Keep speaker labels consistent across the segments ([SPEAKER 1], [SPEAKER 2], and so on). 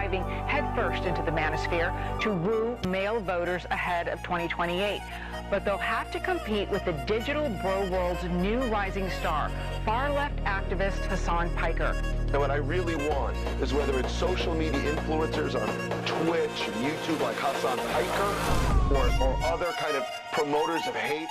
[SPEAKER 1] diving headfirst into the manosphere to woo male voters ahead of 2028. But they'll have to compete with the digital bro world's new rising star, far-left activist Hasan Piker.
[SPEAKER 2] And what I really want is whether it's social media influencers on Twitch and YouTube like Hasan Piker or other kind of promoters of hate.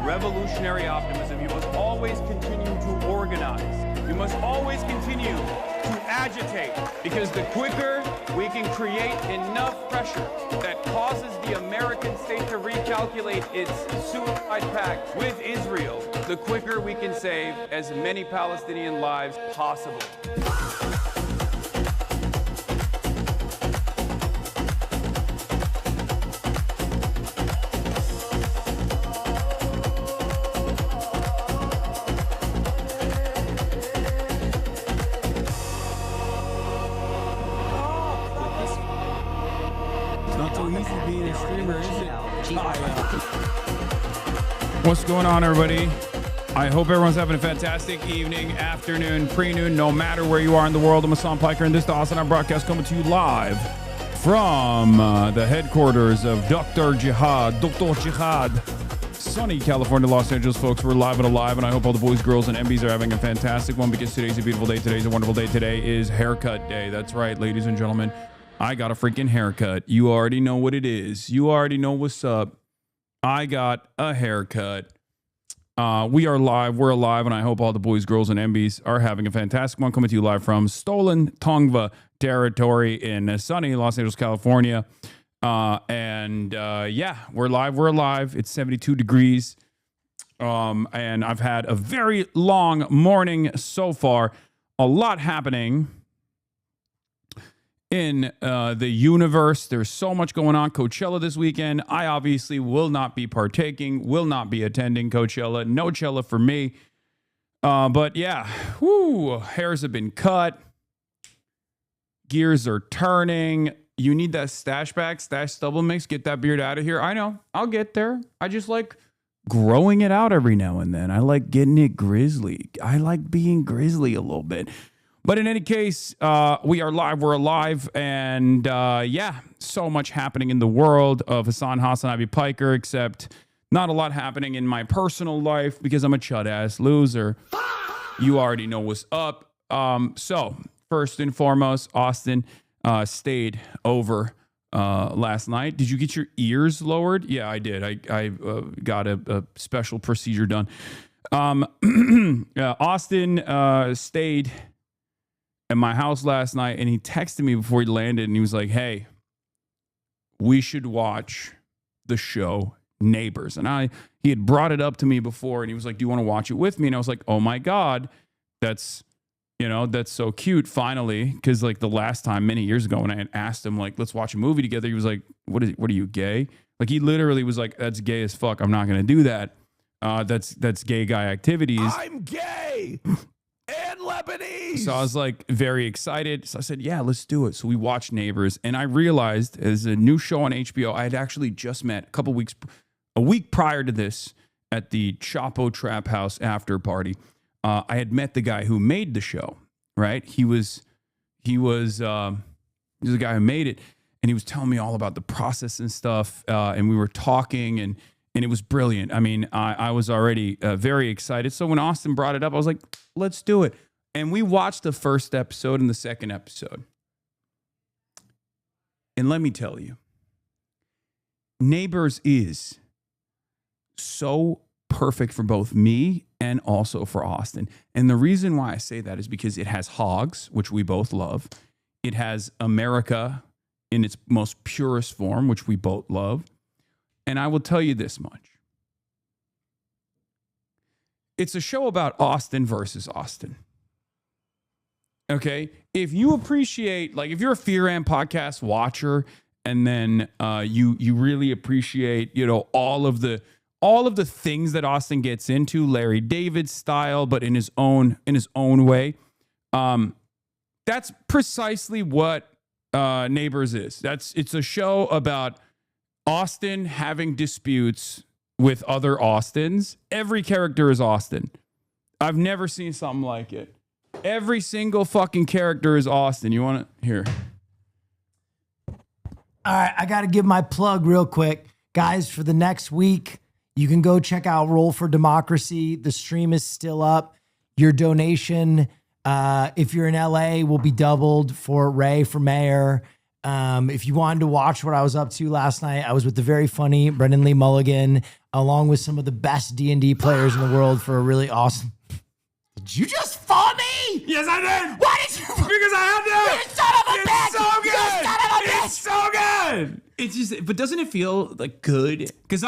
[SPEAKER 3] Revolutionary optimism. You must always continue to organize. You must always continue to agitate, because the quicker we can create enough pressure that causes the American state to recalculate its suicide pact with Israel, the quicker we can save as many Palestinian lives possible.
[SPEAKER 4] What's going on, everybody? I hope everyone's having a fantastic evening, afternoon, pre-noon, no matter where you are in the world. I'm Hasan Piker, and this is the HasanAbi broadcast coming to you live from the headquarters of Dr. Jihad, sunny California, Los Angeles, folks. We're live and alive, and I hope all the boys, girls, and MBs are having a fantastic one, because today's a beautiful day. Today's a wonderful day. Today is haircut day. That's right, ladies and gentlemen. I got a freaking haircut. You already know what it is. You already know what's up. I got a haircut. We are live. We're alive, and I hope all the boys, girls, and MBs are having a fantastic one. Coming to you live from stolen Tongva territory in sunny Los Angeles, California. Yeah, we're live. We're alive. It's 72 degrees. And I've had a very long morning so far. A lot happening in the universe. There's so much going on. Coachella this weekend. I obviously will not be partaking, will not be attending Coachella. No Chella for me. But yeah, hairs have been cut. Gears are turning. You need that stash back, stash stubble mix. Get that beard out of here. I know. I'll get there. I just like growing it out every now and then. I like getting it grizzly. I like being grizzly a little bit. But in any case, we are live, we're alive, and yeah, so much happening in the world of HasanAbi Piker, except not a lot happening in my personal life because I'm a chud-ass loser. You already know what's up. So, first and foremost, Austin stayed over last night. Did you get your ears lowered? Yeah, I did. I got a special procedure done. Austin stayed at my house last night, and he texted me before he landed, and he was like, hey, we should watch the show Neighbors. And he had brought it up to me before, and he was like, do you want to watch it with me? And I was like, oh my God, that's so cute, finally. Because like the last time, many years ago, when I had asked him, like, let's watch a movie together, he was like, what are you, gay? Like, he literally was like, that's gay as fuck. I'm not going to do that. That's gay guy activities.
[SPEAKER 5] I'm gay. And Lebanese.
[SPEAKER 4] So I was like very excited. So I said, yeah, let's do it. So we watched Neighbors, and I realized as a new show on HBO, I had actually just met a week prior to this at the Chapo Trap House after party. I had met the guy who made the show, right? He was the guy who made it, and he was telling me all about the process and stuff. And we were talking, and it was brilliant. I mean, I was already very excited. So when Austin brought it up, I was like, let's do it. And we watched the first episode and the second episode. And let me tell you, Neighbors is so perfect for both me and also for Austin. And the reason why I say that is because it has hogs, which we both love. It has America in its most purest form, which we both love. And I will tell you this much. it's a show about Austin versus Austin. Okay, if you appreciate, like, if you're a Fear and podcast watcher, and then you really appreciate, you know, all of the things that Austin gets into, Larry David style, but in his own way, that's precisely what Neighbors is. It's a show about Austin having disputes with other Austins. Every character is Austin. I've never seen something like it. Every single fucking character is Austin. You want to hear?
[SPEAKER 6] All right, I got to give my plug real quick. Guys, for the next week, you can go check out Roll for Democracy. The stream is still up. Your donation, if you're in LA, will be doubled for Ray for mayor. If you wanted to watch what I was up to last night, I was with the very funny Brendan Lee Mulligan, along with some of the best D&D players in the world for a really awesome... Did you just fall me?
[SPEAKER 4] Yes, I did.
[SPEAKER 6] Why did you?
[SPEAKER 4] Because I had to.
[SPEAKER 6] You son of a bitch!
[SPEAKER 4] So good.
[SPEAKER 6] You son of a bitch!
[SPEAKER 4] It's so good. It's just, but doesn't it feel like good? Because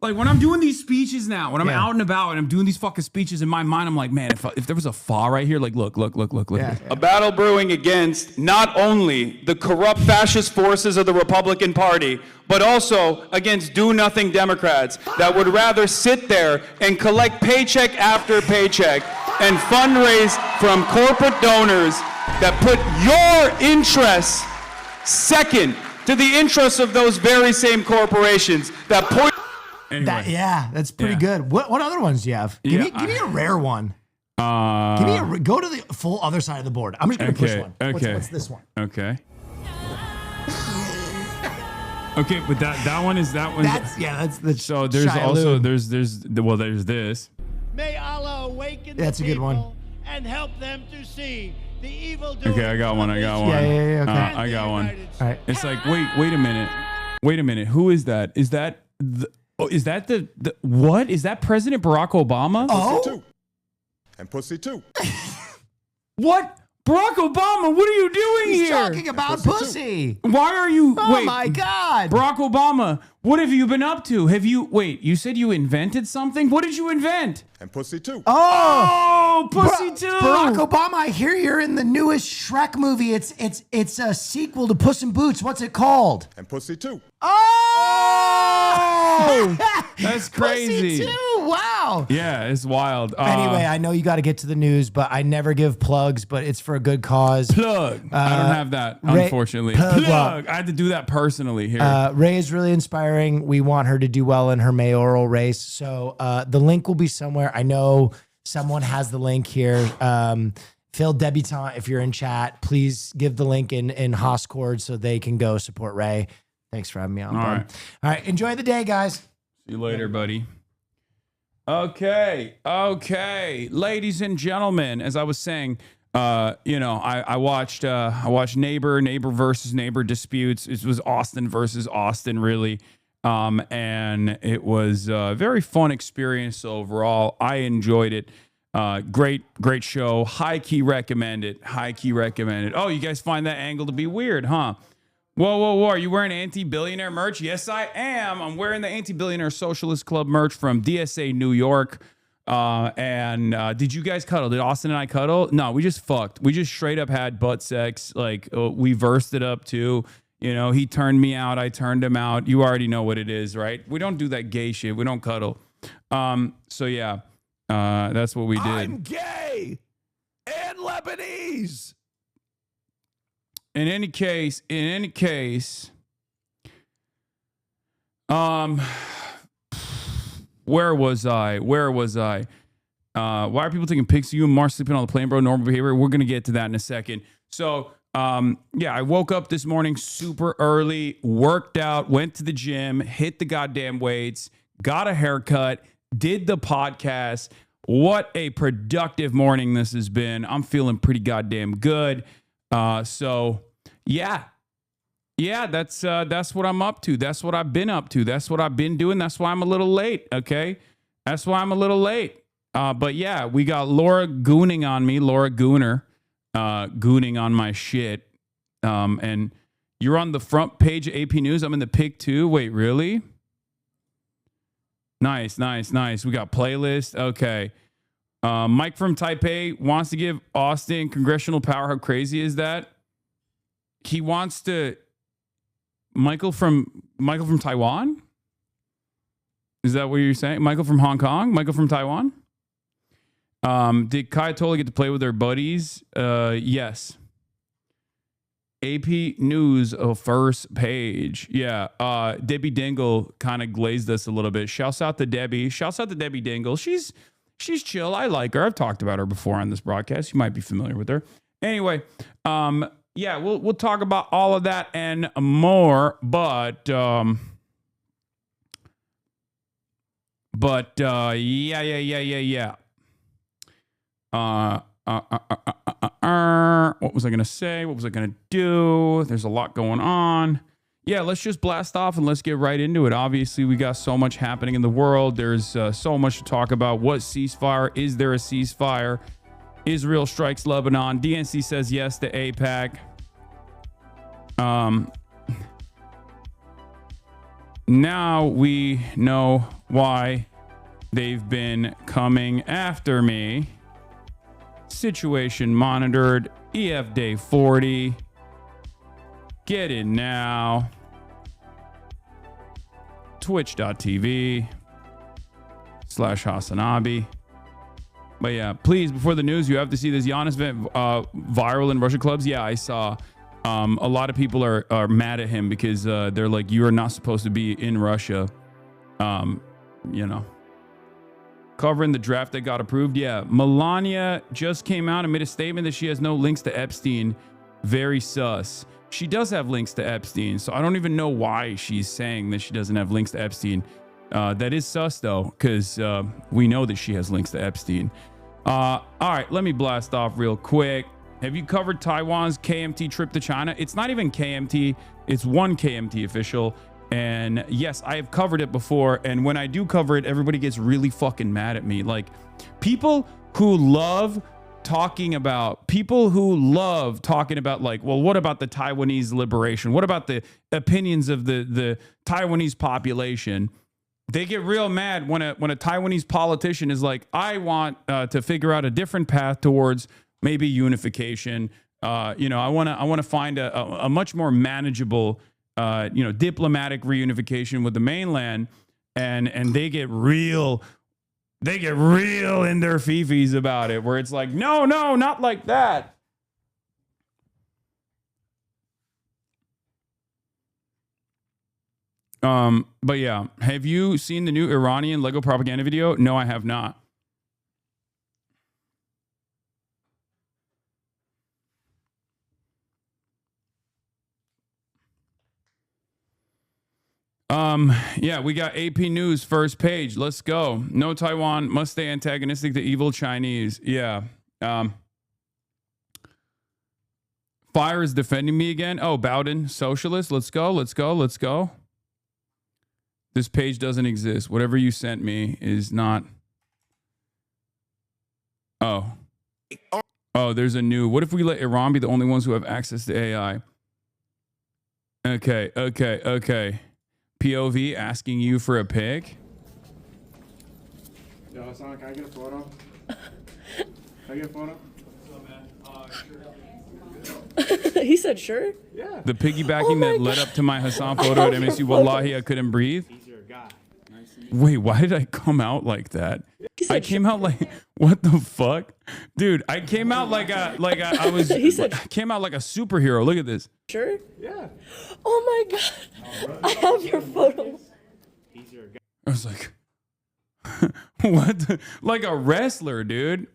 [SPEAKER 4] when I'm doing these speeches now, when I'm out and about and I'm doing these fucking speeches in my mind, I'm like, man, if there was a fa right here, like, look.
[SPEAKER 6] Yeah.
[SPEAKER 3] A battle brewing against not only the corrupt fascist forces of the Republican Party, but also against do-nothing Democrats that would rather sit there and collect paycheck after paycheck and fundraise from corporate donors that put your interests second to the interests of those very same corporations that point.
[SPEAKER 4] Anyway.
[SPEAKER 6] That's pretty good. What other ones do you have? Give me a rare one. Go to the full other side of the board. I'm just gonna push one.
[SPEAKER 4] Okay.
[SPEAKER 6] What's this one?
[SPEAKER 4] Okay. Okay, but that one is that one.
[SPEAKER 6] That's the.
[SPEAKER 4] So there's
[SPEAKER 6] Shia
[SPEAKER 4] also
[SPEAKER 6] Loon.
[SPEAKER 4] there's this.
[SPEAKER 7] May Allah awaken
[SPEAKER 6] That's
[SPEAKER 7] the
[SPEAKER 6] a good one.
[SPEAKER 7] people and help them to see the evil.
[SPEAKER 4] Okay, I got one.
[SPEAKER 6] Yeah, okay.
[SPEAKER 4] I got one.
[SPEAKER 6] All right.
[SPEAKER 4] It's like, wait a minute. Who is that? Is that the what? Is that President Barack Obama?
[SPEAKER 6] Oh.
[SPEAKER 5] And pussy too.
[SPEAKER 4] What? Barack Obama, what are you doing
[SPEAKER 6] He's
[SPEAKER 4] here?
[SPEAKER 6] talking about pussy.
[SPEAKER 4] Why are you?
[SPEAKER 6] Oh
[SPEAKER 4] wait,
[SPEAKER 6] my God.
[SPEAKER 4] Barack Obama, what have you been up to? You said you invented something? What did you invent?
[SPEAKER 5] And pussy too.
[SPEAKER 6] Oh,
[SPEAKER 4] pussy too.
[SPEAKER 6] Barack Obama, I hear you're in the newest Shrek movie. It's a sequel to Puss in Boots. What's it called?
[SPEAKER 5] And pussy too.
[SPEAKER 6] Oh,
[SPEAKER 4] That's crazy.
[SPEAKER 6] Pussy too. Wow.
[SPEAKER 4] Yeah, it's wild.
[SPEAKER 6] Anyway, I know you got to get to the news, but I never give plugs, but it's for a good cause.
[SPEAKER 4] Plug. I don't have that, unfortunately. Plug. I had to do that personally here.
[SPEAKER 6] Ray is really inspiring. We want her to do well in her mayoral race. So the link will be somewhere. I know someone has the link here. Phil Debutant, if you're in chat, please give the link in Hoscord so they can go support Ray. Thanks for having me on. All right. Enjoy the day, guys.
[SPEAKER 4] See you later, buddy. Okay. Ladies and gentlemen, as I was saying, I watched Neighbor versus Neighbor disputes. It was Austin versus Austin, really. And it was a very fun experience overall. I enjoyed it. Great show. High key recommend it. Oh, you guys find that angle to be weird, huh? Whoa. Are you wearing anti-billionaire merch? Yes, I am. I'm wearing the Anti-Billionaire Socialist Club merch from DSA New York. Did you guys cuddle? Did Austin and I cuddle? No, we just fucked. We just straight up had butt sex. Like, we versed it up too. You know, he turned me out. I turned him out. You already know what it is, right? We don't do that gay shit. We don't cuddle. So yeah, that's what we did.
[SPEAKER 5] I'm gay and Lebanese.
[SPEAKER 4] In any case, where was I? Why are people taking pics of you and Mark sleeping on the plane, bro? Normal behavior. We're going to get to that in a second. So, I woke up this morning super early, worked out, went to the gym, hit the goddamn weights, got a haircut, did the podcast. What a productive morning this has been. I'm feeling pretty goddamn good. That's what I'm up to. That's what I've been up to. That's what I've been doing. That's why I'm a little late. Okay. That's why I'm a little late. But yeah, we got Laura gooning on me, Laura Gooner, gooning on my shit. And you're on the front page of AP News. I'm in the pic too. Wait, really? Nice. We got playlist. Okay. Mike from Taipei wants to give Austin congressional power. How crazy is that? He wants to. Michael from Taiwan? Is that what you're saying? Michael from Hong Kong? Michael from Taiwan? Did Kayatola get to play with their buddies? Yes. AP News first page. Yeah. Debbie Dingle kind of glazed us a little bit. Shouts out to Debbie. Shouts out to Debbie Dingle. She's chill. I like her. I've talked about her before on this broadcast. You might be familiar with her. Anyway, yeah, we'll talk about all of that and more, but yeah. What was I gonna say? What was I gonna do? There's a lot going on. Yeah, let's just blast off and let's get right into it. Obviously, we got so much happening in the world. There's so much to talk about. What ceasefire? Is there a ceasefire? Israel strikes Lebanon. DNC says yes to APAC. Now we know why they've been coming after me. Situation monitored. EF Day 40. Get in now. Twitch.tv/HasanAbi. But yeah, please, before the news, you have to see this Giannis event viral in Russia clubs. Yeah, I saw. A lot of people are mad at him because they're like, you are not supposed to be in Russia. You know, covering the draft that got approved. Yeah, Melania just came out and made a statement that she has no links to Epstein. Very sus. She does have links to Epstein, so I don't even know why she's saying that she doesn't have links to Epstein. That is sus though, because we know that she has links to Epstein. All right, let me blast off real quick. Have you covered Taiwan's KMT trip to China? It's not even KMT. It's one KMT official. And yes, I have covered it before. And when I do cover it, everybody gets really fucking mad at me. Like people who love talking about like, well, what about the Taiwanese liberation? What about the opinions of the Taiwanese population? They get real mad when a Taiwanese politician is like, I want to figure out a different path towards maybe unification. You know, I want to find a much more manageable, diplomatic reunification with the mainland, and they get real in their fifis about it, where it's like, no, not like that. But yeah, have you seen the new Iranian Lego propaganda video? No, I have not. Yeah, we got AP News first page. Let's go. No Taiwan must stay antagonistic to evil Chinese. Yeah. Fire is defending me again. Oh, Bowden, socialist. Let's go. This page doesn't exist. Whatever you sent me is not. Oh, there's a new. What if we let Iran be the only ones who have access to AI? Okay. POV asking you for a pic.
[SPEAKER 3] Yo, Hasan, can I get a photo?
[SPEAKER 8] He said sure.
[SPEAKER 3] Yeah.
[SPEAKER 4] The piggybacking that led up to my Hasan photo at MSU. Wallahi, I couldn't breathe.
[SPEAKER 3] He's your guy. Nice to meet
[SPEAKER 4] Wait, why did I come out like that? I came out like, what the fuck? Dude, I came out like I was, I came out like a superhero. Look at this.
[SPEAKER 8] Sure?
[SPEAKER 3] Yeah.
[SPEAKER 8] Oh my God. I have your photo.
[SPEAKER 3] He's your guy.
[SPEAKER 4] I was like, what? Like a wrestler, dude.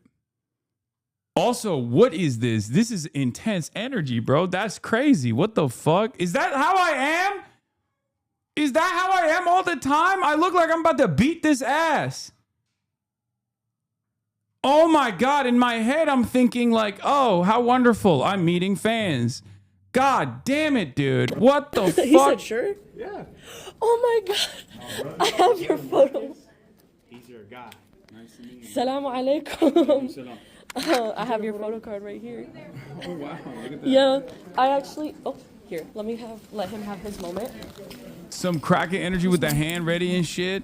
[SPEAKER 4] Also, what is this? This is intense energy, bro. That's crazy. What the fuck? Is that how I am? Is that how I am all the time? I look like I'm about to beat this ass. Oh my God. In my head, I'm thinking like, oh, how wonderful. I'm meeting fans. God damn it, dude. What the fuck?
[SPEAKER 8] He said sure?
[SPEAKER 3] Yeah.
[SPEAKER 8] Oh my God. I have your photo.
[SPEAKER 3] He's your guy. Nice to meet you.
[SPEAKER 8] Salamu alaikum.
[SPEAKER 3] Salam.
[SPEAKER 8] I have your photo card right here.
[SPEAKER 3] Oh, wow. Look at that.
[SPEAKER 8] Yeah, I actually. Oh, here. Let him have his moment.
[SPEAKER 4] Some cracking energy with the hand ready and shit.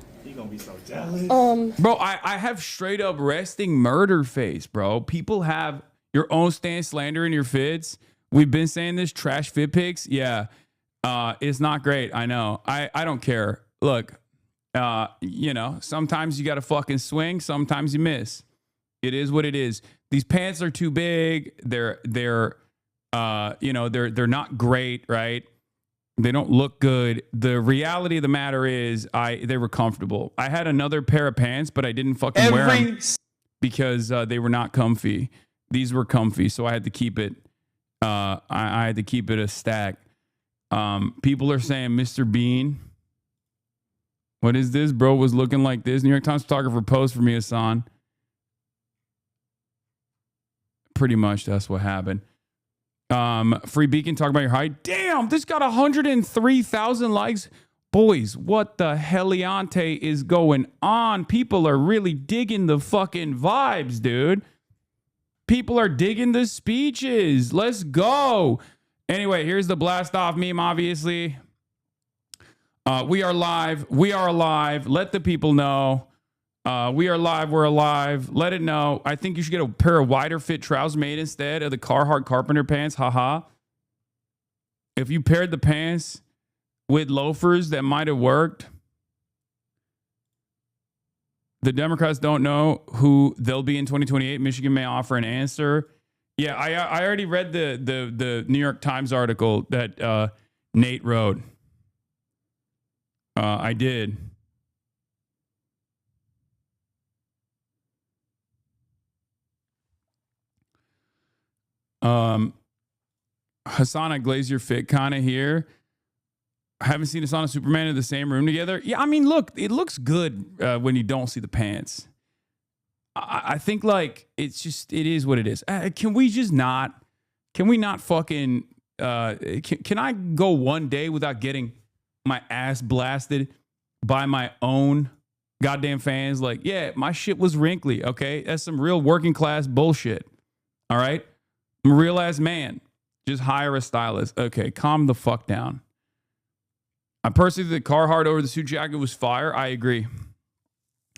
[SPEAKER 4] Bro, I have straight up resting murder face, bro. People have your own stand slander in your fits. We've been saying this, trash fit pics. Yeah. It's not great. I know. I don't care. Look, you know, sometimes you got to fucking swing. Sometimes you miss. It is what it is. These pants are too big. They're you know, they're not great, right? They don't look good. The reality of the matter is they were comfortable. I had another pair of pants, but I didn't fucking wear them because they were not comfy. These were comfy, so I had to keep it. I had to keep it a stack. People are saying Mr. Bean. What is this? Bro was looking like this. New York Times photographer posed for me, Hasan. Pretty much that's what happened. Free Beacon, talk about your height. Damn, this got 103,000 likes. Boys, what the heliante is going on? People are really digging the fucking vibes, dude. People are digging the speeches. Let's go. Anyway, here's the blast off meme, obviously. We are live. We are alive. Let the people know. We are live. We're alive. Let it know. I think you should get a pair of wider fit trousers made instead of the Carhartt Carpenter pants. Haha. If you paired the pants with loafers, that might have worked. The Democrats don't know who they'll be in 2028. Michigan may offer an answer. Yeah, I already read the New York Times article that Nate wrote. I did. Hasan, I glaze your fit kind of here. I haven't seen Hasan and Superman in the same room together. Yeah, I mean, look, it looks good when you don't see the pants. I think like it is what it is. Can we not fucking, can I go one day without getting my ass blasted by my own goddamn fans? Like, yeah, my shit was wrinkly. Okay. That's some real working class bullshit. All right. I'm a real ass man. Just hire a stylist. Okay. Calm the fuck down. I personally think the Carhartt over the suit jacket was fire. I agree.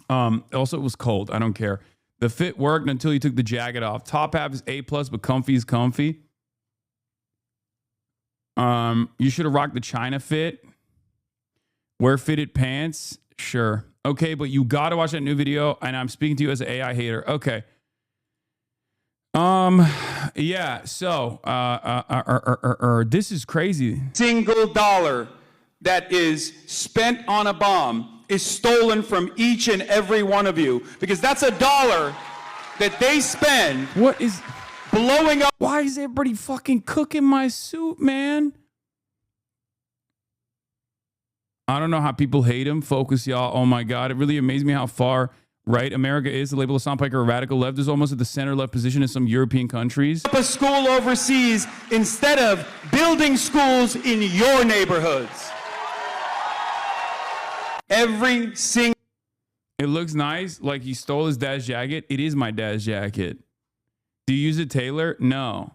[SPEAKER 4] Also, it was cold. I don't care. The fit worked until you took the jacket off. Top half is A+, but comfy is comfy. You should have rocked the China fit. Wear fitted pants. Sure. Okay, but you got to watch that new video, and I'm speaking to you as an AI hater. Okay. Yeah, so this is crazy.
[SPEAKER 3] Single dollar that is spent on a bomb is stolen from each and every one of you, because that's a dollar that they spend.
[SPEAKER 4] What is
[SPEAKER 3] blowing up?
[SPEAKER 4] Why is everybody fucking cooking my suit, man? I don't know how people hate him. Focus, y'all. Oh my God. It really amazed me how far right America is. The label of Hasan Piker, a radical left, is almost at the center left position in some European countries.
[SPEAKER 3] A school overseas instead of building schools in your neighborhoods. Every single.
[SPEAKER 4] It looks nice. Like he stole his dad's jacket. It is my dad's jacket. Do you use a tailor? No.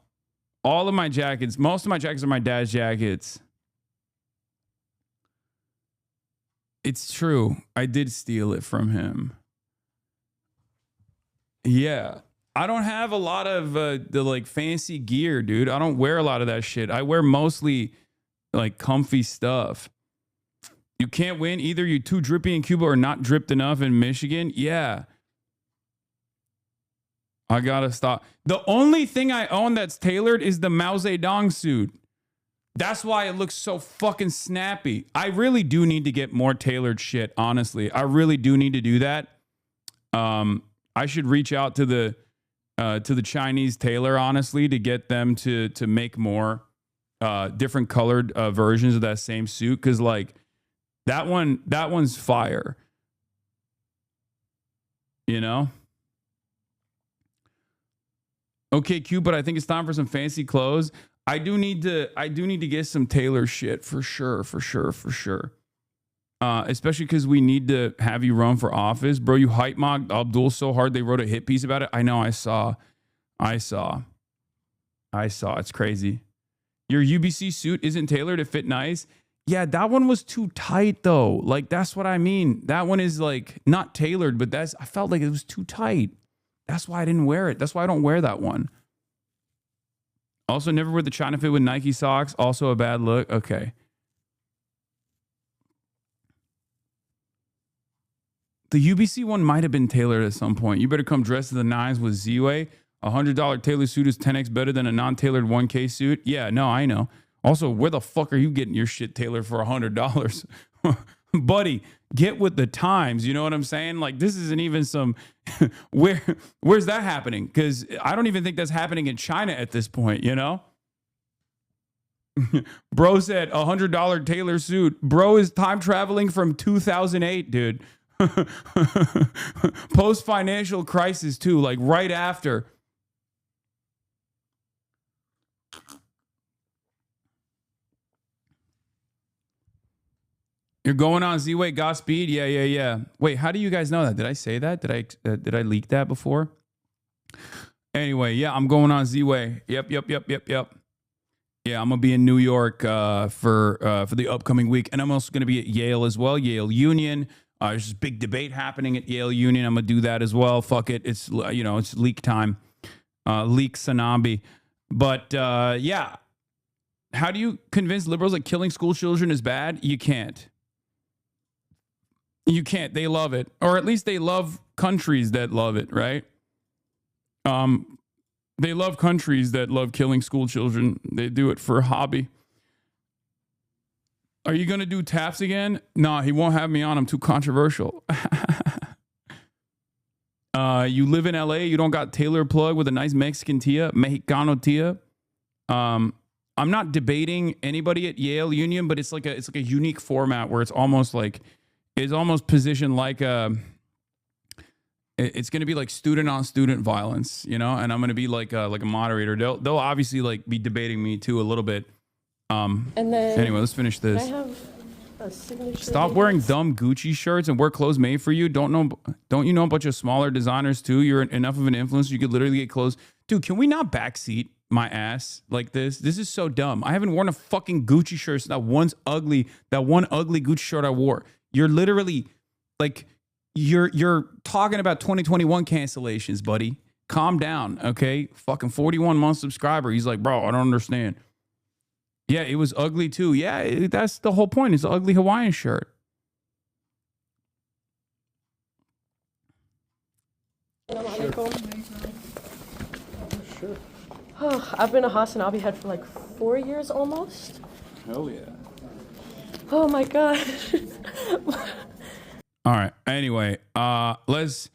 [SPEAKER 4] All of my jackets, most of my jackets are my dad's jackets. It's true. I did steal it from him. Yeah. I don't have a lot of the like fancy gear, dude. I don't wear a lot of that shit. I wear mostly like comfy stuff. You can't win. Either you're too drippy in Cuba or not dripped enough in Michigan. Yeah. I gotta stop. The only thing I own that's tailored is the Mao Zedong suit. That's why it looks so fucking snappy. I really do need to get more tailored shit, honestly. I really do need to do that. I should reach out to the Chinese tailor, honestly, to get them to make more different colored versions of that same suit, because like that one's fire. You know? Okay, cute, but I think it's time for some fancy clothes. I do need to get some tailor shit for sure. Especially because we need to have you run for office. Bro, you hype mocked Abdul so hard they wrote a hit piece about it. I know, I saw. It's crazy. Your UBC suit isn't tailored to fit nice. Yeah, that one was too tight though. Like that's what I mean. That one is like not tailored, but I felt like it was too tight. That's why I didn't wear it. That's why I don't wear that one. Also, never wear the China fit with Nike socks. Also a bad look. Okay. The UBC one might have been tailored at some point. You better come dressed to the nines with Z-Way. $100 tailored suit is 10x better than a non-tailored 1K suit. Yeah, no, I know. Also, where the fuck are you getting your shit tailored for $100? Buddy, get with the times. You know what I'm saying? Like, this isn't even some... Where's that happening? Because I don't even think that's happening in China at this point, you know? Bro said $100 tailor suit. Bro is time traveling from 2008, dude. Post-financial crisis, too. Like, right after... You're going on Z-Way, Godspeed? Yeah. Wait, how do you guys know that? Did I say that? Did I leak that before? Anyway, yeah, I'm going on Z-Way. Yep. Yeah, I'm gonna be in New York for the upcoming week, and I'm also gonna be at Yale as well. Yale Union. There's this big debate happening at Yale Union. I'm gonna do that as well. Fuck it, it's it's leak time. Leak HasanAbi. But yeah, how do you convince liberals that killing school children is bad? You can't. You can't. They love it. Or at least they love countries that love it, right? They love countries that love killing school children. They do it for a hobby. Are you going to do taps again? No, he won't have me on. I'm too controversial. You live in LA. You don't got Taylor plug with a nice Mexican tia, Mexicano tia. I'm not debating anybody at Yale Union, but it's like a unique format where it's almost positioned like it's going to be like student on student violence, and I'm going to be like a moderator. They'll obviously like be debating me too a little bit. And then anyway, let's finish this. I have a signature. Stop wearing dumb Gucci shirts and wear clothes made for you. Don't you know a bunch of smaller designers too? You're enough of an influencer. You could literally get clothes. Dude, can we not backseat my ass like this? This is so dumb. I haven't worn a fucking Gucci shirt since that one ugly Gucci shirt I wore. You're literally like, you're talking about 2021 cancellations, buddy. Calm down, okay? Fucking 41-month subscriber. He's like, bro, I don't understand. Yeah, it was ugly too. Yeah, that's the whole point. It's an ugly Hawaiian shirt.
[SPEAKER 8] Sure. Oh, I've been a HasanAbi head for like 4 years almost.
[SPEAKER 4] Hell yeah.
[SPEAKER 8] Oh my God.
[SPEAKER 4] All right. Anyway, let's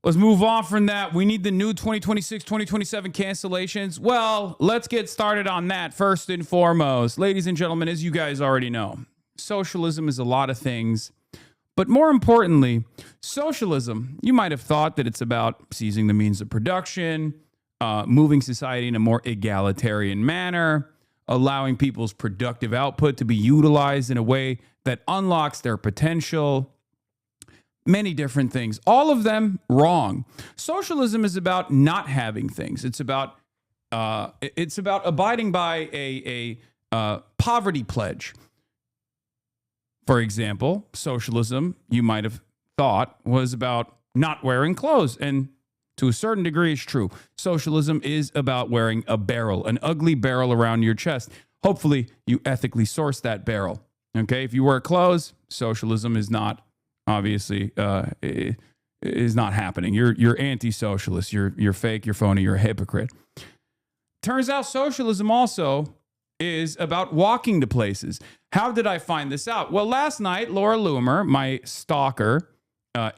[SPEAKER 4] move on from that. We need the new 2026, 2027 cancellations. Well, let's get started on that first and foremost. Ladies and gentlemen, as you guys already know, socialism is a lot of things. But more importantly, socialism, you might have thought that it's about seizing the means of production, moving society in a more egalitarian manner, allowing people's productive output to be utilized in a way that unlocks their potential. Many different things. All of them wrong. Socialism is about not having things. It's about abiding by a poverty pledge. For example, socialism, you might have thought, was about not wearing clothes, and to a certain degree, it's true. Socialism is about wearing a barrel, an ugly barrel around your chest. Hopefully, you ethically source that barrel. Okay, if you wear clothes, socialism is not, obviously, is not happening. You're anti-socialist. You're fake. You're phony. You're a hypocrite. Turns out socialism also is about walking to places. How did I find this out? Well, last night, Laura Loomer, my stalker,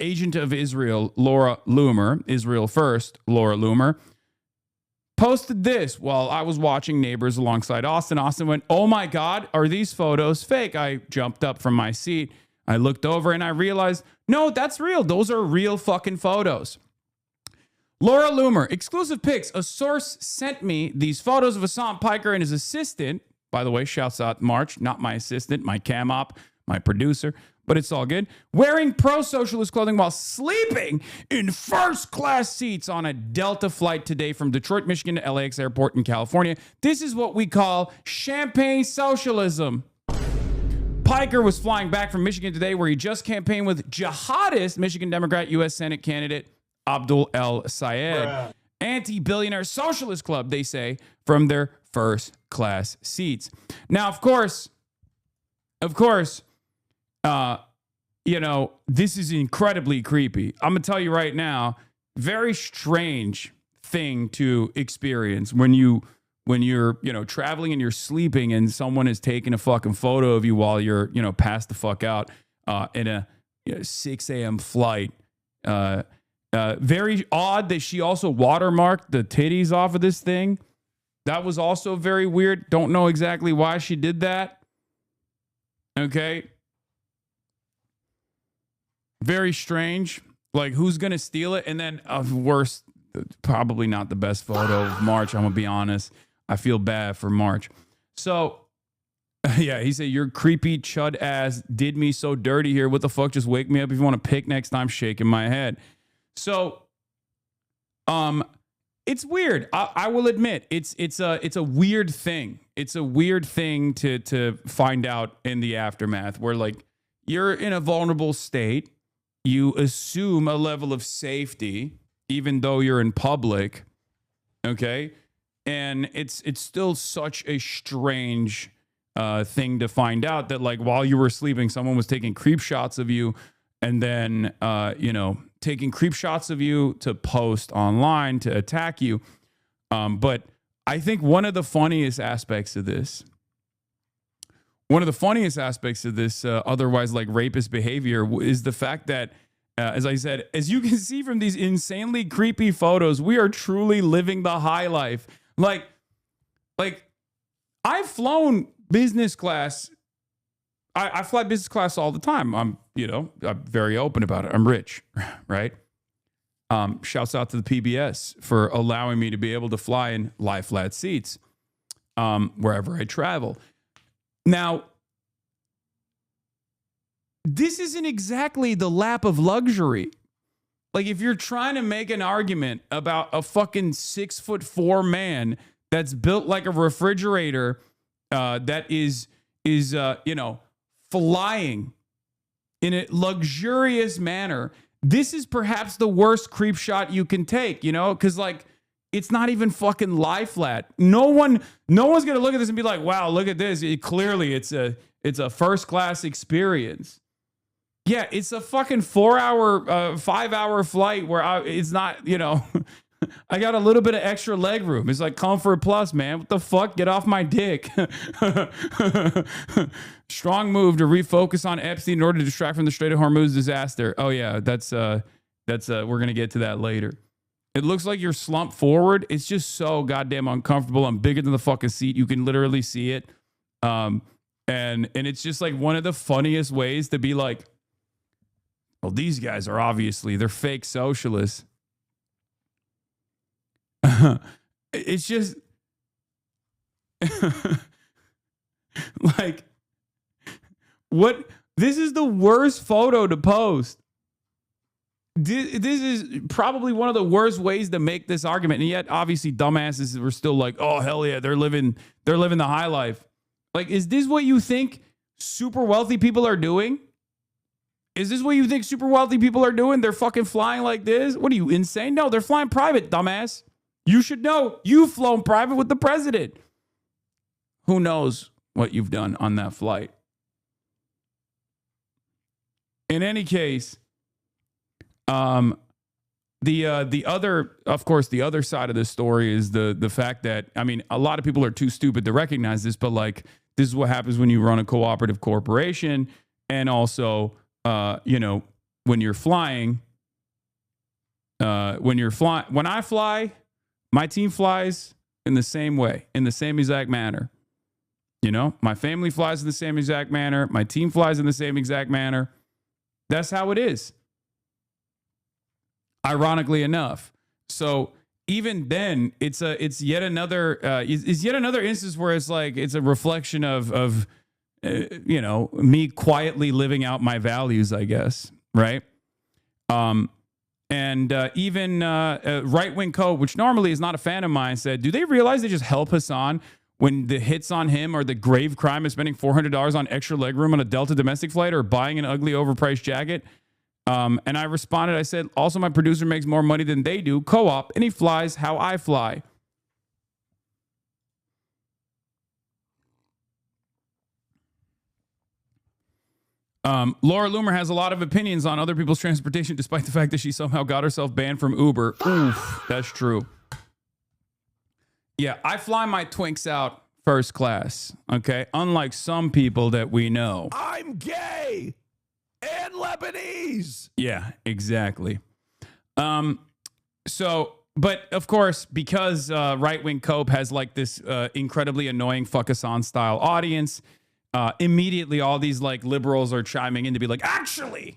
[SPEAKER 4] agent of Israel, Laura Loomer, Israel First, Laura Loomer, posted this while I was watching Neighbors alongside Austin. Austin went, "Oh my God, are these photos fake?" I jumped up from my seat. I looked over and I realized, no, that's real. Those are real fucking photos. Laura Loomer, exclusive pics. A source sent me these photos of Hasan Piker and his assistant. By the way, shouts out March, not my assistant, my cam op, my producer, but it's all good. Wearing pro-socialist clothing while sleeping in first-class seats on a Delta flight today from Detroit, Michigan to LAX airport in California. This is what we call champagne socialism. Piker was flying back from Michigan today, where he just campaigned with jihadist Michigan Democrat U.S. Senate candidate Abdul El Sayed. Anti-billionaire socialist club, they say, from their first-class seats. Now, of course, this is incredibly creepy. I'm going to tell you right now, very strange thing to experience when you're traveling and you're sleeping and someone is taking a fucking photo of you while you're, passed the fuck out in a 6 a.m. flight. Very odd that she also watermarked the titties off of this thing. That was also very weird. Don't know exactly why she did that. Okay. Very strange. Like, who's going to steal it? And then, worse, probably not the best photo of March. I'm going to be honest. I feel bad for March. So, yeah, he said, your creepy chud ass did me so dirty here. What the fuck? Just wake me up if you want to pick next time. Shaking my head. So, it's weird. I will admit it's a weird thing. It's a weird thing to find out in the aftermath, where like you're in a vulnerable state. You assume a level of safety, even though you're in public. Okay. And it's still such a strange thing to find out that, like, while you were sleeping, someone was taking creep shots of you, and then taking creep shots of you to post online to attack you. But I think one of the funniest aspects of this, otherwise like rapist behavior, is the fact that, as I said, as you can see from these insanely creepy photos, we are truly living the high life. Like I've flown business class. I fly business class all the time. I'm very open about it. I'm rich, right? Shouts out to the PBS for allowing me to be able to fly in lie flat seats wherever I travel. Now, this isn't exactly the lap of luxury. Like, if you're trying to make an argument about a fucking 6'4" man that's built like a refrigerator, that is flying in a luxurious manner, this is perhaps the worst creep shot you can take, because like it's not even fucking lie flat. No one's gonna look at this and be like, wow, look at this. Clearly it's a first class experience. Yeah, it's a fucking 5-hour flight where it's not, I got a little bit of extra leg room. It's like comfort plus, man. What the fuck? Get off my dick. Strong move to refocus on Epstein in order to distract from the Strait of Hormuz disaster. Oh yeah, that's we're gonna get to that later. It looks like you're slumped forward. It's just so goddamn uncomfortable. I'm bigger than the fucking seat. You can literally see it. And it's just like one of the funniest ways to be like, well, these guys are they're fake socialists. It's just like, what? This is the worst photo to post. This is probably one of the worst ways to make this argument. And yet, obviously, dumbasses were still like, oh, hell yeah, they're living the high life. Like, is this what you think super wealthy people are doing? Is this what you think super wealthy people are doing? They're fucking flying like this? What are you, insane? No, they're flying private, dumbass. You should know. You've flown private with the president. Who knows what you've done on that flight? In any case, the other side of this story is the fact that, I mean, a lot of people are too stupid to recognize this, but like, this is what happens when you run a cooperative corporation, and also, when you're flying, when I fly, my team flies in the same way, in the same exact manner. My family flies in the same exact manner. My team flies in the same exact manner. That's how it is. Ironically enough. So even then, it's yet another instance where it's like, it's a reflection of me quietly living out my values, I guess. Right. And even Right Wing Code, which normally is not a fan of mine, said, do they realize they just help Hasan when the hits on him are the grave crime of spending $400 on extra legroom on a Delta domestic flight or buying an ugly overpriced jacket. And I responded, I said, also my producer makes more money than they do, co-op, and he flies how I fly. Laura Loomer has a lot of opinions on other people's transportation, despite the fact that she somehow got herself banned from Uber. Oof, that's true. Yeah, I fly my Twinks out first class, okay? Unlike some people that we know.
[SPEAKER 5] I'm gay and Lebanese.
[SPEAKER 4] Yeah, exactly. But of course, because right-wing Cope has like this incredibly annoying fuck Hasan style audience, immediately all these like liberals are chiming in to be like, actually,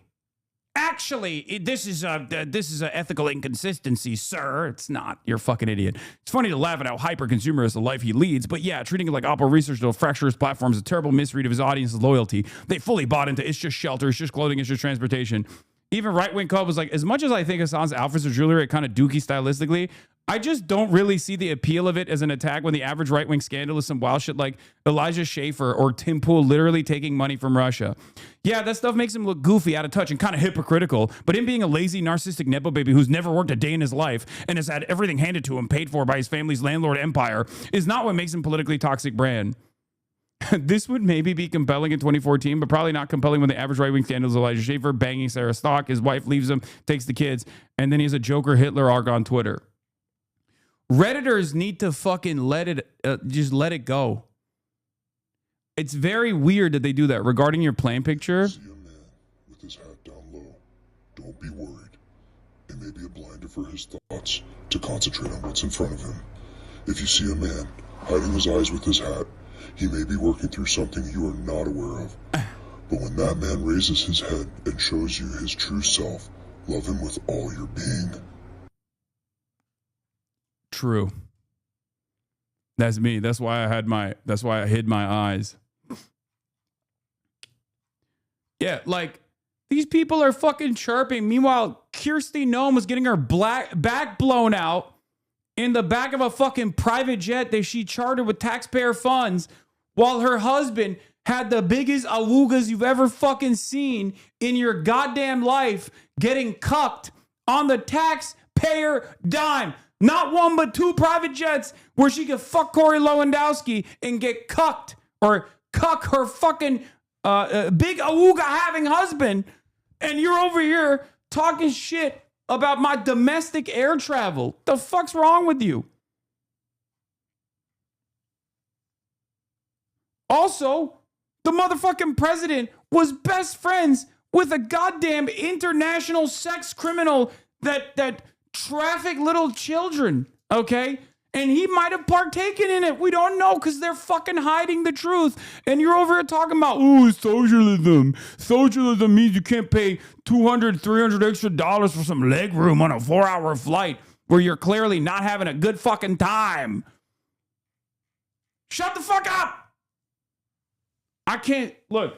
[SPEAKER 4] this is a ethical inconsistency, sir. It's not. You're a fucking idiot. It's funny to laugh at how hyper-consumerist the life he leads, but yeah, treating it like Opera Research to fracture his platform is a terrible misread of his audience's loyalty. They fully bought into it's just shelter, it's just clothing, it's just transportation. Even right-wing Cope was like, as much as I think Hasan's outfits are jewelry kind of dookie stylistically, I just don't really see the appeal of it as an attack when the average right-wing scandal is some wild shit like Elijah Schaffer or Tim Pool literally taking money from Russia. Yeah, that stuff makes him look goofy, out of touch, and kind of hypocritical, but him being a lazy, narcissistic nepo baby who's never worked a day in his life and has had everything handed to him, paid for by his family's landlord empire, is not what makes him politically toxic brand. This would maybe be compelling in 2014, but probably not compelling when the average right-wing scandal is Elijah Schaffer banging Sarah Stock, his wife leaves him, takes the kids, and then he has a Joker Hitler arc on Twitter. Redditors need to fucking just let it go. It's very weird that they do that. Regarding your plane picture,
[SPEAKER 9] See a man with his hat down low. Don't be worried. It may be a blinder for his thoughts to concentrate on what's in front of him. If you see a man hiding his eyes with his hat, he may be working through something you are not aware of. But when that man raises his head and shows you his true self, love him with all your being.
[SPEAKER 4] true. That's me. That's why I hid my eyes. Yeah, like these people are fucking chirping. Meanwhile, Kirsty Noem was getting her back blown out in the back of a fucking private jet that she chartered with taxpayer funds, while her husband had the biggest awoogas you've ever fucking seen in your goddamn life getting cucked on the taxpayer dime. Not one, but two private jets where she could fuck Corey Lewandowski and get cucked or cuck her fucking big awooga having husband. And you're over here talking shit about my domestic air travel. The fuck's wrong with you? Also, the motherfucking president was best friends with a goddamn international sex criminal that trafficked little children, okay? And he might have partaken in it. We don't know because they're fucking hiding the truth. And you're over here talking about, oh, socialism. Socialism means you can't pay $200, $300 extra dollars for some leg room on a 4-hour flight where you're clearly not having a good fucking time. Shut the fuck up. I can't, look,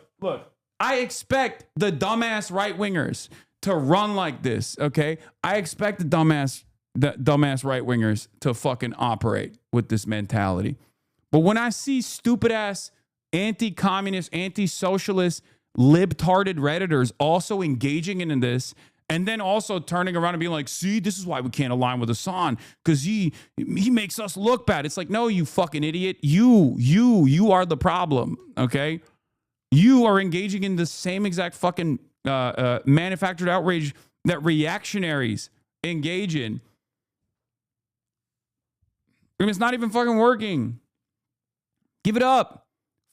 [SPEAKER 4] I expect the dumbass right-wingers to run like this, okay? I expect the dumbass right-wingers to fucking operate with this mentality. But when I see stupid-ass anti-communist, anti-socialist, libtarded Redditors also engaging in this, and then also turning around and being like, see, this is why we can't align with Hasan, because he makes us look bad. It's like, no, you fucking idiot. You are the problem, okay? You are engaging in the same exact fucking manufactured outrage that reactionaries engage in. I mean, it's not even fucking working. Give it up.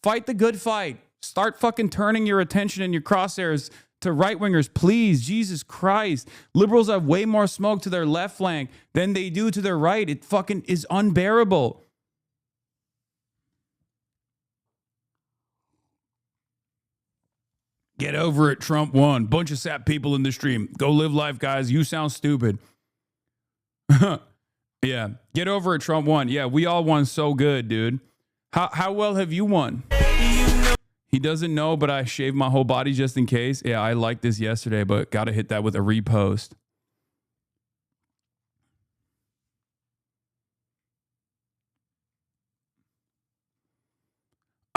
[SPEAKER 4] Fight the good fight. Start fucking turning your attention and your crosshairs to right-wingers, please. Jesus Christ. Liberals have way more smoke to their left flank than they do to their right. It fucking is unbearable. Get over it, Trump won. Bunch of sap people in the stream. Go live life, guys. You sound stupid. Yeah, get over it, Trump won. Yeah, we all won so good, dude. How well have you won? He doesn't know, but I shaved my whole body just in case. Yeah, I liked this yesterday, but got to hit that with a repost.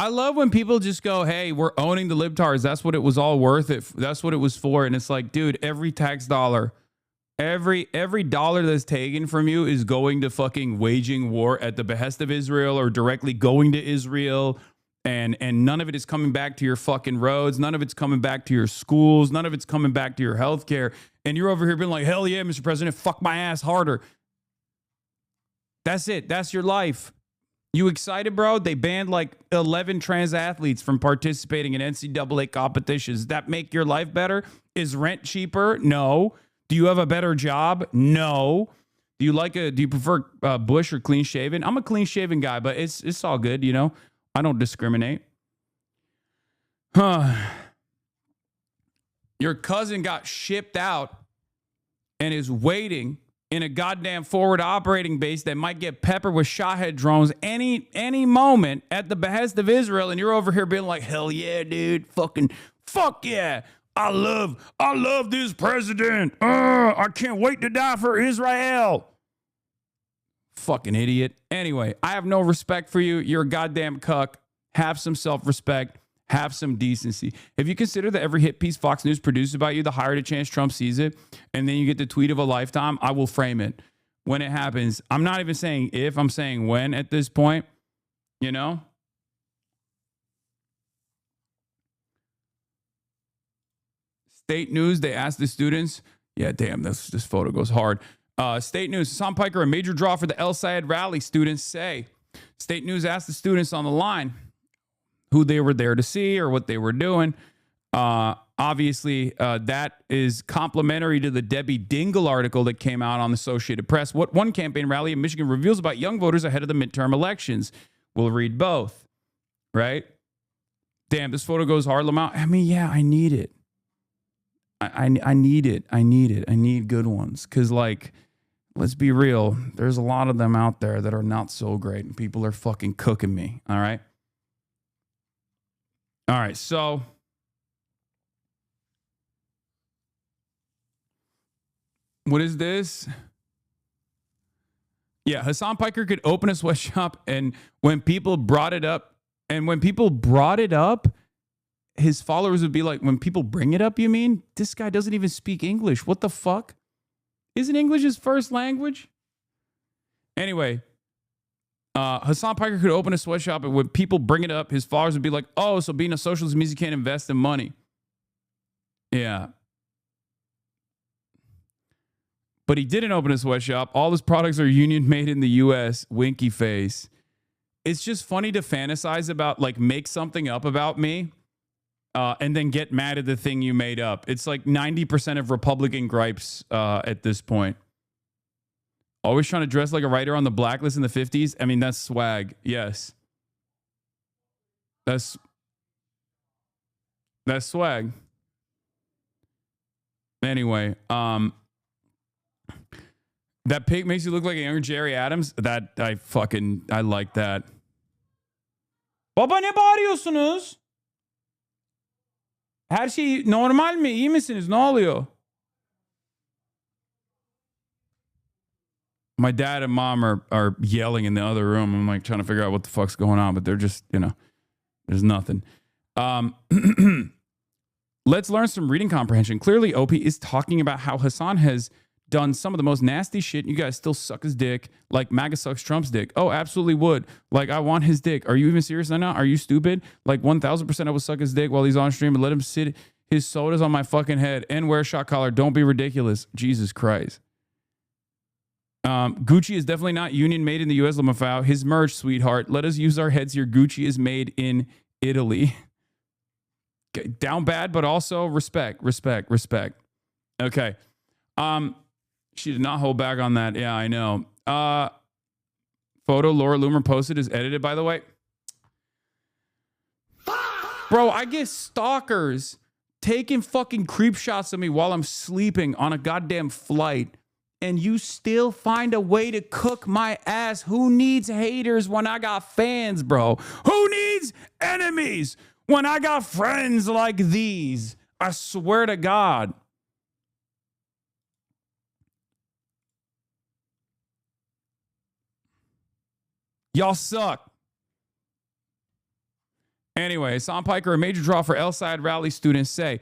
[SPEAKER 4] I love when people just go, hey, we're owning the libtards. That's what it was all worth it. That's what it was for. And it's like, dude, every tax dollar, every dollar that's taken from you is going to fucking waging war at the behest of Israel or directly going to Israel. And none of it is coming back to your fucking roads. None of it's coming back to your schools. None of it's coming back to your healthcare. And you're over here being like, hell yeah, Mr. President, fuck my ass harder. That's it. That's your life. You excited, bro? They banned like 11 trans athletes from participating in NCAA competitions. Does that make your life better? Is rent cheaper? No. Do you have a better job? No. Do you prefer bush or clean shaven? I'm a clean shaven guy, but it's all good, you know. I don't discriminate. Your cousin got shipped out and is waiting in a goddamn forward operating base that might get peppered with Shahed drones any moment at the behest of Israel, and you're over here being like, hell yeah, dude, fuck yeah. I love this president. I can't wait to die for Israel. Fucking idiot. Anyway, I have no respect for you. You're a goddamn cuck. Have some self-respect. Have some decency. If you consider that every hit piece Fox News produces about you, the higher the chance Trump sees it, and then you get the tweet of a lifetime, I will frame it when it happens. I'm not even saying if, I'm saying when at this point, you know? State News, they asked the students. Yeah, damn, this photo goes hard. State News, Hasan Piker, a major draw for the El Sayed rally, students say. State News asked the students on the line who they were there to see or what they were doing. Obviously, that is complementary to the Debbie Dingle article that came out on the Associated Press. What one campaign rally in Michigan reveals about young voters ahead of the midterm elections. We'll read both, right? Damn, this photo goes hard, Lamont. I mean, yeah, I need it. I need it. I need it. I need good ones. Because, like, let's be real. There's a lot of them out there that are not so great. And people are fucking cooking me. All right? All right, so what is this? Yeah, Hasan Piker could open a sweatshop, and when people brought it up, his followers would be like, when people bring it up, you mean? This guy doesn't even speak English. What the fuck? Isn't English his first language? Anyway, Hasan Piker could open a sweatshop, and when people bring it up, his followers would be like, oh, so being a socialist means you can't invest in money. Yeah. But he didn't open a sweatshop. All his products are union made in the U.S. Winky face. It's just funny to fantasize about, like, make something up about me and then get mad at the thing you made up. It's like 90% of Republican gripes at this point. Always trying to dress like a writer on the blacklist in the 50s. I mean, that's swag. Yes. That's swag. Anyway, that pig makes you look like a younger Jerry Adams. That I like that. Baba ne bağırıyorsunuz? Her şey normal mi? İyi misiniz? Ne oluyor? My dad and mom are yelling in the other room. I'm like trying to figure out what the fuck's going on, but they're just, you know, there's nothing. Let's learn some reading comprehension. Clearly, OP is talking about how Hasan has done some of the most nasty shit. You guys still suck his dick like MAGA sucks Trump's dick. Oh, absolutely would. Like, I want his dick. Are you even serious right now? Are you stupid? Like, 1,000% I would suck his dick while he's on stream and let him sit his sodas on my fucking head and wear a shot collar. Don't be ridiculous. Jesus Christ. Gucci is definitely not union made in the U.S. Lamafau. His merch, sweetheart. Let us use our heads here. Gucci is made in Italy. Okay, down bad, but also respect. Okay. She did not hold back on that. Yeah, I know. Photo Laura Loomer posted is edited, by the way. Bro, I get stalkers taking fucking creep shots of me while I'm sleeping on a goddamn flight. And you still find a way to cook my ass. Who needs haters when I got fans, bro? Who needs enemies when I got friends like these? I swear to God. Y'all suck. Anyway, Hasan Piker, a major draw for El Sayed rally, students say.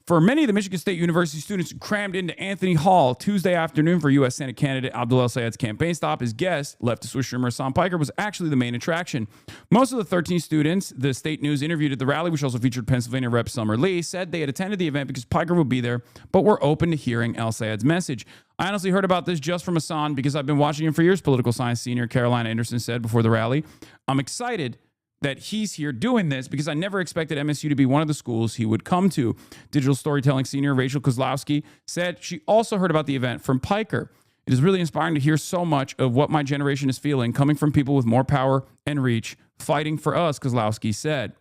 [SPEAKER 4] For many of the Michigan State University students who crammed into Anthony Hall Tuesday afternoon for U.S. Senate candidate Abdul El Sayed's campaign stop, his guest, leftist Swiss streamer Hasan Piker, was actually the main attraction. Most of the 13 students the State News interviewed at the rally, which also featured Pennsylvania Rep. Summer Lee, said they had attended the event because Piker would be there, but were open to hearing El Sayed's message. I honestly heard about this just from Hasan because I've been watching him for years, political science senior Caroline Anderson said before the rally. I'm excited that he's here doing this because I never expected MSU to be one of the schools he would come to. Digital storytelling senior Rachel Kozlowski said she also heard about the event from Piker. It is really inspiring to hear so much of what my generation is feeling coming from people with more power and reach fighting for us, Kozlowski said.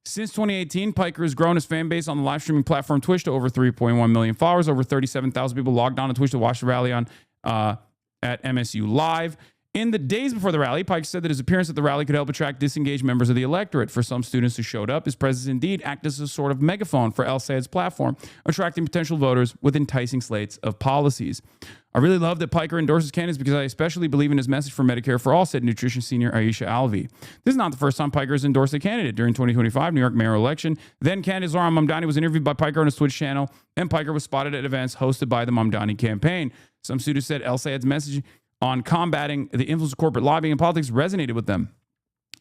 [SPEAKER 4] Since 2018, Piker has grown his fan base on the live streaming platform Twitch to over 3.1 million followers. Over 37,000 people logged on to Twitch to watch the rally on at MSU Live. In the days before the rally, Piker said that his appearance at the rally could help attract disengaged members of the electorate. For some students who showed up, his presence indeed acted as a sort of megaphone for El Sayed's platform, attracting potential voters with enticing slates of policies. I really love that Piker endorses candidates because I especially believe in his message for Medicare for All, said nutrition senior Aisha Alvi. This is not the first time Piker has endorsed a candidate. During 2025 New York mayoral election, then candidate Zohran Mamdani was interviewed by Piker on his Twitch channel, and Piker was spotted at events hosted by the Mamdani campaign. Some students said El Sayed's message on combating the influence of corporate lobbying and politics resonated with them.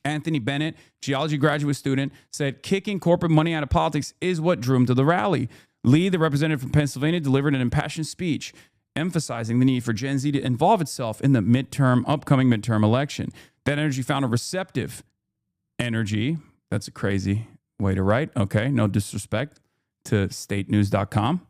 [SPEAKER 4] Anthony Bennett, geology graduate student, said kicking corporate money out of politics is what drew him to the rally. Lee, the representative from Pennsylvania, delivered an impassioned speech emphasizing the need for Gen Z to involve itself in the upcoming midterm election. That energy found a receptive energy. That's a crazy way to write. Okay, no disrespect to statenews.com.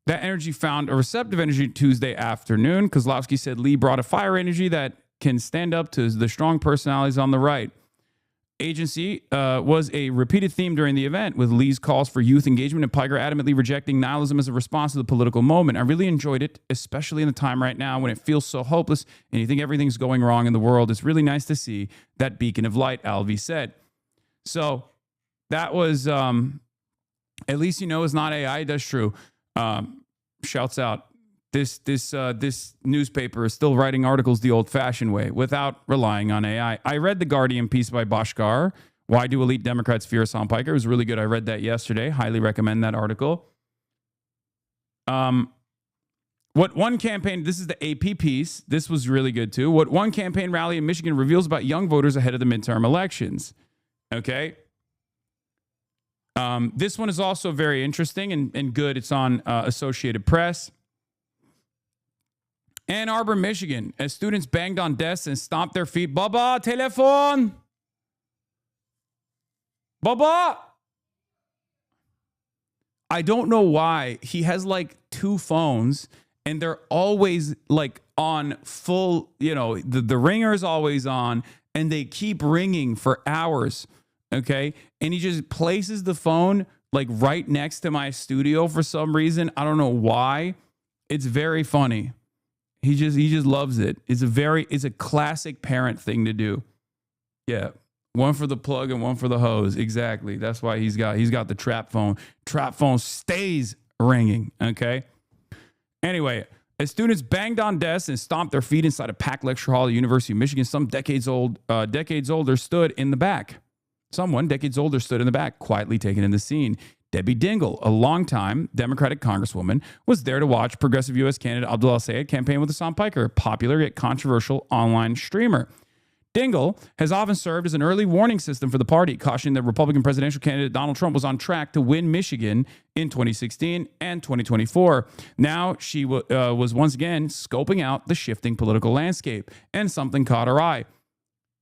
[SPEAKER 4] That energy found a receptive energy Tuesday afternoon. Kozlowski said Lee brought a fire energy that can stand up to the strong personalities on the right. Agency was a repeated theme during the event, with Lee's calls for youth engagement and Piker adamantly rejecting nihilism as a response to the political moment. I really enjoyed it, especially in the time right now when it feels so hopeless and you think everything's going wrong in the world. It's really nice to see that beacon of light, Alvey said. So that was, at least you know it's not AI. That's true. Shouts out. This newspaper is still writing articles the old-fashioned way without relying on AI. I read the Guardian piece by Bhaskar. Why do elite Democrats fear Hasan Piker? It was really good. I read that yesterday. Highly recommend that article. What one campaign, this is the AP piece. This was really good too. What one campaign rally in Michigan reveals about young voters ahead of the midterm elections. Okay. This one is also very interesting and good. It's on Associated Press. Ann Arbor, Michigan, as students banged on desks and stomped their feet. Baba, telephone. Baba. I don't know why. He has like two phones and they're always like on full, the ringer is always on and they keep ringing for hours. Okay. And he just places the phone like right next to my studio for some reason. I don't know why. It's very funny. He just loves it. It's a classic parent thing to do. Yeah. One for the plug and one for the hose. Exactly. That's why he's got the trap phone. Trap phone stays ringing. Okay. Anyway, as students banged on desks and stomped their feet inside a packed lecture hall at the University of Michigan, someone decades older stood in the back, quietly taking in the scene. Debbie Dingell, a longtime Democratic congresswoman, was there to watch progressive U.S. candidate Abdul El Sayed campaign with Hasan Piker, a popular yet controversial online streamer. Dingell has often served as an early warning system for the party, cautioning that Republican presidential candidate Donald Trump was on track to win Michigan in 2016 and 2024. Now she was once again scoping out the shifting political landscape, and something caught her eye.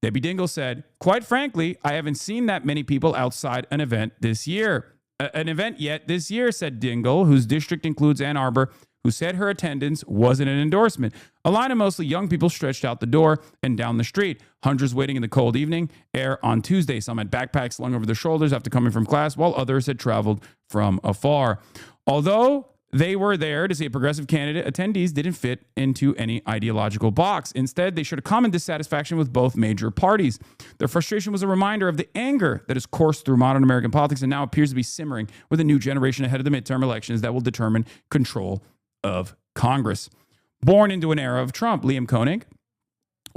[SPEAKER 4] Debbie Dingell said, "Quite frankly, I haven't seen that many people outside an event this year. This year, said Dingell, whose district includes Ann Arbor, who said her attendance wasn't an endorsement. A line of mostly young people stretched out the door and down the street, hundreds waiting in the cold evening air on Tuesday. Some had backpacks slung over their shoulders after coming from class, while others had traveled from afar. Although they were there to see a progressive candidate, attendees didn't fit into any ideological box. Instead, they showed a common dissatisfaction with both major parties. Their frustration was a reminder of the anger that has coursed through modern American politics and now appears to be simmering with a new generation ahead of the midterm elections that will determine control of Congress." Born into an era of Trump, Liam Koenig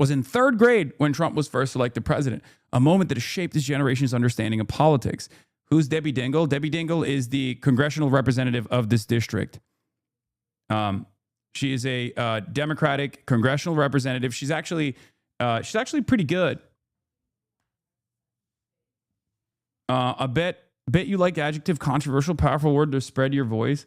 [SPEAKER 4] was in third grade when Trump was first elected president, a moment that has shaped this generation's understanding of politics. Who's Debbie Dingell? Debbie Dingell is the congressional representative of this district. She is a Democratic congressional representative. She's actually pretty good. A bet you like adjective, controversial, powerful word to spread your voice.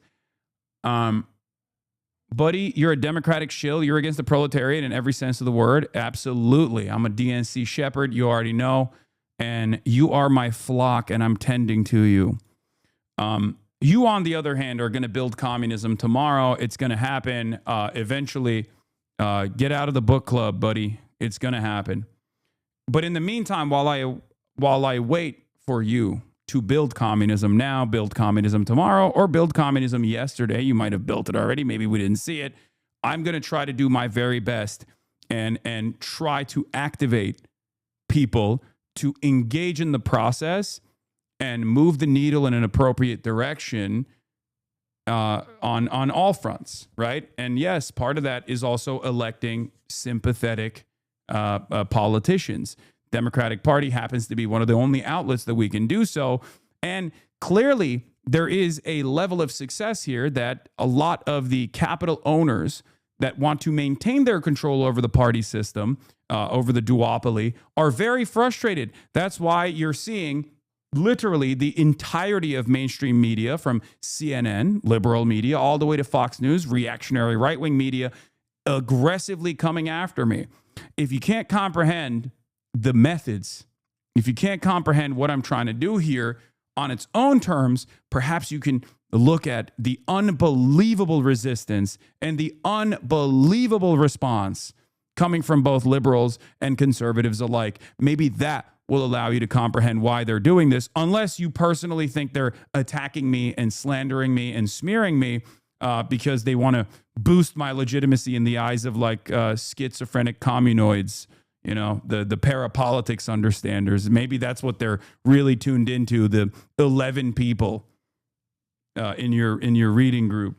[SPEAKER 4] Buddy, you're a Democratic shill. You're against the proletariat in every sense of the word. Absolutely. I'm a DNC shepherd. You already know. And you are my flock, and I'm tending to you. You, on the other hand, are going to build communism tomorrow. It's going to happen eventually. Get out of the book club, buddy. It's going to happen. But in the meantime, while I wait for you to build communism now, build communism tomorrow, or build communism yesterday, you might have built it already. Maybe we didn't see it. I'm going to try to do my very best and try to activate people to engage in the process and move the needle in an appropriate direction on all fronts, right? And yes, part of that is also electing sympathetic politicians. Democratic Party happens to be one of the only outlets that we can do so. And clearly, there is a level of success here that a lot of the capital owners that want to maintain their control over the party system, over the duopoly, are very frustrated. That's why you're seeing literally the entirety of mainstream media, from CNN, liberal media, all the way to Fox News, reactionary right-wing media, aggressively coming after me. If you can't comprehend the methods, if you can't comprehend what I'm trying to do here on its own terms, perhaps you can look at the unbelievable resistance and the unbelievable response coming from both liberals and conservatives alike. Maybe that will allow you to comprehend why they're doing this, unless you personally think they're attacking me and slandering me and smearing me because they want to boost my legitimacy in the eyes of like schizophrenic communoids. You know, the parapolitics understanders. Maybe that's what they're really tuned into, the 11 people in your reading group.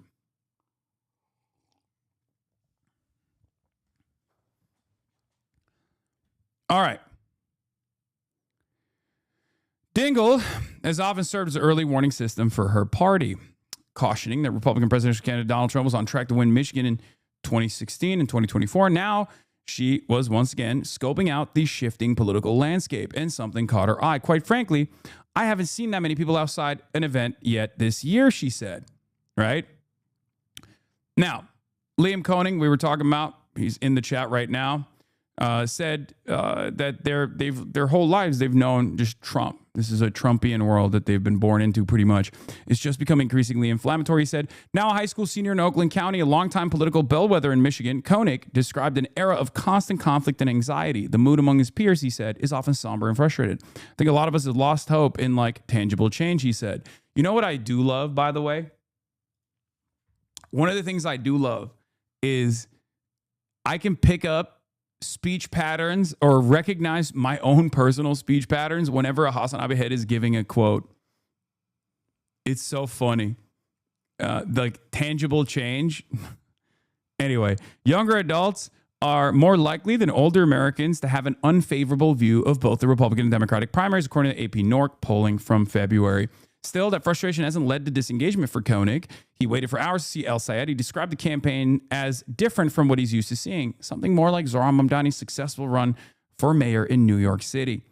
[SPEAKER 4] All right. Dingell has often served as an early warning system for her party, cautioning that Republican presidential candidate Donald Trump was on track to win Michigan in 2016 and 2024. Now, she was once again scoping out the shifting political landscape, and something caught her eye. Quite frankly, I haven't seen that many people outside an event yet this year, she said. Right? Now, Liam Koenig, we were talking about, he's in the chat right now, said that their whole lives they've known just Trump. This is a Trumpian world that they've been born into pretty much. It's just become increasingly inflammatory, he said. Now a high school senior in Oakland County, a longtime political bellwether in Michigan, Koenig described an era of constant conflict and anxiety. The mood among his peers, he said, is often somber and frustrated. I think a lot of us have lost hope in like tangible change, he said. You know what I do love, by the way? One of the things I do love is I can pick up speech patterns or recognize my own personal speech patterns whenever a HasanAbi head is giving a quote. It's so funny. Like tangible change. Anyway, younger adults are more likely than older Americans to have an unfavorable view of both the Republican and Democratic primaries, according to AP NORC polling from February. Still, that frustration hasn't led to disengagement for Koenig. He waited for hours to see El Sayed. He described the campaign as different from what he's used to seeing, something more like Zohran Mamdani's successful run for mayor in New York City.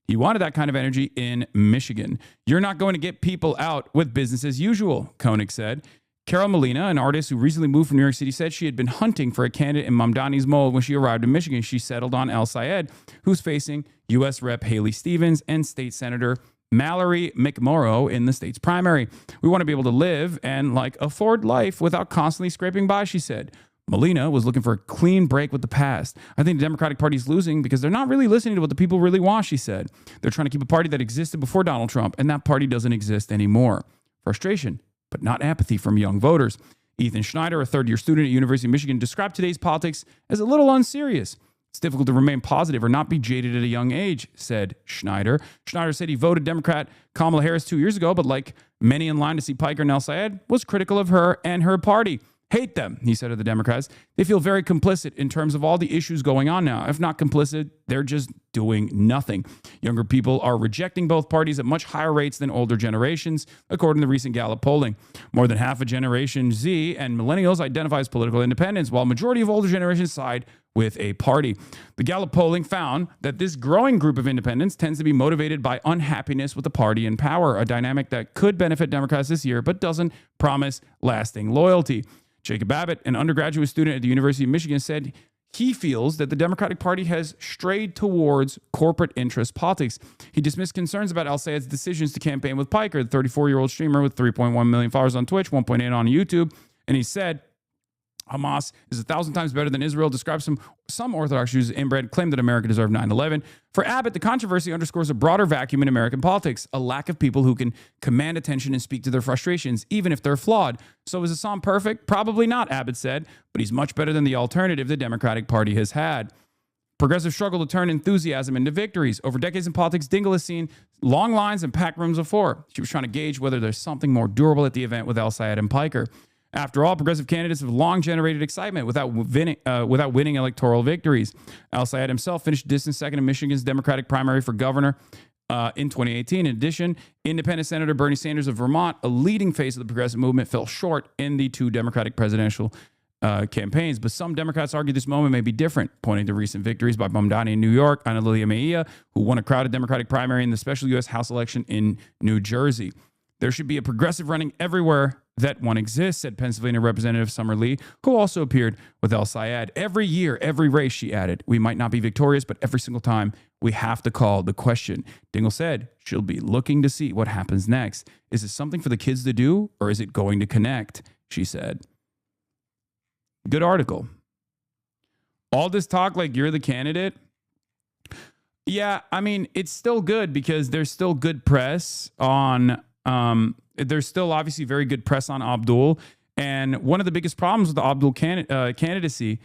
[SPEAKER 4] He wanted that kind of energy in Michigan. You're not going to get people out with business as usual, Koenig said. Carol Molina, an artist who recently moved from New York City, said she had been hunting for a candidate in Mamdani's mold. When she arrived in Michigan, she settled on El Sayed, who's facing U.S. Rep. Haley Stevens and State Senator Mallory McMorrow in the state's primary. We want to be able to live and like afford life without constantly scraping by, she said. Molina was looking for a clean break with the past. I think the Democratic Party is losing because they're not really listening to what the people really want, she said. They're trying to keep a party that existed before Donald Trump, and that party doesn't exist anymore. Frustration, but not apathy from young voters. Ethan Schneider, a third-year student at University of Michigan, described today's politics as a little unserious. It's difficult to remain positive or not be jaded at a young age, said Schneider. Schneider said he voted Democrat Kamala Harris 2 years ago, but like many in line to see Piker and El Sayed, was critical of her and her party. Hate them, he said of the Democrats. They feel very complicit in terms of all the issues going on now. If not complicit, they're just doing nothing. Younger people are rejecting both parties at much higher rates than older generations, according to recent Gallup polling. More than half of Generation Z and millennials identify as political independents, while a majority of older generations side with a party. The Gallup polling found that this growing group of independents tends to be motivated by unhappiness with the party in power, a dynamic that could benefit Democrats this year, but doesn't promise lasting loyalty. Jacob Abbott, an undergraduate student at the University of Michigan, said he feels that the Democratic Party has strayed towards corporate interest politics. He dismissed concerns about al-Sayed's decisions to campaign with Piker, the 34-year-old streamer with 3.1 million followers on Twitch, 1.8 on YouTube. And he said, Hamas is 1,000 times better than Israel, describes some Orthodox Jews inbred, claim that America deserved 9/11. For Abbott, the controversy underscores a broader vacuum in American politics, a lack of people who can command attention and speak to their frustrations, even if they're flawed. So is Hasan perfect? Probably not, Abbott said, but he's much better than the alternative the Democratic Party has had. Progressives struggle to turn enthusiasm into victories. Over decades in politics, Dingell has seen long lines and packed rooms before. She was trying to gauge whether there's something more durable at the event with al-Sayed and Piker. After all, progressive candidates have long generated excitement without winning electoral victories. Al-Sayed himself finished distant second in Michigan's Democratic primary for governor in 2018. In addition, independent Senator Bernie Sanders of Vermont, a leading face of the progressive movement, fell short in the two Democratic presidential campaigns. But some Democrats argue this moment may be different, pointing to recent victories by Mamdani in New York, Ana Lilia Mejia, who won a crowded Democratic primary in the special U.S. House election in New Jersey. There should be a progressive running everywhere that one exists, said Pennsylvania Representative Summer Lee, who also appeared with al-Sayed. Every year, every race, she added. We might not be victorious, but every single time we have to call the question. Dingell said she'll be looking to see what happens next. Is this something for the kids to do, or is it going to connect? She said. Good article. All this talk like you're the candidate. Yeah, I mean, it's still good because there's still good press on... there's still obviously very good press on Abdul. And one of the biggest problems with the Abdul candidacy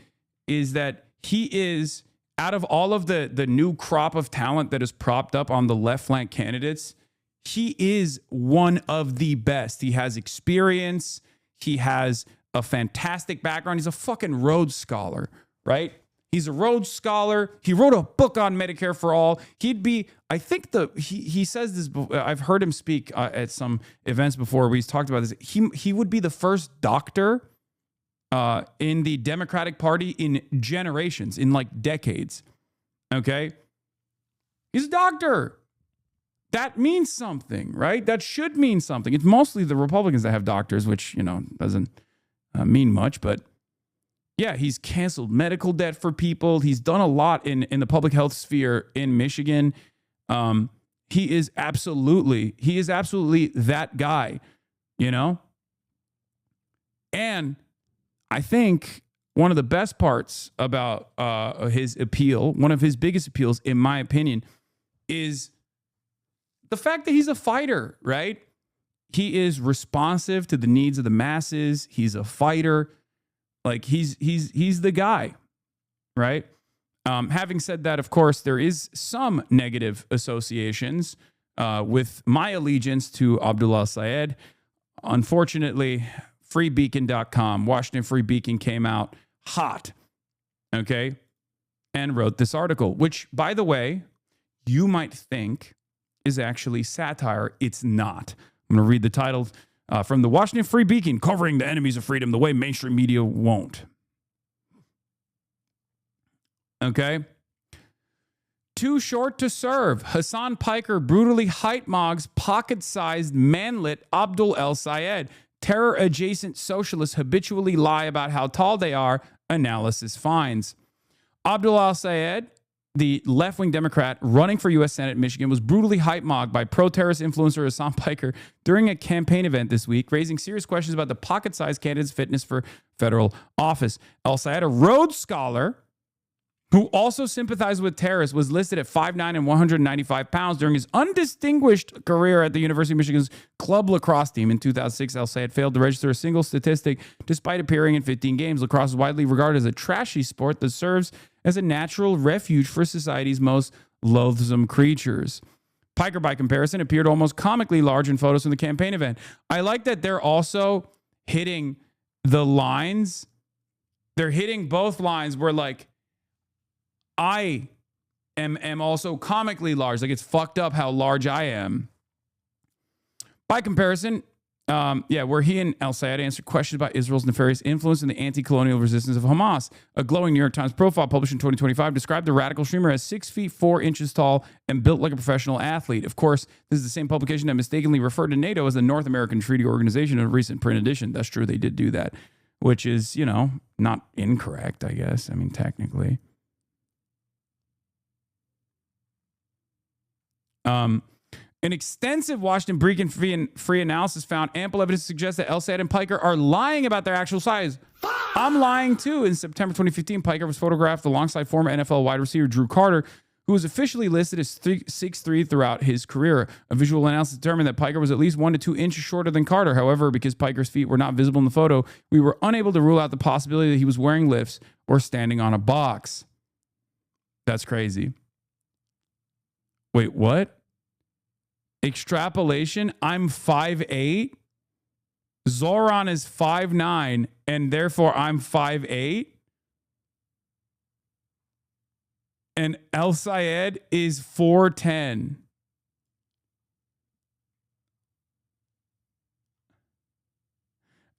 [SPEAKER 4] is that he is, out of all of the new crop of talent that is propped up on the left flank candidates, he is one of the best. He has experience. He has a fantastic background. He's a fucking Rhodes Scholar, right? He's a Rhodes Scholar. He wrote a book on Medicare for All. He'd be, I think he says this, I've heard him speak at some events before where he's talked about this. He would be the first doctor in the Democratic Party in generations, in like decades. Okay? He's a doctor. That means something, right? That should mean something. It's mostly the Republicans that have doctors, which, doesn't mean much, but yeah, he's canceled medical debt for people. He's done a lot in the public health sphere in Michigan. He is absolutely that guy, And I think one of the best parts about his appeal, one of his biggest appeals, in my opinion, is the fact that he's a fighter, right? He is responsive to the needs of the masses. He's a fighter. Like he's the guy, right? Having said that, of course, there is some negative associations with my allegiance to Abdul al-Sayed. Unfortunately, freebeacon.com, Washington Free Beacon came out hot, okay, and wrote this article, which, by the way, you might think is actually satire. It's not. I'm going to read the title from the Washington Free Beacon, covering the enemies of freedom the way mainstream media won't. Okay. Too short to serve. Hasan Piker brutally height mogs pocket-sized manlet Abdul al-Sayed. Terror-adjacent socialists habitually lie about how tall they are, analysis finds. Abdul al-Sayed, the left-wing Democrat running for U.S. Senate in Michigan, was brutally hype-mogged by pro-terrorist influencer Hasan Piker during a campaign event this week, raising serious questions about the pocket-sized candidate's fitness for federal office. Al-Sayed, a Rhodes Scholar who also sympathized with terrorists, was listed at 5'9" and 195 pounds during his undistinguished career at the University of Michigan's club lacrosse team. In 2006, Al-Sayed failed to register a single statistic despite appearing in 15 games. Lacrosse is widely regarded as a trashy sport that serves as a natural refuge for society's most loathsome creatures. Piker, by comparison, appeared almost comically large in photos from the campaign event. I like that they're also hitting the lines, they're hitting both lines where like I am also comically large. Like it's fucked up how large I am. By comparison, where he and El-Sayed answered questions about Israel's nefarious influence in the anti-colonial resistance of Hamas. A glowing New York Times profile published in 2025 described the radical streamer as 6 feet 4 inches tall and built like a professional athlete. Of course, this is the same publication that mistakenly referred to NATO as the North American Treaty Organization in a recent print edition. That's true, they did do that, which is, you know, not incorrect, I guess. I mean, technically. An extensive Washington Beacon free analysis found ample evidence to suggest that El-Sayed and Piker are lying about their actual size. I'm lying too. In September 2015, Piker was photographed alongside former NFL wide receiver Drew Carter, who was officially listed as 6'3" throughout his career. A visual analysis determined that Piker was at least 1 to 2 inches shorter than Carter. However, because Piker's feet were not visible in the photo, we were unable to rule out the possibility that he was wearing lifts or standing on a box. That's crazy. Wait, what? Extrapolation, I'm 5'8". Zoran is 5'9", and therefore I'm 5'8". And El-Sayed is 4'10".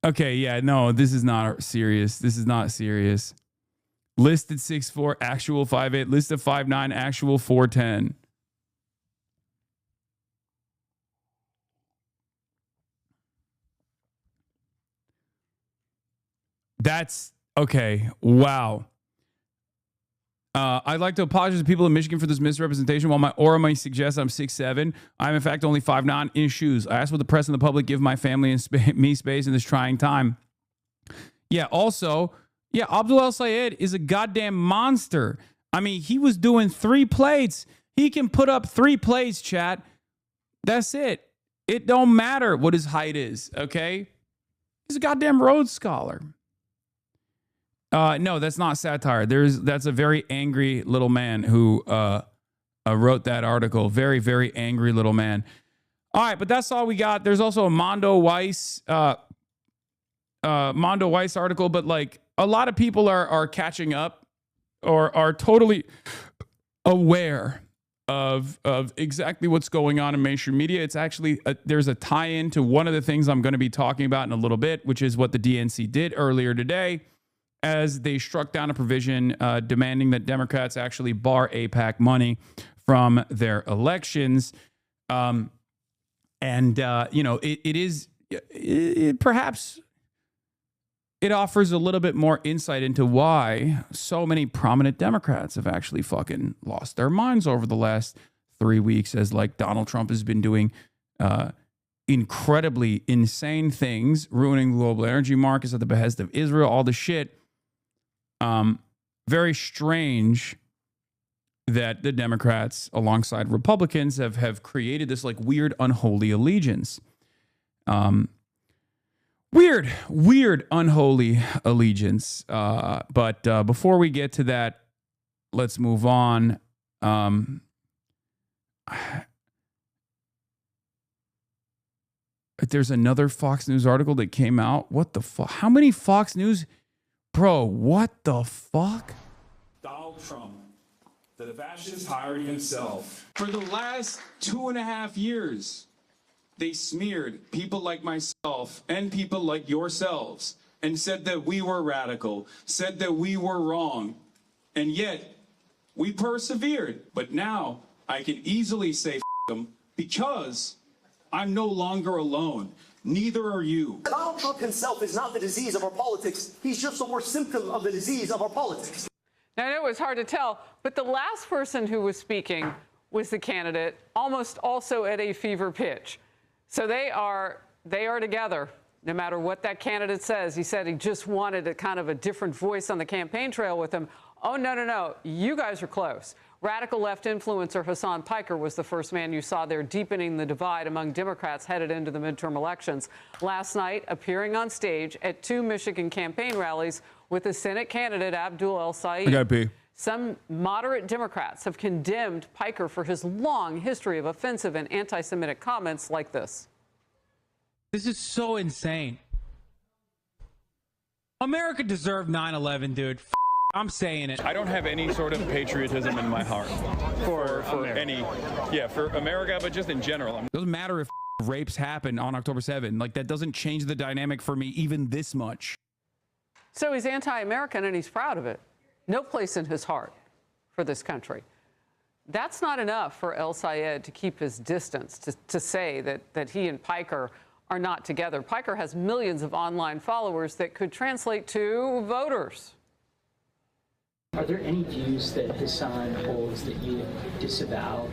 [SPEAKER 4] Okay, yeah, no, this is not serious. This is not serious. Listed 6'4", actual 5'8", listed 5'9", actual 4'10". That's okay. Wow. I'd like to apologize to people in Michigan for this misrepresentation. While my aura might suggest I'm 6'7", I'm in fact only 5'9" in shoes. I ask what the press and the public give my family and me space in this trying time. Yeah, also, yeah, Abdul El-Sayed is a goddamn monster. I mean, he was doing 3 plates. He can put up 3 plates, chat. That's it. It don't matter what his height is, okay? He's a goddamn Rhodes Scholar. No, that's not satire. That's a very angry little man who wrote that article. Very, very angry little man. All right, but that's all we got. There's also a Mondo Weiss article, but like a lot of people are catching up or are totally aware of exactly what's going on in mainstream media. It's actually there's a tie-in to one of the things I'm going to be talking about in a little bit, which is what the DNC did earlier today, as they struck down a provision demanding that Democrats actually bar APAC money from their elections. You know, perhaps it offers a little bit more insight into why so many prominent Democrats have actually fucking lost their minds over the last 3 weeks, as like Donald Trump has been doing incredibly insane things, ruining global energy markets at the behest of Israel, all the shit. Very strange that the Democrats, alongside Republicans, have created this like weird, unholy allegiance. Weird, unholy allegiance. But before we get to that, let's move on. There's another Fox News article that came out. What the fuck? How many Fox News? Bro, what the fuck?
[SPEAKER 3] Donald Trump, the fascist hired himself. For the last 2.5 years, they smeared people like myself and people like yourselves and said that we were radical, said that we were wrong. And yet, we persevered. But now, I can easily say f*** them because I'm no longer alone. Neither are you.
[SPEAKER 10] Donald Trump himself is not the disease of our politics. He's just the worst symptom of the disease of our politics.
[SPEAKER 11] Now, I know it was hard to tell, but the last person who was speaking was the candidate, almost also at a fever pitch. So they are together, no matter what that candidate says. He said he just wanted a kind of a different voice on the campaign trail with him. Oh, no. You guys are close. Radical left influencer Hasan Piker was the first man you saw there deepening the divide among Democrats headed into the midterm elections. Last night, appearing on stage at 2 Michigan campaign rallies with the Senate candidate Abdul El-Sayed.
[SPEAKER 4] I gotta pee.
[SPEAKER 11] Some moderate Democrats have condemned Piker for his long history of offensive and anti-Semitic comments like this.
[SPEAKER 12] This is so insane. America deserved 9/11, dude. I'm saying it.
[SPEAKER 4] I don't have any sort of patriotism in my heart for America, but just in general. It doesn't matter if rapes happen on October 7th. Like, that doesn't change the dynamic for me even this much.
[SPEAKER 11] So he's anti-American and he's proud of it. No place in his heart for this country. That's not enough for El Sayed to keep his distance, to say that he and Piker are not together. Piker has millions of online followers that could translate to voters.
[SPEAKER 13] Are there any views that Hasan holds that you disavow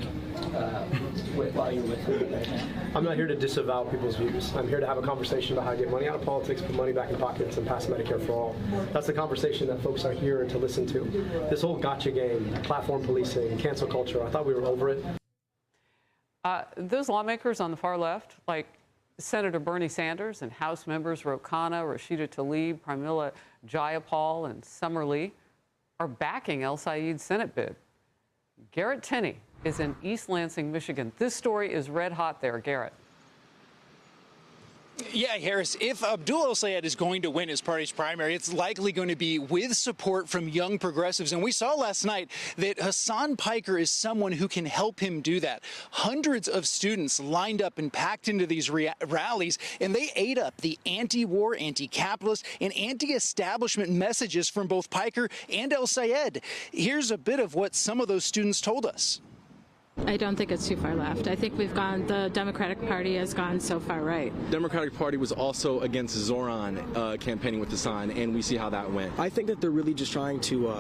[SPEAKER 13] while you're with him right now?
[SPEAKER 14] I'm not here to disavow people's views. I'm here to have a conversation about how to get money out of politics, put money back in pockets, and pass Medicare for all. That's the conversation that folks are here to listen to. This whole gotcha game, platform policing, cancel culture, I thought we were over it.
[SPEAKER 11] Those lawmakers on the far left, like Senator Bernie Sanders and House members Ro Khanna, Rashida Tlaib, Pramila Jayapal, and Summer Lee, are backing El Sayed's Senate bid. Garrett Tenney is in East Lansing, Michigan. This story is red hot there, Garrett.
[SPEAKER 15] Yeah, Harris, if Abdul El Sayed is going to win his party's primary, it's likely going to be with support from young progressives. And we saw last night that Hasan Piker is someone who can help him do that. Hundreds of students lined up and packed into these rallies, and they ate up the anti-war, anti-capitalist, and anti-establishment messages from both Piker and El Sayed. Here's a bit of what some of those students told us.
[SPEAKER 16] I don't think it's too far left. I think the Democratic Party has gone so far right.
[SPEAKER 17] Democratic Party was also against Zoran campaigning with Hasan, and we see how that went.
[SPEAKER 18] I think that they're really just trying to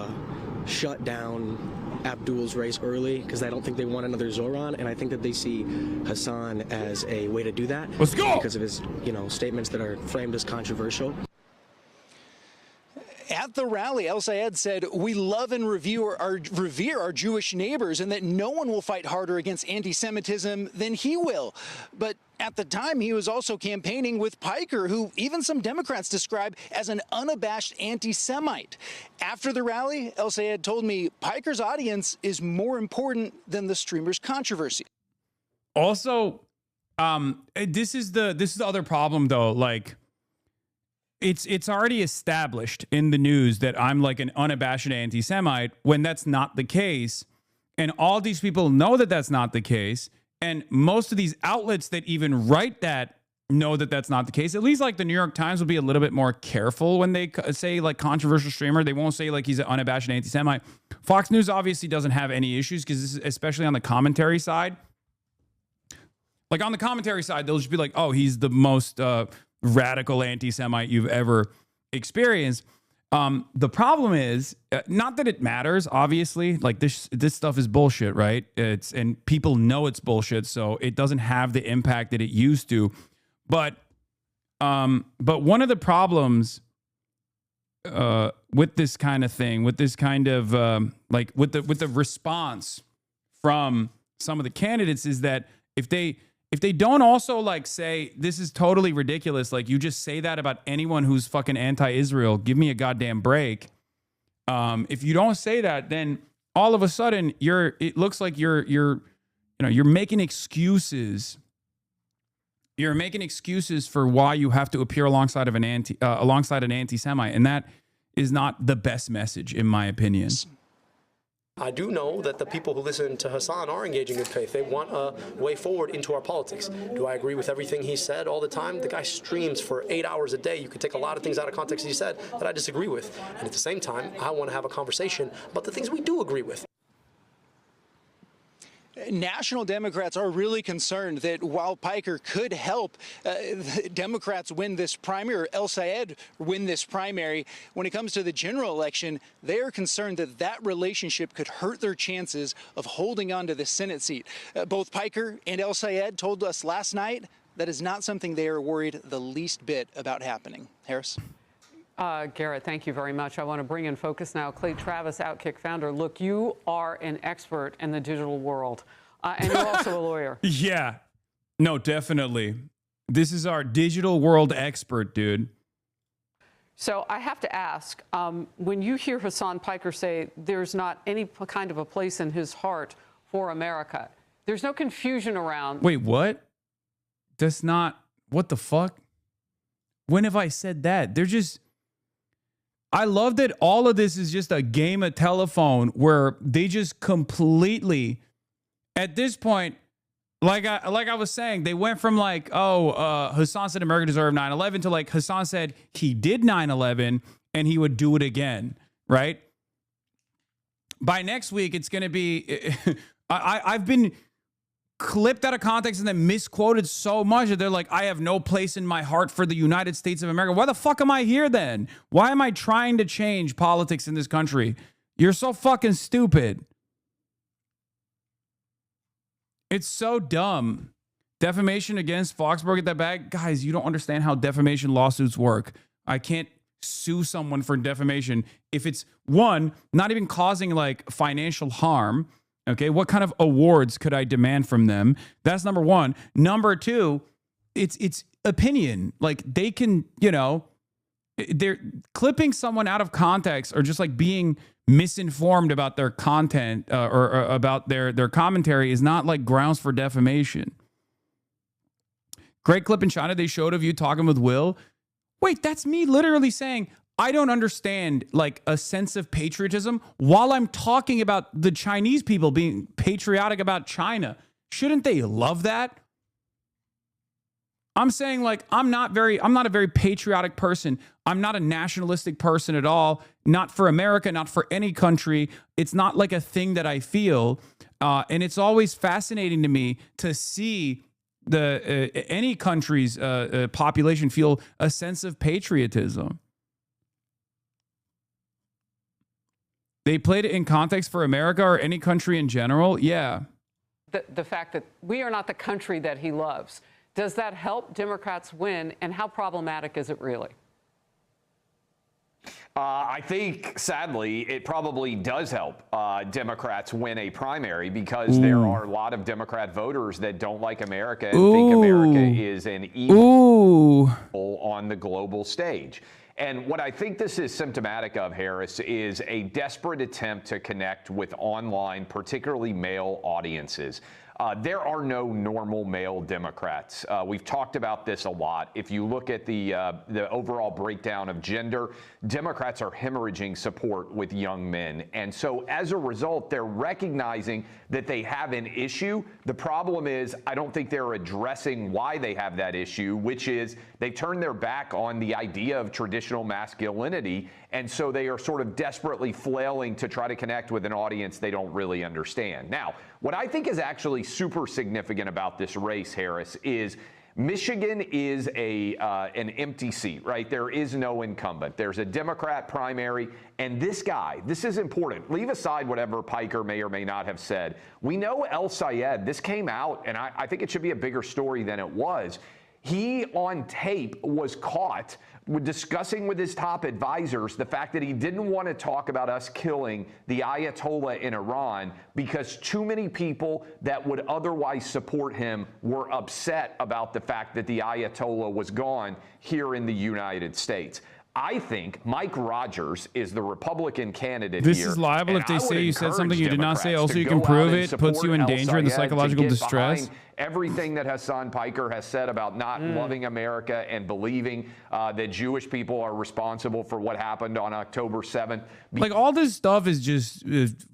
[SPEAKER 18] shut down Abdul's race early because I don't think they want another Zoran, and I think that they see Hasan as a way to do that.
[SPEAKER 4] Let's go!
[SPEAKER 18] Because of his, statements that are framed as controversial.
[SPEAKER 15] At the rally, El Sayed said, "We love and revere our Jewish neighbors and that no one will fight harder against anti-Semitism than he will." But at the time, he was also campaigning with Piker, who even some Democrats describe as an unabashed anti-Semite. After the rally, El Sayed told me Piker's audience is more important than the streamer's controversy.
[SPEAKER 4] Also, this is the other problem, though. Like, it's already established in the news that I'm like an unabashed anti-Semite when that's not the case. And all these people know that that's not the case. And most of these outlets that even write that know that that's not the case. At least like the New York Times will be a little bit more careful when they say like controversial streamer. They won't say like he's an unabashed anti-Semite. Fox News obviously doesn't have any issues because especially on the commentary side. Like on the commentary side, they'll just be like, oh, he's the most radical anti-Semite you've ever experienced. The problem is not that it matters, obviously, like this stuff is bullshit, right? And people know it's bullshit. So it doesn't have the impact that it used to. But one of the problems, with this kind of thing, with this kind of, with the response from some of the candidates is that if they don't also like say this is totally ridiculous, like you just say that about anyone who's fucking anti-Israel, give me a goddamn break. If you don't say that, then all of a sudden it looks like you're making excuses. You're making excuses for why you have to appear alongside an anti-Semite, and that is not the best message, in my opinion.
[SPEAKER 14] I do know that the people who listen to Hasan are engaging in faith. They want a way forward into our politics. Do I agree with everything he said all the time? The guy streams for 8 hours a day. You could take a lot of things out of context he said that I disagree with. And at the same time, I want to have a conversation about the things we do agree with.
[SPEAKER 15] National Democrats are really concerned that while Piker could help Democrats win this primary, or El Sayed win this primary, when it comes to the general election, they are concerned that that relationship could hurt their chances of holding on to the Senate seat. Both Piker and El Sayed told us last night that is not something they are worried the least bit about happening. Harris?
[SPEAKER 11] Garrett, thank you very much. I want to bring in focus now. Clay Travis, Outkick founder. Look, you are an expert in the digital world, and you're also a lawyer.
[SPEAKER 4] Yeah. No, definitely. This is our digital world expert, dude.
[SPEAKER 11] So I have to ask, when you hear Hasan Piker say there's not any kind of a place in his heart for America, there's no confusion around.
[SPEAKER 4] Wait, what? That's not, what the fuck? When have I said that? They're just, I love that all of this is just a game of telephone where they just completely, at this point, like I was saying, they went from like, Hasan said America deserved 9/11 to like Hasan said he did 9/11 and he would do it again, right? By next week, it's going to be, I've been clipped out of context and then misquoted so much that they're like, I have no place in my heart for the United States of America. Why the fuck am I here then? Why am I trying to change politics in this country? You're so fucking stupid. It's so dumb. Defamation against Foxborough, get that back. Guys, you don't understand how defamation lawsuits work. I can't sue someone for defamation if it's, one, not even causing like financial harm. Okay, what kind of awards could I demand from them? That's number one. Number two, it's opinion. Like they can, they're clipping someone out of context or just like being misinformed about their content or about their commentary is not like grounds for defamation. Great clip in China they showed of you talking with Will. Wait, that's me literally saying, I don't understand like a sense of patriotism while I'm talking about the Chinese people being patriotic about China. Shouldn't they love that? I'm saying like, I'm not a very patriotic person. I'm not a nationalistic person at all. Not for America, not for any country. It's not like a thing that I feel. And it's always fascinating to me to see any country's population feel a sense of patriotism. They played it in context for America or any country in general. Yeah.
[SPEAKER 11] The fact that we are not the country that he loves. Does that help Democrats win? And how problematic is it really?
[SPEAKER 19] I think, sadly, it probably does help Democrats win a primary because there are a lot of Democrat voters that don't like America and think America is an evil on the global stage. And what I think this is symptomatic of, Harris, is a desperate attempt to connect with online, particularly male audiences. There are no normal male Democrats. We've talked about this a lot. If you look at the overall breakdown of gender, Democrats are hemorrhaging support with young men. And so as a result, they're recognizing that they have an issue. The problem is, I don't think they're addressing why they have that issue, which is they turn their back on the idea of traditional masculinity. And so they are sort of desperately flailing to try to connect with an audience they don't really understand. Now, what I think is actually super significant about this race, Harris, is Michigan is an empty seat, right? There is no incumbent. There's a Democrat primary. And this guy, this is important. Leave aside whatever Piker may or may not have said. We know El Sayed, this came out, and I think it should be a bigger story than it was. He, on tape, was caught discussing with his top advisors the fact that he didn't want to talk about us killing the Ayatollah in Iran because too many people that would otherwise support him were upset about the fact that the Ayatollah was gone here in the United States. I think Mike Rogers is the Republican candidate here.
[SPEAKER 4] This is liable if they say you said something you did not say. Also, you can prove it, puts you in danger in the psychological distress.
[SPEAKER 19] Everything that Hasan Piker has said about not loving America and believing that Jewish people are responsible for what happened on October 7th.
[SPEAKER 4] Like, all this stuff is just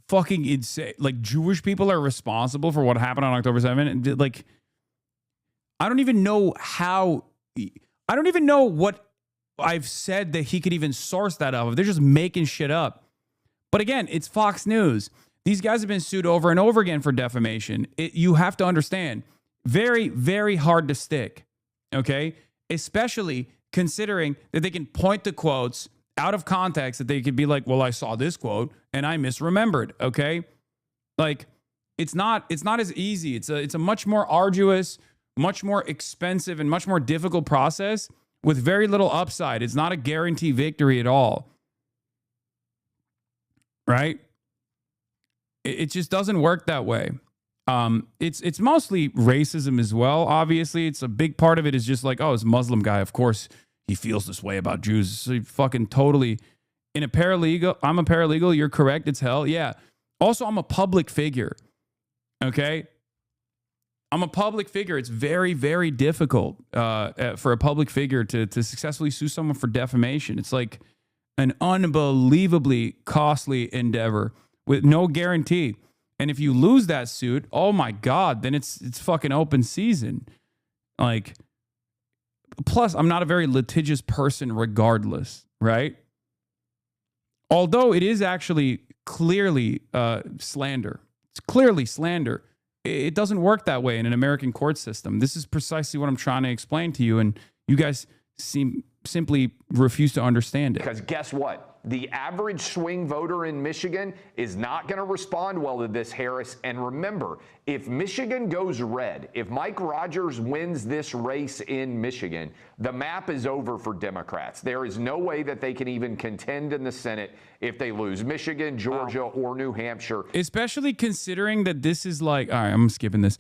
[SPEAKER 4] fucking insane. Like, Jewish people are responsible for what happened on October 7th. Like, I don't even know what I've said that he could even source that out of. They're just making shit up. But again, it's Fox News. These guys have been sued over and over again for defamation. You have to understand, very, very hard to stick, okay? Especially considering that they can point to quotes out of context that they could be like, well, I saw this quote and I misremembered, okay? Like, it's not as easy. It's a much more arduous, much more expensive, and much more difficult process with very little upside. It's not a guarantee victory at all. Right? It just doesn't work that way. It's mostly racism as well, obviously. It's a big part of it is just like, oh, it's a Muslim guy. Of course he feels this way about Jews. So fucking totally. I'm a paralegal. You're correct. It's hell. Yeah. Also, I'm a public figure. Okay? I'm a public figure. It's very, very difficult for a public figure to successfully sue someone for defamation. It's like, an unbelievably costly endeavor with no guarantee. And if you lose that suit, oh my God, then it's fucking open season. Like, plus, I'm not a very litigious person regardless, right? Although it is actually clearly slander. It's clearly slander. It doesn't work that way in an American court system. This is precisely what I'm trying to explain to you, and you guys simply refuse to understand it.
[SPEAKER 19] Because guess what? The average swing voter in Michigan is not going to respond well to this, Harris. And remember, if Michigan goes red, if Mike Rogers wins this race in Michigan, the map is over for Democrats. There is no way that they can even contend in the Senate if they lose Michigan, Georgia, or New Hampshire.
[SPEAKER 4] Especially considering that this is like, all right, I'm skipping this.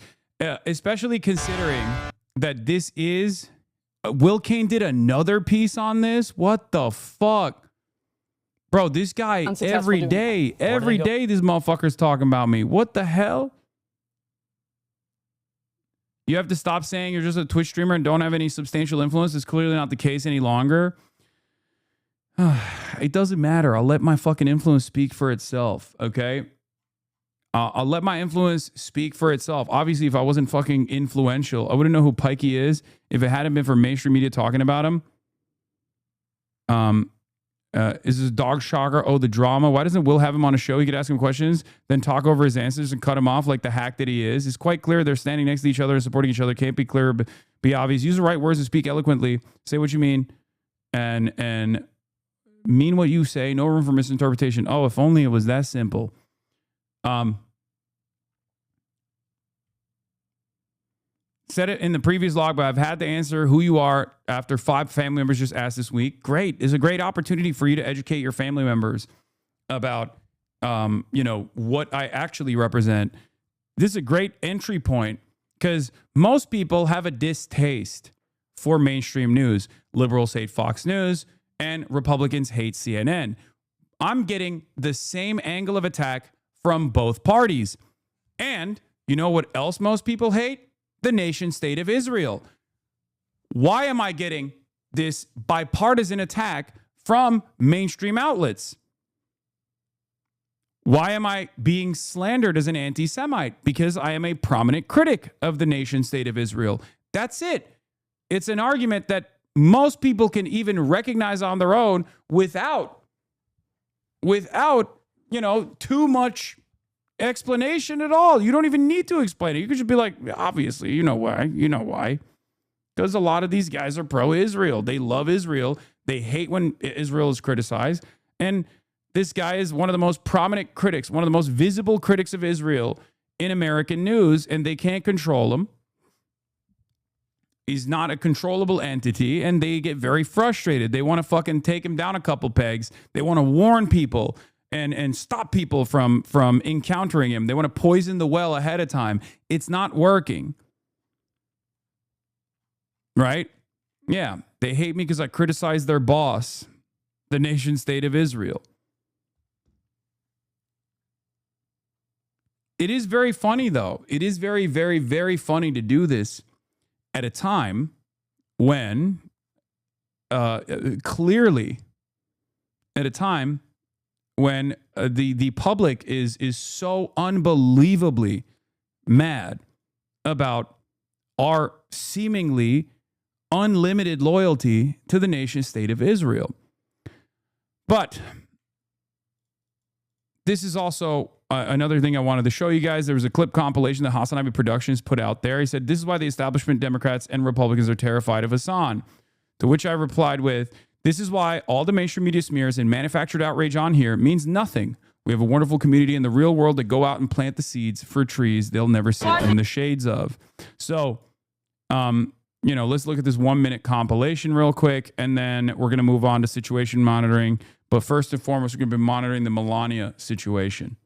[SPEAKER 4] Especially considering that this is, Will Cain did another piece on this. What the fuck? Bro, this guy, every day this motherfucker's talking about me. What the hell? You have to stop saying you're just a Twitch streamer and don't have any substantial influence. It's clearly not the case any longer. It doesn't matter. I'll let my fucking influence speak for itself, okay? I'll let my influence speak for itself. Obviously, if I wasn't fucking influential, I wouldn't know who Pikey is if it hadn't been for mainstream media talking about him. Is this dog shocker? Oh, the drama. Why doesn't Will have him on a show? He could ask him questions, then talk over his answers and cut him off like the hack that he is. It's quite clear they're standing next to each other and supporting each other. Can't be clearer, but be obvious. Use the right words to speak eloquently. Say what you mean and mean what you say. No room for misinterpretation. Oh, if only it was that simple. Said it in the previous log, but I've had to answer who you are after 5 family members just asked this week. Great. It's a great opportunity for you to educate your family members about, what I actually represent. This is a great entry point because most people have a distaste for mainstream news. Liberals hate Fox News and Republicans hate CNN. I'm getting the same angle of attack from both parties. And you know what else most people hate? The nation state of Israel. Why am I getting this bipartisan attack from mainstream outlets? Why am I being slandered as an anti-Semite? Because I am a prominent critic of the nation state of Israel. That's it. It's an argument that most people can even recognize on their own without too much explanation at all. You don't even need to explain it. You could just be like, obviously, you know why. Because a lot of these guys are pro-Israel. They love Israel. They hate when Israel is criticized. And this guy is one of the most prominent critics, one of the most visible critics of Israel in American news, and they can't control him. He's not a controllable entity, and they get very frustrated. They want to fucking take him down a couple pegs. They want to warn people and stop people from encountering him. They want to poison the well ahead of time. It's not working. Right? Yeah. They hate me because I criticize their boss, the nation state of Israel. It is very funny, though. It is very, very, very funny to do this at a time when clearly at a time when the public is so unbelievably mad about our seemingly unlimited loyalty to the nation state of Israel. But this is also another thing I wanted to show you guys. There was a clip compilation that HasanAbi Productions put out there. He said, this is why the establishment Democrats and Republicans are terrified of Hasan. To which I replied with, this is why all the mainstream media smears and manufactured outrage on here means nothing. We have a wonderful community in the real world that go out and plant the seeds for trees they'll never sit in the shades of. So, let's look at this 1-minute compilation real quick, and then we're going to move on to situation monitoring. But first and foremost, we're going to be monitoring the Melania situation.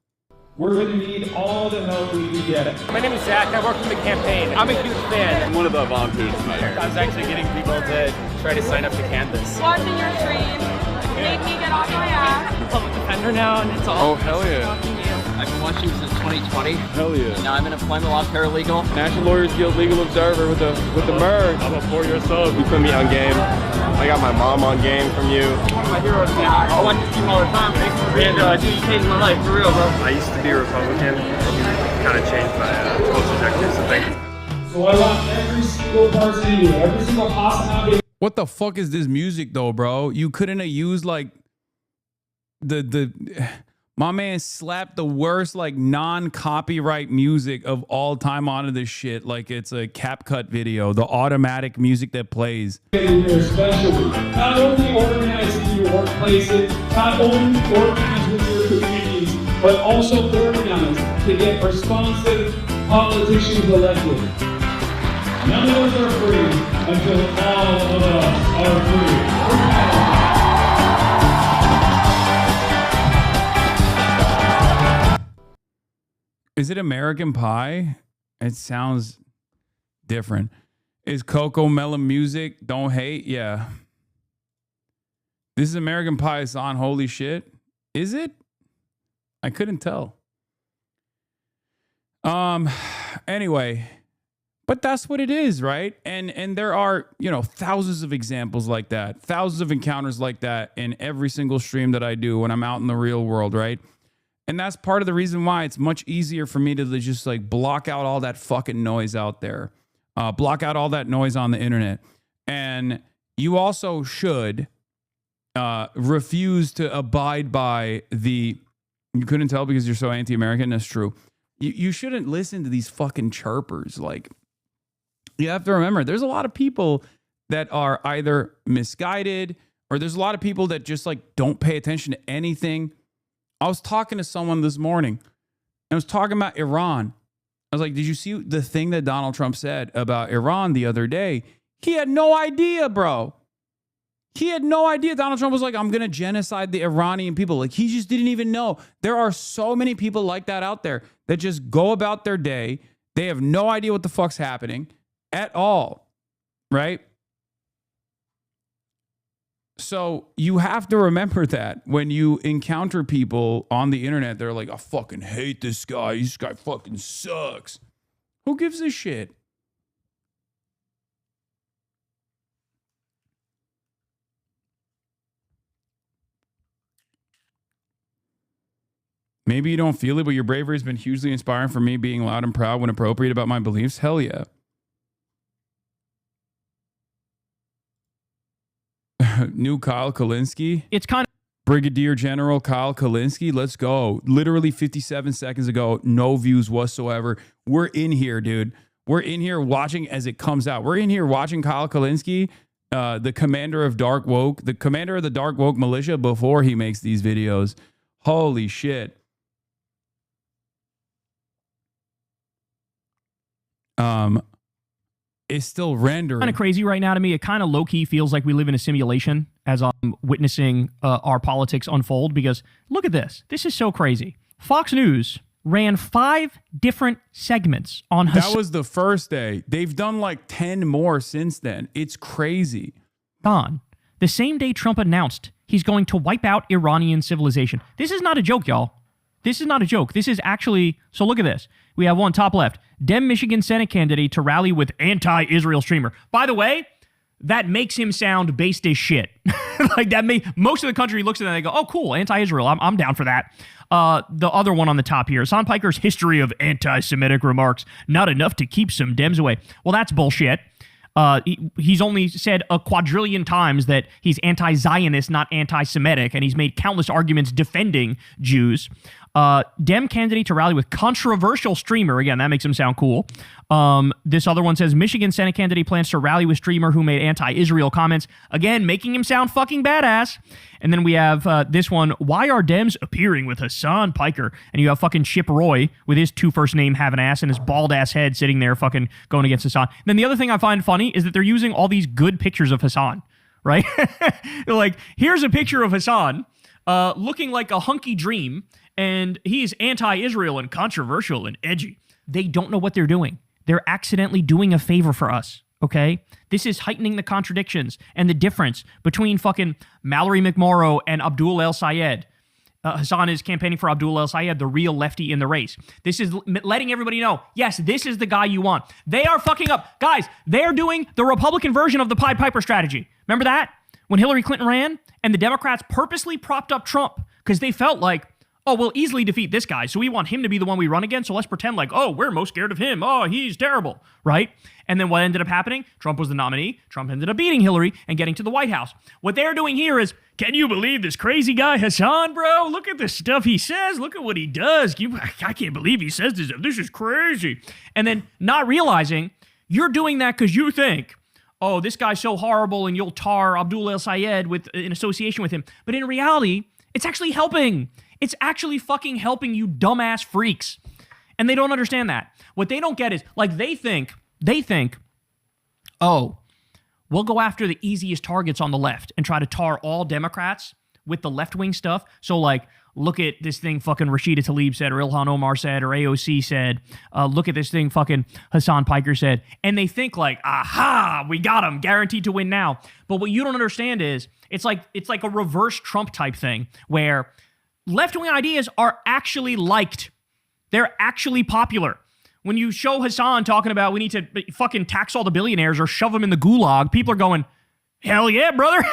[SPEAKER 20] We're going to need all the help we can get. My name is Zach. I work in the campaign. I'm a huge fan. I'm one of the volunteers tonight. I was actually getting people to try to sign up to canvass.
[SPEAKER 21] Watching your stream made me get off my ass.
[SPEAKER 20] I'm a public defender now, and it's all.
[SPEAKER 21] Oh, hell yeah. I've been watching since 2020.
[SPEAKER 3] Hell yeah.
[SPEAKER 21] Now I'm in employment law paralegal.
[SPEAKER 3] National Lawyers Guild Legal Observer with the merge. I'm a 4-year sub. You put me on game. I got my mom on game from you.
[SPEAKER 21] One of my heroes, man. I watch this team all the time. Thanks for being, dude, you changed my life, for real, bro.
[SPEAKER 3] I used to be a Republican. Kind of changed my whole trajectory, so thank you.
[SPEAKER 22] So I want every single person of you, every single HasanAbi.
[SPEAKER 4] What the fuck is this music though, bro? You couldn't have used like my man slapped the worst like non-copyright music of all time onto this shit like it's a CapCut video, the automatic music that plays.
[SPEAKER 22] Especially, not only organizing your workplaces, not only organize with your communities, but also organize to get responsive politicians elected. None of us are free until all of us are free.
[SPEAKER 4] Is it American Pie? It sounds different. Is Coco Melon music? Don't hate? Yeah. This is American Pie song. Holy shit. Is it? I couldn't tell. Anyway, but that's what it is, right? And there are, you know, thousands of examples like that, thousands of encounters like that in every single stream that I do when I'm out in the real world, right? And that's part of the reason why it's much easier for me to just like block out all that fucking noise out there, block out all that noise on the internet. And you also should refuse to abide by the, you couldn't tell because you're so anti-American. That's true. You shouldn't listen to these fucking chirpers. Like, you have to remember, there's a lot of people that are either misguided or there's a lot of people that just like don't pay attention to anything. I was talking to someone this morning and I was talking about Iran. I was like, did you see the thing that Donald Trump said about Iran the other day? He had no idea, bro. He had no idea. Donald Trump was like, I'm going to genocide the Iranian people. Like, he just didn't even know. There are so many people like that out there that just go about their day. They have no idea what the fuck's happening at all, right? So you have to remember that when you encounter people on the internet, they're like, I fucking hate this guy. This guy fucking sucks. Who gives a shit? Maybe you don't feel it, but your bravery has been hugely inspiring for me, being loud and proud when appropriate about my beliefs. Hell yeah. New Kyle Kalinske.
[SPEAKER 23] It's kind of
[SPEAKER 4] Brigadier General Kyle Kalinske. Let's go. Literally 57 seconds ago, no views whatsoever. We're in here, dude. We're in here watching as it comes out. We're in here watching Kyle Kalinske, the commander of Dark Woke, the commander of the Dark Woke militia before he makes these videos. Holy shit. It's still rendering.
[SPEAKER 23] Kind of crazy right now to me. It kind of low-key feels like we live in a simulation as I'm witnessing our politics unfold, because look at this. This is so crazy. Fox News ran 5 different segments on
[SPEAKER 4] That was the first day. They've done like 10 more since then. It's crazy.
[SPEAKER 23] Hasan, the same day Trump announced he's going to wipe out Iranian civilization. This is not a joke, y'all. This is not a joke. This is actually, so look at this. We have one top left. Dem Michigan Senate candidate to rally with anti-Israel streamer. By the way, that makes him sound based as shit. Like that most of the country looks at that and they go, oh, cool, anti-Israel. I'm down for that. The other one on the top here, Hasan Piker's history of anti-Semitic remarks. Not enough to keep some Dems away. Well, that's bullshit. He's only said a quadrillion times that he's anti-Zionist, not anti-Semitic, and he's made countless arguments defending Jews. Dem candidate to rally with controversial streamer. Again, that makes him sound cool. This other one says Michigan Senate candidate plans to rally with streamer who made anti-Israel comments. Again, making him sound fucking badass. And then we have this one. Why are Dems appearing with Hasan Piker? And you have fucking Chip Roy with his 2 first name having ass and his bald ass head sitting there fucking going against Hasan. And then the other thing I find funny is that they're using all these good pictures of Hasan, right? They're like, here's a picture of Hasan looking like a hunky dream, and he's anti-Israel and controversial and edgy. They don't know what they're doing. They're accidentally doing a favor for us, okay? This is heightening the contradictions and the difference between fucking Mallory McMorrow and Abdul El Sayed. Hasan is campaigning for Abdul El-Sayed, the real lefty in the race. This is letting everybody know, yes, this is the guy you want. They are fucking up. Guys, they're doing the Republican version of the Pied Piper strategy. Remember that? When Hillary Clinton ran and the Democrats purposely propped up Trump because they felt like, oh, we'll easily defeat this guy, so we want him to be the one we run against, so let's pretend like, oh, we're most scared of him. Oh, he's terrible, right? And then what ended up happening? Trump was the nominee. Trump ended up beating Hillary and getting to the White House. What they're doing here is, can you believe this crazy guy Hasan, bro? Look at the stuff he says. Look at what he does. I can't believe he says this. This is crazy. And then not realizing you're doing that because you think, oh, this guy's so horrible and you'll tar Abdul El-Sayed in association with him. But in reality, it's actually helping. It's actually fucking helping you dumbass freaks. And they don't understand that. What they don't get is, like, they think, oh, we'll go after the easiest targets on the left and try to tar all Democrats with the left-wing stuff. So, like, look at this thing fucking Rashida Tlaib said, or Ilhan Omar said, or AOC said. Look at this thing fucking Hasan Piker said. And they think like, aha, we got him, guaranteed to win now. But what you don't understand is, it's like a reverse Trump type thing where left-wing ideas are actually liked. They're actually popular. When you show Hasan talking about we need to fucking tax all the billionaires or shove them in the gulag, people are going, hell yeah, brother.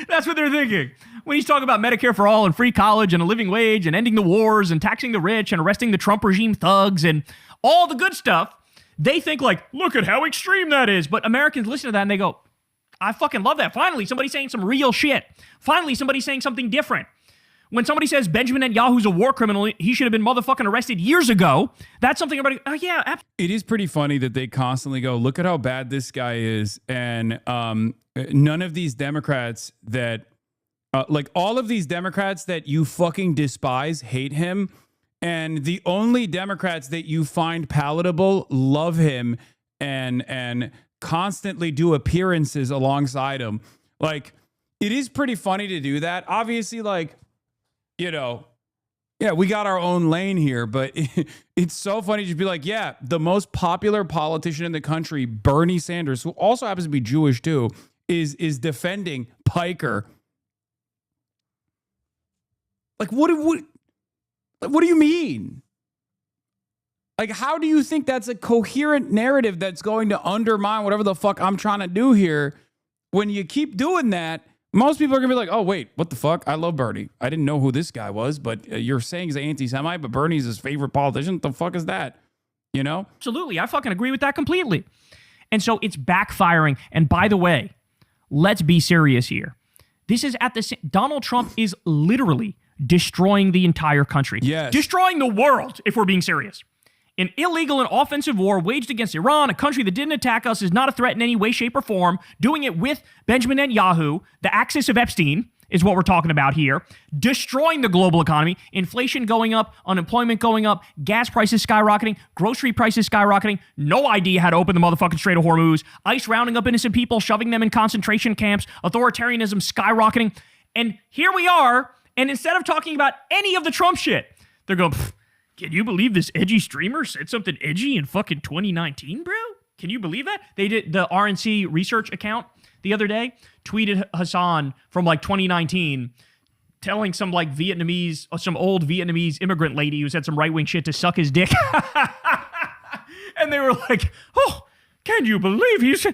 [SPEAKER 23] That's what they're thinking. When he's talking about Medicare for all and free college and a living wage and ending the wars and taxing the rich and arresting the Trump regime thugs and all the good stuff, they think like, look at how extreme that is. But Americans listen to that and they go, I fucking love that. Finally, somebody's saying some real shit. Finally, somebody's saying something different. When somebody says Benjamin Netanyahu's a war criminal, he should have been motherfucking arrested years ago, that's something everybody, oh yeah, absolutely.
[SPEAKER 4] It is pretty funny that they constantly go, look at how bad this guy is. And none of these Democrats that, like all of these Democrats that you fucking despise hate him. And the only Democrats that you find palatable love him and constantly do appearances alongside him. Like, it is pretty funny to do that. Obviously, like, you know, yeah, we got our own lane here, but it's so funny to be like, yeah, the most popular politician in the country, Bernie Sanders, who also happens to be Jewish too, is defending Piker. Like, what do you mean? Like, how do you think that's a coherent narrative that's going to undermine whatever the fuck I'm trying to do here? When you keep doing that, most people are going to be like, oh, wait, what the fuck? I love Bernie. I didn't know who this guy was, but you're saying he's an anti-Semite, but Bernie's his favorite politician? What the fuck is that? You know?
[SPEAKER 23] Absolutely. I fucking agree with that completely. And so it's backfiring. And by the way, let's be serious here. This is at the same, Donald Trump is literally destroying the entire country.
[SPEAKER 4] Yes.
[SPEAKER 23] Destroying the world, if we're being serious. An illegal and offensive war waged against Iran, a country that didn't attack us, is not a threat in any way, shape, or form. Doing it with Benjamin Netanyahu, the axis of Epstein, is what we're talking about here. Destroying the global economy, inflation going up, unemployment going up, gas prices skyrocketing, grocery prices skyrocketing, no idea how to open the motherfucking Strait of Hormuz, ICE rounding up innocent people, shoving them in concentration camps, authoritarianism skyrocketing. And here we are, and instead of talking about any of the Trump shit, they're going, can you believe this edgy streamer said something edgy in fucking 2019, bro? Can you believe that? They did, the RNC research account the other day tweeted Hasan from like 2019 telling some like Vietnamese, or some old Vietnamese immigrant lady who said some right-wing shit to suck his dick. And they were like, oh, can you believe he's...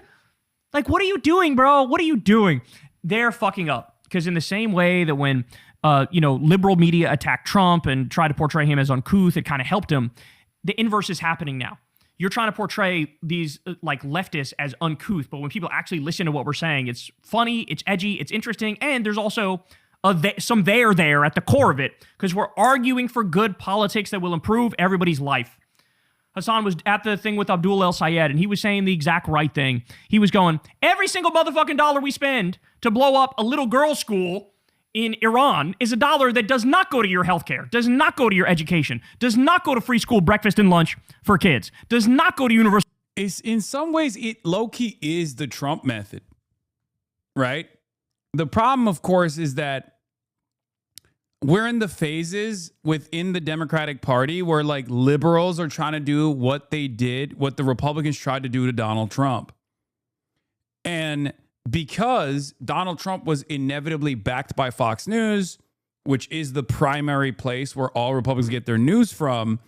[SPEAKER 23] Like, what are you doing, bro? What are you doing? They're fucking up. Because in the same way that when... liberal media attacked Trump and tried to portray him as uncouth, it kind of helped him. The inverse is happening now. You're trying to portray these like leftists as uncouth, but when people actually listen to what we're saying, it's funny, it's edgy, it's interesting, and there's also some there at the core of it, because we're arguing for good politics that will improve everybody's life. Hasan was at the thing with Abdul El-Sayed, and he was saying the exact right thing. He was going, every single motherfucking dollar we spend to blow up a little girl's school in Iran is a dollar that does not go to your healthcare, does not go to your education, does not go to free school breakfast and lunch for kids, does not go to university.
[SPEAKER 4] It's, in some ways, it low-key is the Trump method, right? The problem, of course, is that we're in the phases within the Democratic Party where like liberals are trying to do what they did, what the Republicans tried to do to Donald Trump. And because Donald Trump was inevitably backed by Fox News, which is the primary place where all Republicans get their news from,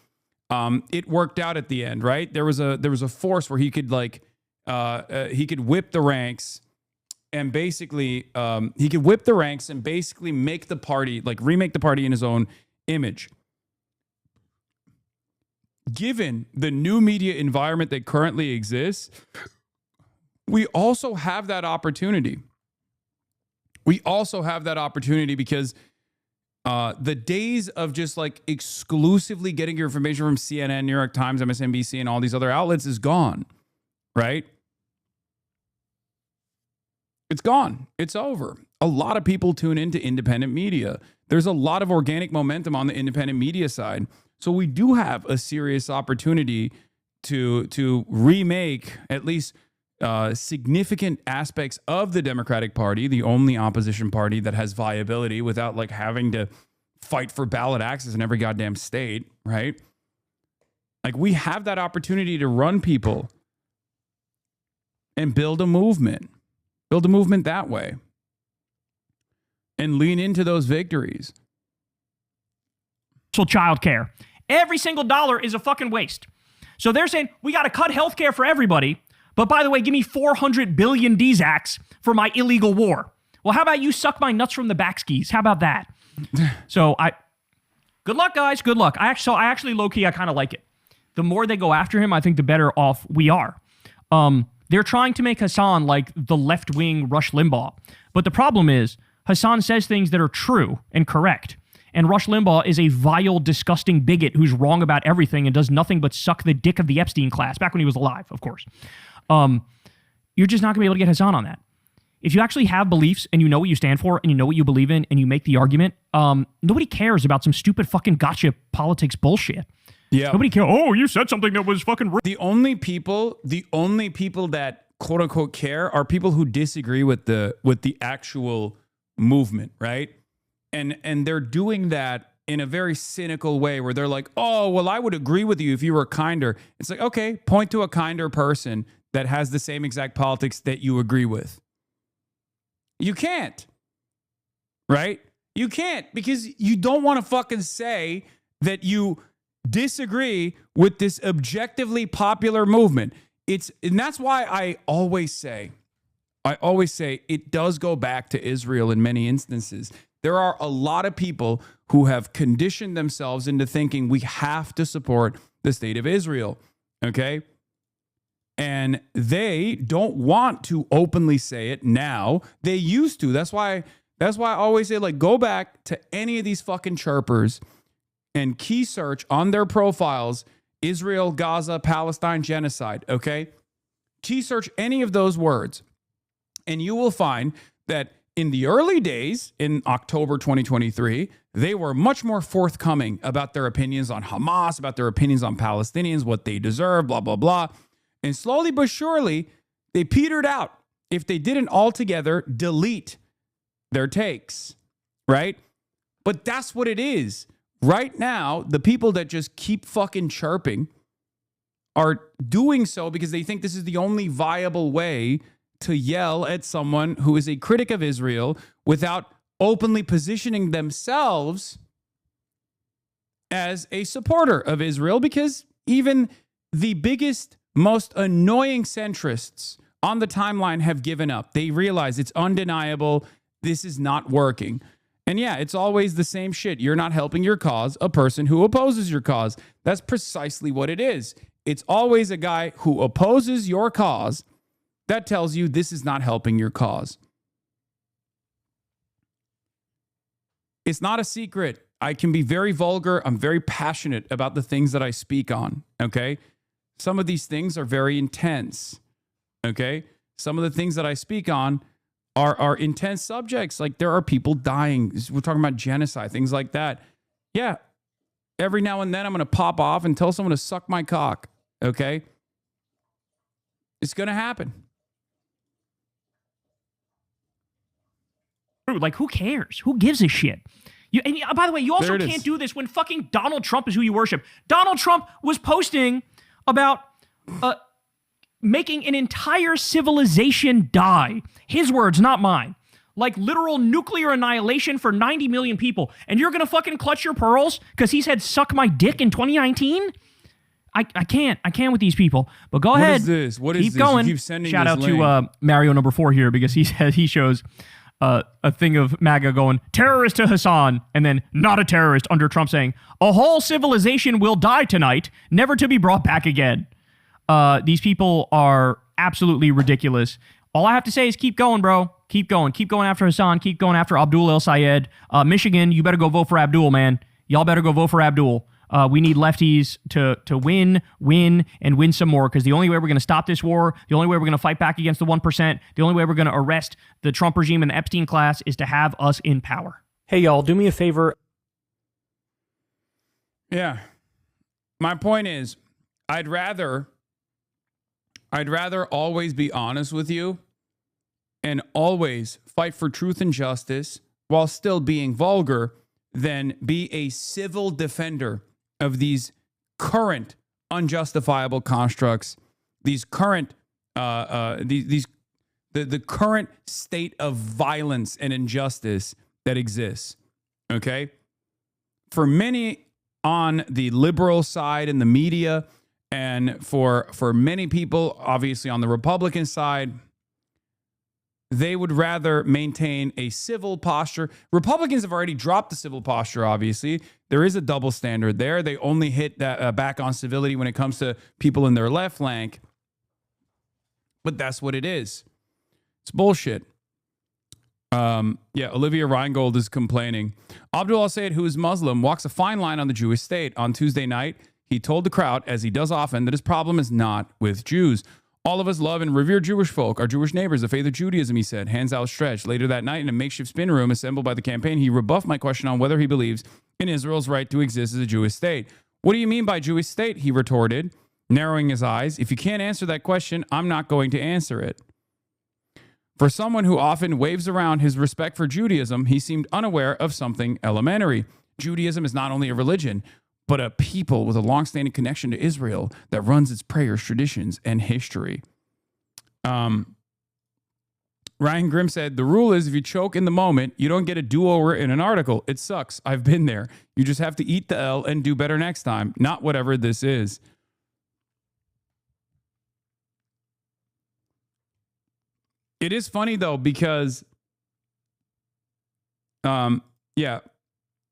[SPEAKER 4] it worked out at the end, right? There was a force where he could whip the ranks and basically make the party, like remake the party in his own image. Given the new media environment that currently exists, we also have that opportunity. Because the days of just like exclusively getting your information from CNN, New York Times, MSNBC, and all these other outlets is gone, right? It's gone. It's over. A lot of people tune into independent media. There's a lot of organic momentum on the independent media side. So we do have a serious opportunity to remake at least significant aspects of the Democratic Party, the only opposition party that has viability without like having to fight for ballot access in every goddamn state, right? Like we have that opportunity to run people and build a movement that way and lean into those victories.
[SPEAKER 23] Child care. Every single dollar is a fucking waste. So they're saying we got to cut health care for everybody. But by the way, give me 400 billion DZACs for my illegal war. Well, how about you suck my nuts from the back skis? How about that? Good luck, guys. Good luck. I actually low-key, I kind of like it. The more they go after him, I think the better off we are. They're trying to make Hasan like the left-wing Rush Limbaugh. But the problem is, Hasan says things that are true and correct. And Rush Limbaugh is a vile, disgusting bigot who's wrong about everything and does nothing but suck the dick of the Epstein class, back when he was alive, of course. You're just not going to be able to get Hasan on that. If you actually have beliefs and you know what you stand for and you know what you believe in and you make the argument, nobody cares about some stupid fucking gotcha politics bullshit.
[SPEAKER 4] Yeah.
[SPEAKER 23] Nobody cares. Oh, you said something that was fucking...
[SPEAKER 4] The only people that quote unquote care are people who disagree with the actual movement, right? And they're doing that in a very cynical way where they're like, oh, well, I would agree with you if you were kinder. It's like, okay, point to a kinder person that has the same exact politics that you agree with. You can't, right? You can't, because you don't want to fucking say that you disagree with this objectively popular movement. And that's why I always say it does go back to Israel in many instances. There are a lot of people who have conditioned themselves into thinking we have to support the state of Israel, okay? And they don't want to openly say it now. They used to. That's why I always say, like, go back to any of these fucking chirpers and key search on their profiles, Israel, Gaza, Palestine, genocide, okay? Key search any of those words, and you will find that in the early days, in October 2023, they were much more forthcoming about their opinions on Hamas, about their opinions on Palestinians, what they deserve, blah, blah, blah. And slowly but surely, they petered out if they didn't altogether delete their takes, right? But that's what it is. Right now, the people that just keep fucking chirping are doing so because they think this is the only viable way to yell at someone who is a critic of Israel without openly positioning themselves as a supporter of Israel, because even the biggest, most annoying centrists on the timeline have given up. They realize it's undeniable. This is not working. And yeah, it's always the same shit. You're not helping your cause, a person who opposes your cause. That's precisely what it is. It's always a guy who opposes your cause that tells you this is not helping your cause. It's not a secret. I can be very vulgar. I'm very passionate about the things that I speak on, okay? Some of these things are very intense, okay? Some of the things that I speak on are intense subjects. Like, there are people dying. We're talking about genocide, things like that. Yeah, every now and then I'm going to pop off and tell someone to suck my cock, okay? It's going to happen.
[SPEAKER 23] Like, who cares? Who gives a shit? By the way, you also can't do this when fucking Donald Trump is who you worship. Donald Trump was posting about making an entire civilization die. His words, not mine. like literal nuclear annihilation for 90 million people, and you're gonna fucking clutch your pearls because he said suck my dick in 2019? I can't with these people. But go ahead.
[SPEAKER 4] What is this? What is
[SPEAKER 23] Keep
[SPEAKER 4] this?
[SPEAKER 23] going.
[SPEAKER 4] You keep sending
[SPEAKER 23] Shout
[SPEAKER 4] this
[SPEAKER 23] out
[SPEAKER 4] link.
[SPEAKER 23] to Mario number 4 here, because he said he shows a thing of MAGA going, terrorist to Hasan, and then not a terrorist under Trump saying, a whole civilization will die tonight, never to be brought back again. These people are absolutely ridiculous. All I have to say is keep going, bro. Keep going. Keep going after Hasan. Keep going after Abdul El Sayed. Michigan, you better go vote for Abdul, man. Y'all better go vote for Abdul. We need lefties to win, and win some more, because the only way we're going to stop this war, the only way we're going to fight back against the 1%, the only way we're going to arrest the Trump regime and the Epstein class is to have us in power.
[SPEAKER 1] Hey, y'all, do me a favor.
[SPEAKER 4] Yeah. My point is, I'd rather always be honest with you and always fight for truth and justice while still being vulgar than be a civil defender of these current unjustifiable constructs, these current the current state of violence and injustice that exists. Okay? For many on the liberal side in the media, and for many people, obviously on the Republican side, they would rather maintain a civil posture. Republicans have already dropped the civil posture, obviously. There is a double standard there. They only hit that back on civility when it comes to people in their left flank. But that's what it is. It's bullshit. Olivia Reingold is complaining. Abdul al-Sayed, who is Muslim, walks a fine line on the Jewish state. On Tuesday night, he told the crowd, as he does often, that his problem is not with Jews. All of us love and revere Jewish folk, our Jewish neighbors, the faith of Judaism, he said, hands outstretched. Later that night, in a makeshift spin room assembled by the campaign, he rebuffed my question on whether he believes in Israel's right to exist as a Jewish state. What do you mean by Jewish state? He retorted, narrowing his eyes. If you can't answer that question, I'm not going to answer it. For someone who often waves around his respect for Judaism, he seemed unaware of something elementary. Judaism is not only a religion, but a people with a long-standing connection to Israel that runs its prayers, traditions, and history. Ryan Grimm said, the rule is if you choke in the moment, you don't get a do-over in an article. It sucks. I've been there. You just have to eat the L and do better next time, not whatever this is. It is funny, though, because,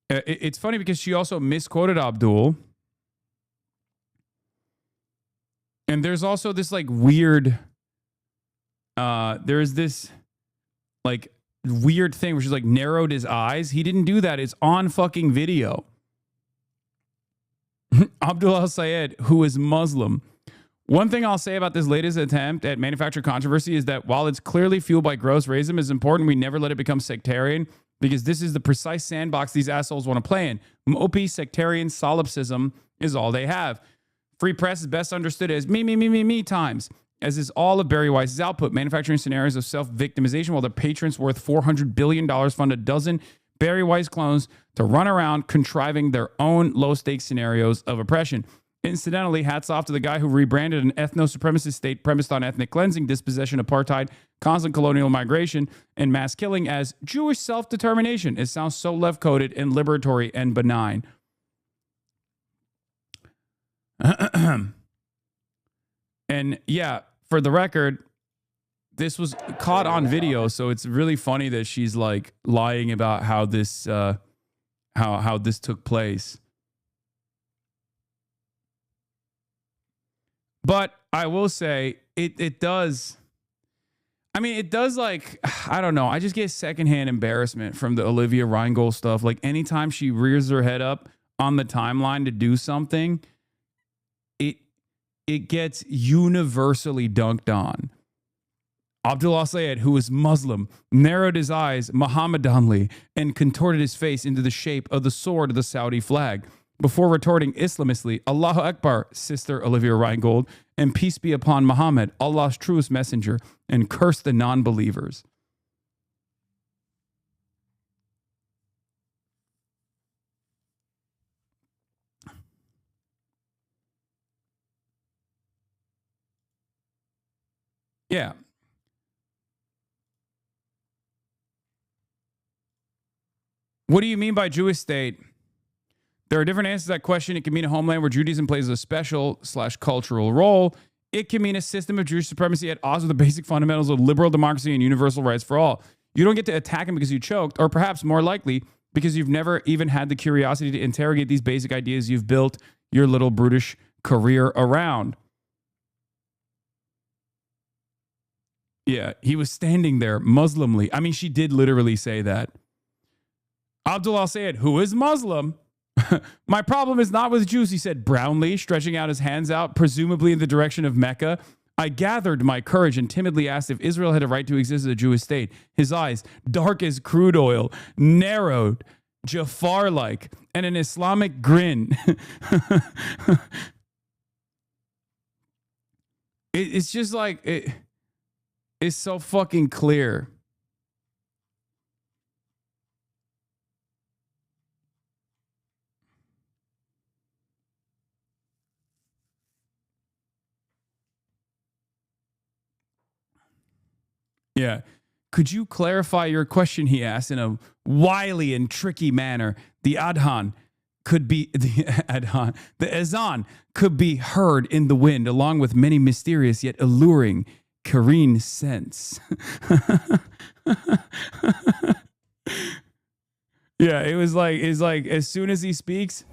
[SPEAKER 4] it's funny because she also misquoted Abdul. And there's also this, like, weird, there's this, like, weird thing where she's, like, narrowed his eyes. He didn't do that. It's on fucking video. Abdul al-Sayed, who is Muslim. One thing I'll say about this latest attempt at manufactured controversy is that while it's clearly fueled by gross racism, it's important we never let it become sectarian, because this is the precise sandbox these assholes want to play in. Mopey sectarian solipsism is all they have. Free press is best understood as me times, as is all of Barry Weiss's output, manufacturing scenarios of self-victimization while their patrons worth $400 billion fund a dozen Barry Weiss clones to run around contriving their own low-stakes scenarios of oppression. Incidentally, hats off to the guy who rebranded an ethno-supremacist state premised on ethnic cleansing, dispossession, apartheid, constant colonial migration, and mass killing as Jewish self-determination. It sounds so left-coded and liberatory and benign. And yeah, for the record, this was caught on video, so it's really funny that she's like lying about how this how this took place. But I will say it does. I mean, it does, like, I don't know. I just get secondhand embarrassment from the Olivia Reingold stuff. Like, anytime she rears her head up on the timeline to do something, it gets universally dunked on. Abdul al-Sayed, who is Muslim, narrowed his eyes Mohammedanly and contorted his face into the shape of the sword of the Saudi flag, before retorting Islamistly, Allahu Akbar, Sister Olivia Reingold, and peace be upon Muhammad, Allah's truest messenger, and curse the non-believers. Yeah. What do you mean by Jewish state? There are different answers to that question. It can mean a homeland where Judaism plays a special/cultural role. It can mean a system of Jewish supremacy at odds with the basic fundamentals of liberal democracy and universal rights for all. You don't get to attack him because you choked, or perhaps more likely, because you've never even had the curiosity to interrogate these basic ideas you've built your little brutish career around. Yeah, he was standing there Muslimly. I mean, she did literally say that. Abdul Al-Sayed, who is Muslim, my problem is not with Jews, he said brownly, stretching out his hands out, presumably in the direction of Mecca. I gathered my courage and timidly asked if Israel had a right to exist as a Jewish state. His eyes, dark as crude oil, narrowed, Jafar-like, and an Islamic grin. It's just like, it's so fucking clear. Yeah. Could you clarify your question, he asked in a wily and tricky manner. The adhan could be the azan could be heard in the wind along with many mysterious yet alluring Korean scents. Yeah, it's like as soon as he speaks,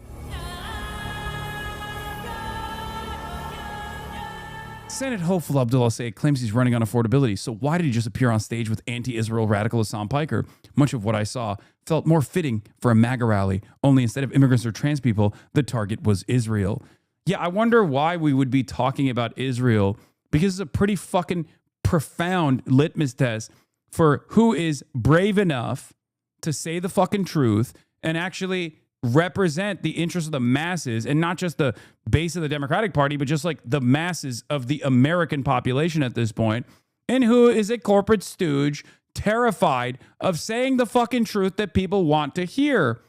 [SPEAKER 4] Senate hopeful Abdullah Sayed claims he's running on affordability. So why did he just appear on stage with anti-Israel radical Hasan Piker? Much of what I saw felt more fitting for a MAGA rally, only instead of immigrants or trans people, the target was Israel. Yeah, I wonder why we would be talking about Israel, because it's a pretty fucking profound litmus test for who is brave enough to say the fucking truth and actually represent the interests of the masses, and not just the base of the Democratic Party, but just like the masses of the American population at this point, and who is a corporate stooge terrified of saying the fucking truth that people want to hear.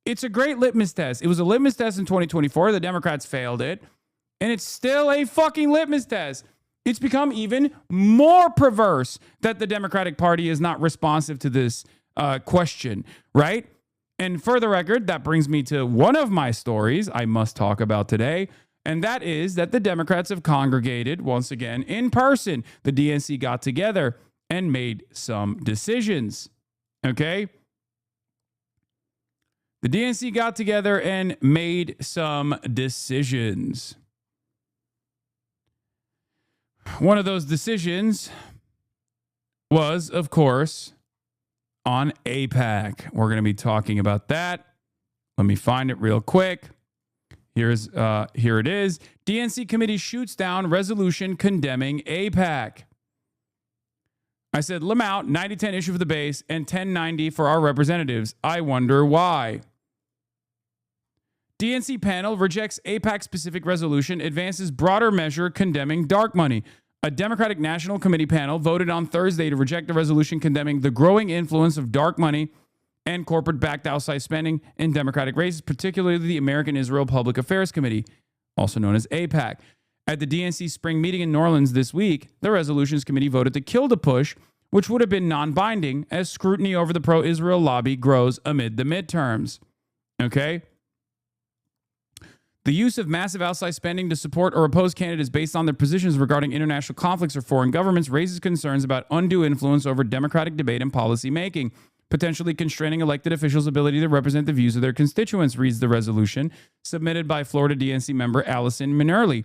[SPEAKER 4] It's a great litmus test. It was a litmus test in 2024. The Democrats failed it, and it's still a fucking litmus test. It's become even more perverse that the Democratic Party is not responsive to this question, right? And for the record, that brings me to one of my stories I must talk about today, and that is that the Democrats have congregated once again in person. The DNC got together and made some decisions, okay? The DNC got together and made some decisions. One of those decisions was, of course, on APAC. We're going to be talking about that. Let me find it real quick. Here it is. DNC committee shoots down resolution condemning APAC. I said, Lamount, 90-10 issue for the base and 1090 for our representatives. I wonder why. DNC panel rejects APAC-specific resolution, advances broader measure condemning dark money. A Democratic National Committee panel voted on Thursday to reject a resolution condemning the growing influence of dark money and corporate-backed outside spending in Democratic races, particularly the American Israel Public Affairs Committee, also known as APAC. At the DNC spring meeting in New Orleans this week, the Resolutions Committee voted to kill the push, which would have been non-binding, as scrutiny over the pro-Israel lobby grows amid the midterms. Okay? The use of massive outside spending to support or oppose candidates based on their positions regarding international conflicts or foreign governments raises concerns about undue influence over democratic debate and policy making, potentially constraining elected officials' ability to represent the views of their constituents, reads the resolution submitted by Florida DNC member Allison Minerly,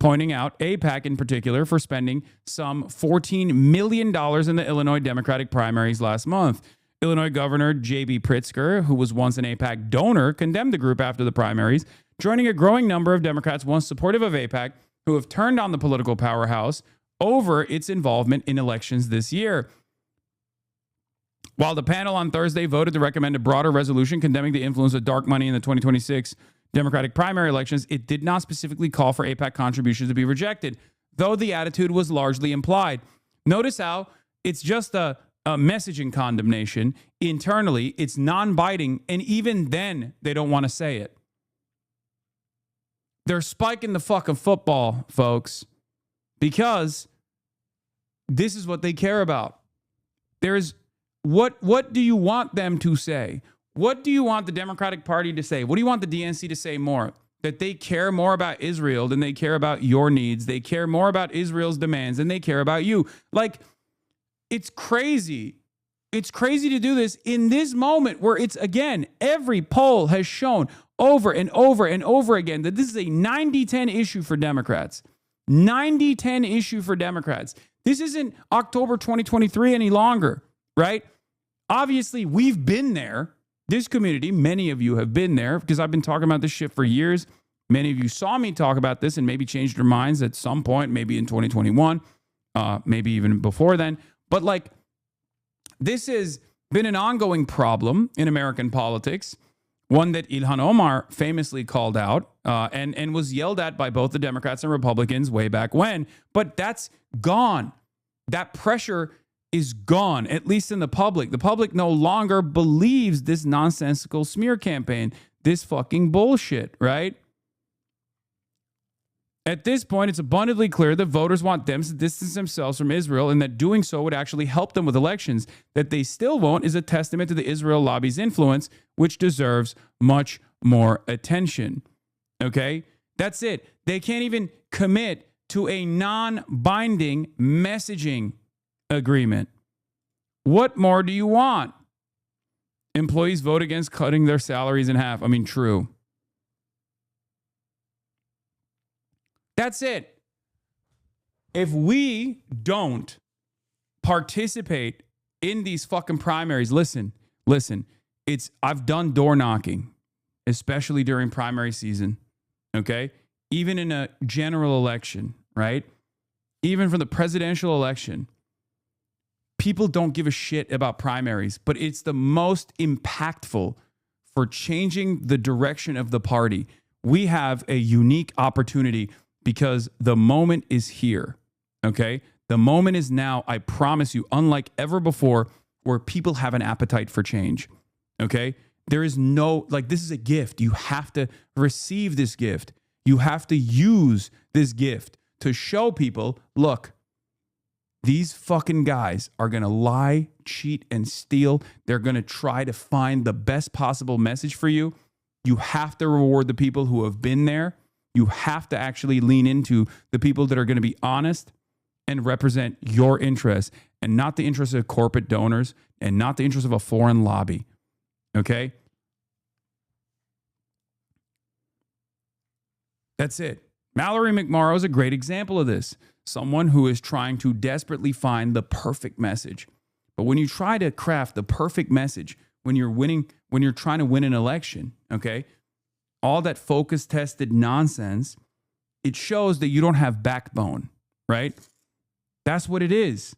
[SPEAKER 4] pointing out APAC in particular for spending some $14 million in the Illinois Democratic primaries last month. Illinois Governor J.B. Pritzker, who was once an APAC donor, condemned the group after the primaries, joining a growing number of Democrats once supportive of APAC who have turned on the political powerhouse over its involvement in elections this year. While the panel on Thursday voted to recommend a broader resolution condemning the influence of dark money in the 2026 Democratic primary elections, it did not specifically call for APAC contributions to be rejected, though the attitude was largely implied. Notice how it's just a messaging condemnation. Internally, it's non-biting, and even then, they don't want to say it. They're spiking the fucking football, folks, because this is what they care about. There's what do you want them to say? What do you want the Democratic Party to say? What do you want the DNC to say more? That they care more about Israel than they care about your needs. They care more about Israel's demands than they care about you. Like, it's crazy. It's crazy to do this in this moment where it's, again, every poll has shown over and over and over again that this is a 90-10 issue for Democrats. 90-10 issue for Democrats. This isn't October 2023 any longer, right? Obviously, we've been there. This community, many of you have been there because I've been talking about this shit for years. Many of you saw me talk about this and maybe changed your minds at some point, maybe in 2021, maybe even before then. But like, this has been an ongoing problem in American politics, one that Ilhan Omar famously called out and was yelled at by both the Democrats and Republicans way back when. But that's gone. That pressure is gone, at least in the public. The public no longer believes this nonsensical smear campaign, this fucking bullshit, right? At this point, it's abundantly clear that voters want them to distance themselves from Israel and that doing so would actually help them with elections. That they still won't is a testament to the Israel lobby's influence, which deserves much more attention. Okay? That's it. They can't even commit to a non-binding messaging agreement. What more do you want? Employees vote against cutting their salaries in half. I mean, true. That's it. If we don't participate in these fucking primaries, listen, I've done door knocking, especially during primary season, okay? Even in a general election, right? Even for the presidential election, people don't give a shit about primaries, but it's the most impactful for changing the direction of the party. We have a unique opportunity because the moment is here, okay? The moment is now, I promise you, unlike ever before, where people have an appetite for change, okay? There is no, like, this is a gift. You have to receive this gift. You have to use this gift to show people, look, these fucking guys are going to lie, cheat, and steal. They're going to try to find the best possible message for you. You have to reward the people who have been there. You have to actually lean into the people that are going to be honest and represent your interests and not the interests of corporate donors and not the interests of a foreign lobby. Okay? That's it. Mallory McMorrow is a great example of this. Someone who is trying to desperately find the perfect message. But when you try to craft the perfect message, when you're trying to win an election, okay, all that focus tested nonsense, it shows that you don't have backbone, right? That's what it is.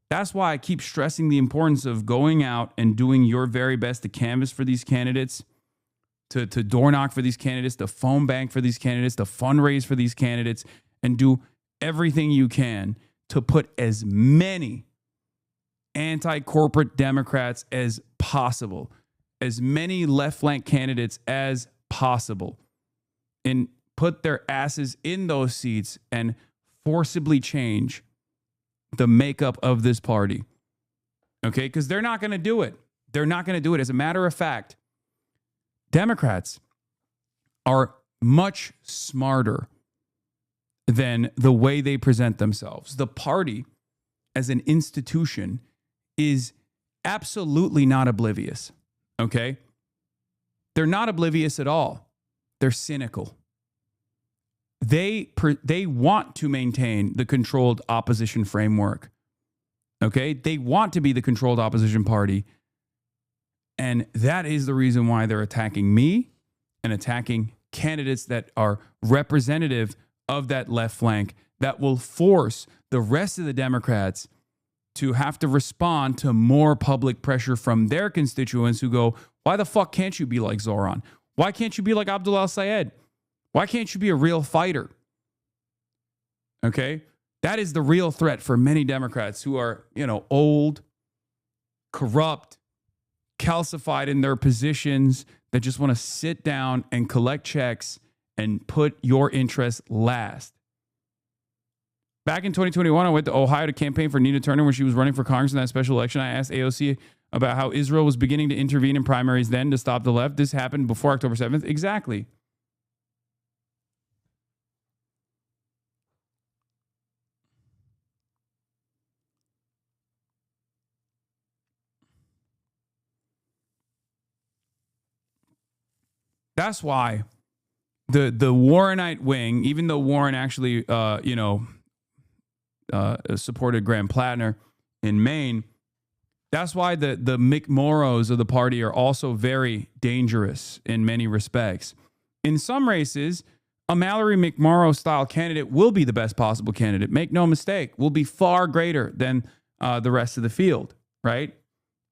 [SPEAKER 4] That's why I keep stressing the importance of going out and doing your very best to canvass for these candidates, to door knock for these candidates, to phone bank for these candidates, to fundraise for these candidates, and do everything you can to put as many anti-corporate Democrats as possible, as many left-flank candidates as possible, and put their asses in those seats and forcibly change the makeup of this party. Okay? Because they're not going to do it. They're not going to do it. As a matter of fact, Democrats are much smarter than the way they present themselves. The party as an institution is absolutely not oblivious, okay? They're not oblivious at all. They're cynical. They want to maintain the controlled opposition framework, okay? They want to be the controlled opposition party, and that is the reason why they're attacking me and attacking candidates that are representative of that left flank, that will force the rest of the Democrats to have to respond to more public pressure from their constituents who go, why the fuck can't you be like Zoran? Why can't you be like Abdul al-Sayed? Why can't you be a real fighter? Okay? That is the real threat for many Democrats who are, old, corrupt, calcified in their positions, that just want to sit down and collect checks and put your interests last. Back in 2021, I went to Ohio to campaign for Nina Turner when she was running for Congress in that special election. I asked AOC about how Israel was beginning to intervene in primaries then to stop the left. This happened before October 7th. Exactly. That's why the Warrenite wing, even though Warren actually, supported Graham Plattner in Maine, that's why the McMorrows of the party are also very dangerous in many respects. In some races, a Mallory McMorrow style candidate will be the best possible candidate. Make no mistake, will be far greater than the rest of the field, right?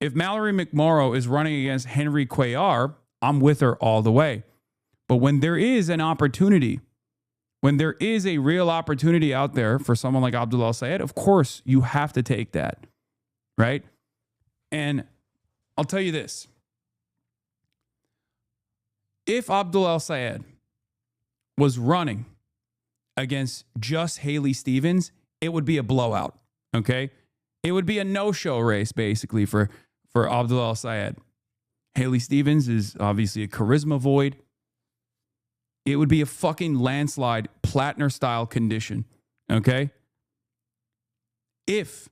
[SPEAKER 4] If Mallory McMorrow is running against Henry Cuellar, I'm with her all the way. But when there is an opportunity, when there is a real opportunity out there for someone like Abdul El-Sayed, of course you have to take that, right? And I'll tell you this. If Abdul El-Sayed was running against just Haley Stevens, it would be a blowout, okay? It would be a no-show race, basically, for Abdul El-Sayed. Haley Stevens is obviously a charisma void. It would be a fucking landslide, Plattner-style condition, okay? If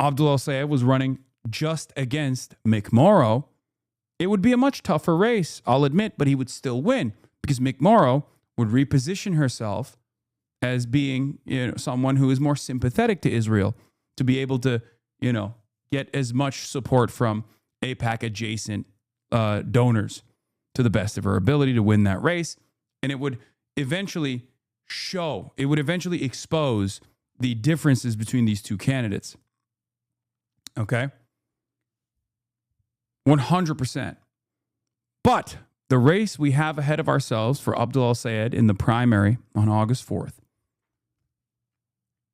[SPEAKER 4] Abdul El-Sayed was running just against McMorrow, it would be a much tougher race, I'll admit, but he would still win because McMorrow would reposition herself as being, someone who is more sympathetic to Israel to be able to, get as much support from APAC adjacent donors to the best of her ability to win that race. And it would eventually expose the differences between these two candidates. Okay? 100%. But the race we have ahead of ourselves for Abdul El-Sayed in the primary on August 4th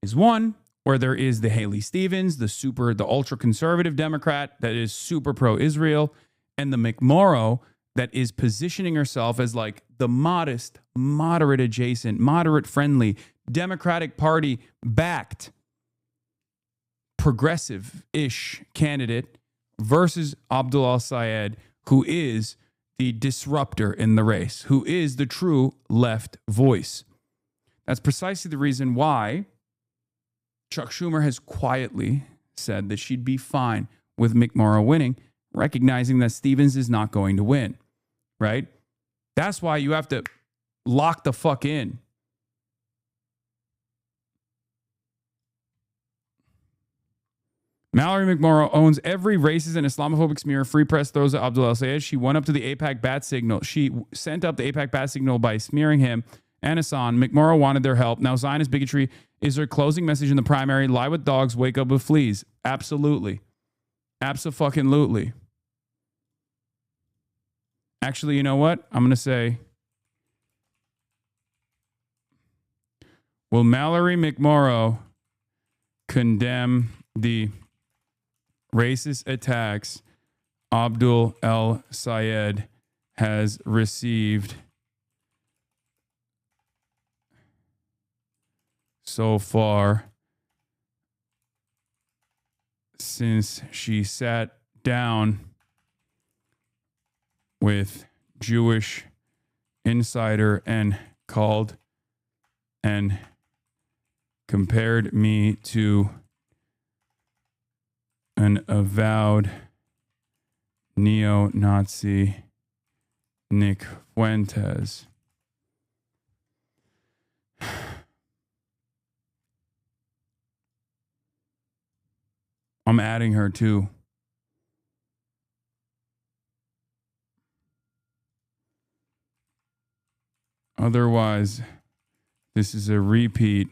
[SPEAKER 4] is one where there is the Haley Stevens, the ultra-conservative Democrat that is super pro-Israel, and the McMorrow that is positioning herself as like the modest, moderate adjacent, moderate friendly, Democratic Party backed, progressive-ish candidate versus Abdul El-Sayed, who is the disruptor in the race, who is the true left voice. That's precisely the reason why Chuck Schumer has quietly said that she'd be fine with McMorrow winning, recognizing that Stevens is not going to win, right? That's why you have to lock the fuck in. Mallory McMorrow owns every racist and Islamophobic smear Free Press throws at Abdul El-Sayed. She went up to the APAC bat signal. She sent up the APAC bat signal by smearing him and Hasan. McMorrow wanted their help. Now Zionist bigotry is her closing message in the primary. Lie with dogs, wake up with fleas. Absolutely. Abso-fucking-lutely. Actually, you know what? I'm going to say, will Mallory McMorrow condemn the racist attacks Abdul El-Sayed has received so far since she sat down with Jewish Insider and called and compared me to an avowed neo-Nazi Nick Fuentes. I'm adding her too. Otherwise, this is a repeat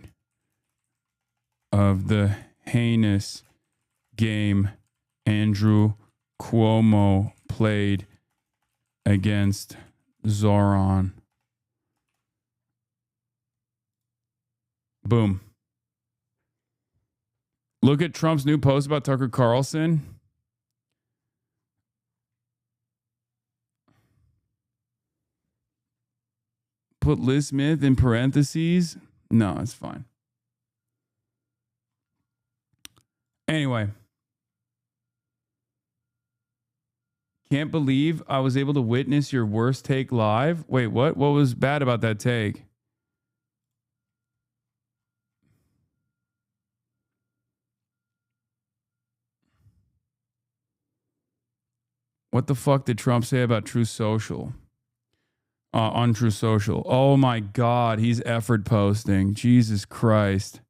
[SPEAKER 4] of the heinous game Andrew Cuomo played against Zoran. Boom. Look at Trump's new post about Tucker Carlson. Put Liz Smith in parentheses. No, it's fine. Anyway. Can't believe I was able to witness your worst take live. Wait, what? What was bad about that take? What the fuck did Trump say about True Social? On True Social. Oh my God, he's effort posting. Jesus Christ.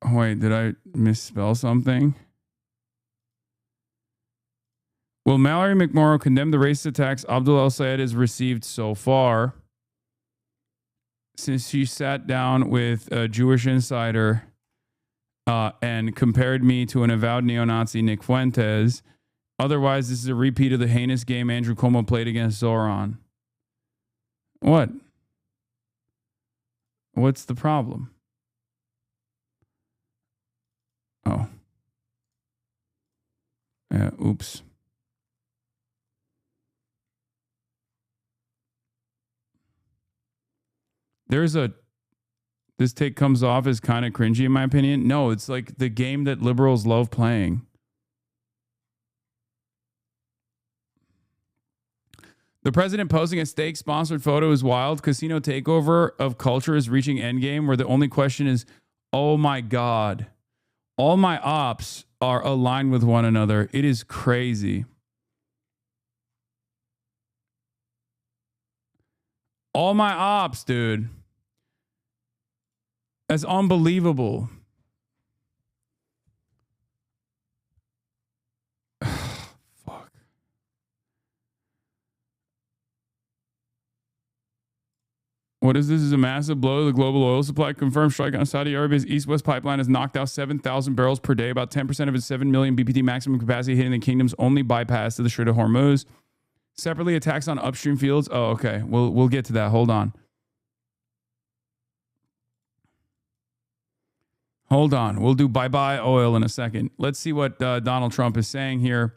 [SPEAKER 4] Oh, wait, did I misspell something? Will Mallory McMorrow condemn the racist attacks Abdul El-Sayed has received so far? Since she sat down with a Jewish insider and compared me to an avowed neo-Nazi, Nick Fuentes. Otherwise, this is a repeat of the heinous game Andrew Cuomo played against Zoran. What? What's the problem? Oh. Oops. This take comes off as kind of cringy in my opinion. No, it's like the game that liberals love playing. The president posting a stake-sponsored photo is wild. Casino takeover of culture is reaching endgame where the only question is, oh my God, all my ops are aligned with one another. It is crazy. All my ops, dude. That's unbelievable. Fuck. What is this? Is a massive blow to the global oil supply. Confirmed strike on Saudi Arabia's east-west pipeline has knocked out 7,000 barrels per day, about 10% of its 7 million BPD maximum capacity, hitting the kingdom's only bypass to the Strait of Hormuz. Separately, attacks on upstream fields. Oh, okay. We'll get to that. Hold on. We'll do bye-bye oil in a second. Let's see what Donald Trump is saying here.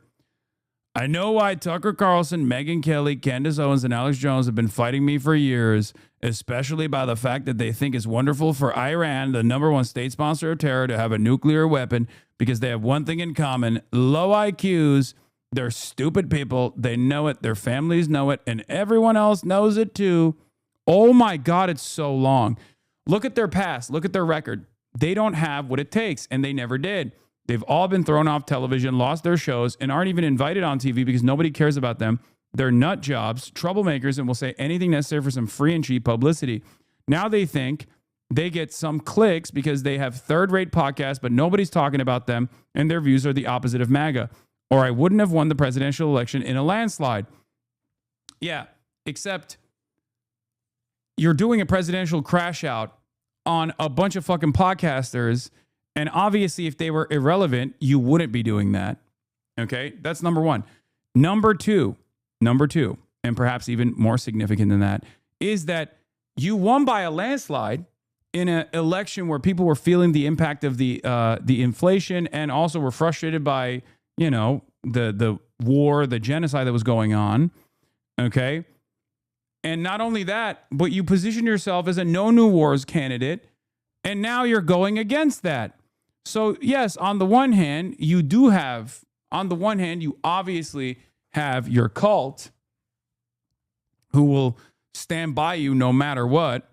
[SPEAKER 4] I know why Tucker Carlson, Megyn Kelly, Candace Owens, and Alex Jones have been fighting me for years, especially by the fact that they think it's wonderful for Iran, the number one state sponsor of terror, to have a nuclear weapon because they have one thing in common: low IQs. They're stupid people. They know it. Their families know it. And everyone else knows it too. Oh my God, it's so long. Look at their past. Look at their record. They don't have what it takes, and they never did. They've all been thrown off television, lost their shows, and aren't even invited on TV because nobody cares about them. They're nut jobs, troublemakers, and will say anything necessary for some free and cheap publicity. Now they think they get some clicks because they have third-rate podcasts, but nobody's talking about them, and their views are the opposite of MAGA. Or I wouldn't have won the presidential election in a landslide. Yeah, except you're doing a presidential crash out on a bunch of fucking podcasters, and obviously if they were irrelevant, you wouldn't be doing that. Okay? That's number one. Number two, and perhaps even more significant than that, is that you won by a landslide in an election where people were feeling the impact of the inflation and also were frustrated by, you know, the war, the genocide that was going on. Okay. And not only that, but you position yourself as a no new wars candidate, and now you're going against that. So yes, on the one hand, you obviously have your cult who will stand by you no matter what.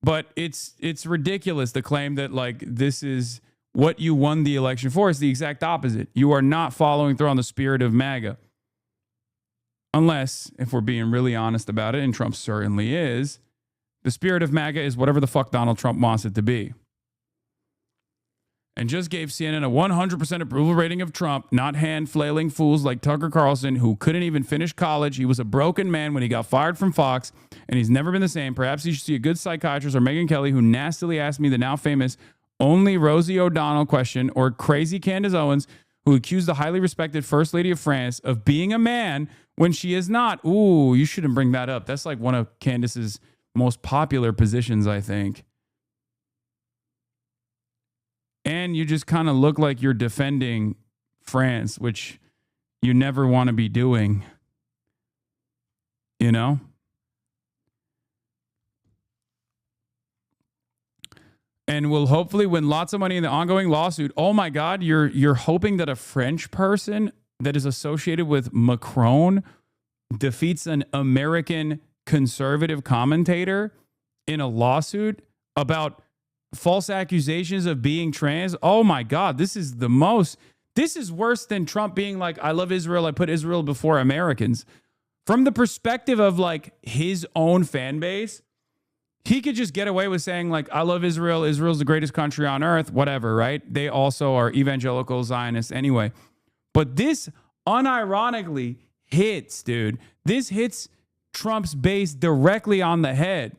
[SPEAKER 4] But it's ridiculous to claim that like this is what you won the election for. Is the exact opposite. You are not following through on the spirit of MAGA. Unless, if we're being really honest about it, and Trump certainly is, the spirit of MAGA is whatever the fuck Donald Trump wants it to be. And just gave CNN a 100% approval rating of Trump, not hand-flailing fools like Tucker Carlson, who couldn't even finish college. He was a broken man when he got fired from Fox, and he's never been the same. Perhaps you should see a good psychiatrist or Megyn Kelly, who nastily asked me the now famous only Rosie O'Donnell question, or crazy Candace Owens, who accused the highly respected First Lady of France of being a man when she is not. Ooh, you shouldn't bring that up. That's like one of Candace's most popular positions, I think. And you just kind of look like you're defending France, which you never want to be doing you know? And will hopefully win lots of money in the ongoing lawsuit. Oh my God, you're hoping that a French person that is associated with Macron defeats an American conservative commentator in a lawsuit about false accusations of being trans. Oh my God, this is worse than Trump being like, I love Israel, I put Israel before Americans. From the perspective of like his own fan base, he could just get away with saying like, I love Israel, Israel's the greatest country on earth, whatever, right? They also are evangelical Zionists anyway. But this unironically hits, dude. This hits Trump's base directly on the head.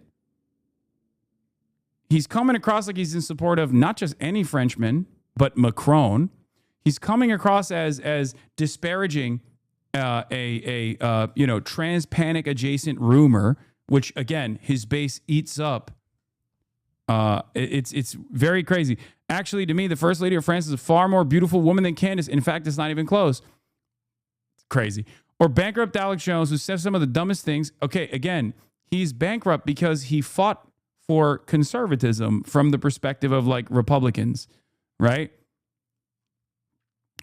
[SPEAKER 4] He's coming across like he's in support of not just any Frenchman, but Macron. He's coming across as disparaging a trans panic adjacent rumor, which again his base eats up. It's very crazy. Actually, to me, the First Lady of France is a far more beautiful woman than Candace. In fact, it's not even close. It's crazy. Or bankrupt Alex Jones, who says some of the dumbest things. Okay, again, he's bankrupt because he fought for conservatism from the perspective of like Republicans, right?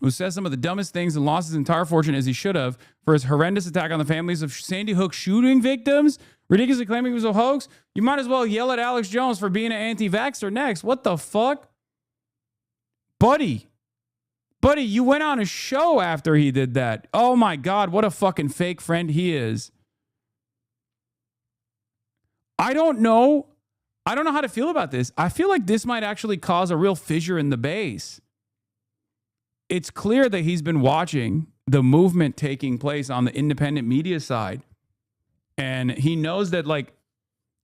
[SPEAKER 4] Who says some of the dumbest things and lost his entire fortune as he should have for his horrendous attack on the families of Sandy Hook shooting victims, ridiculously claiming it was a hoax. You might as well yell at Alex Jones for being an anti-vaxxer next. What the fuck? Buddy, you went on a show after he did that. Oh my God, what a fucking fake friend he is. I don't know how to feel about this. I feel like this might actually cause a real fissure in the base. It's clear that he's been watching the movement taking place on the independent media side. And he knows that like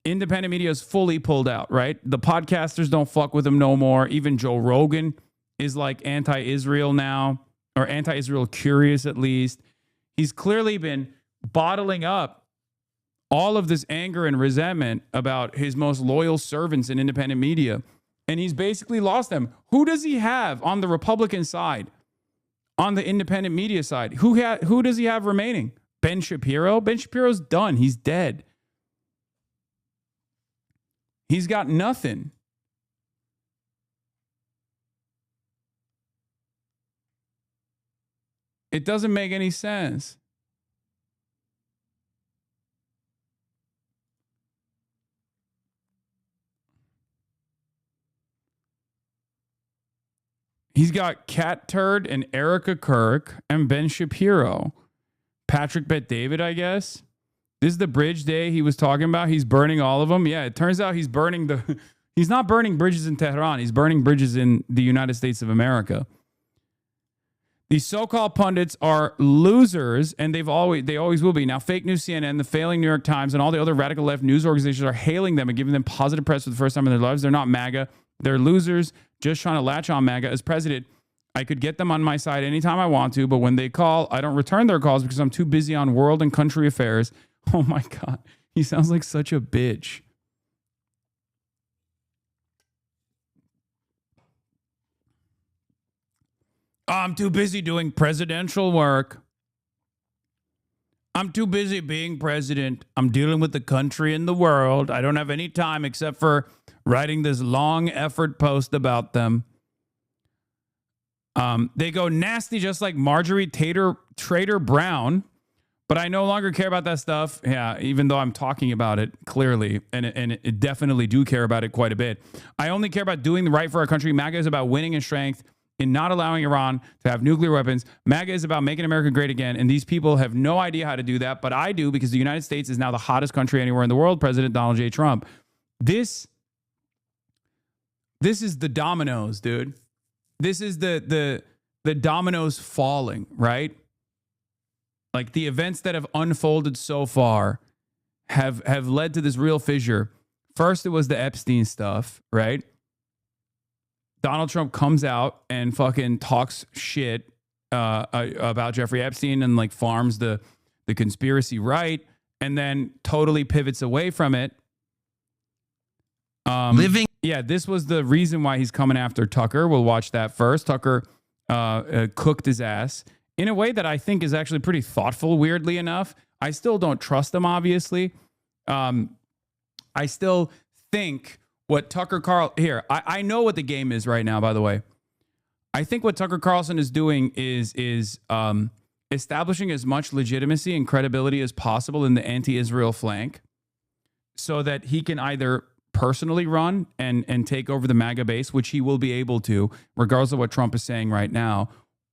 [SPEAKER 4] independent media is fully pulled out, right? The podcasters don't fuck with him no more. Even Joe Rogan is like anti-Israel now, or anti-Israel curious at least. He's clearly been bottling up all of this anger and resentment about his most loyal servants in independent media. And he's basically lost them. Who does he have on the Republican side? On the independent media side? Who does he have remaining? Ben Shapiro? Ben Shapiro's done. He's dead. He's got nothing. It doesn't make any sense. He's got Cat Turd and Erica Kirk and Ben Shapiro. Patrick Bet David, I guess. This is the bridge day he was talking about. He's burning all of them. Yeah, it turns out he's not burning bridges in Tehran. He's burning bridges in the United States of America. These so-called pundits are losers, and they always will be. Now, fake news CNN, the failing New York Times, and all the other radical left news organizations are hailing them and giving them positive press for the first time in their lives. They're not MAGA. They're losers just trying to latch on MAGA. As president, I could get them on my side anytime I want to, but when they call, I don't return their calls because I'm too busy on world and country affairs. Oh my God. He sounds like such a bitch. I'm too busy doing presidential work. I'm too busy being president. I'm dealing with the country and the world. I don't have any time except for writing this long effort post about them. They go nasty just like Marjorie Trader Brown, but I no longer care about that stuff. Yeah, even though I'm talking about it clearly, and it definitely do care about it quite a bit. I only care about doing the right for our country. MAGA is about winning and strength in not allowing Iran to have nuclear weapons. MAGA is about making America great again, and these people have no idea how to do that, but I do because the United States is now the hottest country anywhere in the world, President Donald J. Trump. This is the dominoes, dude. This is the dominoes falling, right? Like the events that have unfolded so far have led to this real fissure. First, it was the Epstein stuff, right? Donald Trump comes out and fucking talks shit about Jeffrey Epstein and like farms the conspiracy right, and then totally pivots away from it. Yeah, this was the reason why he's coming after Tucker. We'll watch that first. Tucker cooked his ass in a way that I think is actually pretty thoughtful, weirdly enough. I still don't trust them, obviously. I still think what Tucker Carlson... Here, I know what the game is right now, by the way. I think what Tucker Carlson is doing is establishing as much legitimacy and credibility as possible in the anti-Israel flank so that he can either personally run and take over the MAGA base, which he will be able to, regardless of what Trump is saying right now,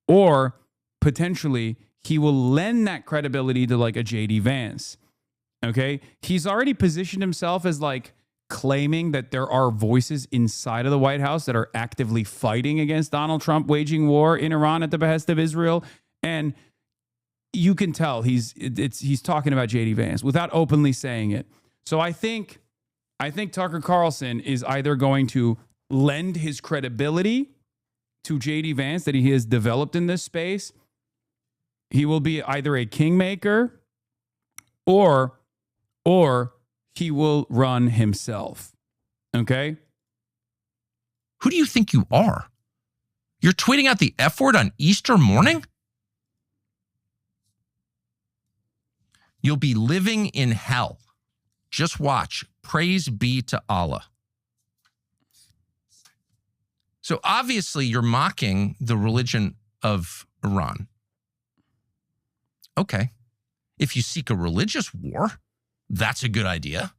[SPEAKER 4] or potentially he will lend that credibility to like a JD Vance. Okay? He's already positioned himself as like claiming that there are voices inside of the White House that are actively fighting against Donald Trump waging war in Iran at the behest of Israel. And you can tell he's talking about JD Vance without openly saying it. So I think Tucker Carlson is either going to lend his credibility to JD Vance that he has developed in this space. He will be either a kingmaker or he will run himself. Okay?
[SPEAKER 1] Who do you think you are? You're tweeting out the F word on Easter morning? You'll be living in hell. Just watch. Praise be to Allah. So obviously you're mocking the religion of Iran. Okay. If you seek a religious war, that's a good idea.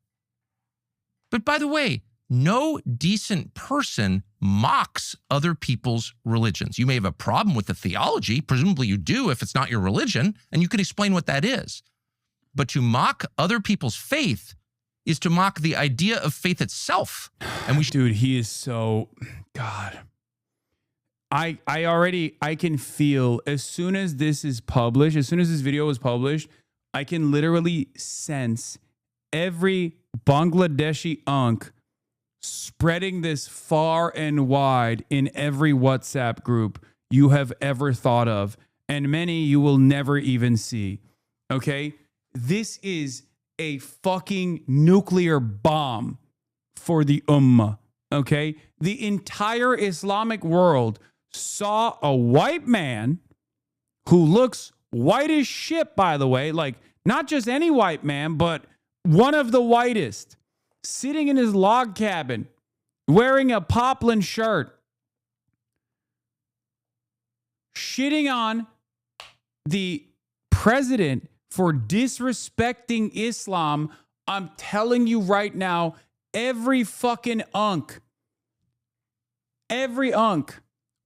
[SPEAKER 1] But by the way, no decent person mocks other people's religions. You may have a problem with the theology. Presumably you do if it's not your religion, and you can explain what that is. But to mock other people's faith is to mock the idea of faith itself. And
[SPEAKER 4] dude, he is so... God. I can feel as soon as this is published, as soon as this video is published, I can literally sense every Bangladeshi unk spreading this far and wide in every WhatsApp group you have ever thought of, and many you will never even see. Okay? This is a fucking nuclear bomb for the ummah. Okay? The entire Islamic world saw a white man who looks white as shit, by the way, like not just any white man, but one of the whitest, sitting in his log cabin, wearing a poplin shirt, shitting on the president for disrespecting Islam. I'm telling you right now, every fucking unk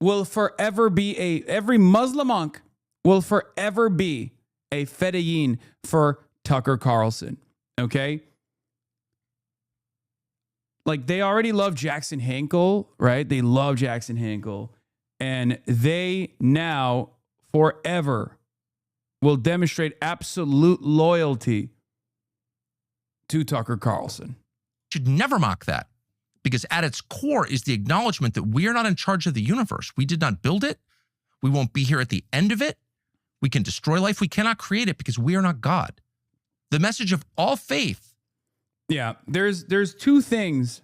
[SPEAKER 4] will forever be every Muslim unk will forever be a fedayeen for Tucker Carlson. Okay? Like, they already love Jackson Hinkle, right? They love Jackson Hinkle. And they now forever will demonstrate absolute loyalty to Tucker Carlson.
[SPEAKER 1] Should never mock that, because at its core is the acknowledgement that we are not in charge of the universe. We did not build it. We won't be here at the end of it. We can destroy life. We cannot create it because we are not God. The message of all faith.
[SPEAKER 4] Yeah, there's two things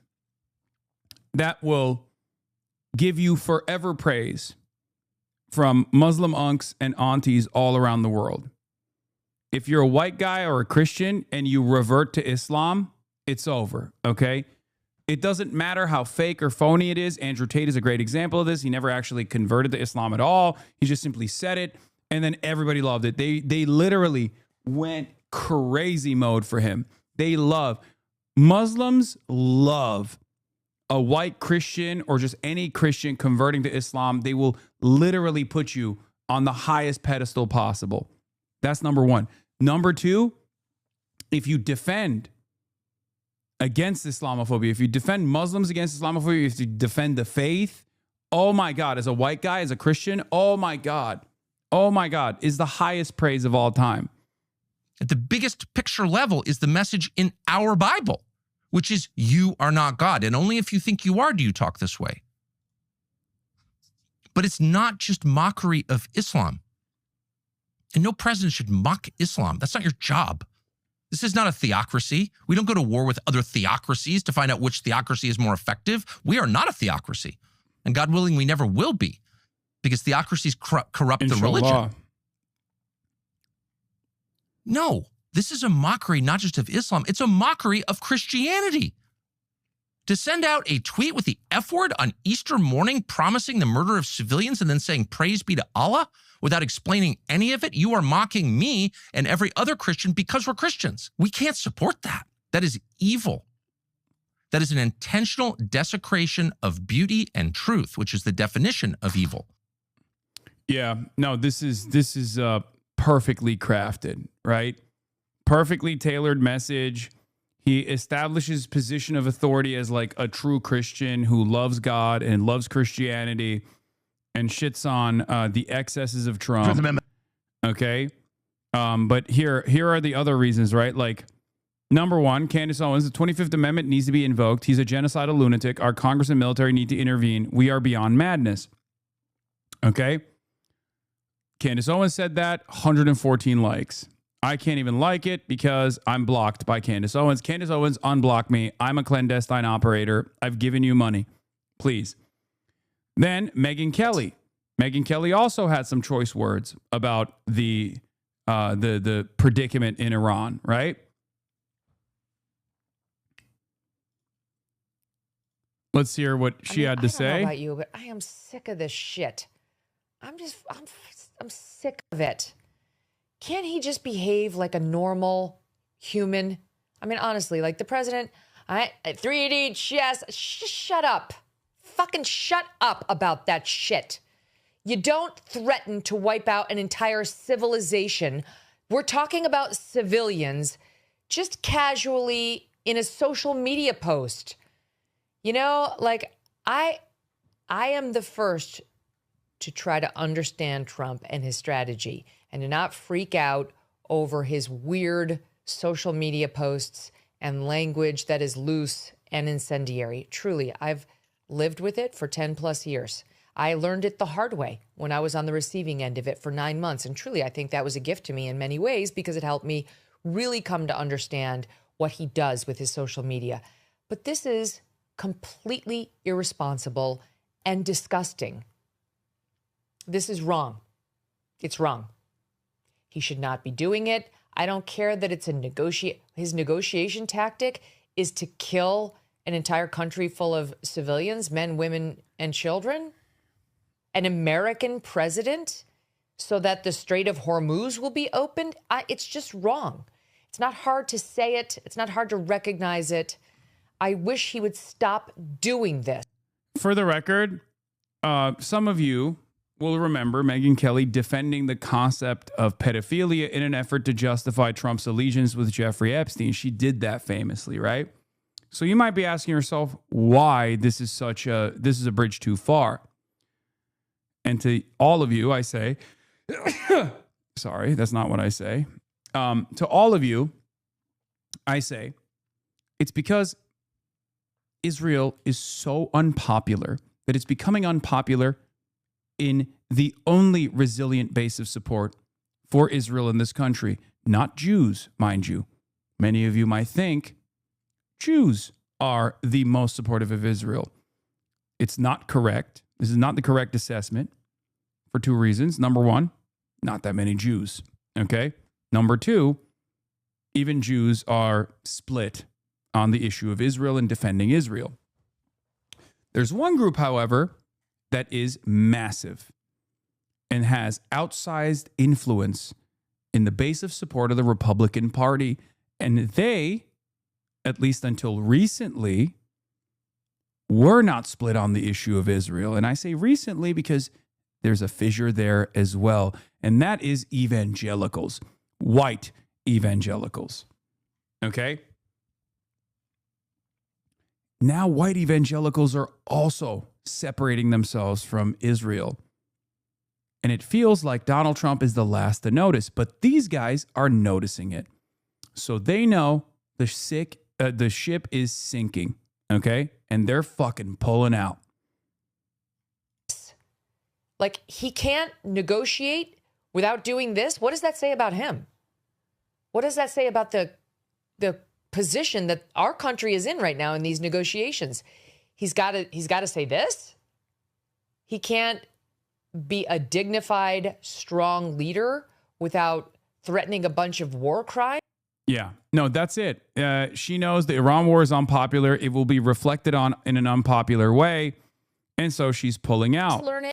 [SPEAKER 4] that will give you forever praise from Muslim unks and aunties all around the world. If you're a white guy or a Christian and you revert to Islam, it's over, okay? It doesn't matter how fake or phony it is. Andrew Tate is a great example of this. He never actually converted to Islam at all. He just simply said it, and then everybody loved it. They literally went crazy mode for him. Muslims love a white Christian or just any Christian converting to Islam. They will literally put you on the highest pedestal possible. That's number one. Number two, if you defend against Islamophobia, if you defend Muslims against Islamophobia, if you defend the faith, oh my God, as a white guy, as a Christian, oh my God, is the highest praise of all time.
[SPEAKER 1] At the biggest picture level is the message in our Bible, which is you are not God. And only if you think you are do you talk this way. But it's not just mockery of Islam. And no president should mock Islam. That's not your job. This is not a theocracy. We don't go to war with other theocracies to find out which theocracy is more effective. We are not a theocracy. And God willing, we never will be, because theocracies corrupt the religion. No, This is a mockery not just of Islam, it's a mockery of Christianity. To send out a tweet with the F word on Easter morning promising the murder of civilians and then saying praise be to Allah without explaining any of it, you are mocking me and every other Christian because we're Christians. We can't support that. That is evil. That is an intentional desecration of beauty and truth, which is the definition of evil.
[SPEAKER 4] Yeah, no, this is perfectly crafted, right? Perfectly tailored message. He establishes position of authority as like a true Christian who loves God and loves Christianity and shits on the excesses of Trump. Okay. But here are the other reasons, right? Like, number one, Candace Owens, the 25th Amendment needs to be invoked. He's a genocidal lunatic. Our Congress and military need to intervene. We are beyond madness. Okay. Candace Owens said that, 114 likes. I can't even like it because I'm blocked by Candace Owens. Candace Owens, unblock me. I'm a clandestine operator. I've given you money. Please. Then Megyn Kelly. Megyn Kelly also had some choice words about the predicament in Iran, right? Let's hear what she had to say.
[SPEAKER 2] I don't know about you, but I am sick of this shit. I'm sick of it. Can't he just behave like a normal human? I mean, honestly, like the president, 3D chess, shut up. Fucking shut up about that shit. You don't threaten to wipe out an entire civilization. We're talking about civilians just casually in a social media post. You know, like I am the first to try to understand Trump and his strategy and to not freak out over his weird social media posts and language that is loose and incendiary. Truly, I've lived with it for 10 plus years. I learned it the hard way when I was on the receiving end of it for 9 months. And truly, I think that was a gift to me in many ways because it helped me really come to understand what he does with his social media. But this is completely irresponsible and disgusting. This is wrong. It's wrong. He should not be doing it. I don't care that it's his negotiation tactic is to kill an entire country full of civilians, men, women, and children. An American president so that the Strait of Hormuz will be opened. It's just wrong. It's not hard to say it. It's not hard to recognize it. I wish he would stop doing this.
[SPEAKER 4] For the record, some of you will remember Megyn Kelly defending the concept of pedophilia in an effort to justify Trump's allegiance with Jeffrey Epstein. She did that famously, right? So you might be asking yourself why this is a bridge too far. And to all of you, I say, sorry, that's not what I say. To all of you, I say, it's because Israel is so unpopular that it's becoming unpopular in the only resilient base of support for Israel in this country, not Jews, mind you. Many of you might think Jews are the most supportive of Israel. It's not correct. This is not the correct assessment for two reasons. Number one, not that many Jews. Okay. Number two, even Jews are split on the issue of Israel and defending Israel. There's one group, however, that is massive and has outsized influence in the base of support of the Republican Party. And they, at least until recently, were not split on the issue of Israel. And I say recently because there's a fissure there as well. And that is evangelicals, white evangelicals. Okay? Now white evangelicals are also separating themselves from Israel. And it feels like Donald Trump is the last to notice, but these guys are noticing it. So they know the ship is sinking, okay? And they're fucking pulling out.
[SPEAKER 2] Like, he can't negotiate without doing this? What does that say about him? What does that say about the position that our country is in right now in these negotiations? He's got to say this. He can't be a dignified, strong leader without threatening a bunch of war crimes.
[SPEAKER 4] Yeah. No, that's it. She knows the Iran war is unpopular. It will be reflected on in an unpopular way. And so she's pulling out.
[SPEAKER 2] Learn it.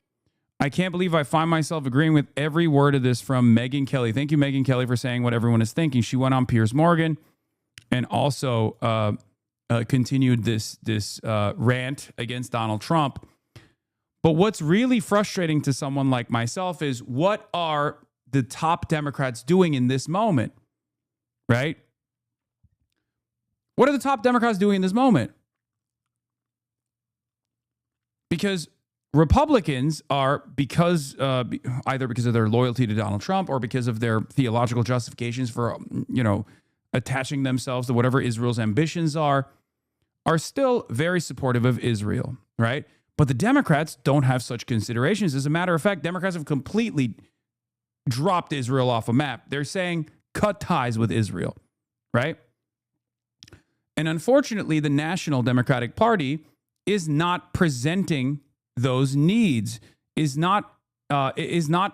[SPEAKER 4] I can't believe I find myself agreeing with every word of this from Megyn Kelly. Thank you, Megyn Kelly, for saying what everyone is thinking. She went on Piers Morgan and also continued this rant against Donald Trump. But what's really frustrating to someone like myself is, what are the top Democrats doing in this moment? Right? What are the top Democrats doing in this moment? Because Republicans are, because either because of their loyalty to Donald Trump or because of their theological justifications for, attaching themselves to whatever Israel's ambitions are still very supportive of Israel, right? But the Democrats don't have such considerations. As a matter of fact, Democrats have completely dropped Israel off a map. They're saying cut ties with Israel, right? And unfortunately, the National Democratic Party is not presenting those needs, is not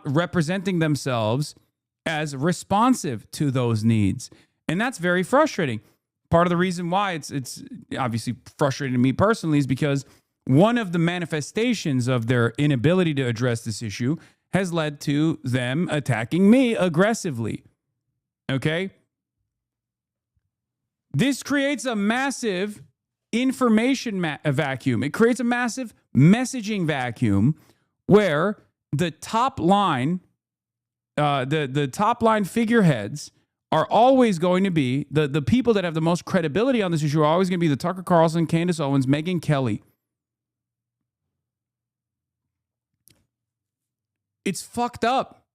[SPEAKER 4] representing themselves as responsive to those needs. And that's very frustrating. Part of the reason why it's obviously frustrating to me personally is because one of the manifestations of their inability to address this issue has led to them attacking me aggressively. Okay? This creates a massive information vacuum. It creates a massive messaging vacuum where the top line, the top line figureheads are always going to be, the people that have the most credibility on this issue are always going to be the Tucker Carlson, Candace Owens, Megyn Kelly. It's fucked up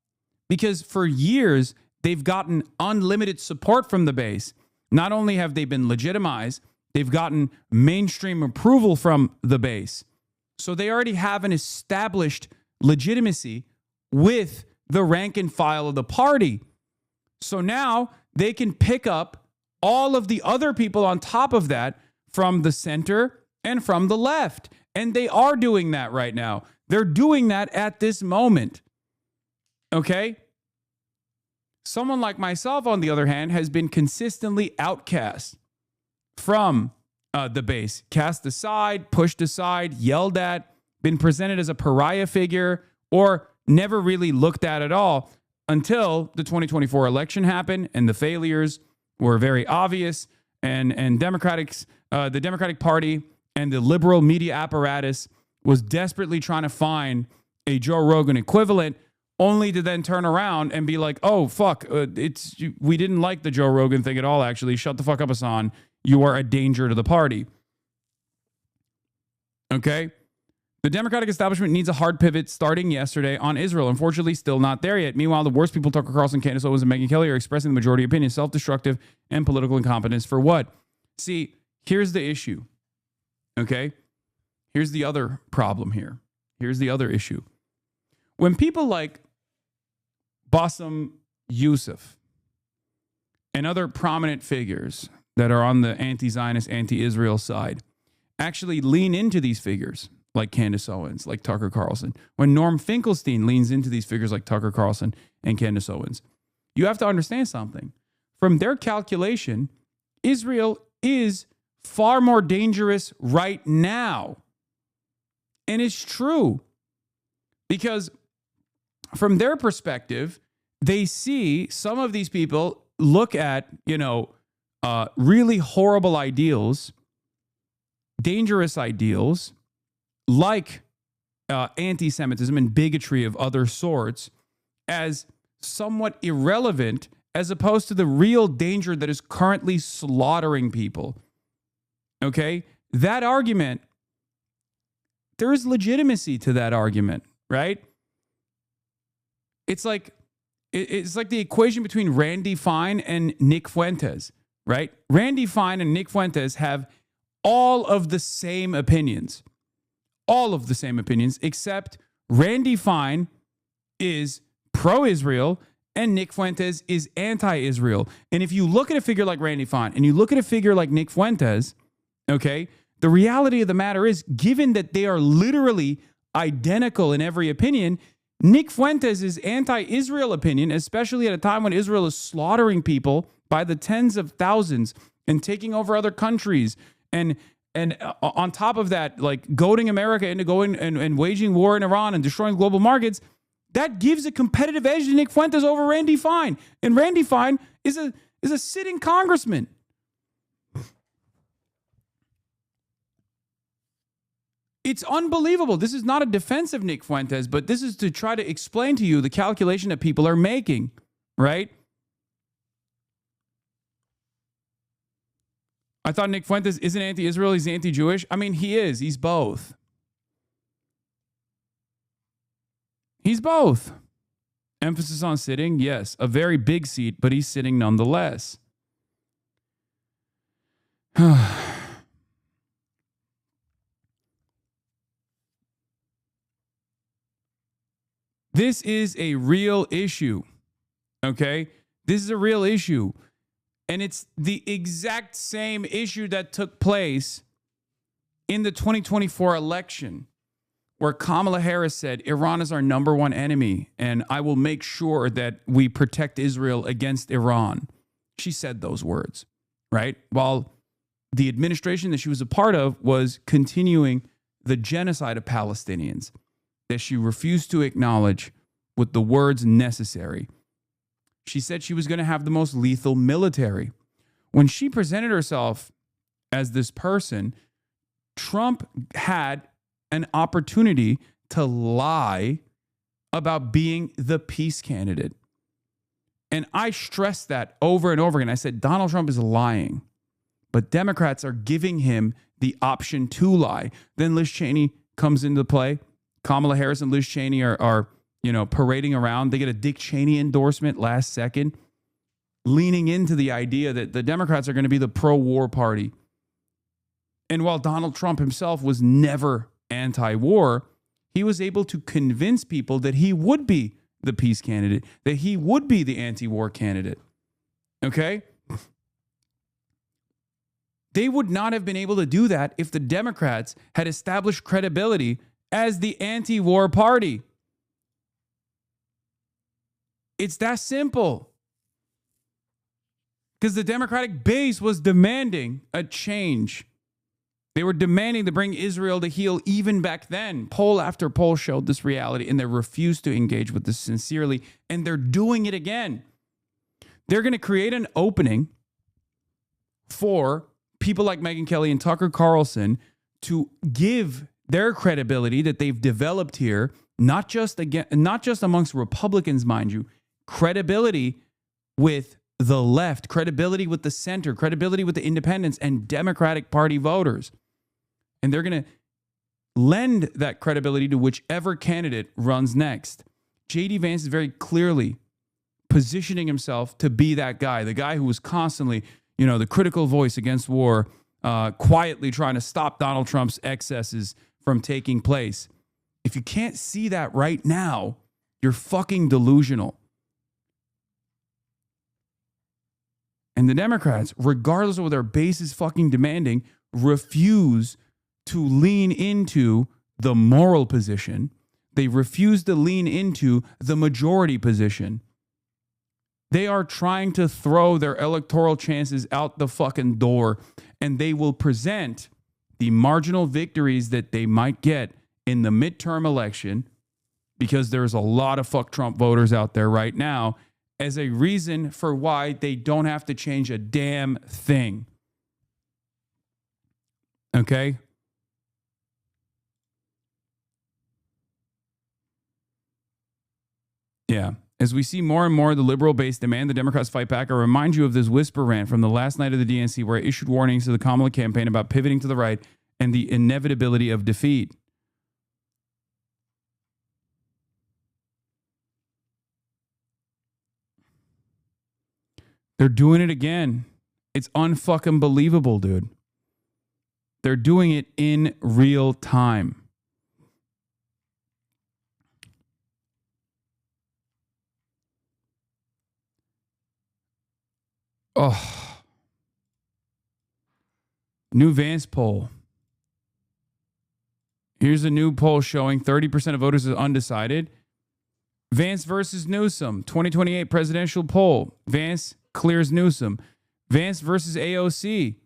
[SPEAKER 4] because for years they've gotten unlimited support from the base. Not only have they been legitimized, they've gotten mainstream approval from the base. So they already have an established legitimacy with the rank and file of the party. So now they can pick up all of the other people on top of that from the center and from the left. And they are doing that right now. They're doing that at this moment. Okay? Someone like myself, on the other hand, has been consistently outcast from the base, cast aside, pushed aside, yelled at, been presented as a pariah figure, or never really looked at all until the 2024 election happened and the failures were very obvious. And the Democratic Party and the liberal media apparatus was desperately trying to find a Joe Rogan equivalent, only to then turn around and be like, oh, fuck, we didn't like the Joe Rogan thing at all, actually. Shut the fuck up, Hasan. You are a danger to the party. Okay? The Democratic establishment needs a hard pivot starting yesterday on Israel. Unfortunately, still not there yet. Meanwhile, the worst people, Tucker Carlson, Candace Owens, and Megyn Kelly, are expressing the majority opinion, self-destructive and political incompetence for what? See, here's the issue. Okay? Here's the other problem here. Here's the other issue. When people like Bassem Youssef and other prominent figures that are on the anti-Zionist, anti-Israel side actually lean into these figures, like Candace Owens, like Tucker Carlson, when Norm Finkelstein leans into these figures like Tucker Carlson and Candace Owens, you have to understand something. From their calculation, Israel is far more dangerous right now. And it's true. Because from their perspective, they see some of these people look at, really horrible ideals, dangerous ideals, like anti-Semitism and bigotry of other sorts, as somewhat irrelevant as opposed to the real danger that is currently slaughtering people. Okay? That argument, there is legitimacy to that argument, right? It's like the equation between Randy Fine and Nick Fuentes, right? Randy Fine and Nick Fuentes have all of the same opinions. All of the same opinions, except Randy Fine is pro-Israel and Nick Fuentes is anti-Israel. And if you look at a figure like Randy Fine and you look at a figure like Nick Fuentes, okay, the reality of the matter is, given that they are literally identical in every opinion, Nick Fuentes' anti-Israel opinion, especially at a time when Israel is slaughtering people by the tens of thousands and taking over other countries and on top of that, like goading America into going and waging war in Iran and destroying global markets, that gives a competitive edge to Nick Fuentes over Randy Fine. And Randy Fine is a sitting congressman. It's unbelievable. This is not a defense of Nick Fuentes, but this is to try to explain to you the calculation that people are making, right? I thought Nick Fuentes isn't anti-Israel, he's anti-Jewish. I mean, he is. He's both. He's both. Emphasis on sitting, yes. A very big seat, but he's sitting nonetheless. This is a real issue, okay? This is a real issue. And it's the exact same issue that took place in the 2024 election, where Kamala Harris said, Iran is our number one enemy, and I will make sure that we protect Israel against Iran. She said those words, right? While the administration that she was a part of was continuing the genocide of Palestinians that she refused to acknowledge with the words necessary. She said she was going to have the most lethal military. When she presented herself as this person, Trump had an opportunity to lie about being the peace candidate. And I stressed that over and over again. I said, Donald Trump is lying, but Democrats are giving him the option to lie. Then Liz Cheney comes into play. Kamala Harris and Liz Cheney are parading around. They get a Dick Cheney endorsement last second, leaning into the idea that the Democrats are going to be the pro-war party. And while Donald Trump himself was never anti-war, he was able to convince people that he would be the peace candidate, that he would be the anti-war candidate. Okay? They would not have been able to do that if the Democrats had established credibility as the anti-war party. It's that simple. Because the Democratic base was demanding a change. They were demanding to bring Israel to heel even back then. Poll after poll showed this reality, and they refused to engage with this sincerely, and they're doing it again. They're going to create an opening for people like Megyn Kelly and Tucker Carlson to give their credibility that they've developed here, not just amongst Republicans, mind you, credibility with the left, credibility with the center, credibility with the independents and Democratic Party voters. And they're going to lend that credibility to whichever candidate runs next. J.D. Vance is very clearly positioning himself to be that guy, the guy who was constantly, the critical voice against war, quietly trying to stop Donald Trump's excesses from taking place. If you can't see that right now, you're fucking delusional. And the Democrats, regardless of what their base is fucking demanding, refuse to lean into the moral position. They refuse to lean into the majority position. They are trying to throw their electoral chances out the fucking door, and they will present the marginal victories that they might get in the midterm election, because there's a lot of fuck Trump voters out there right now, as a reason for why they don't have to change a damn thing. Okay? Yeah. As we see more and more of the liberal base demand the Democrats fight back, I remind you of this whisper rant from the last night of the DNC where I issued warnings to the Kamala campaign about pivoting to the right and the inevitability of defeat. They're doing it again. It's unfucking believable, dude. They're doing it in real time. Oh. New Vance poll. Here's a new poll showing 30% of voters are undecided. Vance versus Newsom, 2028 presidential poll. Vance clears Newsom. Vance versus AOC.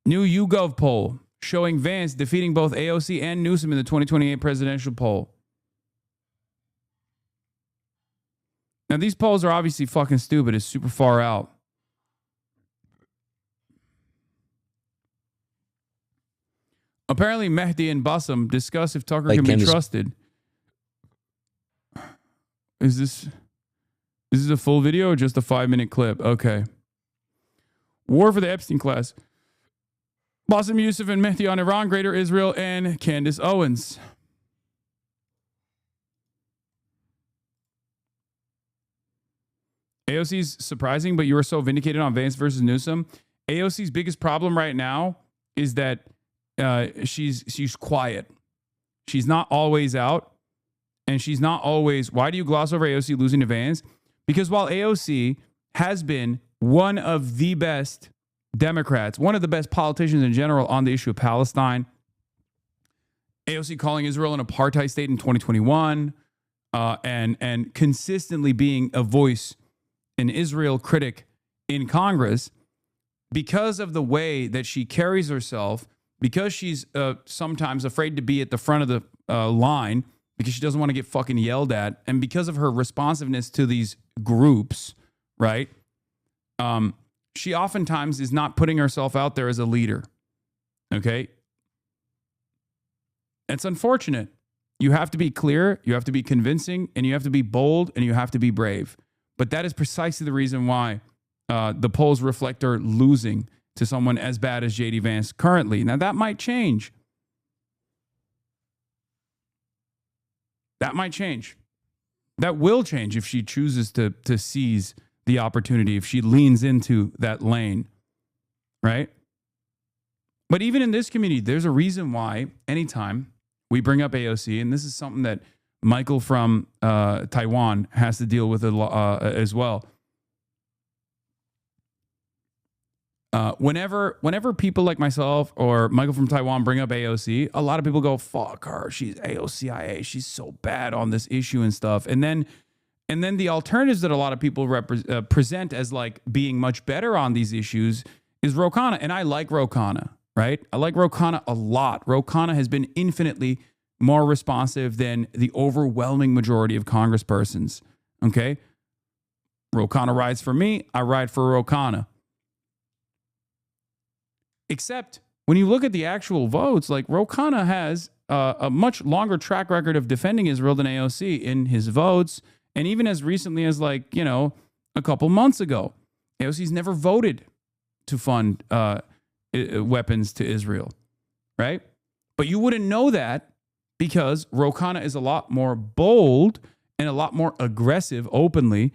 [SPEAKER 4] New YouGov poll showing Vance defeating both AOC and Newsom in the 2028 presidential poll. Now, these polls are obviously fucking stupid. It's super far out. Apparently, Mehdi and Bassem discuss if Tucker can be trusted. Is this a full video or just a 5-minute clip? Okay. War for the Epstein class. Bassem Youssef and Mehdi on Iran, Greater Israel, and Candace Owens. AOC's surprising, but you were so vindicated on Vance versus Newsom. AOC's biggest problem right now is that she's quiet. She's not always out, and she's not always. Why do you gloss over AOC losing to Vance? Because while AOC has been one of the best Democrats, one of the best politicians in general on the issue of Palestine, AOC calling Israel an apartheid state in 2021, and consistently being a voice, an Israel critic in Congress, because of the way that she carries herself, because she's sometimes afraid to be at the front of the line because she doesn't want to get fucking yelled at, and because of her responsiveness to these groups, right? She oftentimes is not putting herself out there as a leader, okay? It's unfortunate. You have to be clear, you have to be convincing, and you have to be bold, and you have to be brave. But that is precisely the reason why the polls reflect her losing to someone as bad as J.D. Vance currently. Now, that might change. That might change. That will change if she chooses to seize the opportunity, if she leans into that lane, right? But even in this community, there's a reason why anytime we bring up AOC, and this is something that Michael from Taiwan has to deal with as well. Whenever people like myself or Michael from Taiwan bring up AOC, a lot of people go, fuck her, she's AOCIA, she's so bad on this issue and stuff. And then the alternatives that a lot of people present as like being much better on these issues is Ro Khanna. And I like Ro Khanna, right? I like Ro Khanna a lot. Ro Khanna has been infinitely more responsive than the overwhelming majority of congresspersons, okay? Ro Khanna rides for me, I ride for Ro Khanna. Except when you look at the actual votes, like Ro Khanna has a much longer track record of defending Israel than AOC in his votes. And even as recently as a couple months ago, AOC's never voted to fund weapons to Israel, right? But you wouldn't know that because Ro Khanna is a lot more bold and a lot more aggressive openly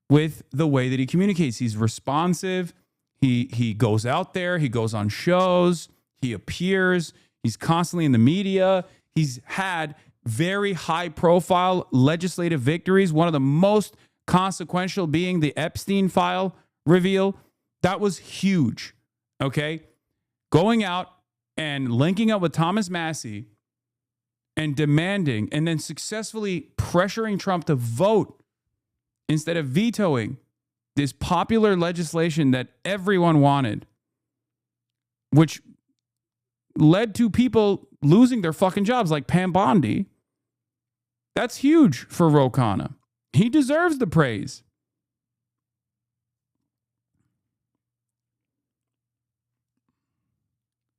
[SPEAKER 4] with the way that he communicates. He's responsive. He goes out there. He goes on shows. He appears. He's constantly in the media. He's had very high-profile legislative victories, one of the most consequential being the Epstein file reveal. That was huge, okay? Going out and linking up with Thomas Massie and demanding and then successfully pressuring Trump to vote instead of vetoing this popular legislation that everyone wanted, which led to people losing their fucking jobs like Pam Bondi. That's huge for Ro Khanna. He deserves the praise.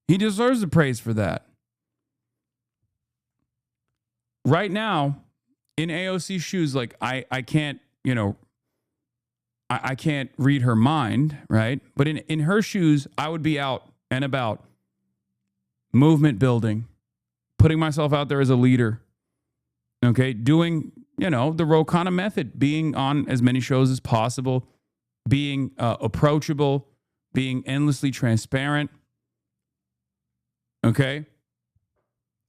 [SPEAKER 4] He deserves the praise for that. Right now, in AOC's shoes, like I can't, I can't read her mind, right? But in her shoes, I would be out and about, movement building, putting myself out there as a leader, okay? Doing, the Ro Khanna method, being on as many shows as possible, being approachable, being endlessly transparent, okay?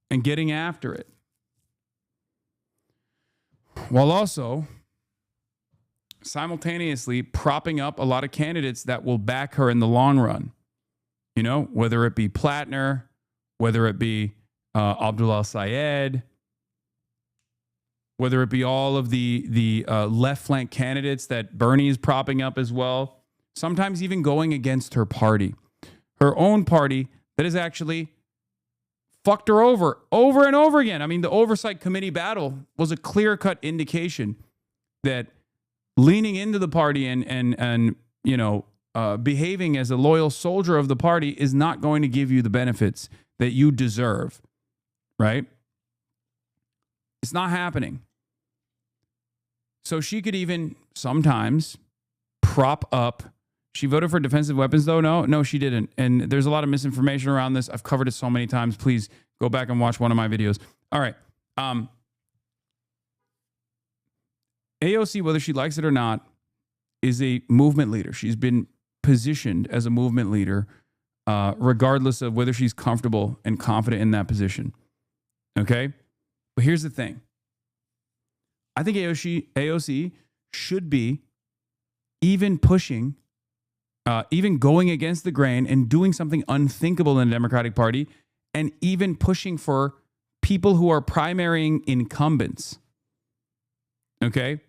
[SPEAKER 4] And getting after it. While also simultaneously propping up a lot of candidates that will back her in the long run. Whether it be Plattner, whether it be Abdullah Syed, whether it be all of the left flank candidates that Bernie is propping up as well, sometimes even going against her party, her own party that has actually fucked her over and over again. I mean, the oversight committee battle was a clear-cut indication that leaning into the party and behaving as a loyal soldier of the party is not going to give you the benefits that you deserve, right? It's not happening. So she could even sometimes prop up. She voted for defensive weapons, though? No, she didn't. And there's a lot of misinformation around this. I've covered it so many times. Please go back and watch one of my videos. All right. AOC, whether she likes it or not, is a movement leader. She's been positioned as a movement leader, regardless of whether she's comfortable and confident in that position. Okay? But here's the thing. I think AOC should be even pushing, even going against the grain and doing something unthinkable in the Democratic Party, and even pushing for people who are primarying incumbents. Okay?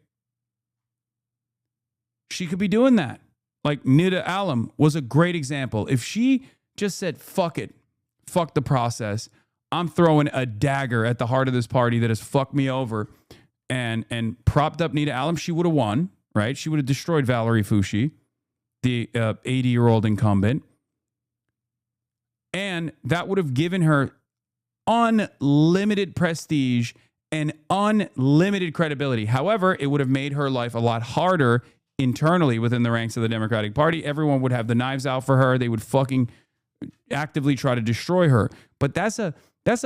[SPEAKER 4] She could be doing that. Like Nida Alam was a great example. If she just said, fuck it, fuck the process, I'm throwing a dagger at the heart of this party that has fucked me over, and propped up Nida Alam, she would have won, right? She would have destroyed Valerie Fouchi, the 80-year-old incumbent. And that would have given her unlimited prestige and unlimited credibility. However, it would have made her life a lot harder internally within the ranks of the Democratic Party. Everyone would have the knives out for her. They would fucking actively try to destroy her. But that's a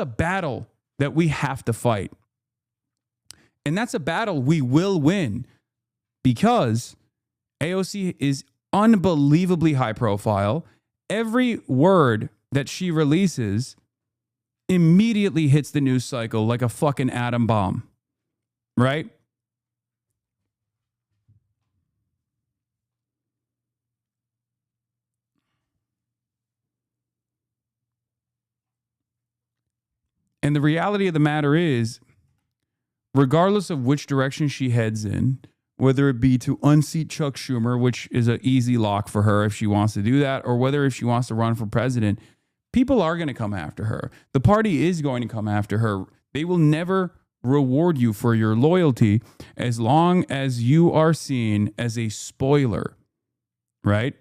[SPEAKER 4] battle that we have to fight. And that's a battle we will win, because AOC is unbelievably high profile. Every word that she releases immediately hits the news cycle like a fucking atom bomb, right? And the reality of the matter is, regardless of which direction she heads in, whether it be to unseat Chuck Schumer, which is an easy lock for her if she wants to do that, or whether if she wants to run for president, people are going to come after her. The party is going to come after her. They will never reward you for your loyalty as long as you are seen as a spoiler, right?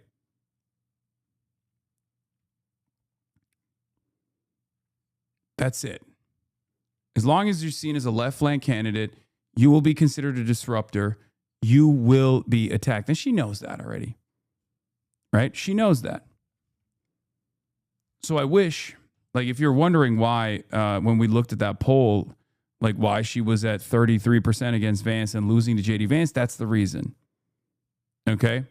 [SPEAKER 4] That's it. As long as you're seen as a left flank candidate, you will be considered a disruptor. You will be attacked. And she knows that already, right? She knows that. So I wish, like, if you're wondering why, when we looked at that poll, like why she was at 33% against Vance and losing to JD Vance, that's the reason. Okay?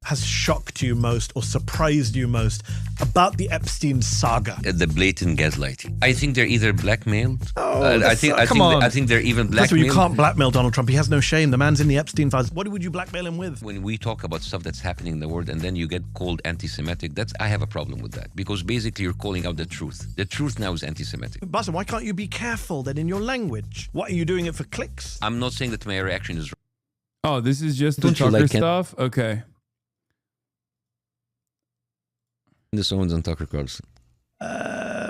[SPEAKER 6] Has shocked you most or surprised you most about the Epstein saga?
[SPEAKER 7] The blatant gaslighting. I think they're either blackmailed.
[SPEAKER 6] I
[SPEAKER 7] think they're even blackmailed.
[SPEAKER 6] First of all, you can't blackmail Donald Trump. He has no shame. The man's in the Epstein files. What would you blackmail him with?
[SPEAKER 7] When we talk about stuff that's happening in the world and then you get called anti-Semitic, I have a problem with that, because basically you're calling out the truth. The truth now is anti-Semitic.
[SPEAKER 6] Bassem, why can't you be careful then in your language? What, are you doing it for clicks?
[SPEAKER 7] I'm not saying that my reaction is
[SPEAKER 4] wrong. Oh, this is just the Tucker stuff? Okay.
[SPEAKER 7] The Owens and Tucker Carlson?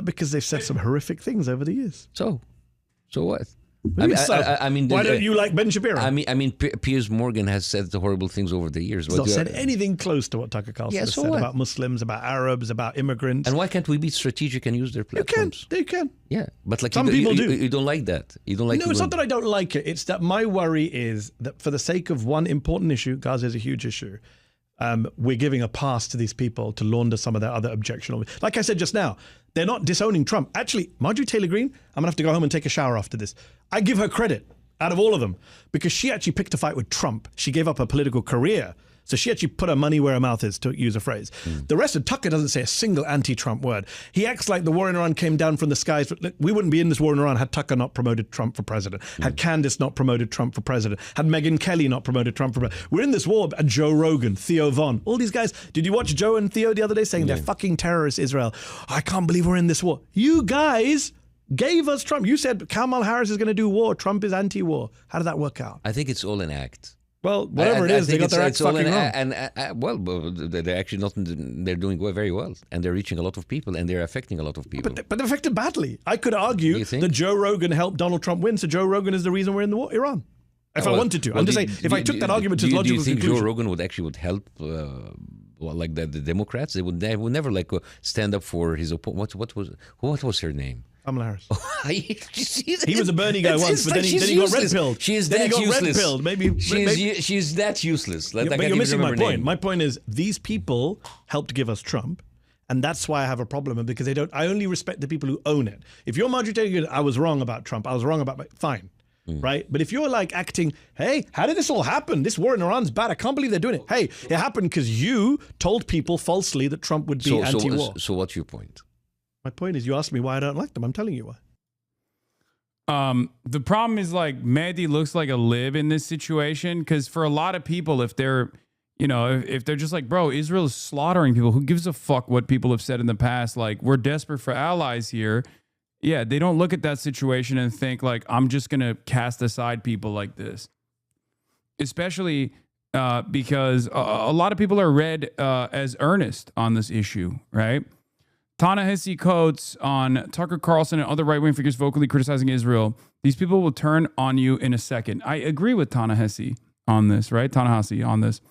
[SPEAKER 6] Because they've said some horrific things over the years.
[SPEAKER 7] So what?
[SPEAKER 6] I mean, why don't you like Ben Shapiro?
[SPEAKER 7] I mean, Piers Morgan has said the horrible things over the years.
[SPEAKER 6] He's not said anything close to what Tucker Carlson has said about Muslims, about Arabs, about immigrants.
[SPEAKER 7] And why can't we be strategic and use their platforms?
[SPEAKER 6] You can.
[SPEAKER 7] Yeah, but like
[SPEAKER 6] some people do.
[SPEAKER 7] You don't like that. You don't like.
[SPEAKER 6] No, it's not that I don't like it. It's that my worry is that for the sake of one important issue, Gaza is a huge issue. We're giving a pass to these people to launder some of their other objectionable. Like I said just now, they're not disowning Trump. Actually, Marjorie Taylor Greene, I'm going to have to go home and take a shower after this. I give her credit out of all of them because she actually picked a fight with Trump. She gave up her political career So she actually put her money where her mouth is, to use a phrase. The rest of Tucker doesn't say a single anti-Trump word. He acts like the war in Iran came down from the skies. Look, we wouldn't be in this war in Iran had Tucker not promoted Trump for president, had Candace not promoted Trump for president, had Megyn Kelly not promoted Trump for president. We're in this war, and Joe Rogan, Theo Von, all these guys. Did you watch Joe and Theo the other day saying they're fucking terrorists, Israel? I can't believe we're in this war. You guys gave us Trump. You said Kamala Harris is going to do war. Trump is anti-war. How did that work out?
[SPEAKER 7] I think it's all an act.
[SPEAKER 6] Well, whatever it is, they got their acts fucking wrong.
[SPEAKER 7] Well, they're actually not. They're doing very well, and they're reaching a lot of people, and they're affecting a lot of people.
[SPEAKER 6] But they're affected badly. I could argue that Joe Rogan helped Donald Trump win, so Joe Rogan is the reason we're in the war, Iran. If I wanted to, I'm just saying. If I took that argument to its logical conclusion,
[SPEAKER 7] do you think Joe Rogan would help? Like the Democrats, they would never like stand up for his opponent. What was her name?
[SPEAKER 6] Kamala Harris.
[SPEAKER 7] He
[SPEAKER 6] was a Bernie guy once, but then he got red pilled.
[SPEAKER 7] She is
[SPEAKER 6] then
[SPEAKER 7] that
[SPEAKER 6] he got
[SPEAKER 7] useless.
[SPEAKER 6] Red pilled. Maybe
[SPEAKER 7] she's that useless.
[SPEAKER 6] But you're missing my point. My point is these people helped give us Trump, and that's why I have a problem. Because they don't. I only respect the people who own it. If you're Marjorie Taylor Greene, I was wrong about Trump. I was wrong about fine. Right? But if you're like acting, hey, how did this all happen? This war in Iran's bad. I can't believe they're doing it. Hey, it happened because you told people falsely that Trump would be anti-war.
[SPEAKER 7] So what's your point?
[SPEAKER 6] My point is you asked me why I don't like them. I'm telling you why.
[SPEAKER 4] The problem is like Mehdi looks like a lib in this situation because for a lot of people, if they're, if they're just like, bro, Israel is slaughtering people, who gives a fuck what people have said in the past? Like, we're desperate for allies here. Yeah, they don't look at that situation and think like, I'm just going to cast aside people like this. Especially because a lot of people are read as earnest on this issue, right? Ta-Nehisi Coates on Tucker Carlson and other right-wing figures vocally criticizing Israel. These people will turn on you in a second. I agree with Ta-Nehisi on this, right? Ta-Nehisi on this.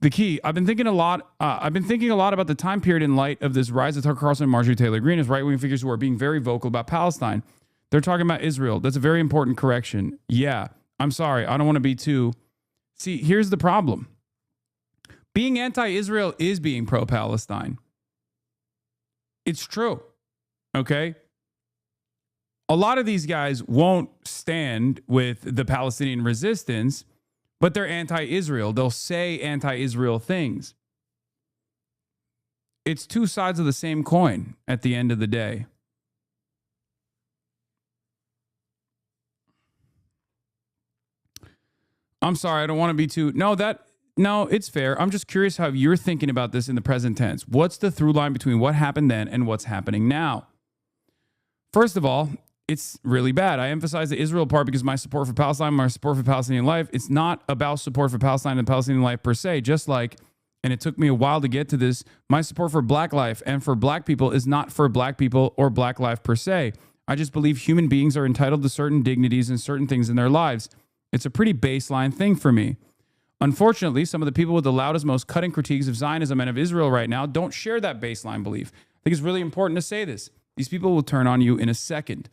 [SPEAKER 4] The key, I've been thinking a lot about the time period in light of this rise of Tucker Carlson and Marjorie Taylor Greene as right-wing figures who are being very vocal about Palestine. They're talking about Israel. That's a very important correction. Yeah, I'm sorry. I don't want to be too... See, here's the problem. Being anti-Israel is being pro-Palestine. It's true, okay? A lot of these guys won't stand with the Palestinian resistance, but they're anti-Israel. They'll say anti-Israel things. It's two sides of the same coin at the end of the day. I'm sorry, I don't want to be too... No, it's fair. I'm just curious how you're thinking about this in the present tense. What's the through line between what happened then and what's happening now? First of all, it's really bad. I emphasize the Israel part because my support for Palestine, my support for Palestinian life, it's not about support for Palestine and Palestinian life per se, just like, and it took me a while to get to this, my support for black life and for black people is not for black people or black life per se. I just believe human beings are entitled to certain dignities and certain things in their lives. It's a pretty baseline thing for me. Unfortunately, some of the people with the loudest, most cutting critiques of Zionism and of Israel right now don't share that baseline belief. I think it's really important to say this. These people will turn on you in a second.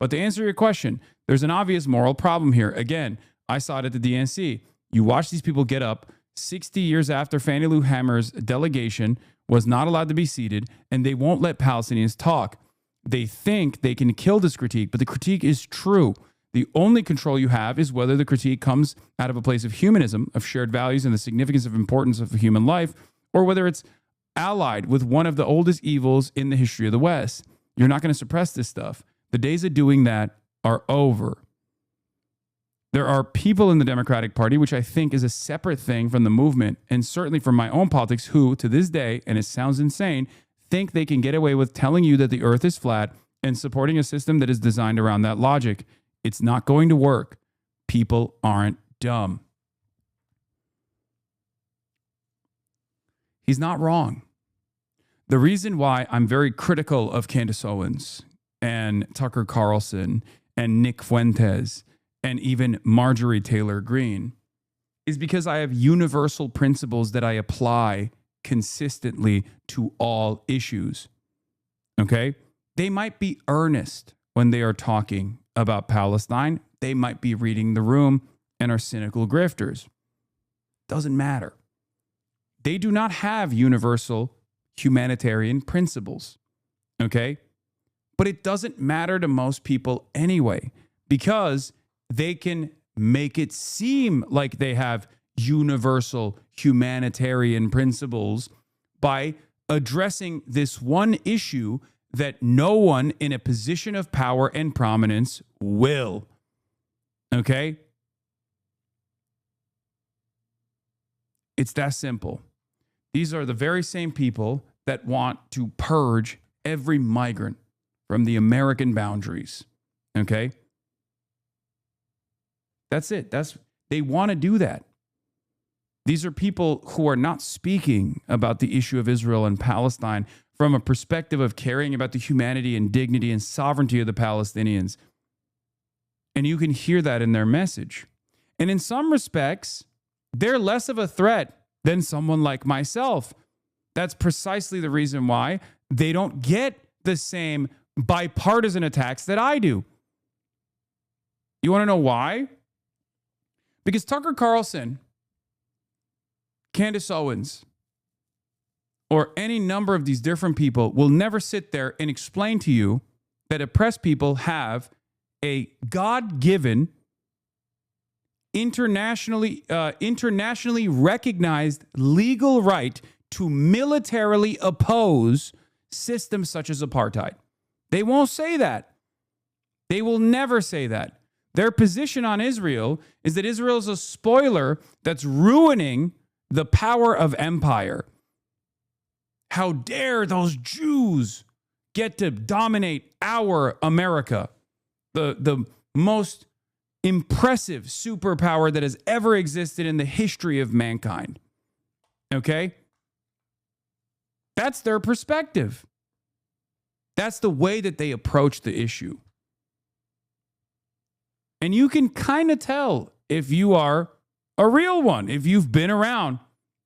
[SPEAKER 4] But to answer your question, there's an obvious moral problem here. Again, I saw it at the DNC. You watch these people get up 60 years after Fannie Lou Hamer's delegation was not allowed to be seated, and they won't let Palestinians talk. They think they can kill this critique, but the critique is true. The only control you have is whether the critique comes out of a place of humanism, of shared values and the significance of importance of human life, or whether it's allied with one of the oldest evils in the history of the West. You're not going to suppress this stuff. The days of doing that are over. There are people in the Democratic Party, which I think is a separate thing from the movement, and certainly from my own politics, who, to this day, and it sounds insane, think they can get away with telling you that the earth is flat and supporting a system that is designed around that logic. It's not going to work. People aren't dumb. He's not wrong. The reason why I'm very critical of Candace Owens and Tucker Carlson and Nick Fuentes and even Marjorie Taylor Greene is because I have universal principles that I apply consistently to all issues. Okay? They might be earnest when they are talking about Palestine. They might be reading the room and are cynical grifters. Doesn't matter. They do not have universal humanitarian principles. Okay? But it doesn't matter to most people anyway, because they can make it seem like they have universal humanitarian principles by addressing this one issue that no one in a position of power and prominence will. Okay? It's that simple. These are the very same people that want to purge every migrant from the American boundaries. Okay? That's it. They want to do that. These are people who are not speaking about the issue of Israel and Palestine from a perspective of caring about the humanity and dignity and sovereignty of the Palestinians. And you can hear that in their message. And in some respects, they're less of a threat than someone like myself. That's precisely the reason why they don't get the same bipartisan attacks that I do. You want to know why? Because Tucker Carlson, Candace Owens, or any number of these different people will never sit there and explain to you that oppressed people have a God-given, internationally recognized legal right to militarily oppose systems such as apartheid. They won't say that. They will never say that. Their position on Israel is that Israel is a spoiler that's ruining the power of empire. How dare those Jews get to dominate our America, the most impressive superpower that has ever existed in the history of mankind. Okay? That's their perspective. That's the way that they approach the issue. And you can kind of tell if you are a real one, if you've been around,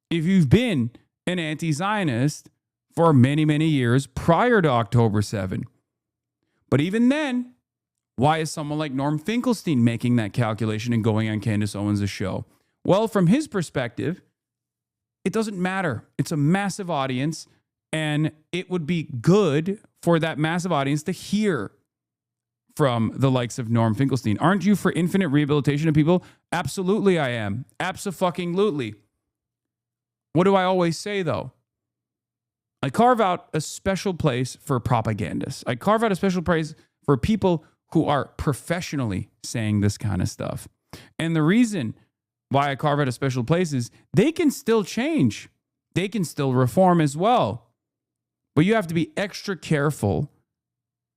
[SPEAKER 4] if you've been an anti-Zionist for many, many years prior to October 7. But even then, why is someone like Norm Finkelstein making that calculation and going on Candace Owens' show? Well, from his perspective, it doesn't matter. It's a massive audience, and it would be good for that massive audience to hear from the likes of Norm Finkelstein. Aren't you for infinite rehabilitation of people? Absolutely I am. Abso-fucking-lutely. What do I always say, though? I carve out a special place for propagandists. I carve out a special place for people who are professionally saying this kind of stuff. And the reason why I carve out a special place is they can still change. They can still reform as well. But you have to be extra careful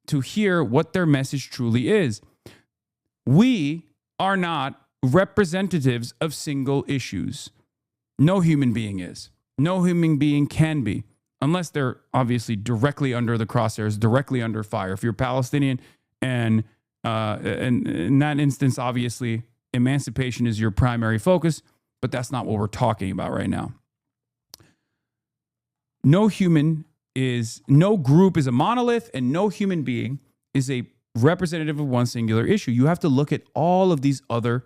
[SPEAKER 4] to hear what their message truly is. We are not representatives of single issues. No human being is. No human being can be, unless they're obviously directly under the crosshairs, directly under fire. If you're Palestinian and in that instance, obviously, emancipation is your primary focus, but that's not what we're talking about right now. No group is a monolith, and no human being is a representative of one singular issue. You have to look at all of the other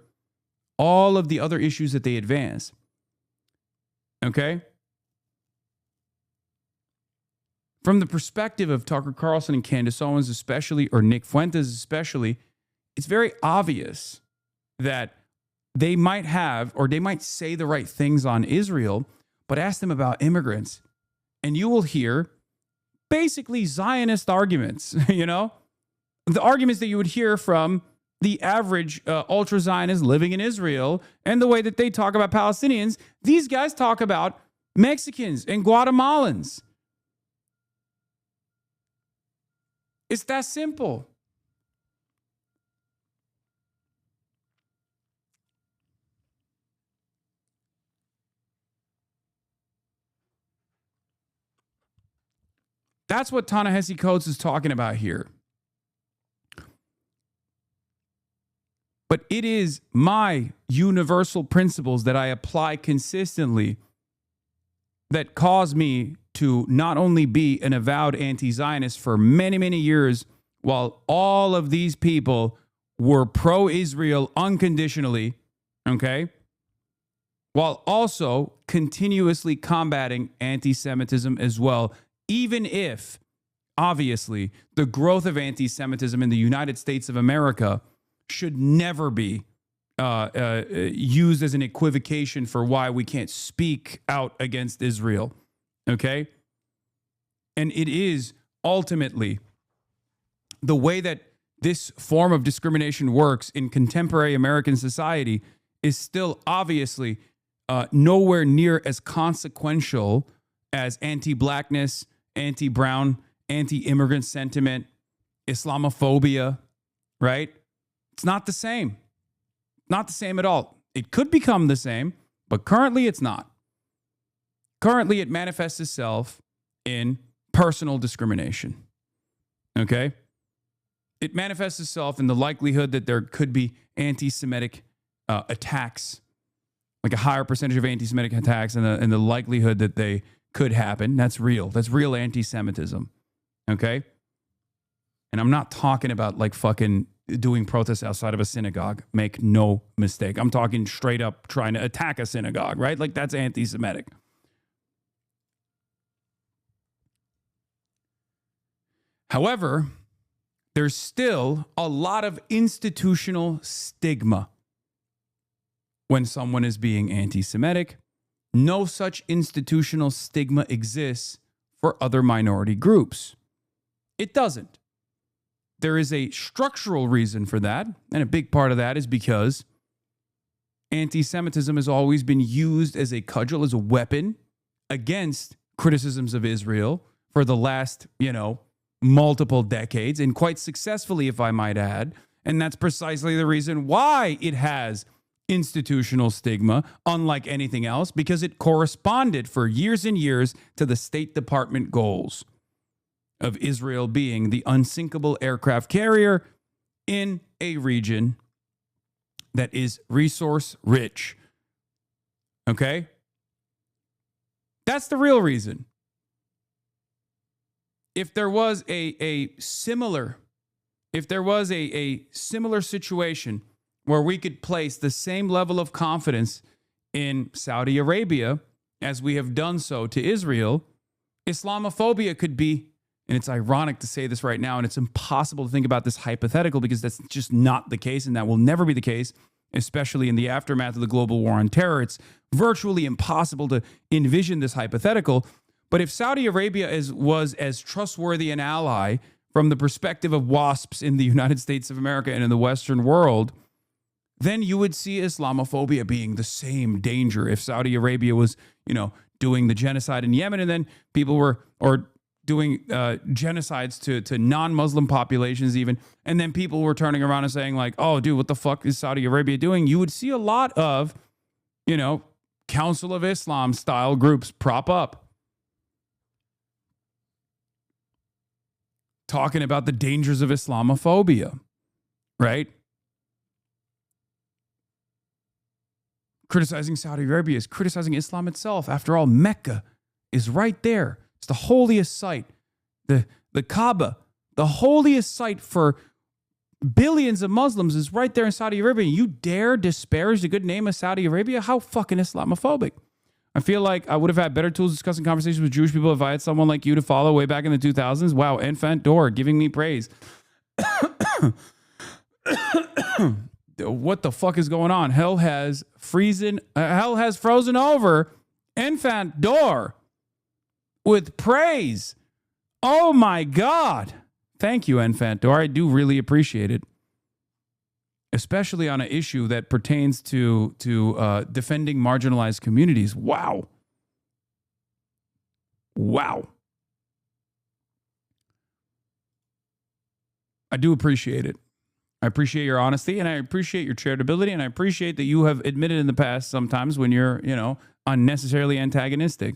[SPEAKER 4] issues that they advance. Okay? From the perspective of Tucker Carlson and Candace Owens especially, or Nick Fuentes especially, it's very obvious that they might have, or they might say the right things on Israel, but ask them about immigrants, and you will hear basically Zionist arguments, the arguments that you would hear from the average ultra-Zionist living in Israel, and the way that they talk about Palestinians. These guys talk about Mexicans and Guatemalans. It's that simple. That's what Ta-Nehisi Coates is talking about here. But it is my universal principles that I apply consistently that cause me to not only be an avowed anti-Zionist for many, many years, while all of these people were pro-Israel unconditionally, okay? While also continuously combating anti-Semitism as well, even if, obviously, the growth of anti-Semitism in the United States of America should never be used as an equivocation for why we can't speak out against Israel. Okay? And it is ultimately the way that this form of discrimination works in contemporary American society is still obviously nowhere near as consequential as anti-blackness, anti-brown, anti-immigrant sentiment, Islamophobia, right? It's not the same. Not the same at all. It could become the same, but currently it's not. Currently it manifests itself in personal discrimination. Okay? It manifests itself in the likelihood that there could be anti-Semitic attacks, like a higher percentage of anti-Semitic attacks, and the likelihood that they could happen. That's real. That's real anti-Semitism. Okay? And I'm not talking about like fucking doing protests outside of a synagogue. Make no mistake. I'm talking straight up trying to attack a synagogue, right? Like that's anti-Semitic. However, there's still a lot of institutional stigma when someone is being anti-Semitic. No such institutional stigma exists for other minority groups. It doesn't. There is a structural reason for that, and a big part of that is because anti-Semitism has always been used as a cudgel, as a weapon against criticisms of Israel for the last, multiple decades, and quite successfully, if I might add. And that's precisely the reason why it has institutional stigma, unlike anything else, because it corresponded for years and years to the State Department goals of Israel being the unsinkable aircraft carrier in a region that is resource rich. Okay? That's the real reason. If there was a similar situation where we could place the same level of confidence in Saudi Arabia as we have done so to Israel, Islamophobia could be, and it's ironic to say this right now, and it's impossible to think about this hypothetical because that's just not the case, and that will never be the case, especially in the aftermath of the global war on terror. It's virtually impossible to envision this hypothetical. But if Saudi Arabia was as trustworthy an ally from the perspective of WASPs in the United States of America and in the Western world, then you would see Islamophobia being the same danger. If Saudi Arabia was, doing the genocide in Yemen, and then people were, or doing genocides to non-Muslim populations even, and then people were turning around and saying like, oh, dude, what the fuck is Saudi Arabia doing? You would see a lot of, Council of Islam style groups prop up, talking about the dangers of Islamophobia, right? Criticizing Saudi Arabia is criticizing Islam itself. After all, Mecca is right there. It's the holiest site. The Kaaba, the holiest site for billions of Muslims, is right there in Saudi Arabia. You dare disparage the good name of Saudi Arabia? How fucking Islamophobic. I feel like I would have had better tools discussing conversations with Jewish people if I had someone like you to follow way back in the 2000s. Wow, Enfant Door giving me praise. What the fuck is going on? Hell has frozen over. Enfant Door with praise. Oh my God. Thank you, Enfant Door. I do really appreciate it. Especially on an issue that pertains to defending marginalized communities. Wow. I do appreciate it. I appreciate your honesty, and I appreciate your charitability, and I appreciate that you have admitted in the past sometimes when you're, unnecessarily antagonistic.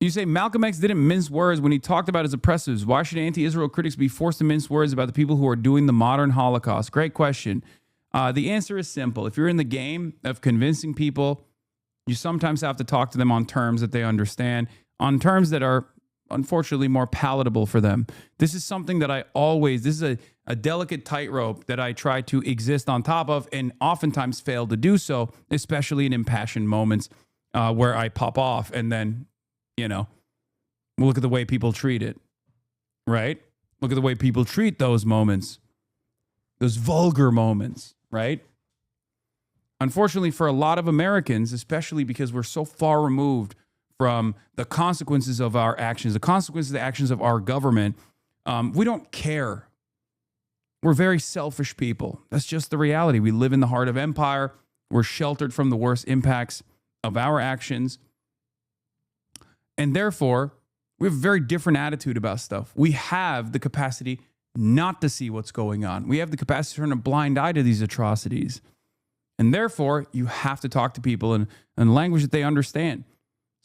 [SPEAKER 4] You say Malcolm X didn't mince words when he talked about his oppressors. Why should anti-Israel critics be forced to mince words about the people who are doing the modern Holocaust? Great question. The answer is simple. If you're in the game of convincing people, you sometimes have to talk to them on terms that they understand, on terms that are unfortunately more palatable for them. This is something that this is a delicate tightrope that I try to exist on top of and oftentimes fail to do so, especially in impassioned moments where I pop off and then, look at the way people treat it, right? Look at the way people treat those moments, those vulgar moments, right? Unfortunately, for a lot of Americans, especially because we're so far removed from the consequences of our actions, the consequences of the actions of our government, we don't care. We're very selfish people. That's just the reality. We live in the heart of empire. We're sheltered from the worst impacts of our actions. And therefore, we have a very different attitude about stuff. We have the capacity not to see what's going on. We have the capacity to turn a blind eye to these atrocities. And therefore, you have to talk to people in language that they understand.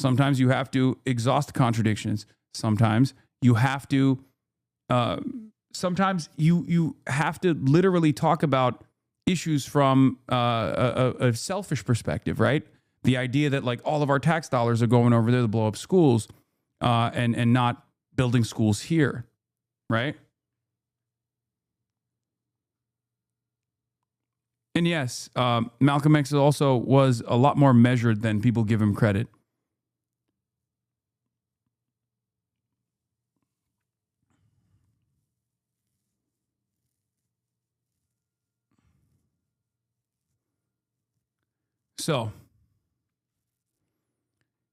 [SPEAKER 4] Sometimes you have to exhaust the contradictions. Sometimes you have to, you have to literally talk about issues from a selfish perspective, right? The idea that like all of our tax dollars are going over there to blow up schools and not building schools here, right? And yes, Malcolm X also was a lot more measured than people give him credit. So,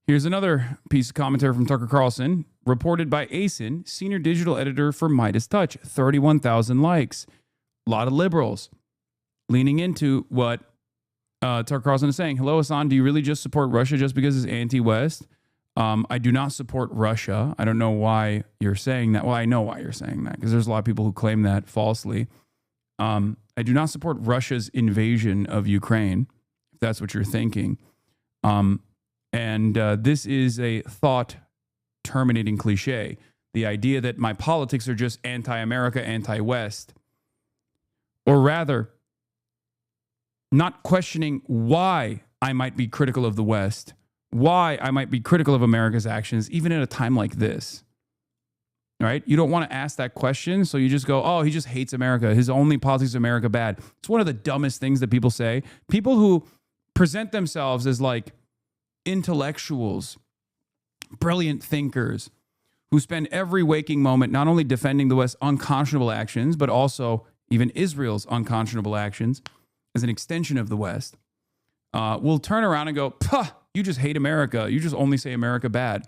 [SPEAKER 4] here's another piece of commentary from Tucker Carlson, reported by Asen, senior digital editor for Midas Touch, 31,000 likes. A lot of liberals leaning into what Tucker Carlson is saying. Hello, Hasan, do you really just support Russia just because it's anti-West? I do not support Russia. I don't know why you're saying that. Well, I know why you're saying that, because there's a lot of people who claim that falsely. I do not support Russia's invasion of Ukraine, if that's what you're thinking. This is a thought-terminating cliche. The idea that my politics are just anti-America, anti-West. Or rather, not questioning why I might be critical of the West, why I might be critical of America's actions, even at a time like this. All right? You don't want to ask that question, so you just go, oh, he just hates America. His only politics is America bad. It's one of the dumbest things that people say. People who present themselves as like intellectuals, brilliant thinkers, who spend every waking moment not only defending the West's unconscionable actions, but also even Israel's unconscionable actions as an extension of the West, will turn around and go, puh, you just hate America. You just only say America bad.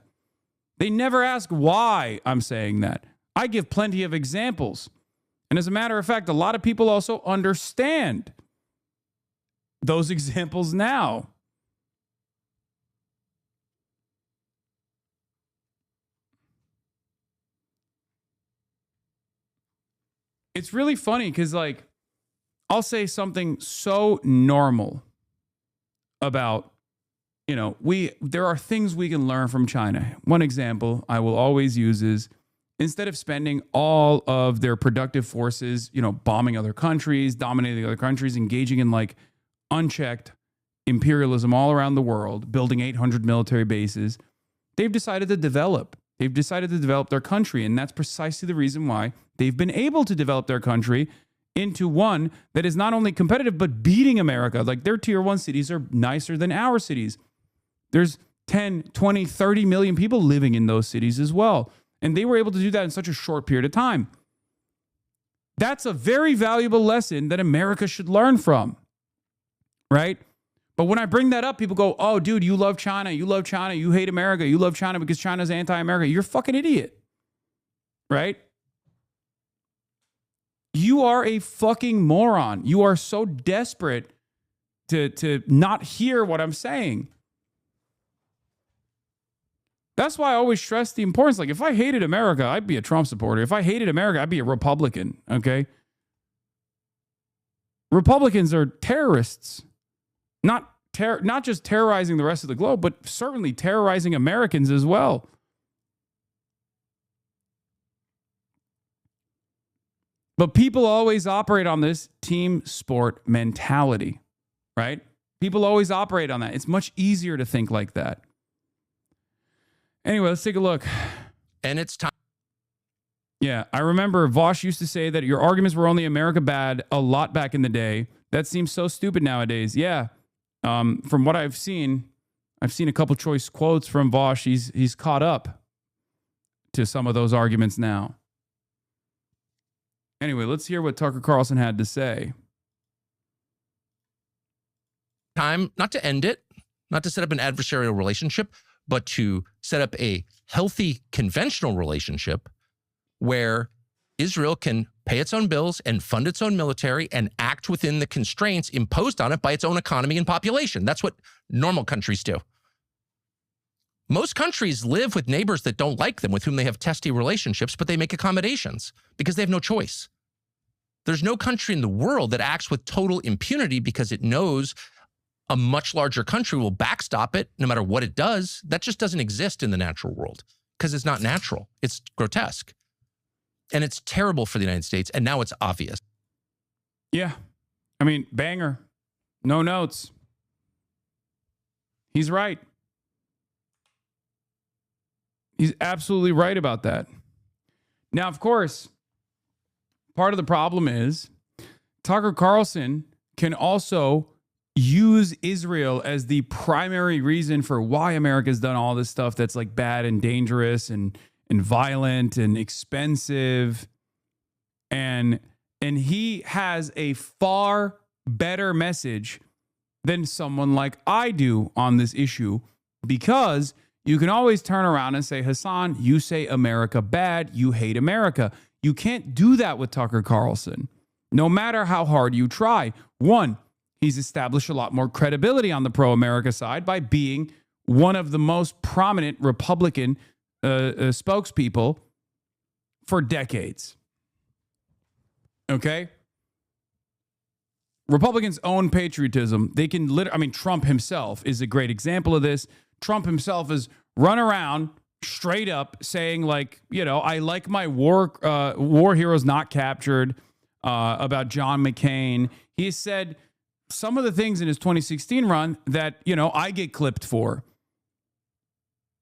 [SPEAKER 4] They never ask why I'm saying that. I give plenty of examples. And as a matter of fact, a lot of people also understand those examples now. It's really funny because, like, I'll say something so normal about, there are things we can learn from China. One example I will always use is, instead of spending all of their productive forces, bombing other countries, dominating other countries, engaging in like unchecked imperialism all around the world, building 800 military bases, they've decided to develop. They've decided to develop their country. And that's precisely the reason why they've been able to develop their country into one that is not only competitive, but beating America. Like, their tier 1 cities are nicer than our cities. There's 10, 20, 30 million people living in those cities as well. And they were able to do that in such a short period of time. That's a very valuable lesson that America should learn from, right? But when I bring that up, people go, oh, dude, you love China. You love China. You hate America. You love China because China's anti-America. You're a fucking idiot, right? You are a fucking moron. You are so desperate to not hear what I'm saying. That's why I always stress the importance. Like, if I hated America, I'd be a Trump supporter. If I hated America, I'd be a Republican, okay? Republicans are terrorists. Not just terrorizing the rest of the globe, but certainly terrorizing Americans as well. But people always operate on this team sport mentality, right? People always operate on that. It's much easier to think like that. Anyway, let's take a look
[SPEAKER 1] And it's time.
[SPEAKER 4] Yeah, I remember Vosh used to say that your arguments were only America bad a lot back in the day. That seems so stupid nowadays. Yeah, from what I've seen a couple choice quotes from Vosh. He's caught up to some of those arguments now. Anyway, let's hear what Tucker Carlson had to say.
[SPEAKER 1] Time not to end it, not to set up an adversarial relationship, but to set up a healthy conventional relationship where Israel can pay its own bills and fund its own military and act within the constraints imposed on it by its own economy and population. That's what normal countries do. Most countries live with neighbors that don't like them, with whom they have testy relationships, but they make accommodations because they have no choice. There's no country in the world that acts with total impunity because it knows a much larger country will backstop it no matter what it does. That just doesn't exist in the natural world because it's not natural. It's grotesque. And it's terrible for the United States. And now it's obvious.
[SPEAKER 4] Yeah. I mean, banger. No notes. He's right. He's absolutely right about that. Now, of course, part of the problem is Tucker Carlson can also use Israel as the primary reason for why America's done all this stuff that's like bad and dangerous and violent and expensive. And he has a far better message than someone like I do on this issue, because you can always turn around and say, Hasan, you say America bad, you hate America. You can't do that with Tucker Carlson, no matter how hard you try. One, he's established a lot more credibility on the pro-America side by being one of the most prominent Republican spokespeople for decades. Okay? Republicans own patriotism. They can Trump himself is a great example of this. Trump himself has run around straight up saying, like, you know, I like my war heroes not captured, about John McCain. He said some of the things in his 2016 run that, you know, I get clipped for.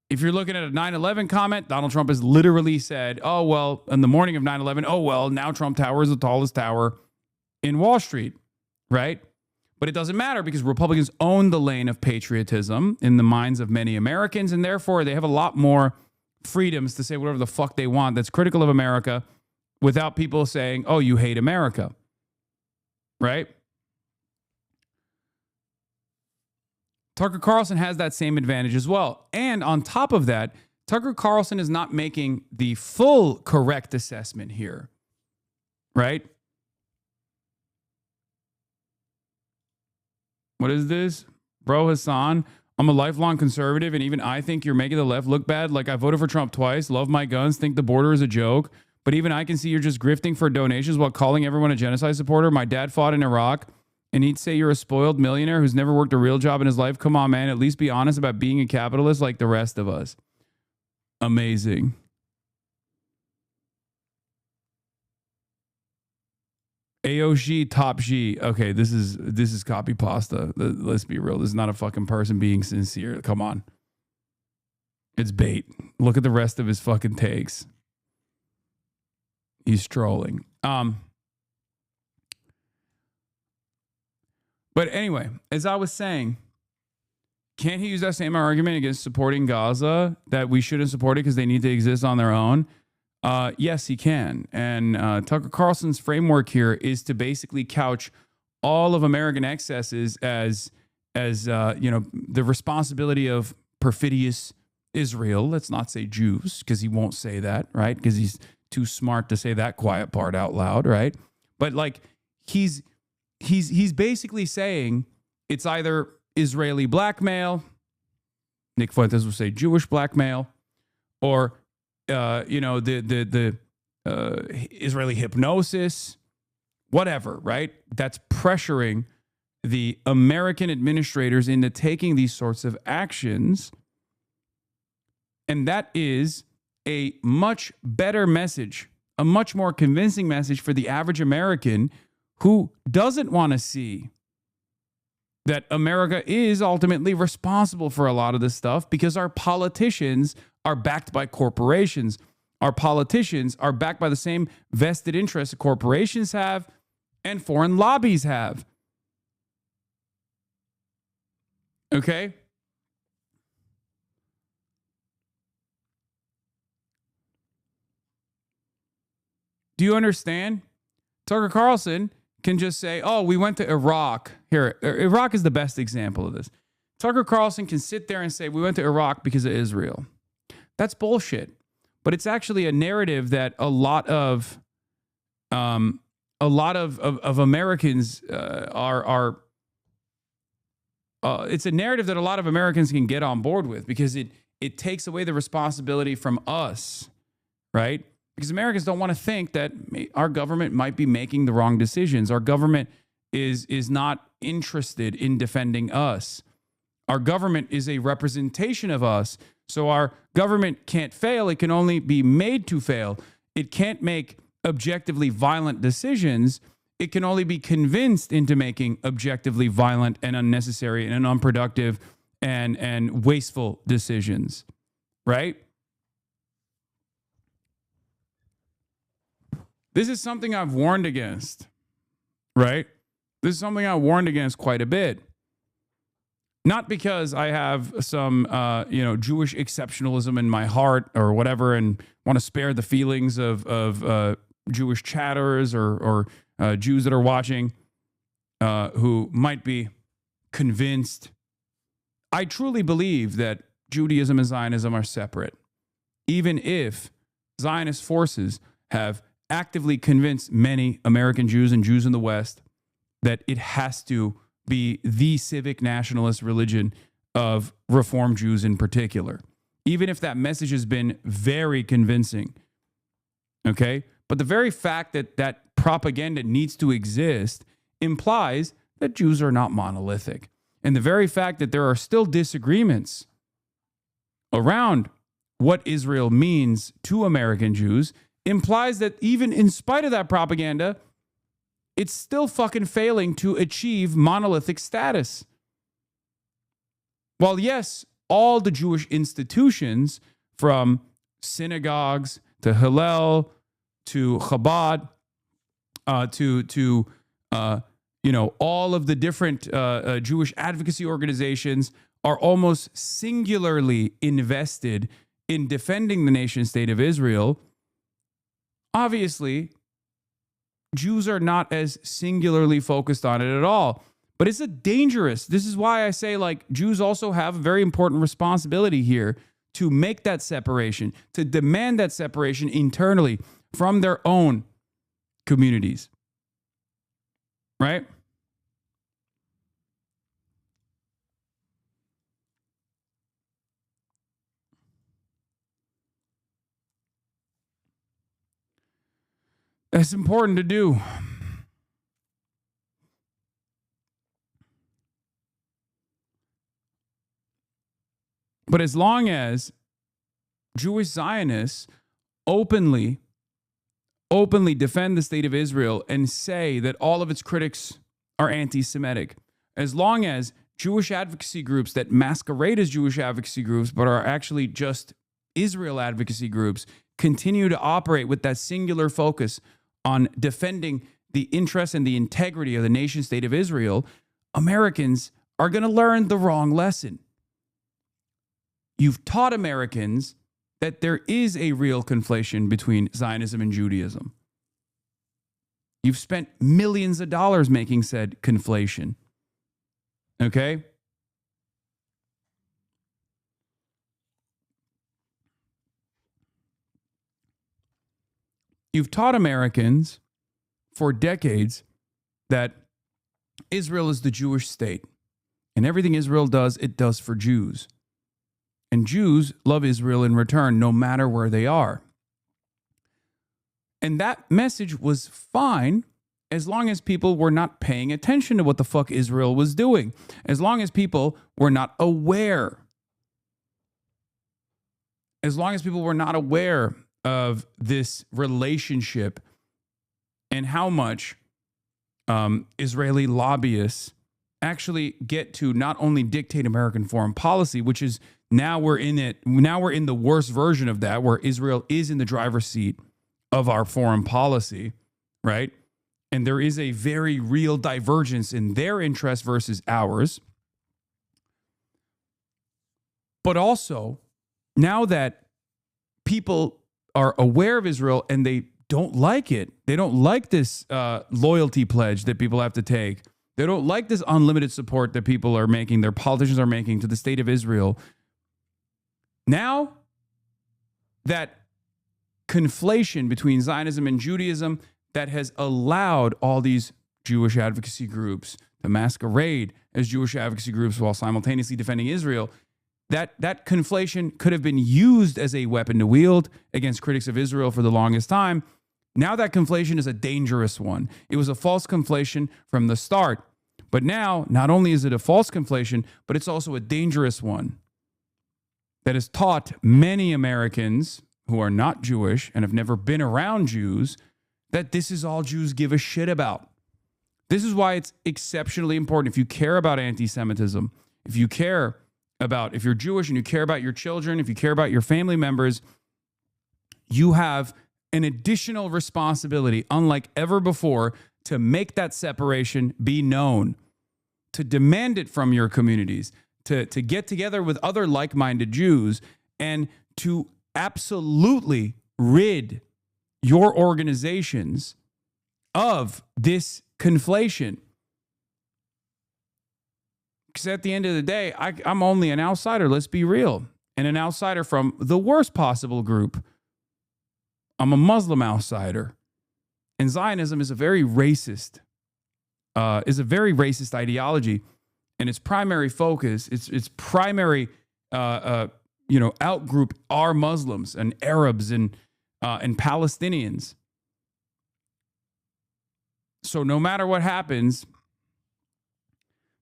[SPEAKER 4] If you're looking at a 9/11 comment, Donald Trump has literally said, oh, well, in the morning of 9/11, oh, well, now Trump Tower is the tallest tower in Wall Street, right? But it doesn't matter because Republicans own the lane of patriotism in the minds of many Americans, and therefore they have a lot more freedoms to say whatever the fuck they want that's critical of America without people saying, oh, you hate America, right? Tucker Carlson has that same advantage as well. And on top of that, Tucker Carlson is not making the full correct assessment here, right? What is this? Bro, Hasan, I'm a lifelong conservative, and even I think you're making the left look bad. Like, I voted for Trump twice, love my guns, think the border is a joke, but even I can see you're just grifting for donations while calling everyone a genocide supporter. My dad fought in Iraq, and he'd say you're a spoiled millionaire who's never worked a real job in his life. Come on, man. At least be honest about being a capitalist like the rest of us. Amazing. AOG Top G. Okay, this is copy pasta. Let's be real. This is not a fucking person being sincere. Come on. It's bait. Look at the rest of his fucking takes. He's trolling. But anyway, as I was saying, can't he use that same argument against supporting Gaza, that we shouldn't support it because they need to exist on their own? Yes, he can. And Tucker Carlson's framework here is to basically couch all of American excesses as the responsibility of perfidious Israel. Let's not say Jews, because he won't say that, right? Because he's too smart to say that quiet part out loud, right? But like he's basically saying it's either Israeli blackmail, Nick Fuentes will say Jewish blackmail, or the Israeli hypnosis, whatever, right? That's pressuring the American administrators into taking these sorts of actions. And that is a much better message, a much more convincing message for the average American who doesn't want to see that America is ultimately responsible for a lot of this stuff because our politicians are backed by corporations. Our politicians are backed by the same vested interests that corporations have and foreign lobbies have. Okay? Do you understand? Tucker Carlson can just say, oh, we went to Iraq. Here, Iraq is the best example of this. Tucker Carlson can sit there and say, we went to Iraq because of Israel. That's bullshit. But it's actually a narrative that a lot of Americans are it's a narrative that a lot of Americans can get on board with, because it takes away the responsibility from us, right? Because Americans don't want to think that our government might be making the wrong decisions. Our government is not interested in defending us. Our government is a representation of us. So our government can't fail. It can only be made to fail. It can't make objectively violent decisions. It can only be convinced into making objectively violent and unnecessary and unproductive and wasteful decisions, right? This is something I've warned against, right? This is something I warned against quite a bit. Not because I have some, Jewish exceptionalism in my heart or whatever, and want to spare the feelings of Jewish chatters or Jews that are watching who might be convinced. I truly believe that Judaism and Zionism are separate, even if Zionist forces have actively convinced many American Jews and Jews in the West that it has to be the civic nationalist religion of Reform Jews in particular, even if that message has been very convincing. Okay? But the very fact that that propaganda needs to exist implies that Jews are not monolithic. And the very fact that there are still disagreements around what Israel means to American Jews implies that even in spite of that propaganda, it's still fucking failing to achieve monolithic status. While yes, all the Jewish institutions, from synagogues to Hillel to Chabad to all of the different Jewish advocacy organizations are almost singularly invested in defending the nation state of Israel. Obviously, Jews are not as singularly focused on it at all. But it's this is why I say, Jews also have a very important responsibility here to make that separation, to demand that separation internally from their own communities. Right? That's important to do. But as long as Jewish Zionists openly defend the state of Israel and say that all of its critics are anti-Semitic, as long as Jewish advocacy groups that masquerade as Jewish advocacy groups but are actually just Israel advocacy groups continue to operate with that singular focus on defending the interests and the integrity of the nation state of Israel, Americans are going to learn the wrong lesson. You've taught Americans that there is a real conflation between Zionism and Judaism. You've spent millions of dollars making said conflation. Okay? You've taught Americans for decades that Israel is the Jewish state, and everything Israel does, it does for Jews. And Jews love Israel in return, no matter where they are. And that message was fine as long as people were not paying attention to what the fuck Israel was doing, as long as people were not aware. As long as people were not aware of this relationship and how much Israeli lobbyists actually get to not only dictate American foreign policy, which is now we're in the worst version of that, where Israel is in the driver's seat of our foreign policy, right? And there is a very real divergence in their interest versus ours. But also, now that people are aware of Israel and they don't like it, they don't like this loyalty pledge that people have to take. They don't like this unlimited support that people are making, their politicians are making to the state of Israel. Now that conflation between Zionism and Judaism that has allowed all these Jewish advocacy groups to masquerade as Jewish advocacy groups while simultaneously defending Israel, that conflation could have been used as a weapon to wield against critics of Israel for the longest time. Now that conflation is a dangerous one. It was a false conflation from the start. But now, not only is it a false conflation, but it's also a dangerous one that has taught many Americans who are not Jewish and have never been around Jews that this is all Jews give a shit about. This is why it's exceptionally important. If you care about anti-Semitism, if you're Jewish and you care about your children, if you care about your family members, you have an additional responsibility, unlike ever before, to make that separation be known, to demand it from your communities, to get together with other like-minded Jews, and to absolutely rid your organizations of this conflation. Because at the end of the day, I'm only an outsider, let's be real, and an outsider from the worst possible group. I'm a Muslim outsider. And Zionism is a very racist ideology, and its primary focus, its primary outgroup are Muslims and Arabs and Palestinians. So no matter what happens,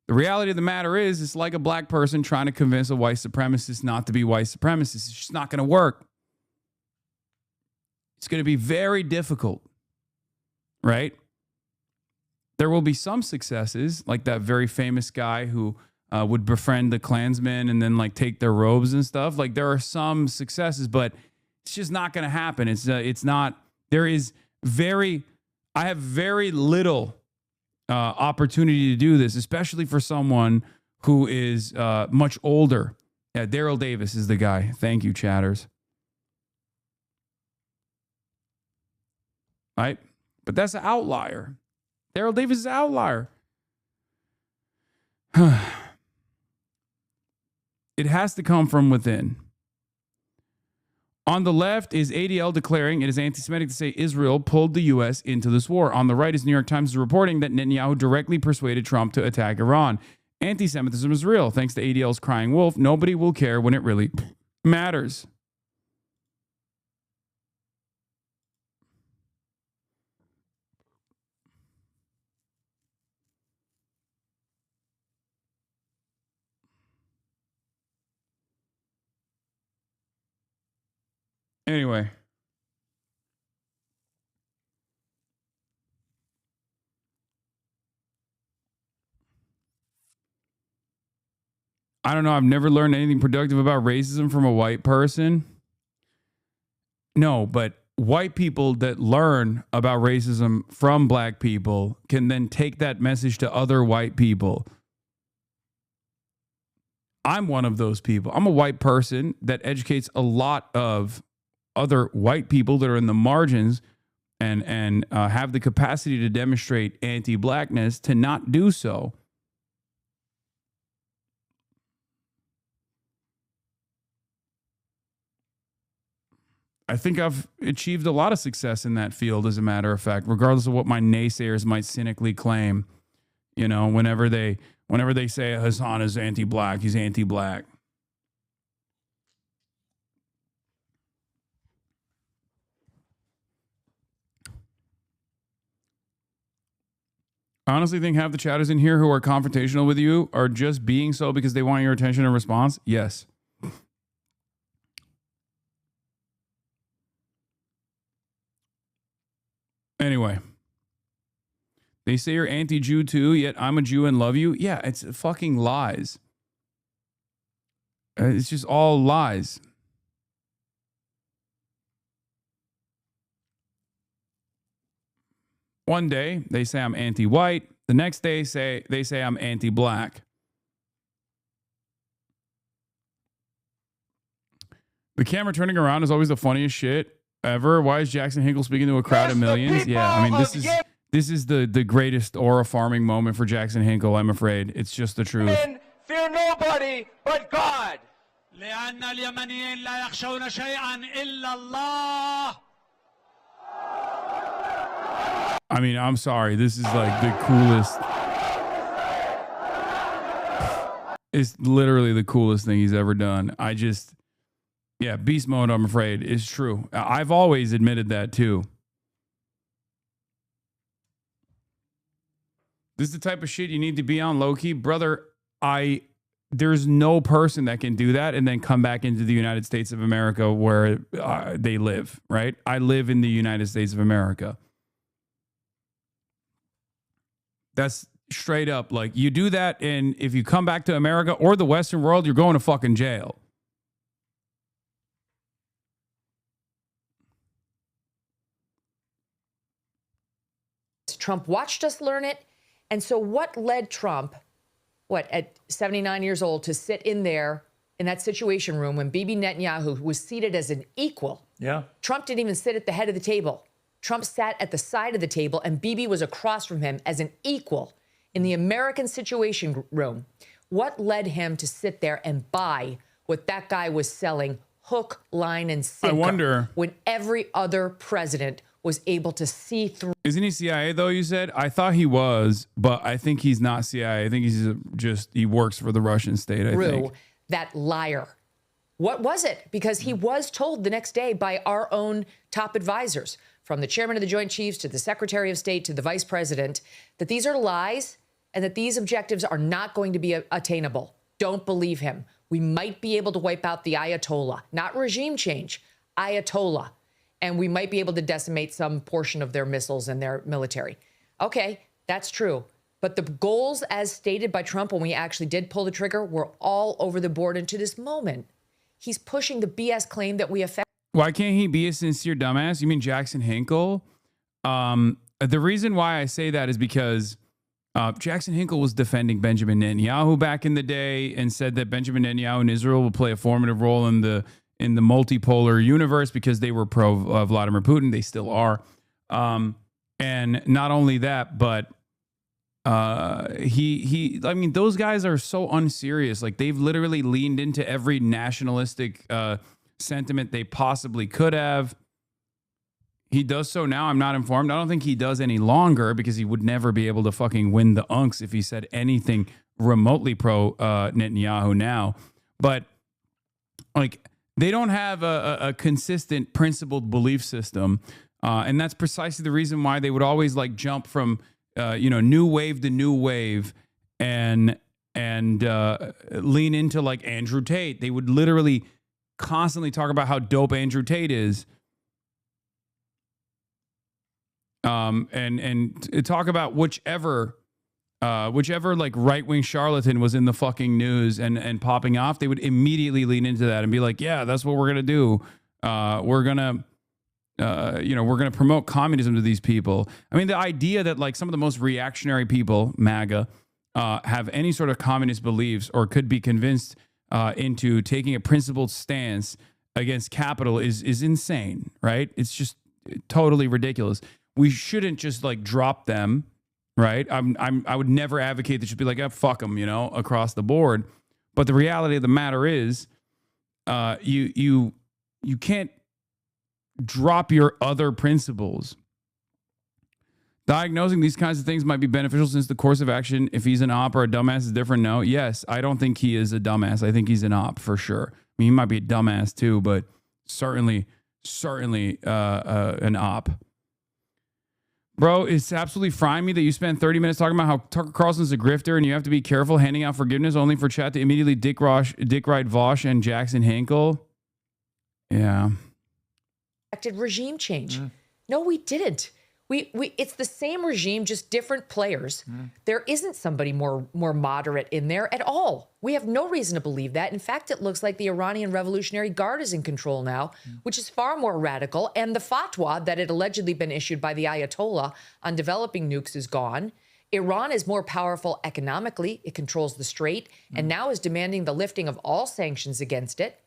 [SPEAKER 4] the reality of the matter is, it's like a black person trying to convince a white supremacist not to be white supremacist. It's just not going to work. It's going to be very difficult. Right? There will be some successes, like that very famous guy who would befriend the Klansmen and then like take their robes and stuff. Like there are some successes, but it's just not going to happen. It's not. I have very little opportunity to do this, especially for someone who is much older. Yeah, Daryl Davis is the guy. Thank you, chatters. Right? But that's an outlier. Daryl Davis is an outlier. It has to come from within. On the left is ADL declaring it is anti-Semitic to say Israel pulled the U.S. into this war. On the right is New York Times reporting that Netanyahu directly persuaded Trump to attack Iran. Anti-Semitism is real. Thanks to ADL's crying wolf, nobody will care when it really matters. Anyway. I don't know. I've never learned anything productive about racism from a white person. No, but white people that learn about racism from black people can then take that message to other white people. I'm one of those people. I'm a white person that educates a lot of other white people that are in the margins and have the capacity to demonstrate anti-blackness to not do so. I think I've achieved a lot of success in that field, as a matter of fact, regardless of what my naysayers might cynically claim. You know, whenever they say Hasan is anti-black, he's anti-black. I honestly think half the chatters in here who are confrontational with you are just being so because they want your attention and response. Yes. Anyway, They say you're anti-Jew too, yet I'm a Jew and love you. Yeah, it's fucking lies. It's just all lies. One day they say I'm anti-white. The next day they say I'm anti-black. The camera turning around is always the funniest shit ever. Why is Jackson Hinkle speaking to a crowd of millions? Yeah, I mean this is the greatest aura farming moment for Jackson Hinkle, I'm afraid. It's just the truth.
[SPEAKER 21] Fear nobody but God.
[SPEAKER 4] I mean, I'm sorry. This is like the coolest. It's literally the coolest thing he's ever done. Yeah, beast mode, I'm afraid, is true. I've always admitted that too. This is the type of shit you need to be on low-key. Brother, there's no person that can do that and then come back into the United States of America where they live, right? I live in the United States of America. That's straight up. Like, you do that, and if you come back to America or the Western world, you're going to fucking jail.
[SPEAKER 2] Trump watched us learn it. And so what led Trump, at 79 years old, to sit in there in that Situation Room when Bibi Netanyahu was seated as an equal?
[SPEAKER 6] Yeah.
[SPEAKER 2] Trump didn't even sit at the head of the table. Trump sat at the side of the table, and Bibi was across from him as an equal in the American Situation Room. What led him to sit there and buy what that guy was selling, hook, line, and sinker?
[SPEAKER 4] I wonder,
[SPEAKER 2] when every other president was able to see through.
[SPEAKER 4] Isn't he CIA though, you said? I thought he was, but I think he's not CIA. I think he's he works for the Russian state, I think.
[SPEAKER 2] That liar. What was it? Because he was told the next day by our own top advisors, from the chairman of the Joint Chiefs to the Secretary of State to the vice president, that these are lies and that these objectives are not going to be attainable. Don't believe him. We might be able to wipe out the Ayatollah, not regime change, Ayatollah. And we might be able to decimate some portion of their missiles and their military. Okay, that's true. But the goals as stated by Trump when we actually did pull the trigger were all over the board. And to this moment, he's pushing the BS claim that we affect.
[SPEAKER 4] Why can't he be a sincere dumbass? You mean Jackson Hinkle? The reason why I say that is because Jackson Hinkle was defending Benjamin Netanyahu back in the day and said that Benjamin Netanyahu and Israel will play a formative role in the multipolar universe because they were pro Vladimir Putin. They still are. And not only that, but I mean, those guys are so unserious. Like, they've literally leaned into every nationalistic sentiment they possibly could have. He does so now. I'm not informed. I don't think he does any longer because he would never be able to fucking win the unks if he said anything remotely pro Netanyahu now. But like, they don't have a consistent principled belief system. And that's precisely the reason why they would always like jump from, new wave to new wave and lean into like Andrew Tate. They would literally constantly talk about how dope Andrew Tate is. And talk about whichever like right-wing charlatan was in the fucking news and popping off, they would immediately lean into that and be like, yeah, that's what we're going to do. We're going to promote communism to these people. I mean, the idea that like some of the most reactionary people, MAGA, have any sort of communist beliefs or could be convinced into taking a principled stance against capital is insane, right? It's just totally ridiculous. We shouldn't just like drop them. Right. I would never advocate that should be like, oh, fuck them, across the board. But the reality of the matter is, you can't drop your other principles. Diagnosing these kinds of things might be beneficial since the course of action, if he's an op or a dumbass, is different. No, yes, I don't think he is a dumbass. I think he's an op for sure. I mean, he might be a dumbass too, but certainly an op. Bro, it's absolutely frying me that you spent 30 minutes talking about how Tucker Carlson's a grifter and you have to be careful handing out forgiveness only for chat to immediately Dick Wright Vosh and Jackson Hinkle. Yeah.
[SPEAKER 2] Regime change. No, we didn't. It's the same regime, just different players. There isn't somebody more moderate in there at all. We have no reason to believe that. In fact, it looks like the Iranian Revolutionary Guard is in control now, which is far more radical. And the fatwa that had allegedly been issued by the Ayatollah on developing nukes is gone. Iran is more powerful economically. It controls the strait and now is demanding the lifting of all sanctions against it.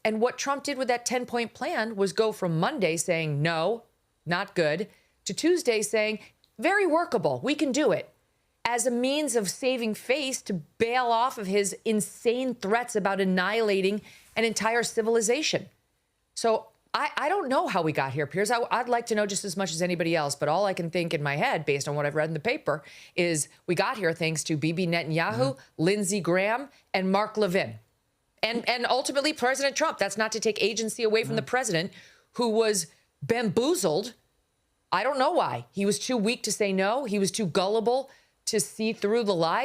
[SPEAKER 2] And what Trump did with that 10-point plan was go from Monday saying, no, not good, to Tuesday saying, very workable, we can do it, as a means of saving face to bail off of his insane threats about annihilating an entire civilization. So I don't know how we got here, Piers. I'd like to know just as much as anybody else, but all I can think in my head, based on what I've read in the paper, is we got here thanks to Bibi Netanyahu, Lindsey Graham, and Mark Levin. And ultimately President Trump. That's not to take agency away from the president, who was bamboozled. I don't know why. He was too weak to say no. He was too gullible to see through the lie.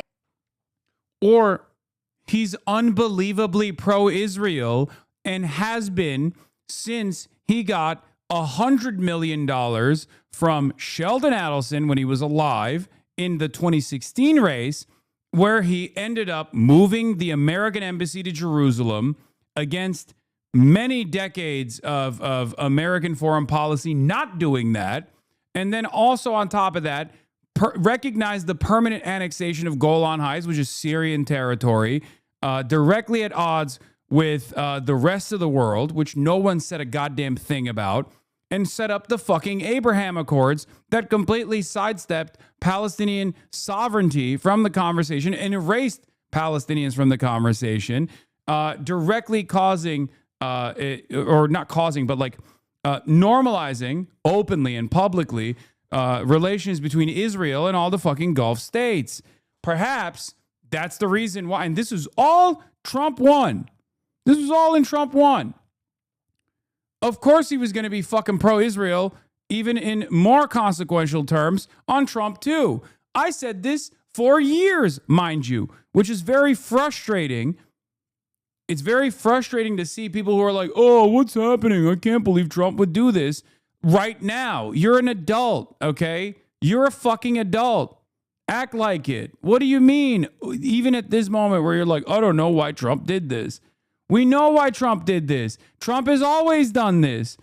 [SPEAKER 4] Or he's unbelievably pro-Israel and has been since he got $100 million from Sheldon Adelson when he was alive in the 2016 race, where he ended up moving the American embassy to Jerusalem against many decades of American foreign policy not doing that. And then also on top of that, recognized the permanent annexation of Golan Heights, which is Syrian territory, directly at odds with the rest of the world, which no one said a goddamn thing about, and set up the fucking Abraham Accords that completely sidestepped Palestinian sovereignty from the conversation and erased Palestinians from the conversation, directly causing, or not causing, but like normalizing openly and publicly relations between Israel and all the fucking Gulf states. Perhaps that's the reason why. And this is all Trump won. This was all in Trump won. Of course he was going to be fucking pro-Israel, even in more consequential terms, on Trump too. I said this for years, mind you, which is very frustrating. It's very frustrating to see people who are like, oh, what's happening? I can't believe Trump would do this right now. You're an adult, okay? You're a fucking adult. Act like it. What do you mean? Even at this moment where you're like, I don't know why Trump did this. We know why Trump did this. Trump has always done this.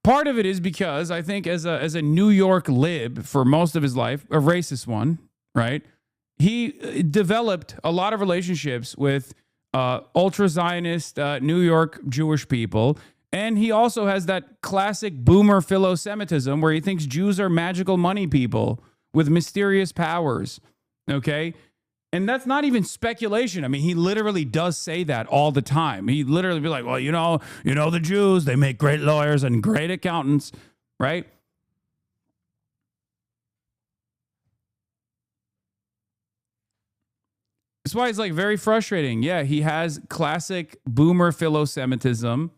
[SPEAKER 4] Part of it is because I think as a New York lib for most of his life, a racist one, right? He developed a lot of relationships with ultra-Zionist New York Jewish people. And he also has that classic boomer philo-Semitism where he thinks Jews are magical money people with mysterious powers, okay? And that's not even speculation. I mean, he literally does say that all the time. He literally be like, well, you know the Jews, they make great lawyers and great accountants, right? That's why it's like very frustrating. Yeah, he has classic boomer philo-Semitism.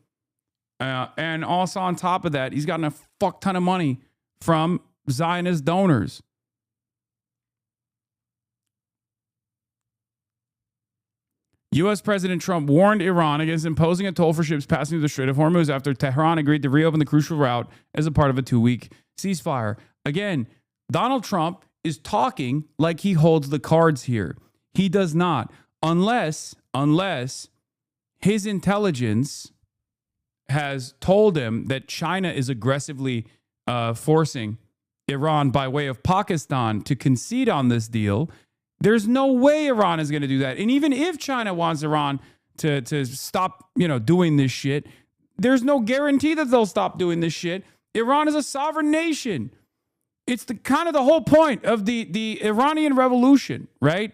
[SPEAKER 4] And also on top of that, he's gotten a fuck ton of money from Zionist donors. U.S. President Trump warned Iran against imposing a toll for ships passing through the Strait of Hormuz after Tehran agreed to reopen the crucial route as a part of a 2-week ceasefire. Again, Donald Trump is talking like he holds the cards here. He does not, unless his intelligence has told him that China is aggressively forcing Iran by way of Pakistan to concede on this deal. There's no way Iran is going to do that. And even if China wants Iran to stop, doing this shit, there's no guarantee that they'll stop doing this shit. Iran is a sovereign nation. It's the kind of the whole point of the Iranian Revolution, right?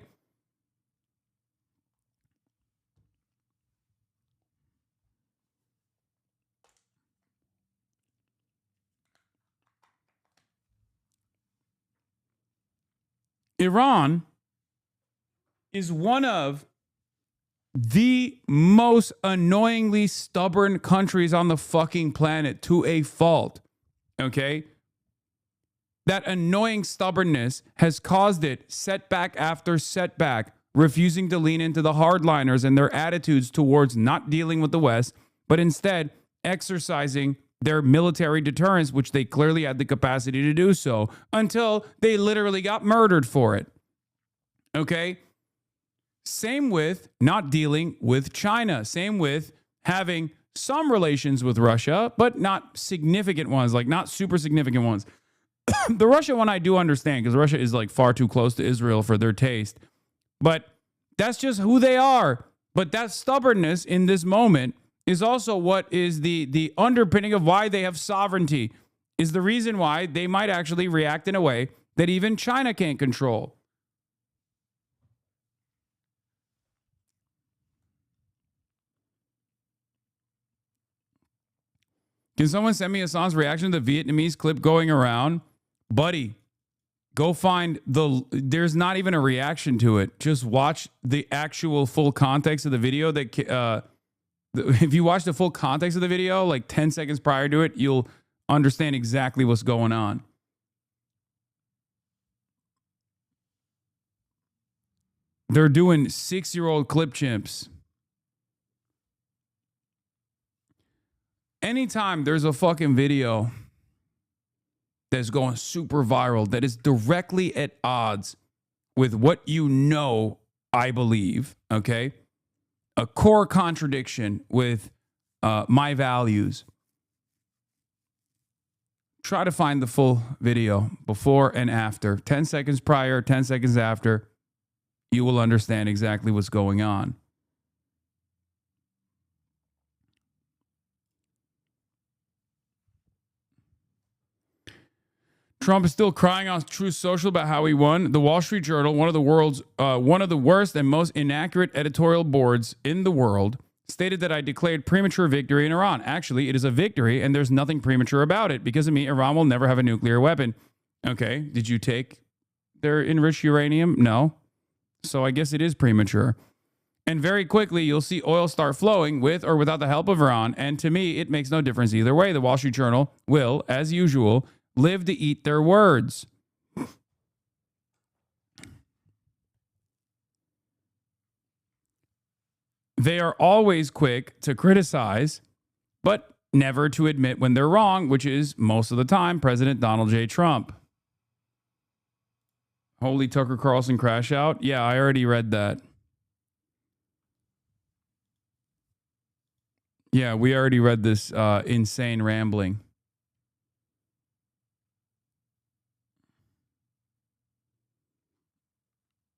[SPEAKER 4] Iran is one of the most annoyingly stubborn countries on the fucking planet to a fault. Okay? That annoying stubbornness has caused it setback after setback, refusing to lean into the hardliners and their attitudes towards not dealing with the West, but instead exercising their military deterrence, which they clearly had the capacity to do so, until they literally got murdered for it. Okay? Same with not dealing with China. Same with having some relations with Russia, but not significant ones, like not super significant ones. The Russia one I do understand, because Russia is like far too close to Israel for their taste. But that's just who they are. But that stubbornness in this moment is also what is the underpinning of why they have sovereignty, is the reason why they might actually react in a way that even China can't control. Can someone send me Hasan's reaction to the Vietnamese clip going around? Buddy, go find there's not even a reaction to it. Just watch the actual full context of the video. If you watch the full context of the video, like 10 seconds prior to it, you'll understand exactly what's going on. They're doing 6-year-old clip chimps. Anytime there's a fucking video that's going super viral, that is directly at odds with what you know I believe, okay? A core contradiction with my values. Try to find the full video before and after. 10 seconds prior, 10 seconds after, you will understand exactly what's going on. Trump is still crying on Truth Social about how he won. The Wall Street Journal, one of the worst and most inaccurate editorial boards in the world, stated that I declared premature victory in Iran. Actually, it is a victory, and there's nothing premature about it. Because of me, Iran will never have a nuclear weapon. Okay, did you take their enriched uranium? No. So I guess it is premature. And very quickly, you'll see oil start flowing with or without the help of Iran. And to me, it makes no difference either way. The Wall Street Journal will, as usual, live to eat their words. They are always quick to criticize, but never to admit when they're wrong, which is most of the time President Donald J. Trump. Holy Tucker Carlson crash out? Yeah, I already read that. Yeah, we already read this insane rambling.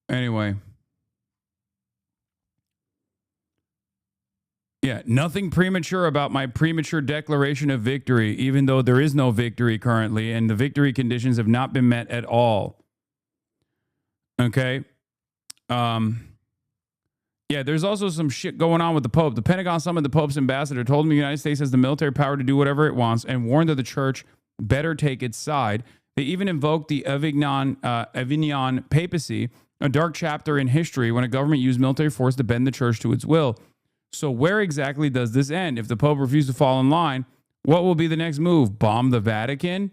[SPEAKER 4] Anyway. Yeah, nothing premature about my premature declaration of victory, even though there is no victory currently, and the victory conditions have not been met at all. Okay? Yeah, there's also some shit going on with the Pope. The Pentagon summoned the Pope's ambassador, told him the United States has the military power to do whatever it wants, and warned that the church better take its side. They even invoked the Avignon papacy, a dark chapter in history when a government used military force to bend the church to its will. So where exactly does this end? If the Pope refuses to fall in line, what will be the next move? Bomb the Vatican?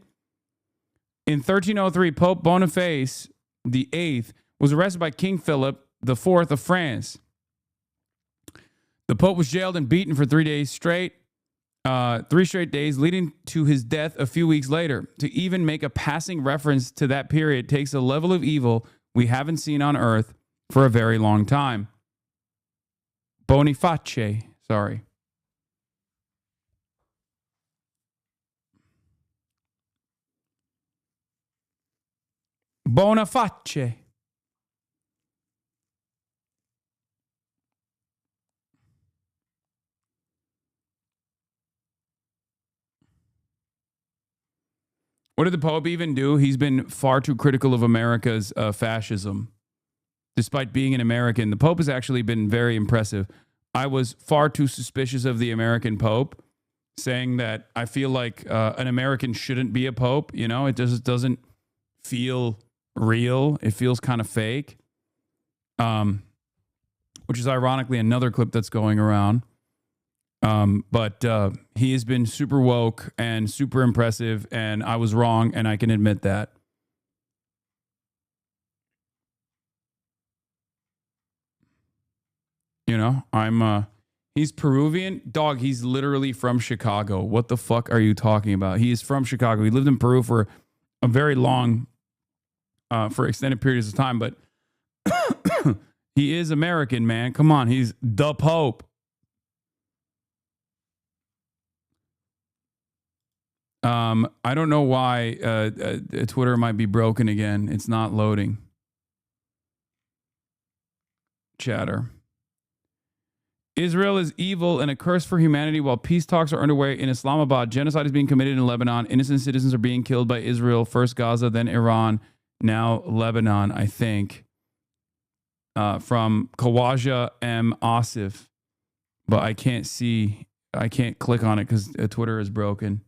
[SPEAKER 4] In 1303, Pope Boniface VIII was arrested by King Philip IV of France. The Pope was jailed and beaten for 3 straight days, leading to his death a few weeks later. To even make a passing reference to that period takes a level of evil we haven't seen on earth for a very long time. Boniface, sorry. Boniface. What did the Pope even do? He's been far too critical of America's fascism. Despite being an American, the Pope has actually been very impressive. I was far too suspicious of the American Pope, saying that I feel like an American shouldn't be a Pope. You know, it just doesn't feel real. It feels kind of fake, which is ironically another clip that's going around. But he has been super woke and super impressive, and I was wrong, and I can admit that. You know, He's Peruvian? Dog, he's literally from Chicago. What the fuck are you talking about? He is from Chicago. He lived in Peru for a very long, for extended periods of time, but he is American, man. Come on, he's the Pope. I don't know why Twitter might be broken again. It's not loading. Chatter. Israel is evil and a curse for humanity while peace talks are underway in Islamabad. Genocide is being committed in Lebanon. Innocent citizens are being killed by Israel. First Gaza, then Iran, now Lebanon, I think. From Kawaja M. Asif. But I can't click on it because Twitter is broken.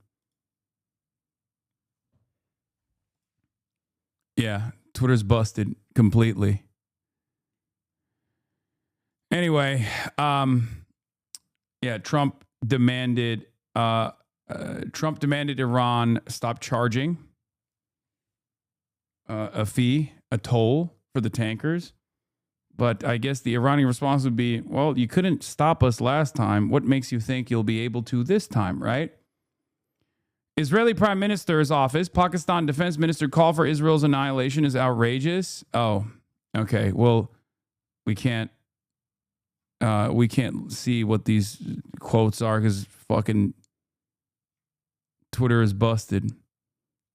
[SPEAKER 4] Yeah, Twitter's busted completely. Anyway, yeah, Trump demanded Iran stop charging a fee, a toll for the tankers. But I guess the Iranian response would be, well, you couldn't stop us last time. What makes you think you'll be able to this time, right? Israeli Prime Minister's office, Pakistan Defense Minister call for Israel's annihilation is outrageous. Oh, okay. Well, we can't see what these quotes are because fucking Twitter is busted.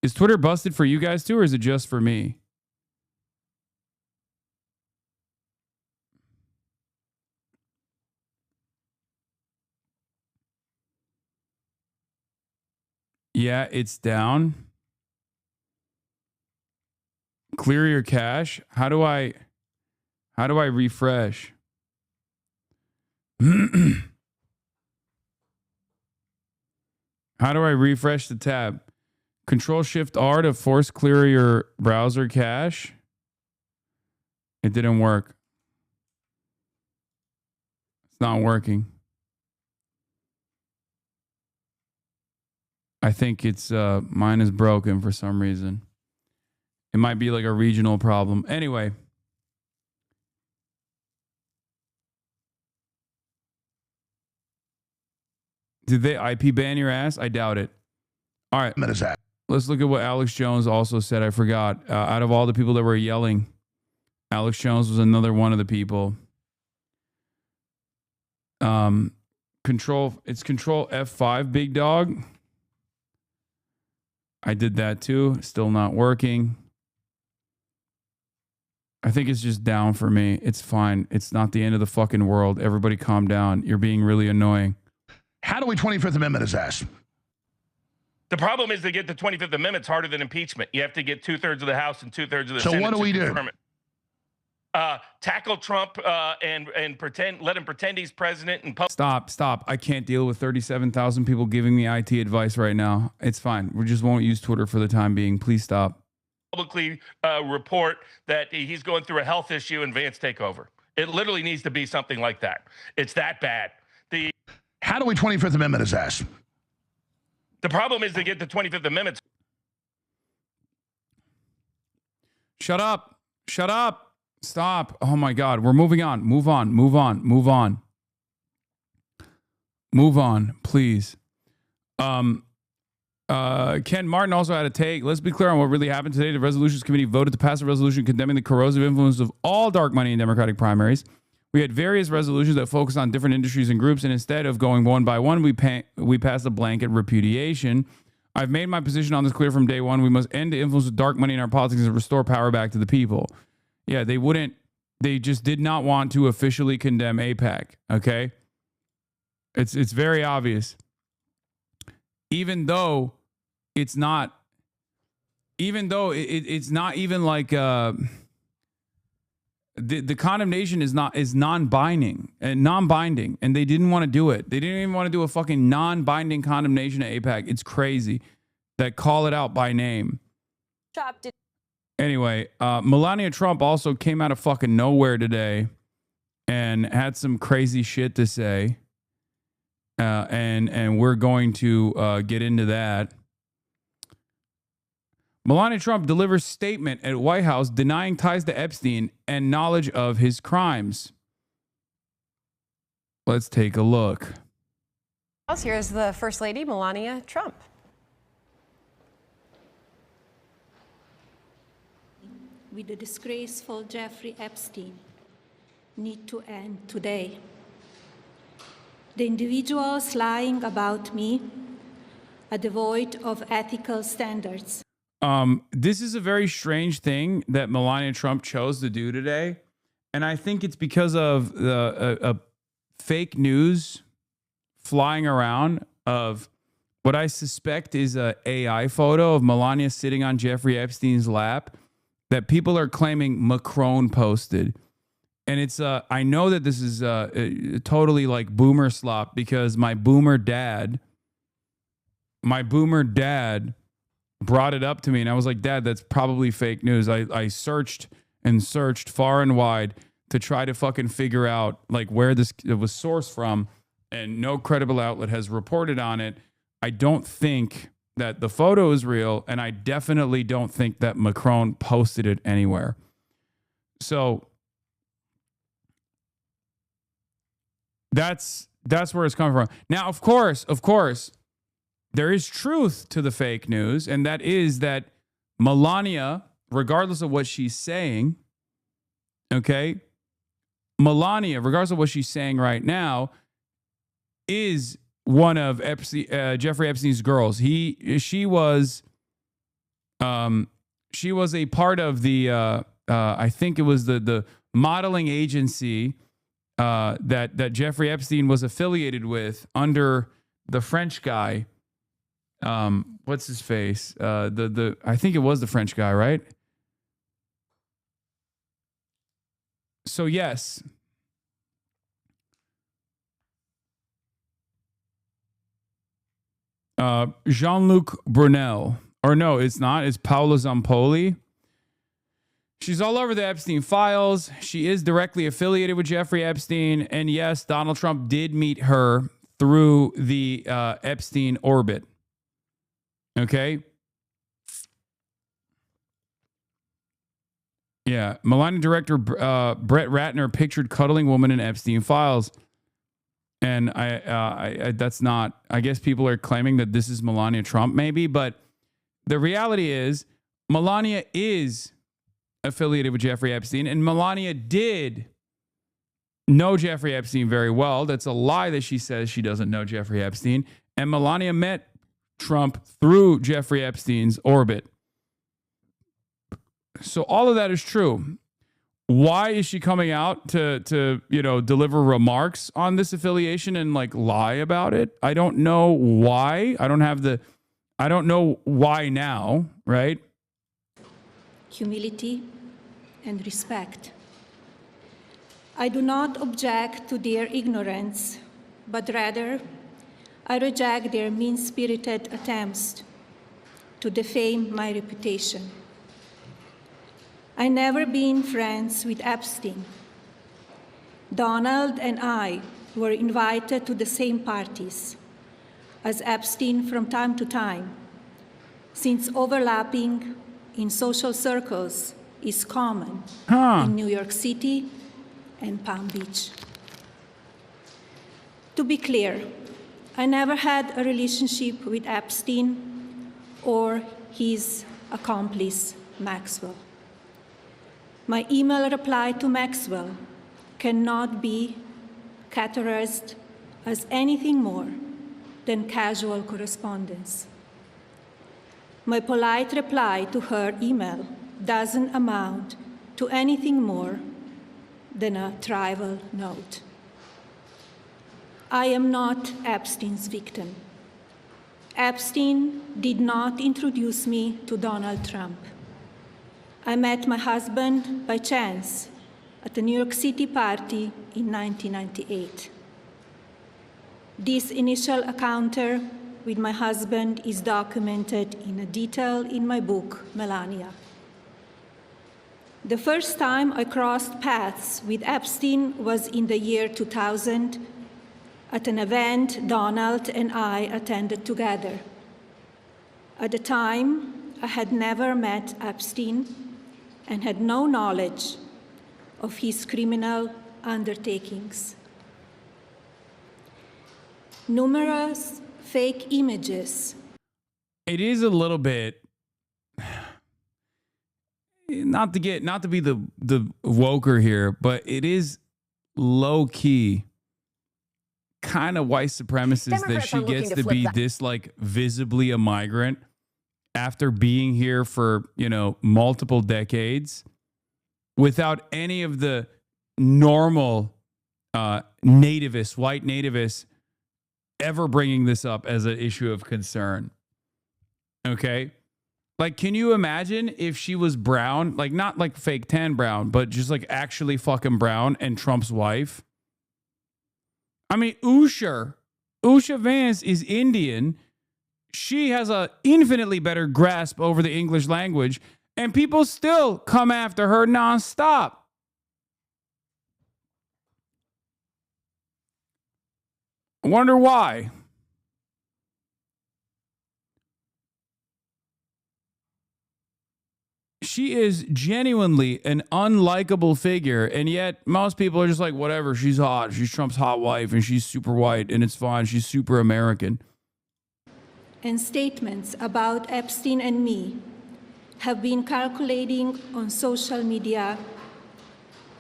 [SPEAKER 4] Is Twitter busted for you guys too, or is it just for me? Yeah, it's down. Clear your cache. How do I refresh? How do I refresh the tab? Control-Shift-R to force clear your browser cache. It didn't work. It's not working. I think it's mine is broken for some reason. It might be like a regional problem. Anyway. Did they IP ban your ass? I doubt it. All right. Let's look at what Alex Jones also said. I forgot. Out of all the people that were yelling, Alex Jones was another one of the people. Control F5, big dog. I did that too. Still not working. I think it's just down for me. It's fine. It's not the end of the fucking world. Everybody calm down. You're being really annoying.
[SPEAKER 5] How do we 25th Amendment his ass?
[SPEAKER 8] The problem is to get the 25th Amendment, it's harder than impeachment. You have to get 2/3 of the House and 2/3 of the Senate.
[SPEAKER 5] So what do we do?
[SPEAKER 8] Tackle Trump and pretend, let him pretend he's president and
[SPEAKER 4] Stop. I can't deal with 37,000 people giving me IT advice right now. It's fine. We just won't use Twitter for the time being. Please stop.
[SPEAKER 8] publicly report that he's going through a health issue and Vance take over. It literally needs to be something like that. It's that bad.
[SPEAKER 5] How do we 25th Amendment his ass?
[SPEAKER 8] The problem is to get the 25th Amendment.
[SPEAKER 4] Shut up. Stop. Oh my God. We're moving on. Move on, please. Ken Martin also had a take. Let's be clear on what really happened today. The Resolutions Committee voted to pass a resolution condemning the corrosive influence of all dark money in Democratic primaries. We had various resolutions that focused on different industries and groups, and instead of going one by one, we passed a blanket repudiation. I've made my position on this clear from day one. We must end the influence of dark money in our politics and restore power back to the people. Yeah, they just did not want to officially condemn APAC, okay? It's very obvious. Even though it's not even like the condemnation is non-binding, and they didn't want to do it. They didn't even want to do a fucking non-binding condemnation of APAC. It's crazy that call it out by name. Anyway, Melania Trump also came out of fucking nowhere today and had some crazy shit to say. And we're going to get into that. Melania Trump delivers statement at White House denying ties to Epstein and knowledge of his crimes. Let's take a look.
[SPEAKER 9] Here's the First Lady, Melania Trump.
[SPEAKER 10] With the disgraceful Jeffrey Epstein need to end today. The individuals lying about me are devoid of ethical standards.
[SPEAKER 4] This is a very strange thing that Melania Trump chose to do today. And I think it's because of the fake news flying around of what I suspect is a AI photo of Melania sitting on Jeffrey Epstein's lap that people are claiming Macron posted. And it's I know that this is totally like boomer slop because my boomer dad brought it up to me and I was like, Dad, that's probably fake news. I searched and searched far and wide to try to fucking figure out like where it was sourced from, and no credible outlet has reported on it. I don't think that the photo is real, and I definitely don't think that Macron posted it anywhere. So that's where it's coming from. Now, of course, there is truth to the fake news, and that is that Melania, regardless of what she's saying, okay, Melania, regardless of what she's saying right now, is one of Jeffrey Epstein's girls. She was a part of the I think it was the modeling agency that Jeffrey Epstein was affiliated with under the French guy. What's his face? I think it was the French guy, right? So yes. Jean-Luc Brunel. Or no, it's not. It's Paola Zampoli. She's all over the Epstein files. She is directly affiliated with Jeffrey Epstein. And yes, Donald Trump did meet her through the Epstein orbit. Okay? Yeah. Melania director Brett Ratner pictured cuddling woman in Epstein files. And I that's not, I guess people are claiming that this is Melania Trump maybe, but the reality is Melania is affiliated with Jeffrey Epstein, and Melania did know Jeffrey Epstein very well. That's a lie that she says she doesn't know Jeffrey Epstein. And Melania met Trump through Jeffrey Epstein's orbit. So all of that is true. Why is she coming out to deliver remarks on this affiliation and like lie about it? I don't know why. I don't know why now, right?
[SPEAKER 10] Humility and respect. I do not object to their ignorance, but rather I reject their mean-spirited attempts to defame my reputation. I never been friends with Epstein. Donald and I were invited to the same parties as Epstein from time to time, since overlapping in social circles is common in New York City and Palm Beach. To be clear, I never had a relationship with Epstein or his accomplice, Maxwell. My email reply to Maxwell cannot be categorized as anything more than casual correspondence. My polite reply to her email doesn't amount to anything more than a trivial note. I am not Epstein's victim. Epstein did not introduce me to Donald Trump. I met my husband by chance at a New York City party in 1998. This initial encounter with my husband is documented in detail in my book, Melania. The first time I crossed paths with Epstein was in the year 2000 at an event Donald and I attended together. At the time, I had never met Epstein and had no knowledge of his criminal undertakings. numerous fake images.
[SPEAKER 4] It is a little bit, not to be the woker here, but it is low key kind of white supremacist that she gets to be this like visibly a migrant after being here for, you know, multiple decades without any of the normal nativists, white nativists ever bringing this up as an issue of concern. Okay. Like, can you imagine if she was brown, like not like fake tan brown, but just like actually fucking brown and Trump's wife? I mean, Usha Vance is Indian. She has an infinitely better grasp over the English language, and people still come after her nonstop. I wonder why. She is genuinely an unlikable figure, and yet most people are just like, whatever, she's hot. She's Trump's hot wife, and she's super white, and it's fine. She's super American.
[SPEAKER 10] And statements about Epstein and me have been circulating on social media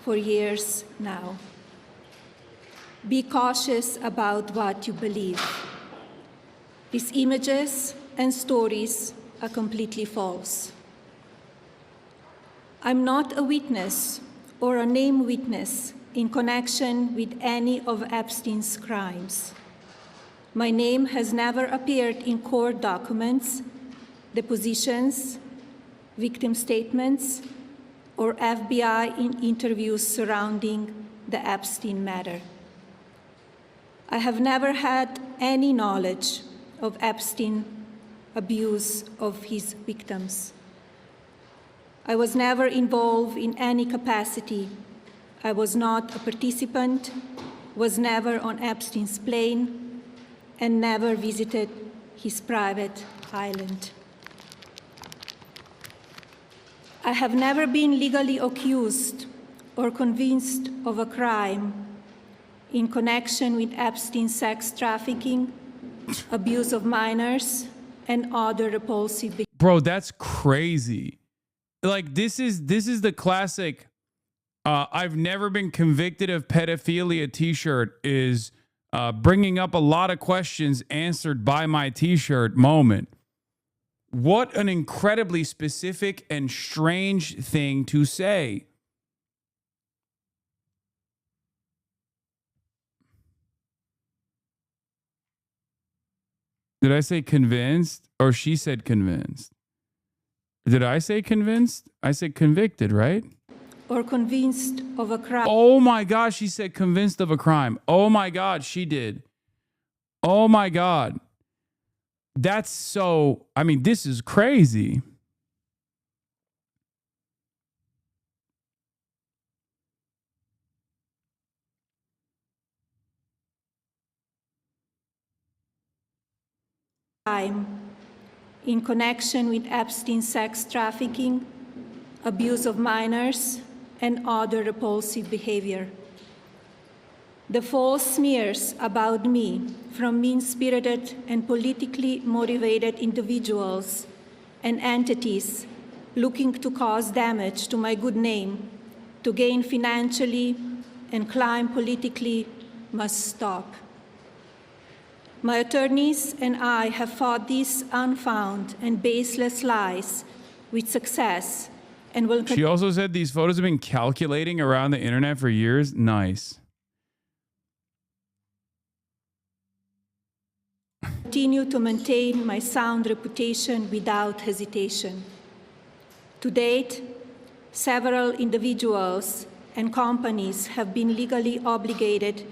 [SPEAKER 10] for years now. Be cautious about what you believe. These images and stories are completely false. I'm not a witness or a named witness in connection with any of Epstein's crimes. My name has never appeared in court documents, depositions, victim statements, or FBI interviews surrounding the Epstein matter. I have never had any knowledge of Epstein abuse of his victims. I was never involved in any capacity. I was not a participant, was never on Epstein's plane, and never visited his private island. I have never been legally accused or convinced of a crime in connection with Epstein's sex trafficking, abuse of minors, and other repulsive.
[SPEAKER 4] Bro, that's crazy. Like, this is the classic I've never been convicted of pedophilia t-shirt is bringing up a lot of questions answered by my t-shirt moment. What an incredibly specific and strange thing to say. Did I say convinced or she said convinced? Did I say convinced? I said convicted, right?
[SPEAKER 10] Or convinced of a crime.
[SPEAKER 4] Oh my gosh, she said convinced of a crime. Oh my God, she did. Oh my God. That's so, I mean, this is crazy.
[SPEAKER 10] In connection with Epstein's sex trafficking, abuse of minors, and other repulsive behavior. The false smears about me from mean-spirited and politically motivated individuals and entities looking to cause damage to my good name, to gain financially and climb politically, must stop. My attorneys and I have fought these unfounded and baseless lies with success and will
[SPEAKER 4] She also said these photos have been calculating around the internet for years. Nice.
[SPEAKER 10] Continue to maintain my sound reputation without hesitation. To date, several individuals and companies have been legally obligated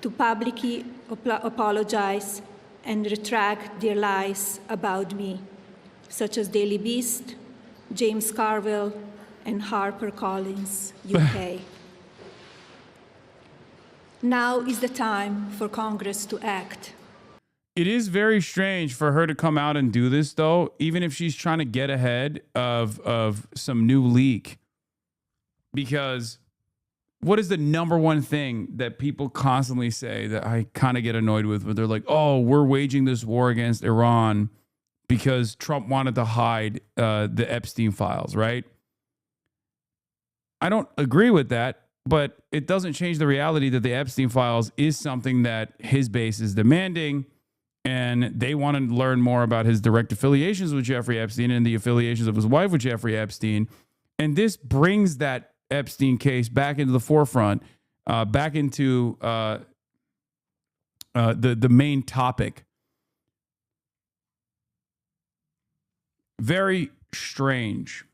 [SPEAKER 10] to publicly apologize and retract their lies about me, such as Daily Beast, James Carville, and HarperCollins, UK. Now is the time for Congress to act.
[SPEAKER 4] It is very strange for her to come out and do this, though, even if she's trying to get ahead of some new leak. Because what is the number one thing that people constantly say that I kind of get annoyed with, where they're like, oh, we're waging this war against Iran because Trump wanted to hide the Epstein files, right? I don't agree with that, but it doesn't change the reality that the Epstein files is something that his base is demanding, and they want to learn more about his direct affiliations with Jeffrey Epstein and the affiliations of his wife with Jeffrey Epstein. And this brings that Epstein case back into the forefront, back into the main topic. Very strange.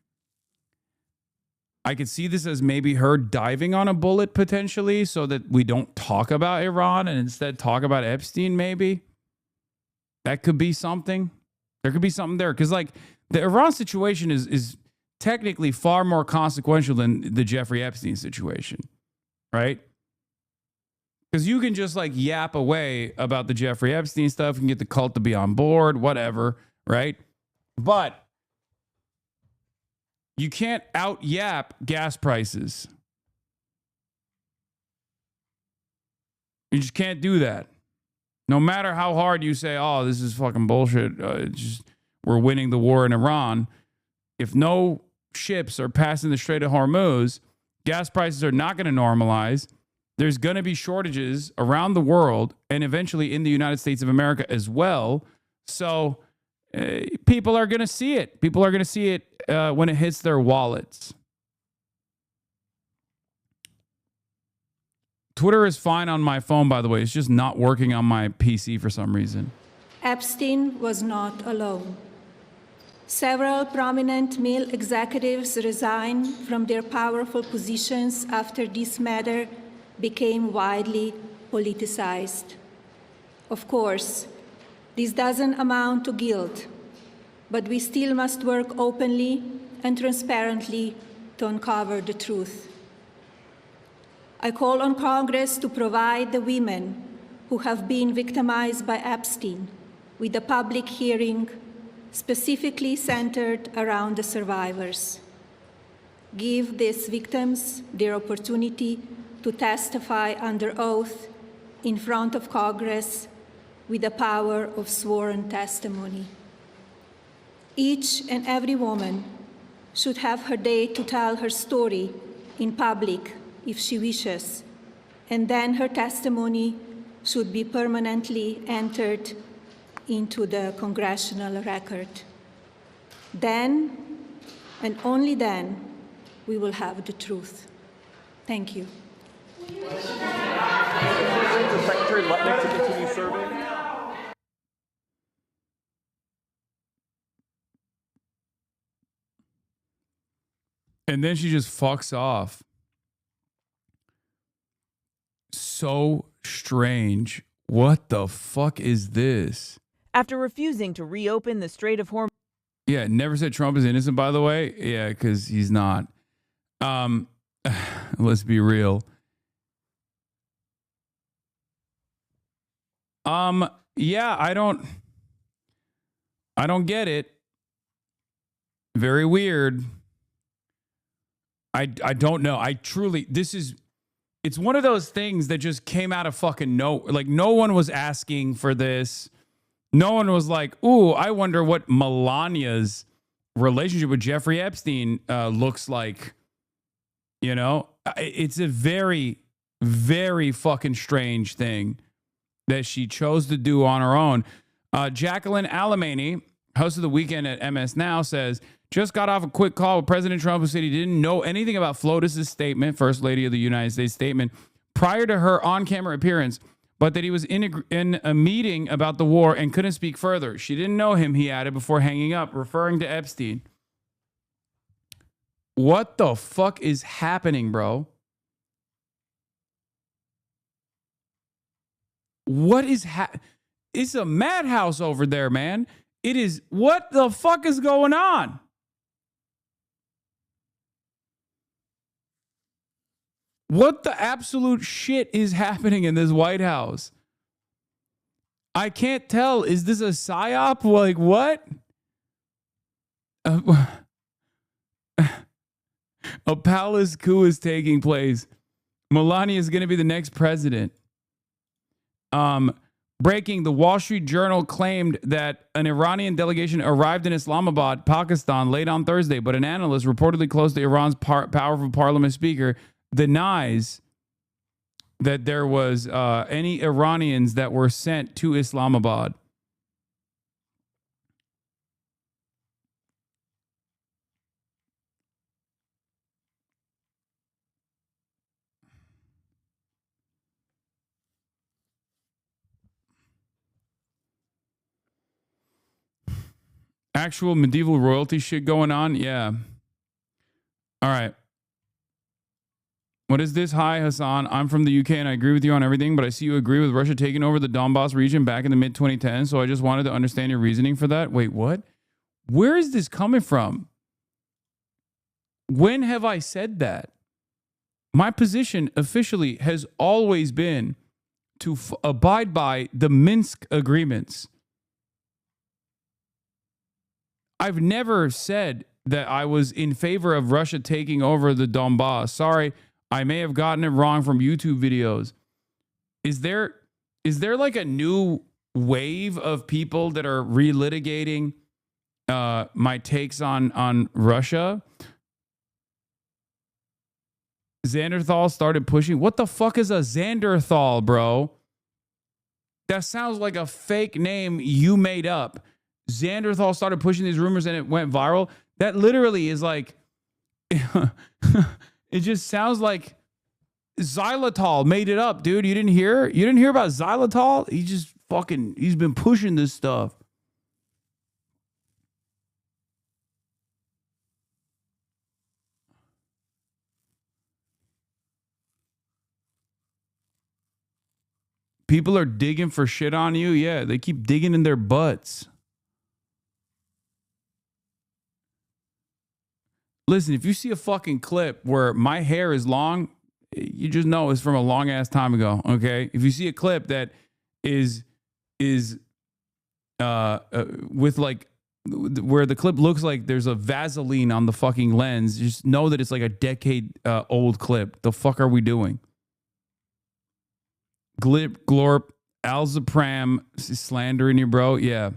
[SPEAKER 4] I could see this as maybe her diving on a bullet potentially so that we don't talk about Iran and instead talk about Epstein maybe. That could be something. There could be something there. Because like the Iran situation is technically far more consequential than the Jeffrey Epstein situation, right? Because you can just like yap away about the Jeffrey Epstein stuff and get the cult to be on board, whatever, right? But you can't out yap gas prices. You just can't do that. No matter how hard you say, oh, this is fucking bullshit. We're winning the war in Iran. If no ships are passing the Strait of Hormuz, gas prices are not going to normalize. There's going to be shortages around the world and eventually in the United States of America as well. So people are going to see it. People are going to see it when it hits their wallets. Twitter is fine on my phone, by the way. It's just not working on my PC for some reason.
[SPEAKER 10] Epstein was not alone. Several prominent male executives resigned from their powerful positions after this matter became widely politicized. Of course, this doesn't amount to guilt, but we still must work openly and transparently to uncover the truth. I call on Congress to provide the women who have been victimized by Epstein with a public hearing specifically centered around the survivors. Give these victims their opportunity to testify under oath in front of Congress with the power of sworn testimony. Each and every woman should have her day to tell her story in public if she wishes, and then her testimony should be permanently entered into the congressional record. Then, and only then, we will have the truth. Thank you.
[SPEAKER 20] Secretary Lutnick to continue serving.
[SPEAKER 4] And then she just fucks off. So strange. What the fuck is this?
[SPEAKER 12] After refusing to reopen the Strait of Hormuz.
[SPEAKER 4] Yeah, never said Trump is innocent, by the way. Yeah, because he's not. Let's be real. Yeah, I don't get it. Very weird. I don't know. It's one of those things that just came out of fucking like no one was asking for this. No one was like, ooh, I wonder what Melania's relationship with Jeffrey Epstein looks like. You know, it's a very, very fucking strange thing that she chose to do on her own. Jacqueline Alemany, host of The Weekend at MS Now, says, just got off a quick call with President Trump, who said he didn't know anything about FLOTUS's statement, First Lady of the United States statement, prior to her on-camera appearance, but that he was in a meeting about the war and couldn't speak further. She didn't know him, he added before hanging up, referring to Epstein. What the fuck is happening, bro? What is it's a madhouse over there, man. It is. What the fuck is going on? What the absolute shit is happening in this White House? I can't tell. Is this a psyop? Like, what? A palace coup is taking place Melania is going to be the next president. Breaking, the Wall Street Journal claimed that an Iranian delegation arrived in Islamabad, Pakistan, late on Thursday, but an analyst reportedly close to Iran's powerful parliament speaker denies that there was any Iranians that were sent to Islamabad. Actual medieval royalty shit going on? Yeah. All right. What is this? Hi, Hasan. I'm from the UK and I agree with you on everything, but I see you agree with Russia taking over the Donbass region back in the mid-2010s, so I just wanted to understand your reasoning for that. Wait, what? Where is this coming from? When have I said that? My position officially has always been to abide by the Minsk agreements. I've never said that I was in favor of Russia taking over the Donbass. Sorry, I may have gotten it wrong from YouTube videos. Is there like a new wave of people that are relitigating my takes on Russia? Xanderthal started pushing. What the fuck is a Xanderthal, bro? That sounds like a fake name you made up. Xanderthal started pushing these rumors and it went viral. That literally is like, it just sounds like xylitol made it up, dude. You didn't hear? You didn't hear about xylitol? He's been pushing this stuff. People are digging for shit on you. Yeah, they keep digging in their butts. Listen, if you see a fucking clip where my hair is long, you just know it's from a long ass time ago. Okay. If you see a clip that is with like where the clip looks like there's a Vaseline on the fucking lens, just know that it's like a decade old clip. The fuck are we doing? Glip, glorp, alzapram, slandering you, bro. Yeah.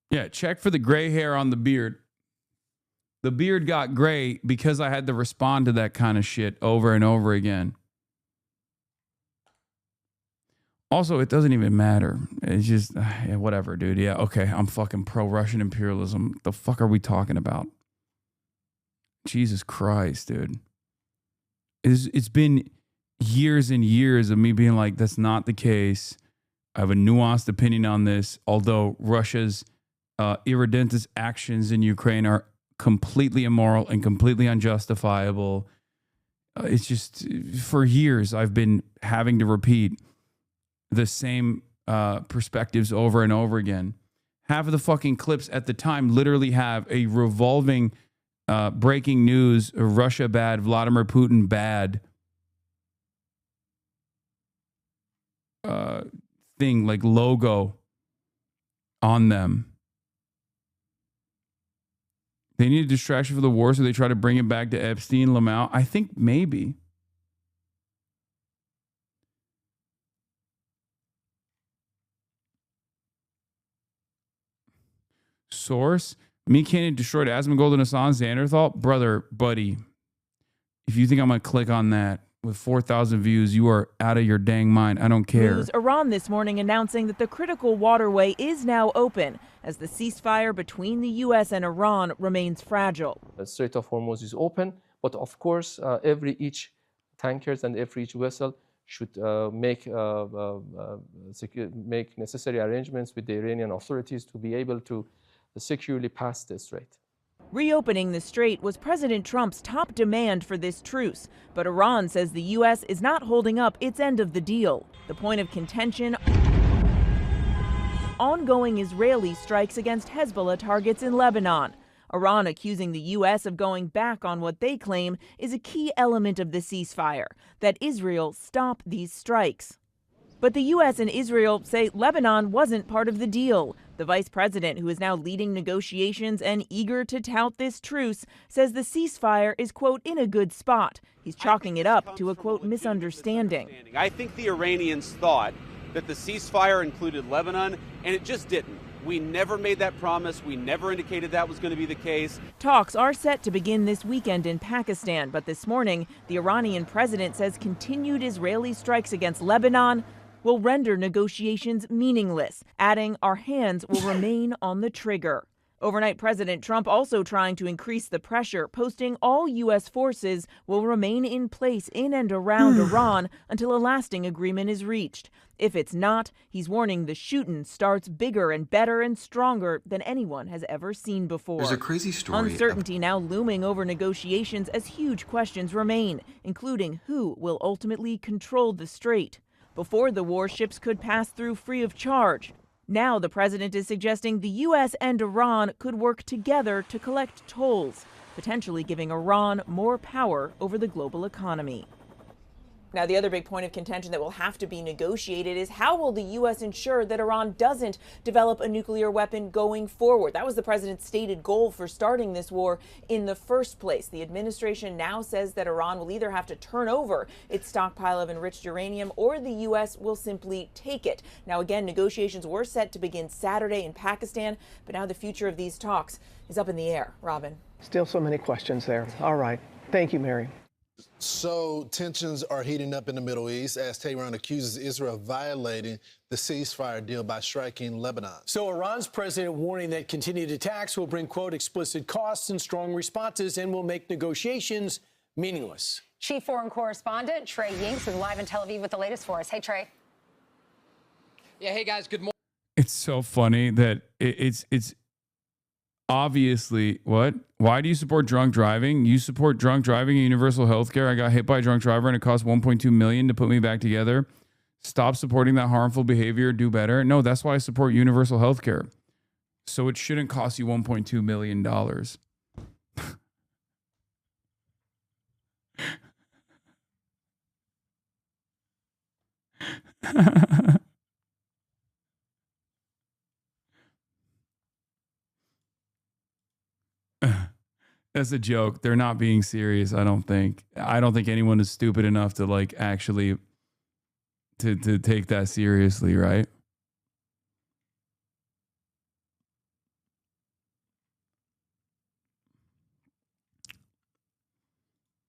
[SPEAKER 4] Yeah, check for the gray hair on the beard. The beard got gray because I had to respond to that kind of shit over and over again. Also, it doesn't even matter. It's just, yeah, whatever, dude. Yeah, okay, I'm fucking pro-Russian imperialism. The fuck are we talking about? Jesus Christ, dude. It's been years and years of me being like, that's not the case. I have a nuanced opinion on this, although Russia's irredentist actions in Ukraine are completely immoral and completely unjustifiable. It's just, for years, I've been having to repeat the same perspectives over and over again. Half of the fucking clips at the time literally have a revolving breaking news, Russia bad, Vladimir Putin bad thing, like logo on them. They need a distraction for the war, so they try to bring it back to Epstein, Lamau. I think maybe. Source: Me Canyon destroyed Asmongold and Hassan Xanderthal. Brother, buddy, if you think I'm going to click on that with 4,000 views, you are out of your dang mind. I don't care.
[SPEAKER 12] News Iran this morning announcing that the critical waterway is now open as the ceasefire between the U.S. and Iran remains fragile.
[SPEAKER 13] The Strait of Hormuz is open, but of course, each tankers and each vessel should make necessary arrangements with the Iranian authorities to be able to securely pass the strait.
[SPEAKER 12] Reopening the strait was President Trump's top demand for this truce, but Iran says the U.S. is not holding up its end of the deal. The point of contention: ongoing Israeli strikes against Hezbollah targets in Lebanon. Iran accusing the U.S. of going back on what they claim is a key element of the ceasefire, that Israel stop these strikes. But the U.S. and Israel say Lebanon wasn't part of the deal. The vice president, who is now leading negotiations and eager to tout this truce, says the ceasefire is, quote, in a good spot. He's chalking it up to a, quote, misunderstanding.
[SPEAKER 16] I think the Iranians thought that the ceasefire included Lebanon, and it just didn't. We never made that promise. We never indicated that was going to be the case.
[SPEAKER 12] Talks are set to begin this weekend in Pakistan, but this morning, the Iranian president says continued Israeli strikes against Lebanon will render negotiations meaningless, adding our hands will remain on the trigger. Overnight, President Trump also trying to increase the pressure, posting all U.S. forces will remain in place in and around Iran until a lasting agreement is reached. If it's not, he's warning the shooting starts bigger and better and stronger than anyone has ever seen before.
[SPEAKER 17] There's a crazy story.
[SPEAKER 12] Uncertainty now looming over negotiations as huge questions remain, including who will ultimately control the strait. Before the war, ships could pass through free of charge. Now the president is suggesting the U.S. and Iran could work together to collect tolls, potentially giving Iran more power over the global economy. Now, the other big point of contention that will have to be negotiated is how will the U.S. ensure that Iran doesn't develop a nuclear weapon going forward? That was the president's stated goal for starting this war in the first place. The administration now says that Iran will either have to turn over its stockpile of enriched uranium or the U.S. will simply take it. Now, again, negotiations were set to begin Saturday in Pakistan, but now the future of these talks is up in the air. Robin.
[SPEAKER 18] Still so many questions there. All right. Thank you, Mary.
[SPEAKER 24] So tensions are heating up in the Middle East as Tehran accuses Israel of violating the ceasefire deal by striking Lebanon.
[SPEAKER 25] So Iran's president warning that continued attacks will bring, quote, explicit costs and strong responses and will make negotiations meaningless.
[SPEAKER 26] Chief Foreign Correspondent Trey Yinks is live in Tel Aviv with the latest for us. Hey, Trey.
[SPEAKER 27] Yeah, hey, guys, good morning.
[SPEAKER 4] It's so funny that it's obviously, what? Why do you support drunk driving? You support drunk driving and universal health care. I got hit by a drunk driver and it cost $1.2 million to put me back together. Stop supporting that harmful behavior. Do better. No, that's why I support universal health care. So it shouldn't cost you $1.2 million. That's a joke. They're not being serious, I don't think. I don't think anyone is stupid enough to like actually to take that seriously, right?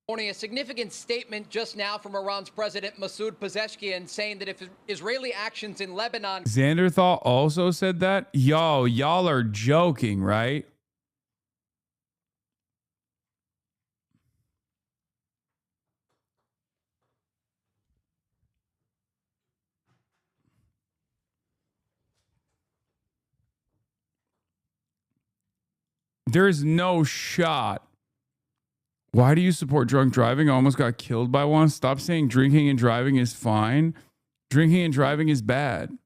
[SPEAKER 27] Morning, a significant statement just now from Iran's President Masoud Pezeshkian saying that if Israeli actions in Lebanon...
[SPEAKER 4] Xanderthal also said that? Yo, y'all are joking, right? There's no shot. Why do you support drunk driving? I almost got killed by one. Stop saying drinking and driving is fine. Drinking and driving is bad.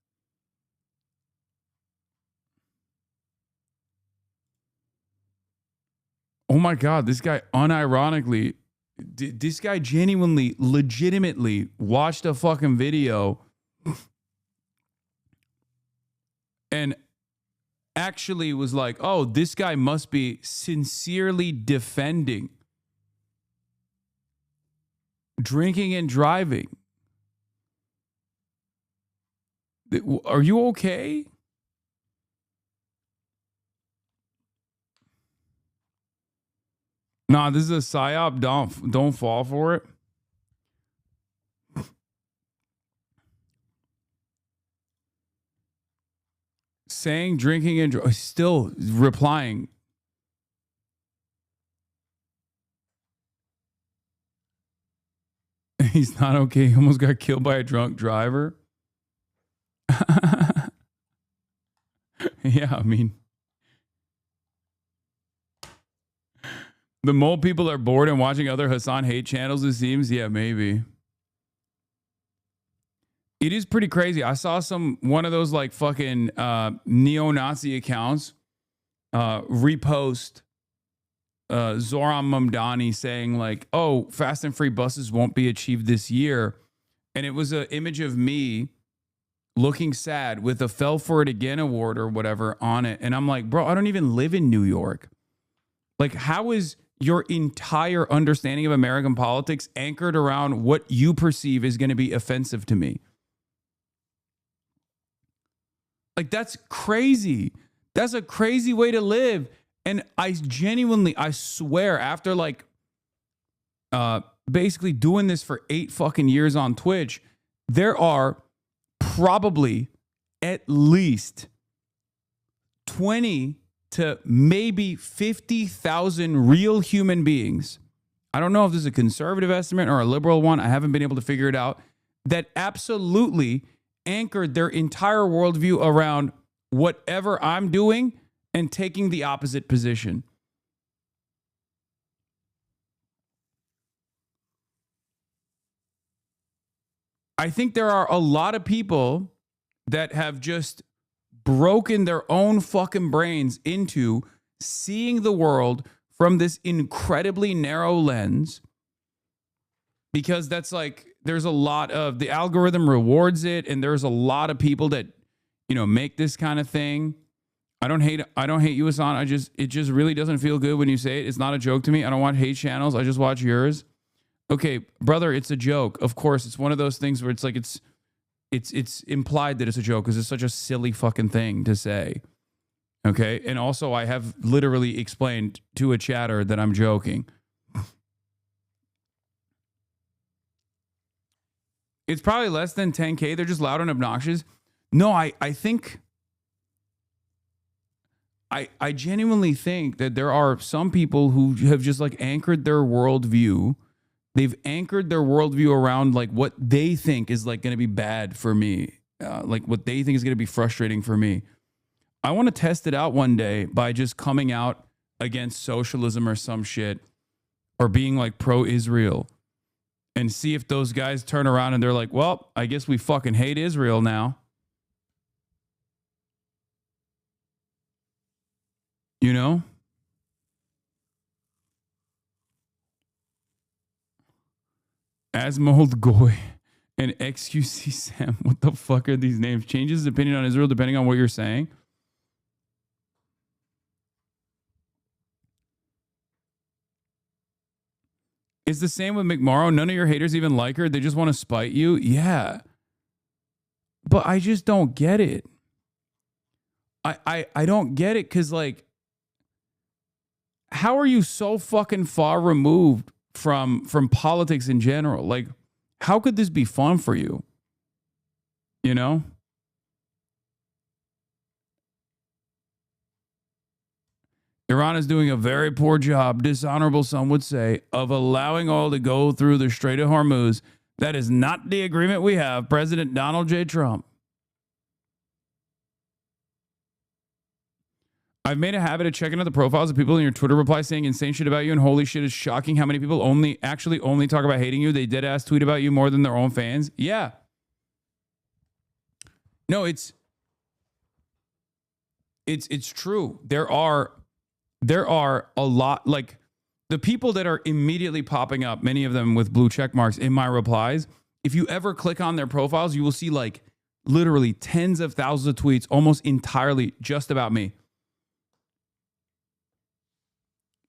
[SPEAKER 4] Oh my God, this guy unironically, this guy genuinely, legitimately watched a fucking video and actually was like, oh, this guy must be sincerely defending drinking and driving. Are you okay? Nah, this is a psyop. Don't fall for it. Saying drinking and still replying. He's not okay. He almost got killed by a drunk driver. Yeah, I mean, the more people are bored and watching other Hasan hate channels, it seems. Yeah, maybe. It is pretty crazy. I saw one of those like fucking neo-Nazi accounts repost Zoran Mamdani saying like, oh, fast and free buses won't be achieved this year. And it was an image of me looking sad with a Fell For It Again award or whatever on it. And I'm like, bro, I don't even live in New York. Like, how is your entire understanding of American politics anchored around what you perceive is going to be offensive to me? Like, that's crazy. That's a crazy way to live. And I genuinely, I swear, after like basically doing this for 8 fucking years on Twitch, there are probably at least 20 to maybe 50,000 real human beings. I don't know if this is a conservative estimate or a liberal one. I haven't been able to figure it out. That absolutely anchored their entire worldview around whatever I'm doing and taking the opposite position. I think there are a lot of people that have just broken their own fucking brains into seeing the world from this incredibly narrow lens, because that's like, there's a lot of, the algorithm rewards it, and there's a lot of people that, you know, make this kind of thing. I don't hate you, Hasan. It just really doesn't feel good when you say it. It's not a joke to me. I don't watch hate channels. I just watch yours. Okay, brother, it's a joke. Of course, it's one of those things where it's like it's implied that it's a joke because it's such a silly fucking thing to say. Okay, and also I have literally explained to a chatter that I'm joking. It's probably less than 10K. They're just loud and obnoxious. No, I think I genuinely think that there are some people who have just like anchored their worldview. They've anchored their worldview around like what they think is like going to be bad for me, like what they think is going to be frustrating for me. I want to test it out one day by just coming out against socialism or some shit, or being like pro-Israel, and see if those guys turn around and they're like, well, I guess we fucking hate Israel now. You know? Asmold Goy and XQC Sam. What the fuck are these names? Changes his opinion on Israel depending on what you're saying. It's the same with McMorrow. None of your haters even like her. They just want to spite you. Yeah. But I just don't get it. I don't get it, because like, how are you so fucking far removed from politics in general? Like, how could this be fun for you? You know? Iran is doing a very poor job, dishonorable some would say, of allowing oil to go through the Strait of Hormuz. That is not the agreement we have. President Donald J. Trump. I've made a habit of checking out the profiles of people in your Twitter replies saying insane shit about you, and holy shit, is shocking how many people only talk about hating you. They dead ass tweet about you more than their own fans. Yeah. No, it's true. There are a lot, like the people that are immediately popping up, many of them with blue check marks in my replies. If you ever click on their profiles, you will see like literally tens of thousands of tweets almost entirely just about me.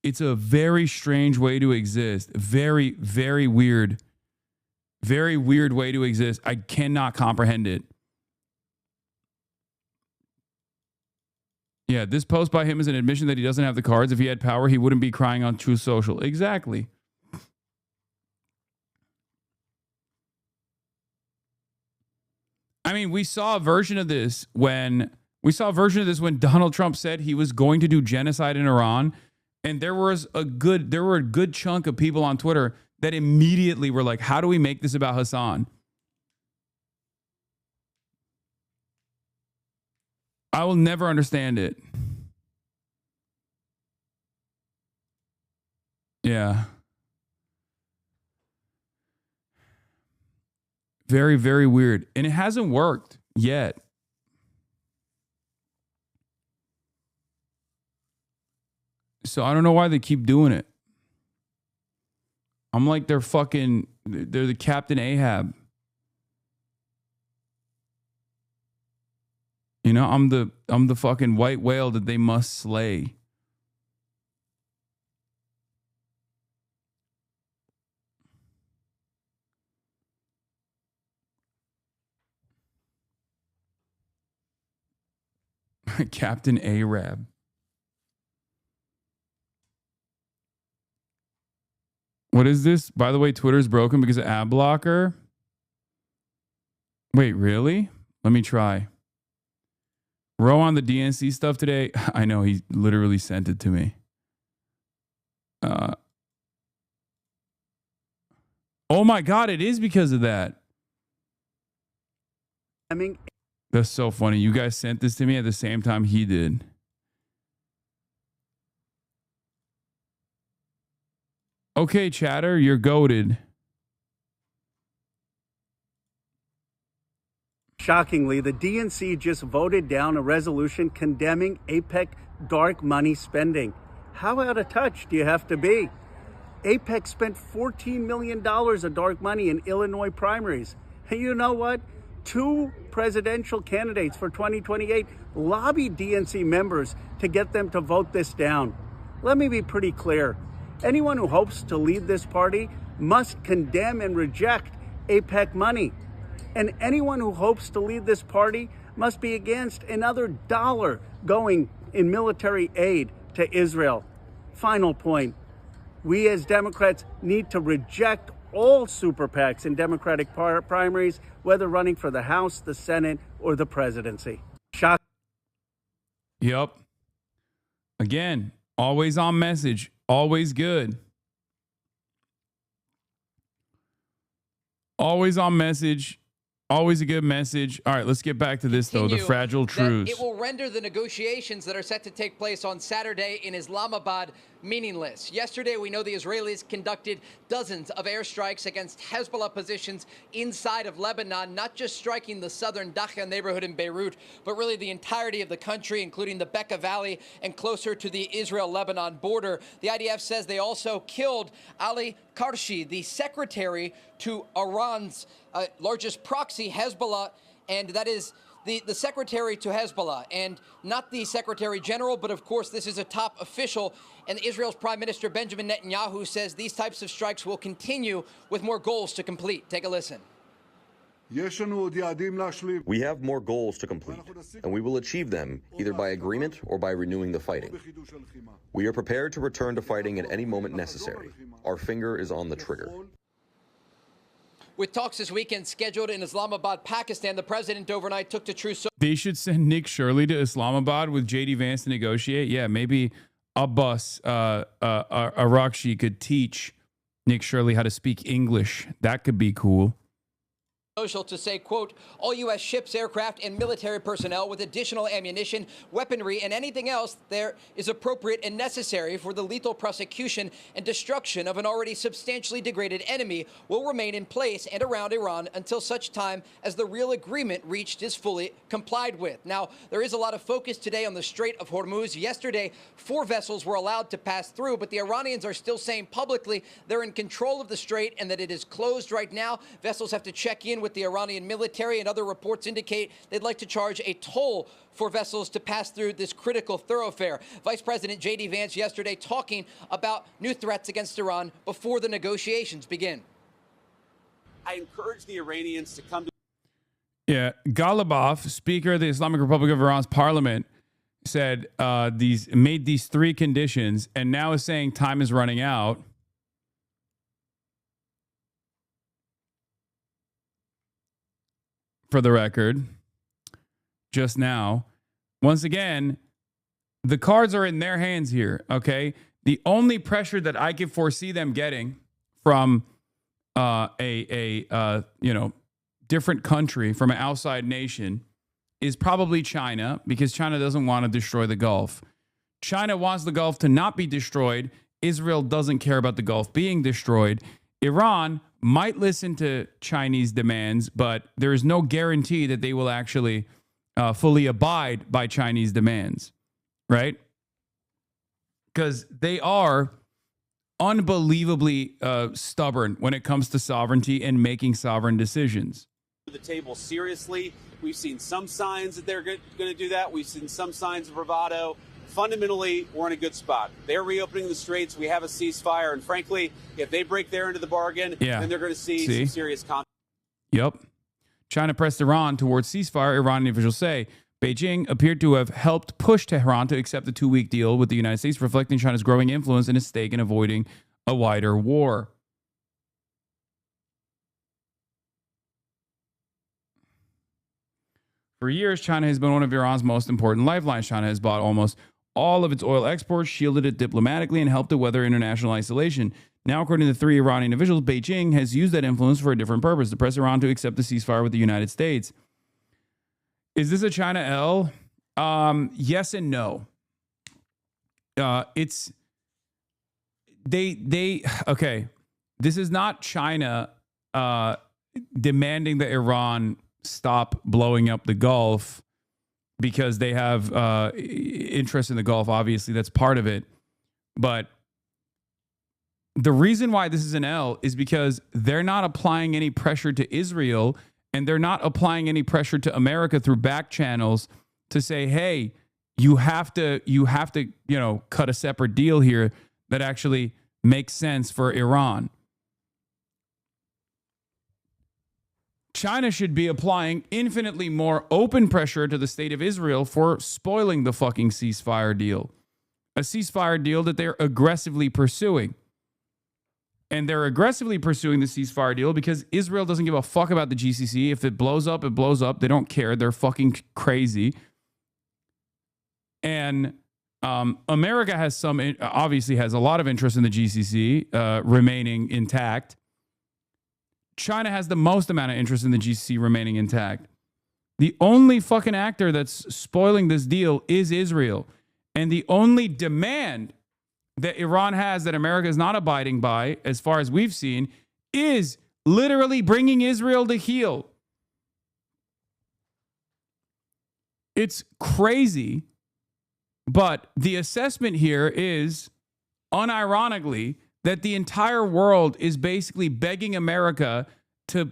[SPEAKER 4] It's a very strange way to exist. Very, very weird. Very weird way to exist. I cannot comprehend it. Yeah, this post by him is an admission that he doesn't have the cards. If he had power, he wouldn't be crying on Truth Social. Exactly. I mean, we saw a version of this when Donald Trump said he was going to do genocide in Iran. And there were a good chunk of people on Twitter that immediately were like, how do we make this about Hasan? I will never understand it. Yeah. Very, very weird. And it hasn't worked yet. So I don't know why they keep doing it. I'm like, they're the Captain Ahab. You know, I'm the fucking white whale that they must slay. Captain Arab. What is this? By the way, Twitter's broken because of ad blocker. Wait, really? Let me try. Row on the DNC stuff today. I know, he literally sent it to me. Oh my God, it is because of that. That's so funny. You guys sent this to me at the same time he did. Okay, chatter, you're goated.
[SPEAKER 3] Shockingly, the DNC just voted down a resolution condemning APEC dark money spending. How out of touch do you have to be? APEC spent $14 million of dark money in Illinois primaries. And you know what? 2 presidential candidates for 2028 lobbied DNC members to get them to vote this down. Let me be pretty clear. Anyone who hopes to lead this party must condemn and reject APEC money. And anyone who hopes to lead this party must be against another dollar going in military aid to Israel. Final point. We as Democrats need to reject all super PACs in Democratic primaries, whether running for the House, the Senate, or the presidency.
[SPEAKER 4] Yep. Again, always on message, always good. Always on message. Always a good message. All right, let's get back to this, though. The fragile truce.
[SPEAKER 27] It will render the negotiations that are set to take place on Saturday in Islamabad meaningless. Yesterday, we know the Israelis conducted dozens of airstrikes against Hezbollah positions inside of Lebanon, not just striking the southern Dakhla neighborhood in Beirut, but really the entirety of the country, including the Bekaa Valley and closer to the Israel-Lebanon border. The IDF says they also killed Ali Karshi, the secretary to Iran's largest proxy, Hezbollah, and that is the secretary to Hezbollah, and not the secretary general, but of course this is a top official. And Israel's Prime Minister Benjamin Netanyahu says these types of strikes will continue with more goals to complete. Take a listen.
[SPEAKER 11] We have more goals to complete, and we will achieve them either by agreement or by renewing the fighting. We are prepared to return to fighting at any moment necessary. Our finger is on the trigger.
[SPEAKER 27] With talks this weekend scheduled in Islamabad, Pakistan, the president overnight took to truce.
[SPEAKER 4] They should send Nick Shirley to Islamabad with J.D. Vance to negotiate. Yeah, maybe Abbas Arakshi could teach Nick Shirley how to speak English. That could be cool.
[SPEAKER 27] Social to say, quote, all U.S. ships, aircraft, and military personnel with additional ammunition, weaponry, and anything else there is appropriate and necessary for the lethal prosecution and destruction of an already substantially degraded enemy will remain in place and around Iran until such time as the real agreement reached is fully complied with. Now, there is a lot of focus today on the Strait of Hormuz. Yesterday, 4 vessels were allowed to pass through, but the Iranians are still saying publicly they're in control of the strait and that it is closed right now. Vessels have to check in with the Iranian military, and other reports indicate they'd like to charge a toll for vessels to pass through this critical thoroughfare. Vice President J.D. Vance yesterday talking about new threats against Iran before the negotiations begin.
[SPEAKER 16] I encourage the Iranians to come to.
[SPEAKER 4] Yeah, Ghalibaf, Speaker of the Islamic Republic of Iran's parliament, said made these 3 conditions, and now is saying time is running out. For the record, just now, once again, the cards are in their hands here, okay? The only pressure that I could foresee them getting from a different country, from an outside nation, is probably China, because China doesn't want to destroy the Gulf. China wants the Gulf to not be destroyed. Israel doesn't care about the Gulf being destroyed. Iran might listen to Chinese demands, but there is no guarantee that they will actually fully abide by Chinese demands, right? Because they are unbelievably stubborn when it comes to sovereignty and making sovereign decisions.
[SPEAKER 16] the table seriously. We've seen some signs that they're going to do that. We've seen some signs of bravado. Fundamentally, we're in a good spot. They're reopening the straits. We have a ceasefire. And frankly, if they break their end of the bargain, then they're going to see some serious conflict.
[SPEAKER 4] Yep. China pressed Iran towards ceasefire, Iranian officials say. Beijing appeared to have helped push Tehran to accept the 2-week deal with the United States, reflecting China's growing influence and its stake in avoiding a wider war. For years, China has been one of Iran's most important lifelines. China has bought almost all of its oil exports, shielded it diplomatically, and helped it weather international isolation. Now, according to 3 Iranian officials, Beijing has used that influence for a different purpose, to press Iran to accept the ceasefire with the United States. Is this a China L? Yes and no. It's okay. This is not China demanding that Iran stop blowing up the Gulf because they have interest in the Gulf. Obviously, that's part of it. But the reason why this is an L is because they're not applying any pressure to Israel, and they're not applying any pressure to America through back channels to say, hey, you have to, cut a separate deal here that actually makes sense for Iran. China should be applying infinitely more open pressure to the state of Israel for spoiling the fucking ceasefire deal. A ceasefire deal that they're aggressively pursuing. And they're aggressively pursuing the ceasefire deal because Israel doesn't give a fuck about the GCC. If it blows up, it blows up. They don't care. They're fucking crazy. And America has obviously has a lot of interest in the GCC remaining intact. China has the most amount of interest in the GCC remaining intact. The only fucking actor that's spoiling this deal is Israel. And the only demand that Iran has that America is not abiding by, as far as we've seen, is literally bringing Israel to heel. It's crazy, but the assessment here is, unironically, that the entire world is basically begging America to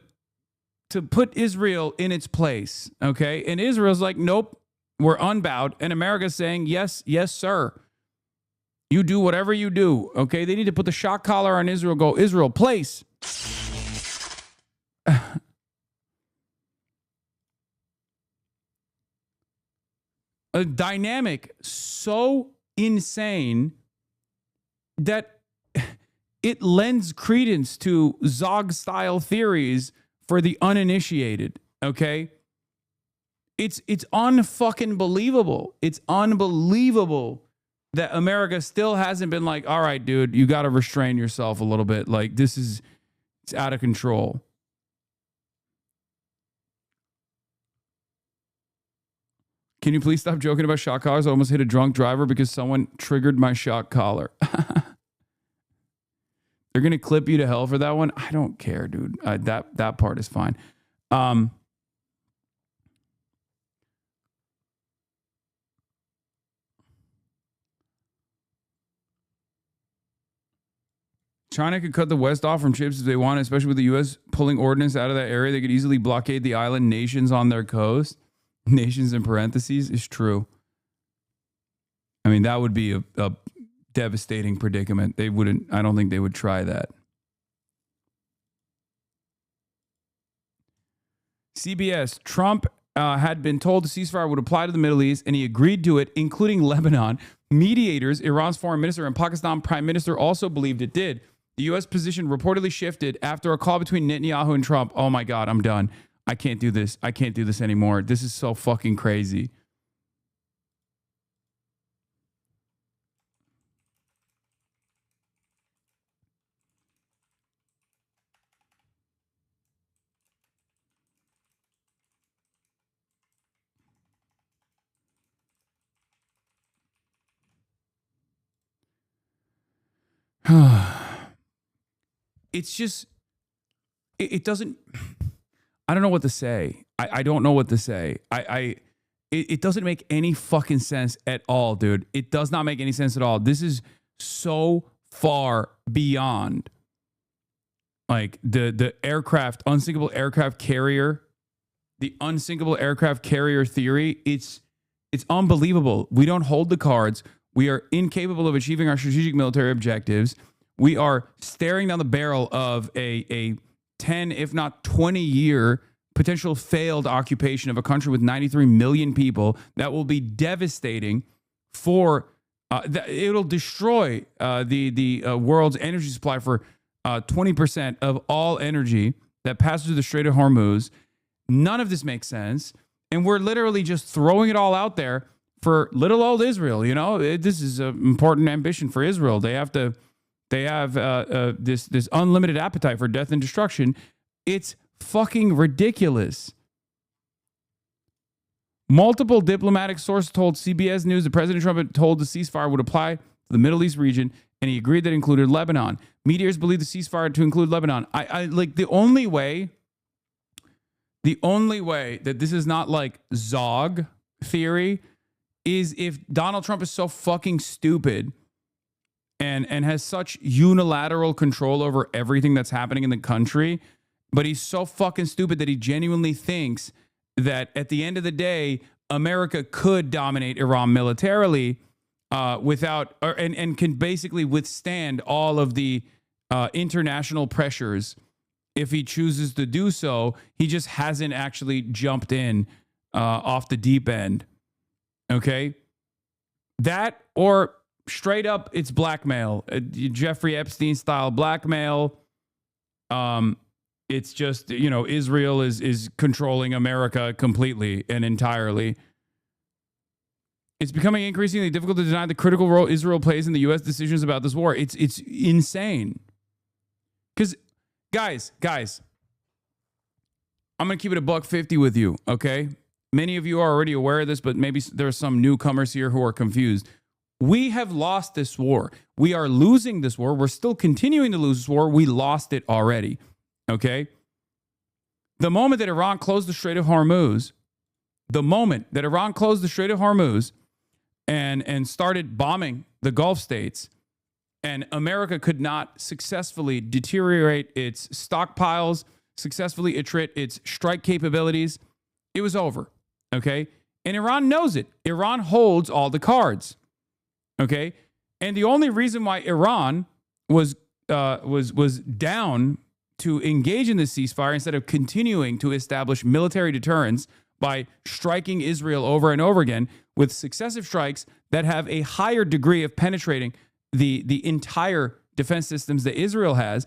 [SPEAKER 4] put Israel in its place, okay? And Israel's like, nope, we're unbowed. And America's saying, yes, sir. You do whatever you do, okay? They need to put the shock collar on Israel, go, Israel, place. A dynamic so insane that it lends credence to Zog-style theories for the uninitiated, okay? It's unfucking believable. It's unbelievable that America still hasn't been like, all right, dude, you got to restrain yourself a little bit. Like, it's out of control. Can you please stop joking about shock collars? I almost hit a drunk driver because someone triggered my shock collar. They're going to clip you to hell for that one. I don't care, dude. That part is fine. China could cut the West off from chips if they want, especially with the U.S. pulling ordnance out of that area. They could easily blockade the island nations on their coast. Nations in parentheses is true. I mean, that would be a devastating predicament. I don't think they would try that. CBS, Trump had been told the ceasefire would apply to the Middle East, and he agreed to it, including Lebanon. Mediators, Iran's foreign minister and Pakistan prime minister also believed it did. The U.S. position reportedly shifted after a call between Netanyahu and Trump. Oh my God, I'm done. I can't do this. I can't do this anymore. This is so fucking crazy. It's just, it doesn't, I don't know what to say. I don't know what to say. It doesn't make any fucking sense at all, dude. It does not make any sense at all. This is so far beyond like the aircraft, unsinkable aircraft carrier the unsinkable aircraft carrier theory, it's unbelievable. We don't hold the cards. We are incapable of achieving our strategic military objectives. We are staring down the barrel of a 10, if not 20-year potential failed occupation of a country with 93 million people that will be devastating for, it'll destroy the world's energy supply for 20% of all energy that passes through the Strait of Hormuz. None of this makes sense. And we're literally just throwing it all out there for little old Israel. You know, this is an important ambition for Israel. They have this unlimited appetite for death and destruction. It's fucking ridiculous. Multiple diplomatic sources told CBS News that President Trump had told the ceasefire would apply to the Middle East region, and he agreed that included Lebanon. Mediators believe the ceasefire to include Lebanon. I like the only way that this is not like Zog theory is if Donald Trump is so fucking stupid and has such unilateral control over everything that's happening in the country, but he's so fucking stupid that he genuinely thinks that at the end of the day, America could dominate Iran militarily and can basically withstand all of the international pressures. If he chooses to do so, he just hasn't actually jumped in off the deep end. Okay? That or straight up, it's blackmail. Jeffrey Epstein style blackmail. It's just, you know, Israel is controlling America completely and entirely. It's becoming increasingly difficult to deny the critical role Israel plays in the U.S. decisions about this war. It's insane. Because, guys, I'm going to keep it $150 with you, okay? Many of you are already aware of this, but maybe there are some newcomers here who are confused. We have lost this war. We are losing this war. We're still continuing to lose this war. We lost it already, okay? The moment that Iran closed the Strait of Hormuz, and started bombing the Gulf states, and America could not successfully deteriorate its stockpiles, successfully attrit its strike capabilities, it was over, okay? And Iran knows it. Iran holds all the cards, okay? And the only reason why Iran was down to engage in this ceasefire instead of continuing to establish military deterrence by striking Israel over and over again with successive strikes that have a higher degree of penetrating the entire defense systems that Israel has.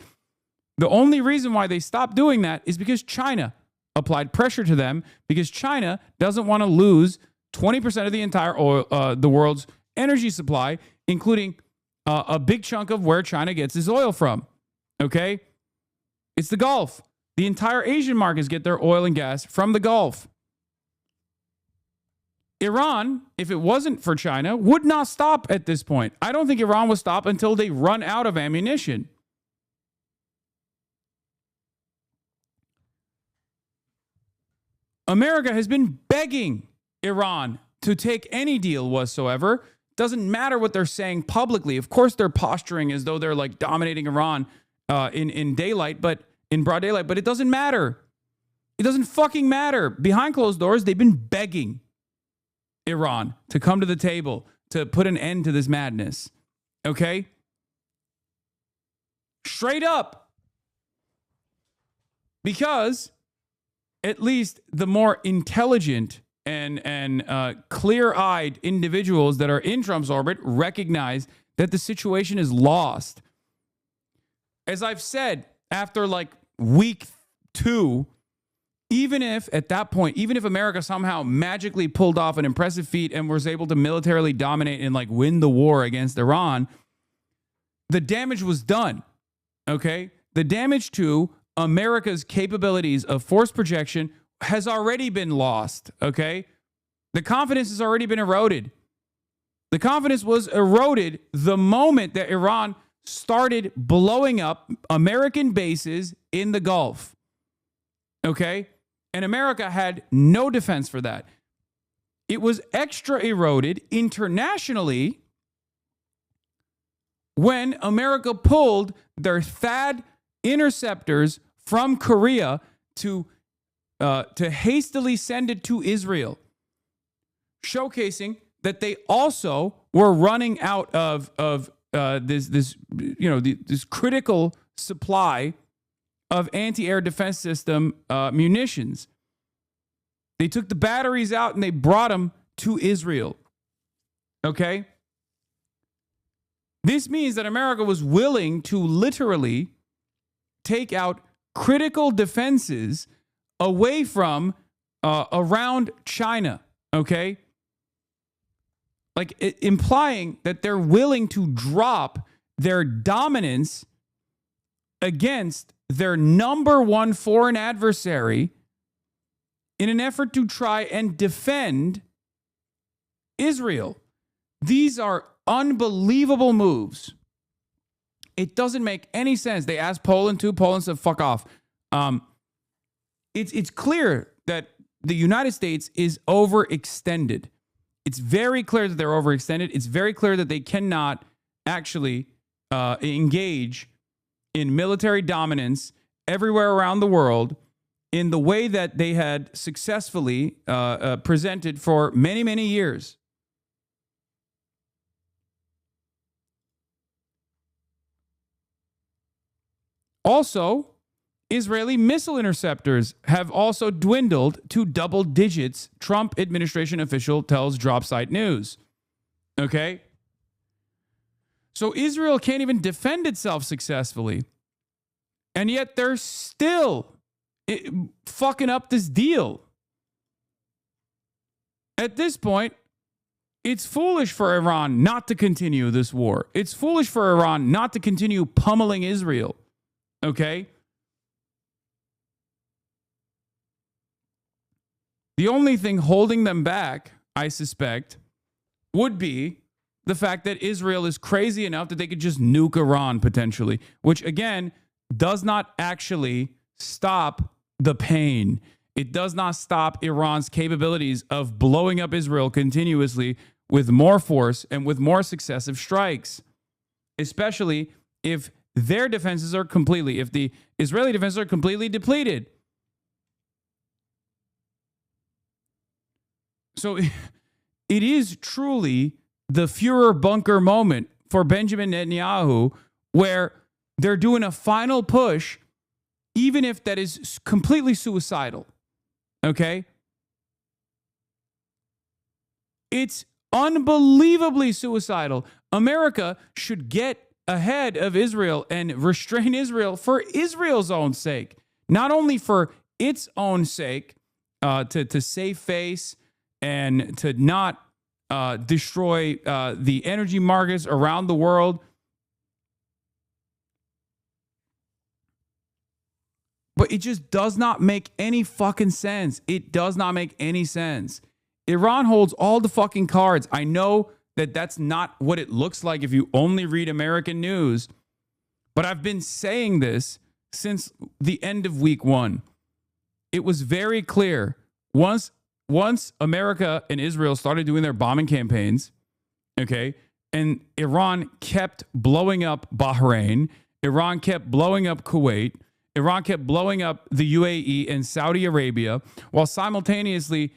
[SPEAKER 4] The only reason why they stopped doing that is because China applied pressure to them, because China doesn't want to lose 20% of the entire oil, the world's energy supply, including a big chunk of where China gets its oil from. Okay? It's the Gulf. The entire Asian markets get their oil and gas from the Gulf. Iran, if it wasn't for China, would not stop at this point. I don't think Iran will stop until they run out of ammunition. America has been begging Iran to take any deal whatsoever. Doesn't matter what they're saying publicly. Of course, they're posturing as though they're like dominating Iran in daylight, but in broad daylight. But it doesn't matter. It doesn't fucking matter. Behind closed doors, they've been begging Iran to come to the table to put an end to this madness. Okay? Straight up. Because at least the more intelligent and clear-eyed individuals that are in Trump's orbit recognize that the situation is lost. As I've said, after like week 2, even if at that point, even if America somehow magically pulled off an impressive feat and was able to militarily dominate and like win the war against Iran, the damage was done. Okay? The damage to America's capabilities of force projection has already been lost. Okay? The confidence has already been eroded. The confidence was eroded the moment that Iran started blowing up American bases in the Gulf. Okay? And America had no defense for that. It was extra eroded internationally when America pulled their THAAD interceptors from Korea to to hastily send it to Israel, showcasing that they also were running out of this critical supply of anti-air defense system munitions. They took the batteries out and they brought them to Israel. Okay? This means that America was willing to literally take out critical defenses away from around China. Okay? Like implying that they're willing to drop their dominance against their number one foreign adversary in an effort to try and defend Israel. These are unbelievable moves. It doesn't make any sense. They asked Poland to. Poland said, fuck off. It's clear that the United States is overextended. It's very clear that they're overextended. It's very clear that they cannot actually engage in military dominance everywhere around the world in the way that they had successfully presented for many, many years. Also, Israeli missile interceptors have also dwindled to double digits, Trump administration official tells DropSite News. Okay? So Israel can't even defend itself successfully. And yet they're still fucking up this deal. At this point, it's foolish for Iran not to continue this war. It's foolish for Iran not to continue pummeling Israel. Okay? The only thing holding them back, I suspect, would be the fact that Israel is crazy enough that they could just nuke Iran potentially, which again does not actually stop the pain. It does not stop Iran's capabilities of blowing up Israel continuously with more force and with more successive strikes, especially if their defenses are if the Israeli defenses are completely depleted. So it is truly the Führer bunker moment for Benjamin Netanyahu, where they're doing a final push, even if that is completely suicidal. Okay? It's unbelievably suicidal. America should get ahead of Israel and restrain Israel for Israel's own sake, not only for its own sake, to save face and to not destroy the energy markets around the world. But it just does not make any fucking sense. It does not make any sense. Iran holds all the fucking cards. I know that that's not what it looks like if you only read American news, but I've been saying this since the end of week one. It was very clear once America and Israel started doing their bombing campaigns, okay, and Iran kept blowing up Bahrain, Iran kept blowing up Kuwait, Iran kept blowing up the UAE and Saudi Arabia, while simultaneously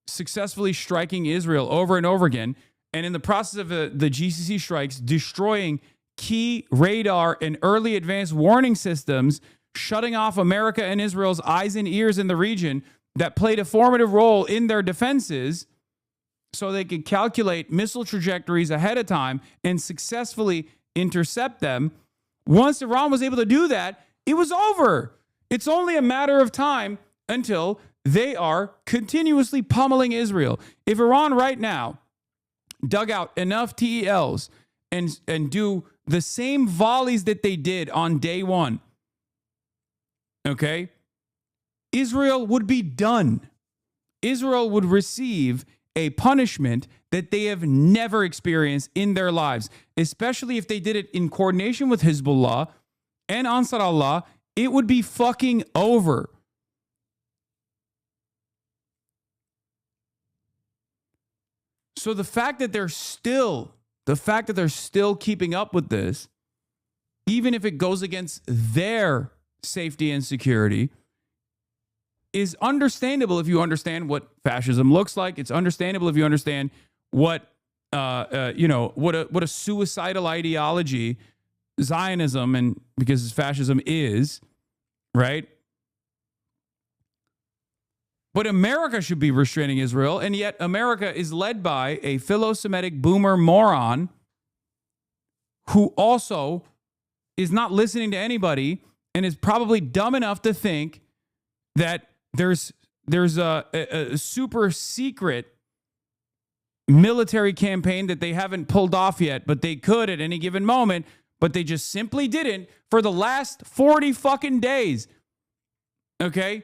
[SPEAKER 4] successfully striking Israel over and over again, and in the process of the GCC strikes, destroying key radar and early advanced warning systems, shutting off America and Israel's eyes and ears in the region that played a formative role in their defenses so they could calculate missile trajectories ahead of time and successfully intercept them. Once Iran was able to do that, it was over. It's only a matter of time until they are continuously pummeling Israel. If Iran right now dug out enough TELs and do the same volleys that they did on day one, okay, Israel would be done. Israel would receive a punishment that they have never experienced in their lives, especially if they did it in coordination with Hezbollah and Ansar Allah. It would be fucking over. So the fact that they're still keeping up with this, even if it goes against their safety and security, is understandable if you understand what fascism looks like. It's understandable if you understand what what a suicidal ideology Zionism and because fascism is, right? But America should be restraining Israel, and yet America is led by a philo-Semitic boomer moron who also is not listening to anybody and is probably dumb enough to think that there's a super secret military campaign that they haven't pulled off yet, but they could at any given moment, but they just simply didn't for the last 40 fucking days. Okay?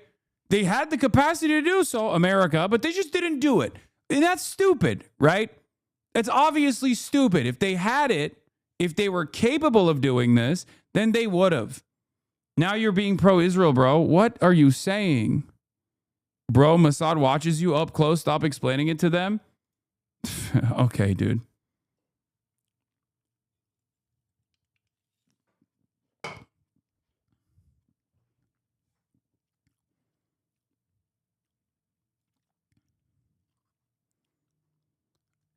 [SPEAKER 4] They had the capacity to do so, America, but they just didn't do it. And that's stupid, right? It's obviously stupid. If they had it, if they were capable of doing this, then they would have. Now you're being pro-Israel, bro. What are you saying? Bro, Mossad watches you up close. Stop explaining it to them. Okay, dude.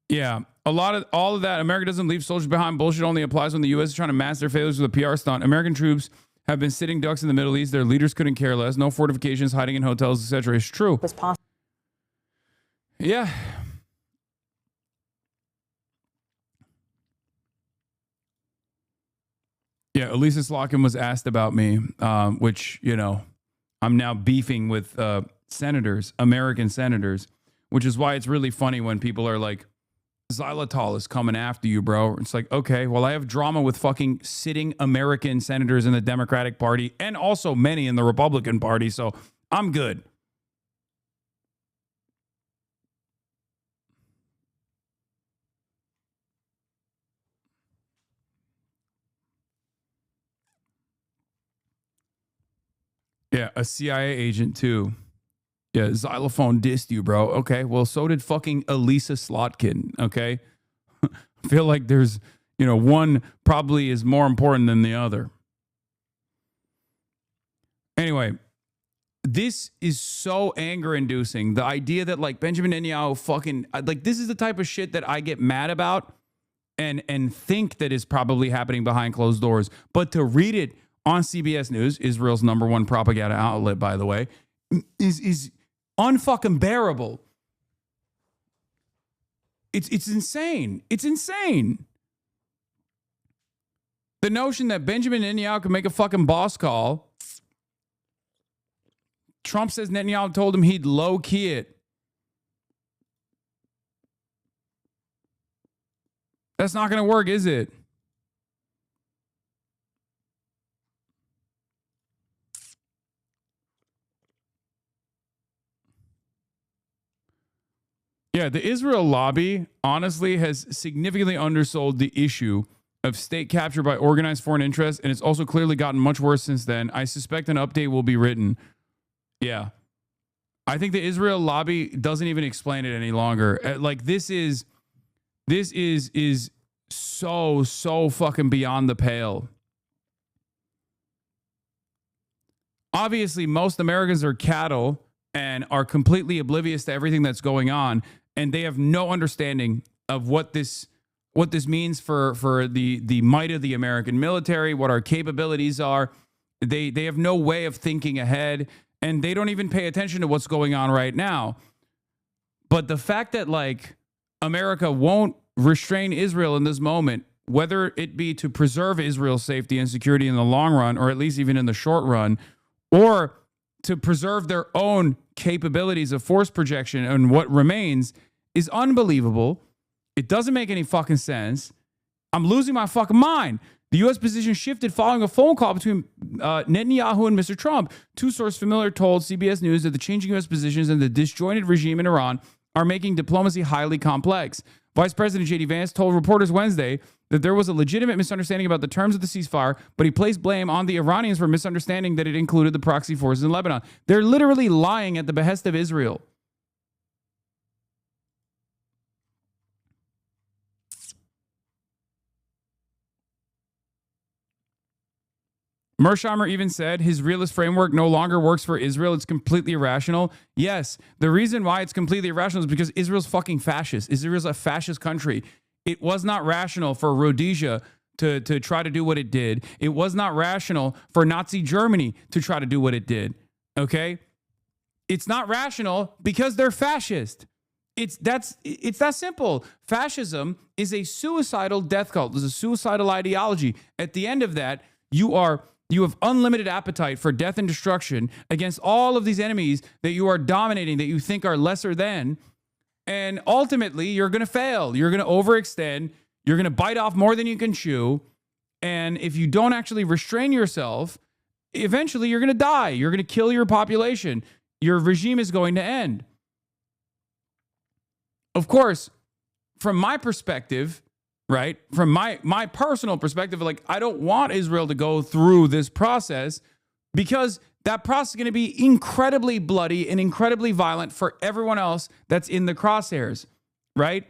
[SPEAKER 4] Yeah, all of that. America doesn't leave soldiers behind. Bullshit only applies when the U.S. is trying to mask their failures with a PR stunt. American troops have been sitting ducks in the Middle East. Their leaders couldn't care less. No fortifications, hiding in hotels, etc. It's true.
[SPEAKER 7] Was possible.
[SPEAKER 4] Yeah. Yeah, Elisa Slotkin was asked about me, which, I'm now beefing with senators, American senators, which is why it's really funny when people are like, xylitol is coming after you, bro. It's like, okay, well, I have drama with fucking sitting American senators in the Democratic Party and also many in the Republican Party, so I'm good. Yeah, a CIA agent too. Yeah, Xylophone dissed you, bro. Okay, well, so did fucking Elisa Slotkin, okay? I feel like there's, one probably is more important than the other. Anyway, this is so anger-inducing. The idea that, like, Benjamin Netanyahu fucking, like, this is the type of shit that I get mad about and think that is probably happening behind closed doors. But to read it on CBS News, Israel's #1 propaganda outlet, by the way, is unfucking bearable. It's insane. It's insane. The notion that Benjamin Netanyahu can make a fucking boss call. Trump says Netanyahu told him he'd low-key it. That's not going to work, is it? Yeah, the Israel lobby, honestly, has significantly undersold the issue of state capture by organized foreign interests, and it's also clearly gotten much worse since then. I suspect an update will be written. Yeah. I think the Israel lobby doesn't even explain it any longer. Like, this is so fucking beyond the pale. Obviously, most Americans are cattle and are completely oblivious to everything that's going on. And they have no understanding of what this means for the might of the American military, what our capabilities are. They have no way of thinking ahead, and they don't even pay attention to what's going on right now. But the fact that, like, America won't restrain Israel in this moment, whether it be to preserve Israel's safety and security in the long run, or at least even in the short run, or to preserve their own capabilities of force projection and what remains, is unbelievable. It doesn't make any fucking sense. I'm losing my fucking mind. The U.S. position shifted following a phone call between Netanyahu and Mr. Trump. Two sources familiar told CBS News that the changing U.S. positions and the disjointed regime in Iran are making diplomacy highly complex. Vice President J.D. Vance told reporters Wednesday that there was a legitimate misunderstanding about the terms of the ceasefire, but he placed blame on the Iranians for misunderstanding that it included the proxy forces in Lebanon. They're literally lying at the behest of Israel. Mersheimer even said his realist framework no longer works for Israel. It's completely irrational. Yes, the reason why it's completely irrational is because Israel's fucking fascist. Israel's a fascist country. It was not rational for Rhodesia to try to do what it did. It was not rational for Nazi Germany to try to do what it did. Okay? It's not rational because they're fascist. It's that simple. Fascism is a suicidal death cult. It's a suicidal ideology. At the end of that, you have unlimited appetite for death and destruction against all of these enemies that you are dominating, that you think are lesser than. And ultimately, you're going to fail. You're going to overextend. You're going to bite off more than you can chew. And if you don't actually restrain yourself, eventually you're going to die. You're going to kill your population. Your regime is going to end. Of course, from my perspective, right? From my personal perspective, like, I don't want Israel to go through this process because that process is going to be incredibly bloody and incredibly violent for everyone else that's in the crosshairs, right?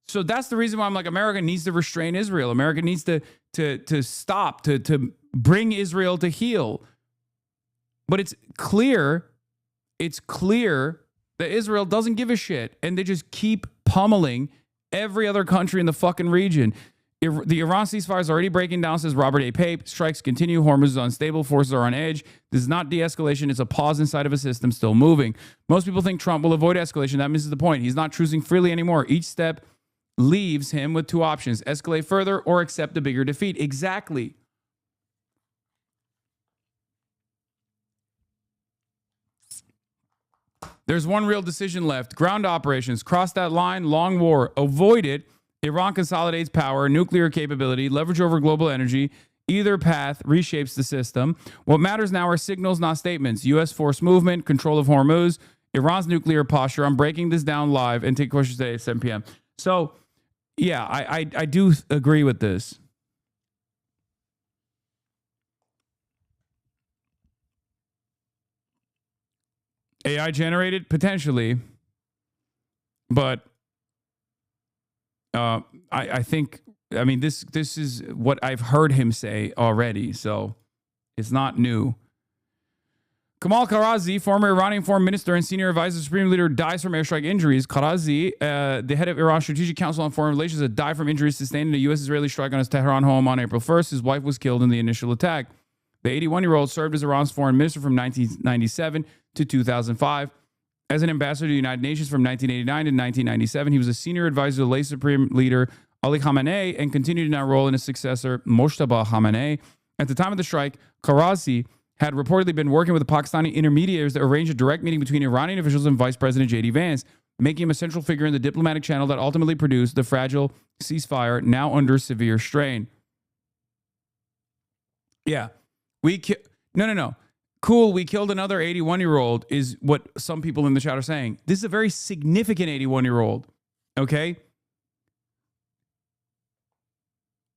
[SPEAKER 4] So that's the reason why I'm like, America needs to restrain Israel. America needs to stop, to bring Israel to heel. But it's clear that Israel doesn't give a shit, and they just keep pummeling every other country in the fucking region. The Iran ceasefire is already breaking down, says Robert A. Pape. Strikes continue. Hormuz is unstable. Forces are on edge. This is not de-escalation. It's a pause inside of a system still moving. Most people think Trump will avoid escalation. That misses the point. He's not choosing freely anymore. Each step leaves him with two options: escalate further or accept a bigger defeat. Exactly. There's one real decision left. Ground operations. Cross that line. Long war. Avoid it. Iran consolidates power, nuclear capability, leverage over global energy. Either path reshapes the system. What matters now are signals, not statements. U.S. force movement, control of Hormuz, Iran's nuclear posture. I'm breaking this down live and take questions today at 7 p.m. So, yeah, I do agree with this. AI generated? Potentially. But I think, I mean, this is what I've heard him say already, so it's not new. Kamal Karazi, former Iranian foreign minister and senior advisor to the Supreme Leader, dies from airstrike injuries. Karazi, the head of Iran's Strategic Council on Foreign Relations, had died from injuries sustained in a U.S.-Israeli strike on his Tehran home on April 1st. His wife was killed in the initial attack. The 81-year-old served as Iran's foreign minister from 1997 to 2005. As an ambassador to the United Nations from 1989 to 1997, he was a senior advisor to the late Supreme Leader Ali Khamenei and continued in that role in his successor, Mojtaba Khamenei. At the time of the strike, Karazi had reportedly been working with the Pakistani intermediaries that arranged a direct meeting between Iranian officials and Vice President J.D. Vance, making him a central figure in the diplomatic channel that ultimately produced the fragile ceasefire now under severe strain. Yeah. No. Cool, we killed another 81-year-old is what some people in the chat are saying. This is a very significant 81-year-old, okay?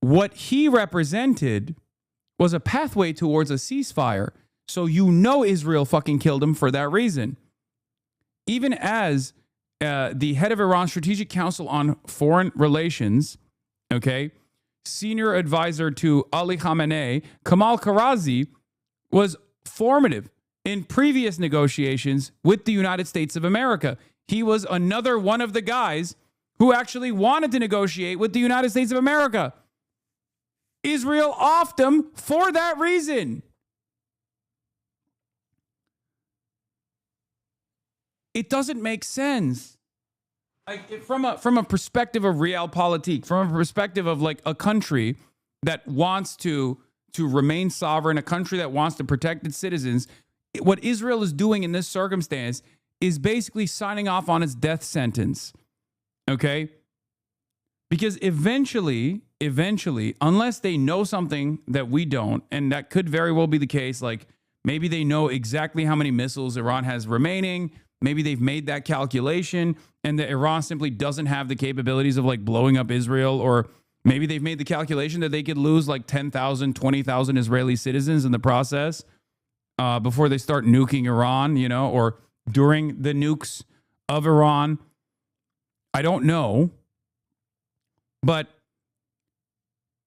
[SPEAKER 4] What he represented was a pathway towards a ceasefire. So you know Israel fucking killed him for that reason. Even as the head of Iran's Strategic Council on Foreign Relations, okay, senior advisor to Ali Khamenei, Kamal Karazi was formative in previous negotiations with the United States of America. He was another one of the guys who actually wanted to negotiate with the United States of America. Israel offed him for that reason. It doesn't make sense. Like, from a perspective of realpolitik, from a perspective of like a country that wants to remain sovereign, a country that wants to protect its citizens, what Israel is doing in this circumstance is basically signing off on its death sentence. Okay? Because eventually, unless they know something that we don't, and that could very well be the case, like maybe they know exactly how many missiles Iran has remaining, maybe they've made that calculation, and that Iran simply doesn't have the capabilities of like blowing up Israel, or maybe they've made the calculation that they could lose like 10,000, 20,000 Israeli citizens in the process before they start nuking Iran, you know, or during the nukes of Iran. I don't know. But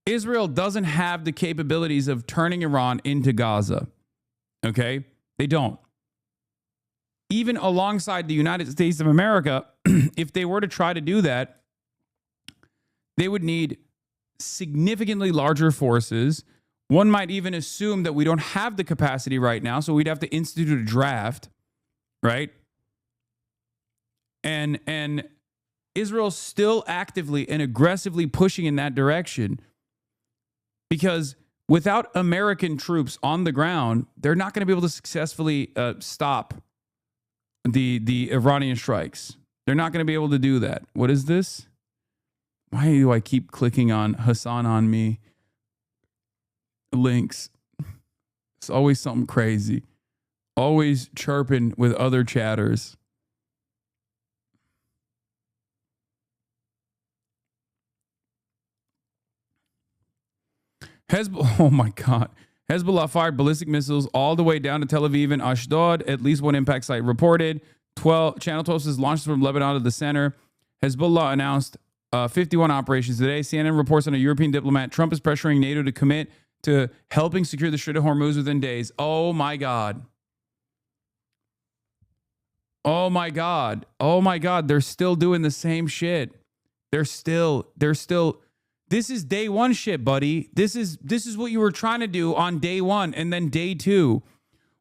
[SPEAKER 4] Israel doesn't have the capabilities of turning Iran into Gaza. Okay? They don't. Even alongside the United States of America, if they were to try to do that, they would need significantly larger forces. One might even assume that we don't have the capacity right now, so we'd have to institute a draft, right? And Israel's still actively and aggressively pushing in that direction because without American troops on the ground, they're not going to be able to successfully stop the Iranian strikes. They're not going to be able to do that. What is this? Why do I keep clicking on HasanAbi links? It's always something crazy. Always chirping with other chatters. Oh my God. Hezbollah fired ballistic missiles all the way down to Tel Aviv and Ashdod. At least one impact site reported. Channel 12 says launched from Lebanon to the center. Hezbollah announced 51 operations today. CNN reports on a European diplomat. Trump is pressuring NATO to commit to helping secure the Strait of Hormuz within days. Oh my God. Oh my God. Oh my God. They're still doing the same shit. They're still. This is day one shit, buddy. This is what you were trying to do on day one and then day two.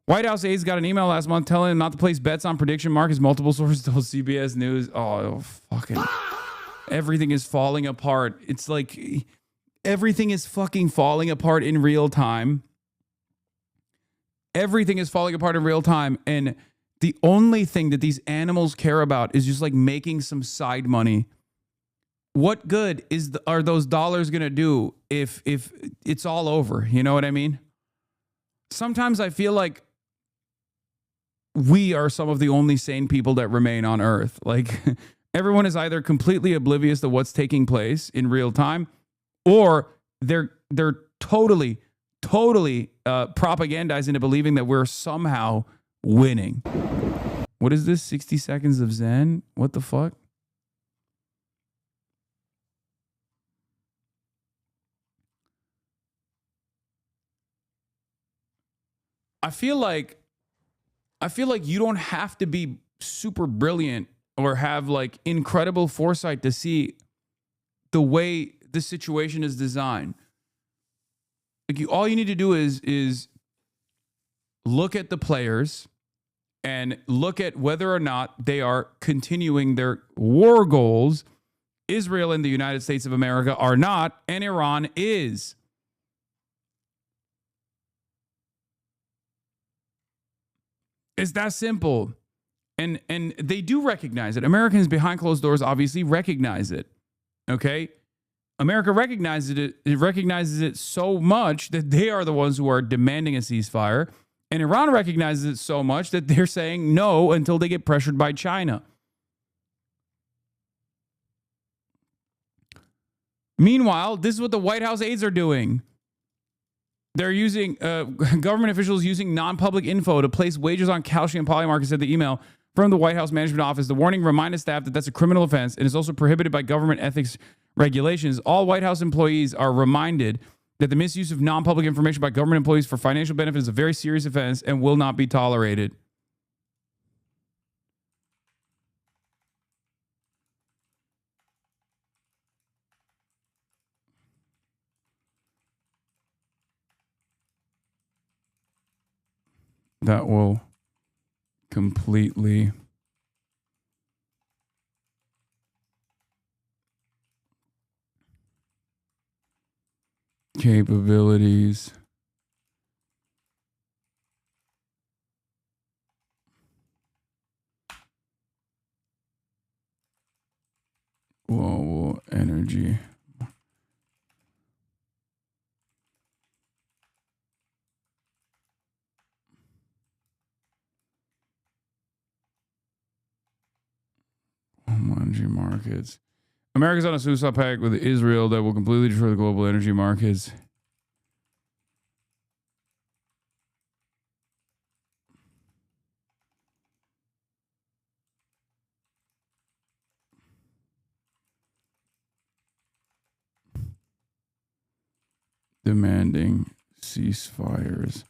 [SPEAKER 4] White House aides got an email last month telling him not to place bets on prediction markets. Multiple sources told CBS News. Oh, fucking. Everything is falling apart. It's like everything is fucking falling apart in real time. Everything is falling apart in real time. And the only thing that these animals care about is just like making some side money. What good are those dollars going to do if it's all over? You know what I mean? Sometimes I feel like we are some of the only sane people that remain on Earth. Like everyone is either completely oblivious to what's taking place in real time, or they're totally propagandized into believing that we're somehow winning. What is this? 60 seconds of Zen? What the fuck? I feel like you don't have to be super brilliant or have like incredible foresight to see the way the situation is designed. Like all you need to do is look at the players and look at whether or not they are continuing their war goals. Israel and the United States of America are not, and Iran is. It's that simple. And they do recognize it. Americans behind closed doors obviously recognize it. Okay? America recognizes it. It recognizes it so much that they are the ones who are demanding a ceasefire. And Iran recognizes it so much that they're saying no until they get pressured by China. Meanwhile, this is what the White House aides are doing. They're using government officials using non-public info to place wagers on Kalshi and Polymarket, said the email from the White House Management Office. The warning reminded staff that that's a criminal offense and is also prohibited by government ethics regulations. All White House employees are reminded that the misuse of non-public information by government employees for financial benefit is a very serious offense and will not be tolerated. That will completely capabilities. Global energy. Energy markets. America's on a suicide pact with Israel that will completely destroy the global energy markets. demanding ceasefires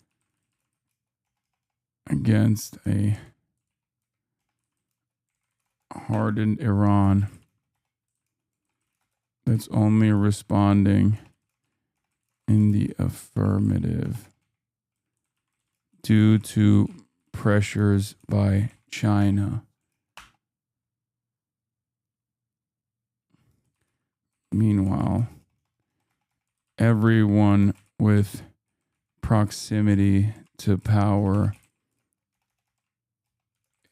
[SPEAKER 4] against a hardened Iran that's only responding in the affirmative due to pressures by China. Meanwhile, everyone with proximity to power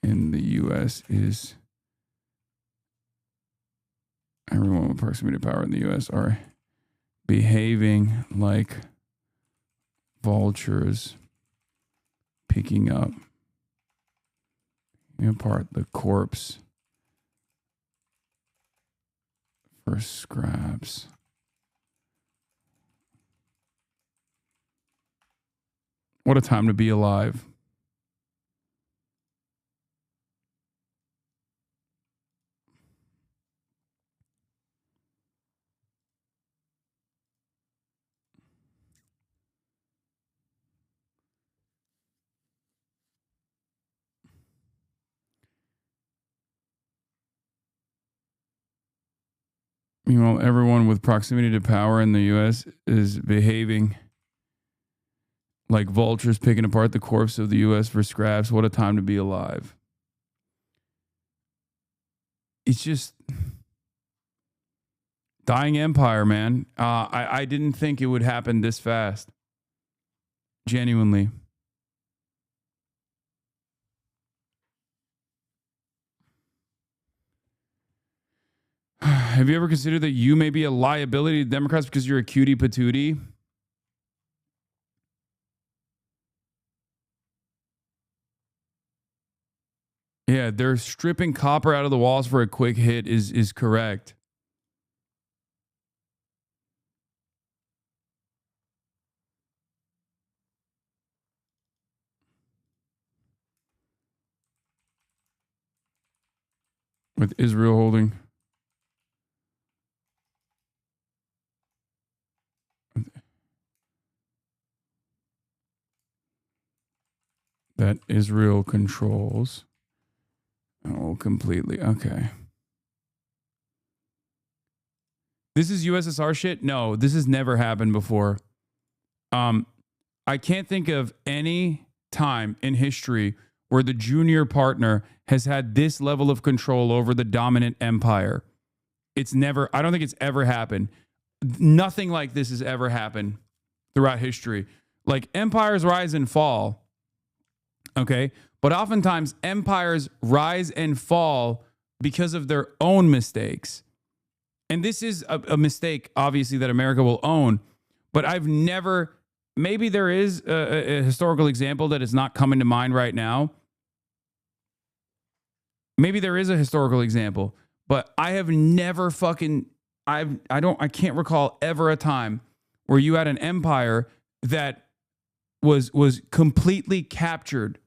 [SPEAKER 4] in the U.S. is everyone with proximity to power in the U.S. are behaving like vultures, picking apart the corpse for scraps. What a time to be alive. Meanwhile, everyone with proximity to power in the U.S. is behaving like vultures picking apart the corpse of the U.S. for scraps. What a time to be alive. It's just dying empire, man. I didn't think it would happen this fast. Genuinely. Have you ever considered that you may be a liability to Democrats because you're a cutie patootie? Yeah, they're stripping copper out of the walls for a quick hit is correct. With Israel holding. That Israel controls. Oh, completely. Okay. This is USSR shit? No, this has never happened before. I can't think of any time in history where the junior partner has had this level of control over the dominant empire. It's never, I don't think it's ever happened. Nothing like this has ever happened throughout history. Like empires rise and fall. Okay. But oftentimes empires rise and fall because of their own mistakes. And this is a mistake, obviously, that America will own. But I've never, maybe there is a historical example that is not coming to mind right now. Maybe there is a historical example, but I have never fucking, I can't recall ever a time where you had an empire that was completely captured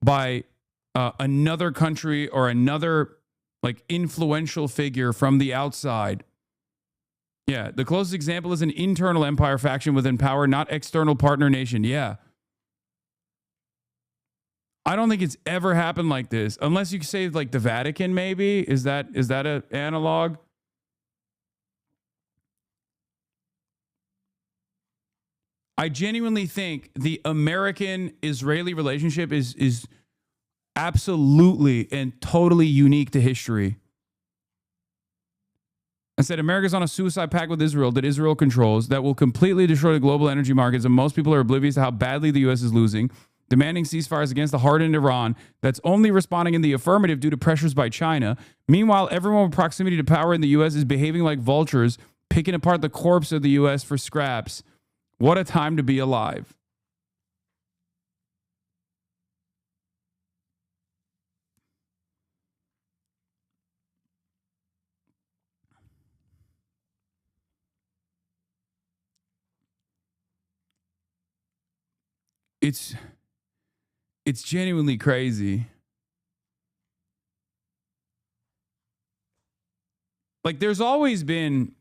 [SPEAKER 4] by another country or another like influential figure from the outside. Yeah, the closest example is an internal empire faction within power, not external partner nation. Yeah. I don't think it's ever happened like this, unless you say like the Vatican, maybe. Is that an analog? I genuinely think the American-Israeli relationship is absolutely and totally unique to history. I said America's on a suicide pact with Israel that Israel controls that will completely destroy the global energy markets, and most people are oblivious to how badly the U.S. is losing, demanding ceasefires against the hardened Iran that's only responding in the affirmative due to pressures by China. Meanwhile, everyone with proximity to power in the U.S. is behaving like vultures, picking apart the corpse of the U.S. for scraps. What a time to be alive. It's genuinely crazy. Like there's always been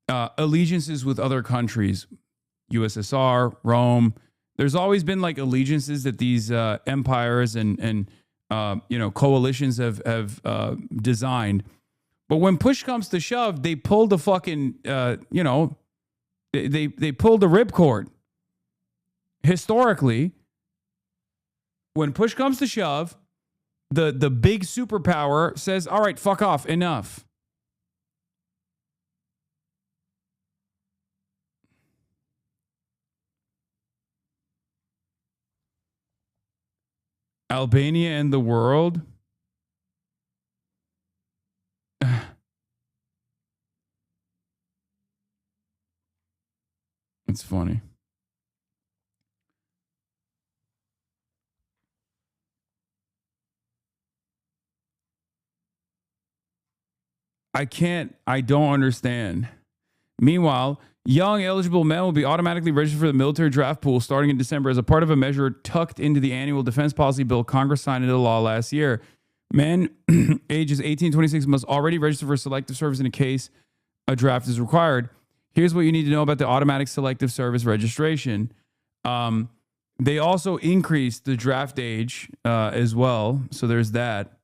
[SPEAKER 4] allegiances with other countries. USSR, Rome. There's always been like allegiances that these empires and coalitions have designed. But when push comes to shove, they pull the fucking they pull the ripcord. Historically, when push comes to shove, the big superpower says, "All right, fuck off, enough." Albania and the world. It's funny. I don't understand. Meanwhile, young eligible men will be automatically registered for the military draft pool starting in December as a part of a measure tucked into the annual defense policy bill Congress signed into law last year. Men ages 18 to 26 must already register for selective service in case a draft is required. Here's what you need to know about the automatic selective service registration. They also increased the draft age as well. So there's that.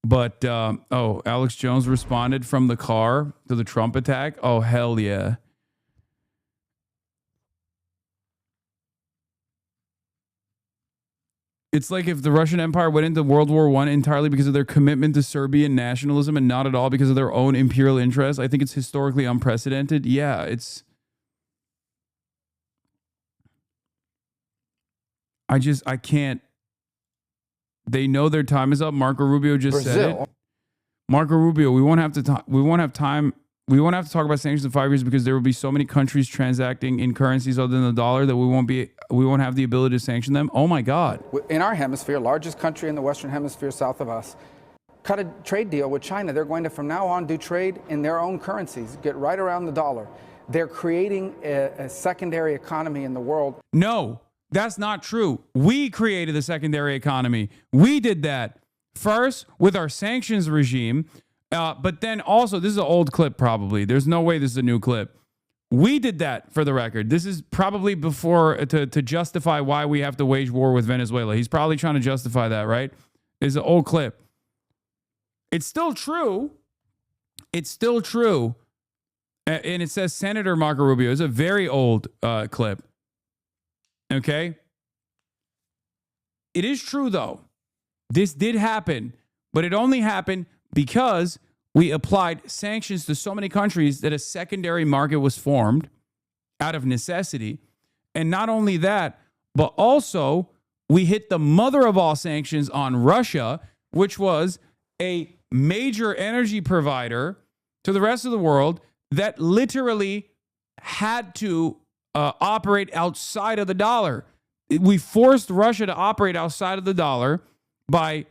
[SPEAKER 4] But, Alex Jones responded from the car to the Trump attack. Oh, hell yeah. It's like if the Russian Empire went into World War I entirely because of their commitment to Serbian nationalism and not at all because of their own imperial interests. I think it's historically unprecedented. Yeah, I can't. They know their time is up. Marco Rubio just said it. Marco Rubio, we won't have to talk about sanctions in 5 years because there will be so many countries transacting in currencies other than the dollar that we won't have the ability to sanction them. Oh my God.
[SPEAKER 7] In our hemisphere, largest country in the Western Hemisphere south of us, cut a trade deal with China. They're going to from now on do trade in their own currencies, get right around the dollar. They're creating a secondary economy in the world.
[SPEAKER 4] No. That's not true. We created the secondary economy. We did that first with our sanctions regime. But then also, this is an old clip probably. There's no way this is a new clip. We did that for the record. This is probably before to justify why we have to wage war with Venezuela. He's probably trying to justify that, right? It's an old clip. It's still true. It's still true. And it says Senator Marco Rubio. It's a very old clip. Okay. It is true, though. This did happen, but it only happened because we applied sanctions to so many countries that a secondary market was formed out of necessity. And not only that, but also we hit the mother of all sanctions on Russia, which was a major energy provider to the rest of the world that literally had to operate outside of the dollar. We forced Russia to operate outside of the dollar by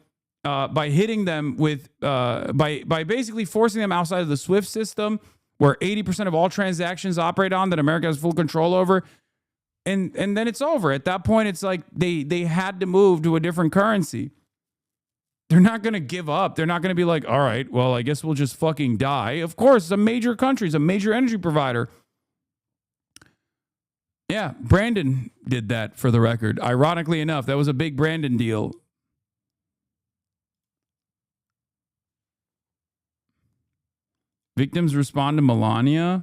[SPEAKER 4] hitting them with by basically forcing them outside of the SWIFT system, where 80% of all transactions operate on, that America has full control over, and then it's over. At that point, it's like they had to move to a different currency. They're not going to give up. They're not going to be like, all right, well, I guess we'll just fucking die. Of course, it's a major country, it's a major energy provider. Yeah, Brandon did that for the record. Ironically enough, that was a big Brandon deal. Victims respond to Melania.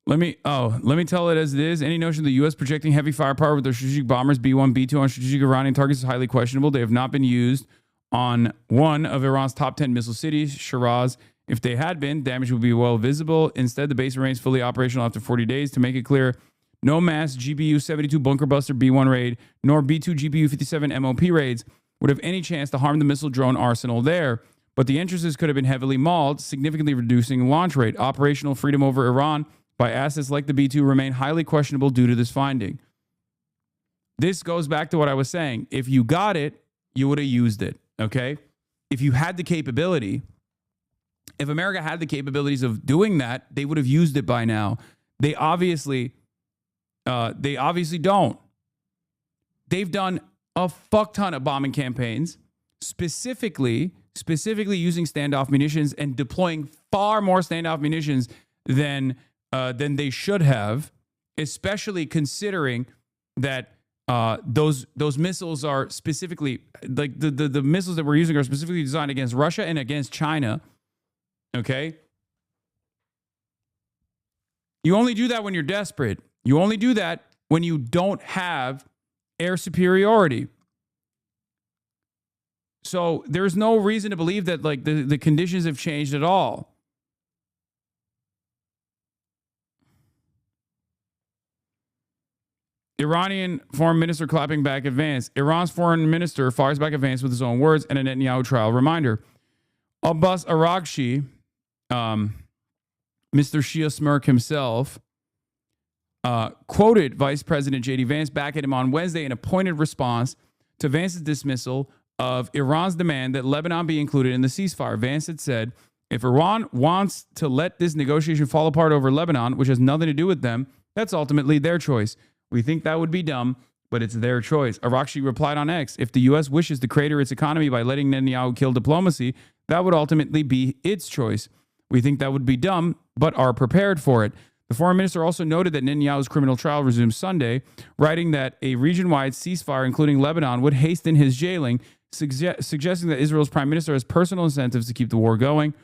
[SPEAKER 4] Let me tell it as it is. Any notion of the U.S. projecting heavy firepower with their strategic bombers B-1, B-2 on strategic Iranian targets is highly questionable. They have not been used on one of Iran's top 10 missile cities, Shiraz. If they had been, damage would be well visible. Instead, the base remains fully operational after 40 days. To make it clear, no mass GBU-72 bunker buster B-1 raid, nor B-2 GBU-57 MOP raids would have any chance to harm the missile drone arsenal there. But the entrances could have been heavily mauled, significantly reducing launch rate. Operational freedom over Iran by assets like the B-2 remain highly questionable due to this finding. This goes back to what I was saying. If you got it, you would have used it, okay? If you had the capability, if America had the capabilities of doing that, they would have used it by now. They obviously don't. They've done a fuck ton of bombing campaigns, specifically specifically using standoff munitions and deploying far more standoff munitions than they should have, especially considering that those missiles are specifically like the missiles that we're using are specifically designed against Russia and against China. Okay. You only do that when you're desperate. You only do that when you don't have air superiority. So there's no reason to believe that like the conditions have changed at all. Iranian foreign minister clapping back advance. Iran's foreign minister fires back advance with his own words and a Netanyahu trial reminder. Abbas Araghchi, Mr. Shia Smirk himself, quoted Vice President J.D. Vance back at him on Wednesday in a pointed response to Vance's dismissal of Iran's demand that Lebanon be included in the ceasefire. Vance had said, if Iran wants to let this negotiation fall apart over Lebanon, which has nothing to do with them, that's ultimately their choice. We think that would be dumb, but it's their choice. Araghchi replied on X, if the U.S. wishes to crater its economy by letting Netanyahu kill diplomacy, that would ultimately be its choice. We think that would be dumb, but are prepared for it. The foreign minister also noted that Netanyahu's criminal trial resumes Sunday, writing that a region-wide ceasefire, including Lebanon, would hasten his jailing, suggesting that Israel's prime minister has personal incentives to keep the war going.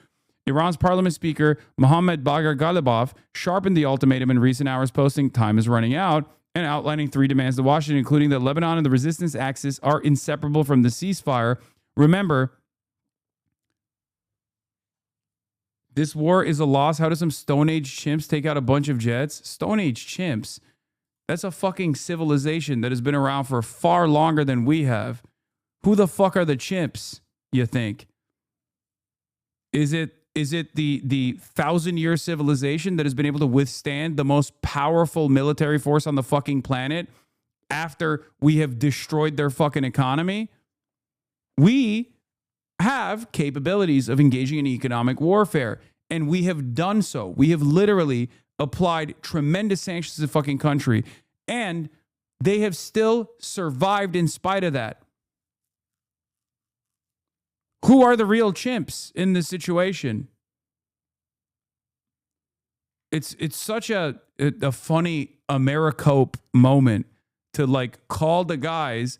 [SPEAKER 4] Iran's parliament speaker, Mohammad Bagher Ghalibaf, sharpened the ultimatum in recent hours, posting, time is running out, and outlining 3 demands to Washington, including that Lebanon and the resistance axis are inseparable from the ceasefire. Remember, this war is a loss. How do some Stone Age chimps take out a bunch of jets? Stone Age chimps. That's a fucking civilization that has been around for far longer than we have. Who the fuck are the chimps, you think? Is it the 1,000-year civilization that has been able to withstand the most powerful military force on the fucking planet after we have destroyed their fucking economy? We have capabilities of engaging in economic warfare, and we have done so. We have literally applied tremendous sanctions to the fucking country, and they have still survived in spite of that. Who are the real chimps in this situation? It's such a funny Americope moment to like call the guys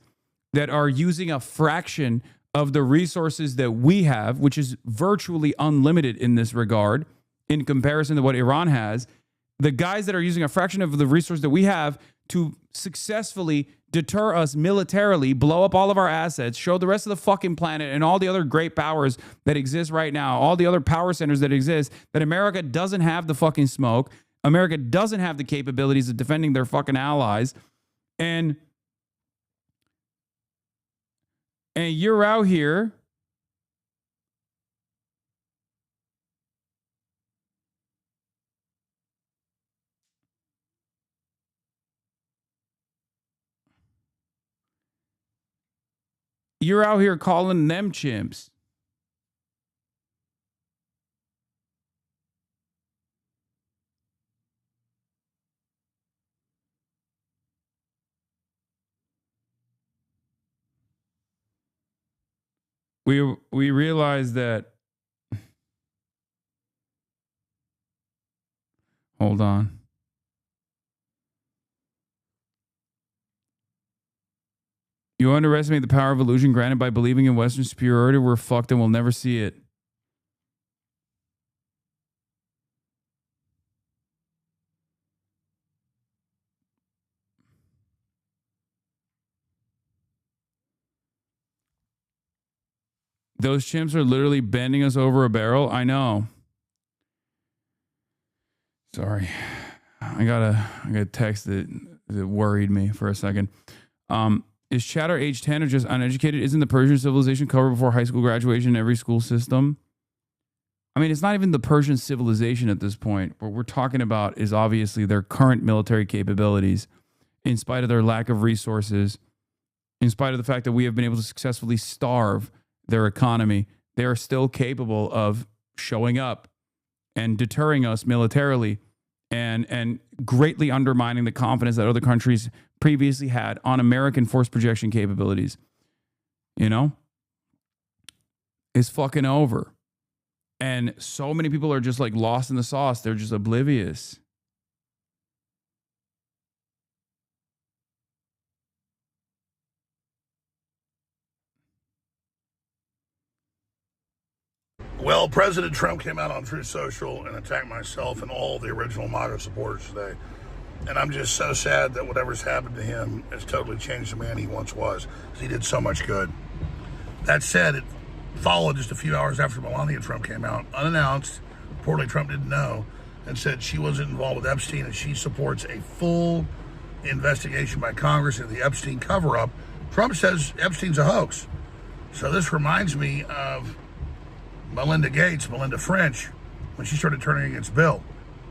[SPEAKER 4] that are using a fraction of the resources that we have, which is virtually unlimited in this regard in comparison to what Iran has, the guys that are using a fraction of the resources that we have to successfully deter us militarily, blow up all of our assets, show the rest of the fucking planet and all the other great powers that exist right now, all the other power centers that exist, that America doesn't have the fucking smoke. America doesn't have the capabilities of defending their fucking allies. And you're out here calling them chimps. We realize that. Hold on. You underestimate the power of illusion granted by believing in Western superiority. We're fucked and we'll never see it. Those chimps are literally bending us over a barrel. I know. Sorry. I got a text that worried me for a second. Is Chatter age 10 or just uneducated? Isn't the Persian civilization covered before high school graduation in every school system? I mean, it's not even the Persian civilization at this point. What we're talking about is obviously their current military capabilities, in spite of their lack of resources, in spite of the fact that we have been able to successfully starve their economy. They are still capable of showing up and deterring us militarily and greatly undermining the confidence that other countries previously had on American force projection capabilities. You know? is fucking over. And so many people are just like lost in the sauce. They're just oblivious.
[SPEAKER 5] Well, President Trump came out on Truth Social and attacked myself and all the original MAGA supporters today. And I'm just so sad that whatever's happened to him has totally changed the man he once was, because he did so much good. That said, it followed just a few hours after Melania Trump came out, unannounced. Reportedly, Trump didn't know, and said she wasn't involved with Epstein and she supports a full investigation by Congress into the Epstein cover-up. Trump says Epstein's a hoax. So this reminds me of Melinda French, when she started turning against Bill,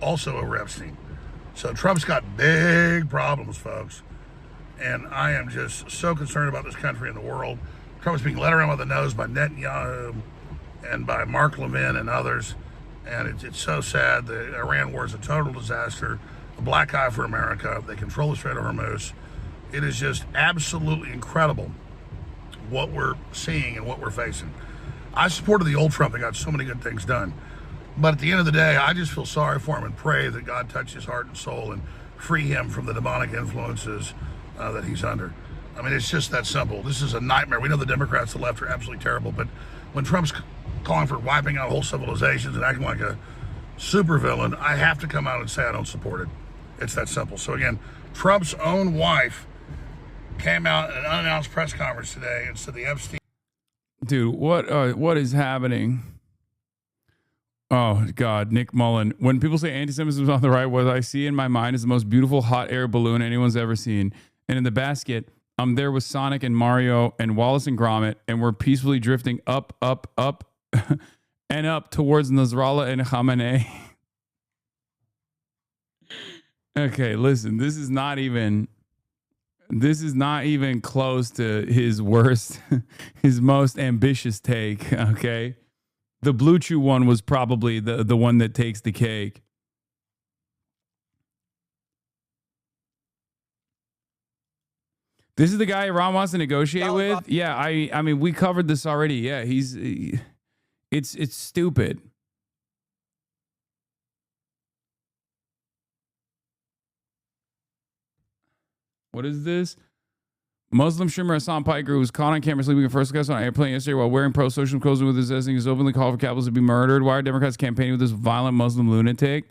[SPEAKER 5] also over Epstein. So Trump's got big problems, folks. And I am just so concerned about this country and the world. Trump's being led around by the nose by Netanyahu and by Mark Levin and others. And it's so sad. The Iran war is a total disaster. A black eye for America. They control the Strait of Hormuz. It is just absolutely incredible what we're seeing and what we're facing. I supported the old Trump that got so many good things done. But at the end of the day, I just feel sorry for him and pray that God touch his heart and soul and free him from the demonic influences that he's under. I mean, it's just that simple. This is a nightmare. We know the Democrats, the left, are absolutely terrible. But when Trump's calling for wiping out whole civilizations and acting like a supervillain, I have to come out and say I don't support it. It's that simple. So again, Trump's own wife came out at an unannounced press conference today and said the Epstein...
[SPEAKER 4] Dude, what is happening? Oh, God, Nick Mullen. When people say anti-Semitism is on the right, what I see in my mind is the most beautiful hot air balloon anyone's ever seen. And in the basket, I'm there with Sonic and Mario and Wallace and Gromit, and we're peacefully drifting up, and up towards Nasrallah and Khamenei. Okay, listen, this is not even close to his worst, his most ambitious take, okay? The Blue Chew one was probably the one that takes the cake. This is the guy Iran wants to negotiate with? Yeah, I mean, we covered this already. Yeah, it's stupid. What is this? Muslim streamer Hasan Piker, who was caught on camera sleeping in first class on an airplane yesterday while wearing pro-social clothing with his ethnic, is openly called for capitalists to be murdered. Why are Democrats campaigning with this violent Muslim lunatic?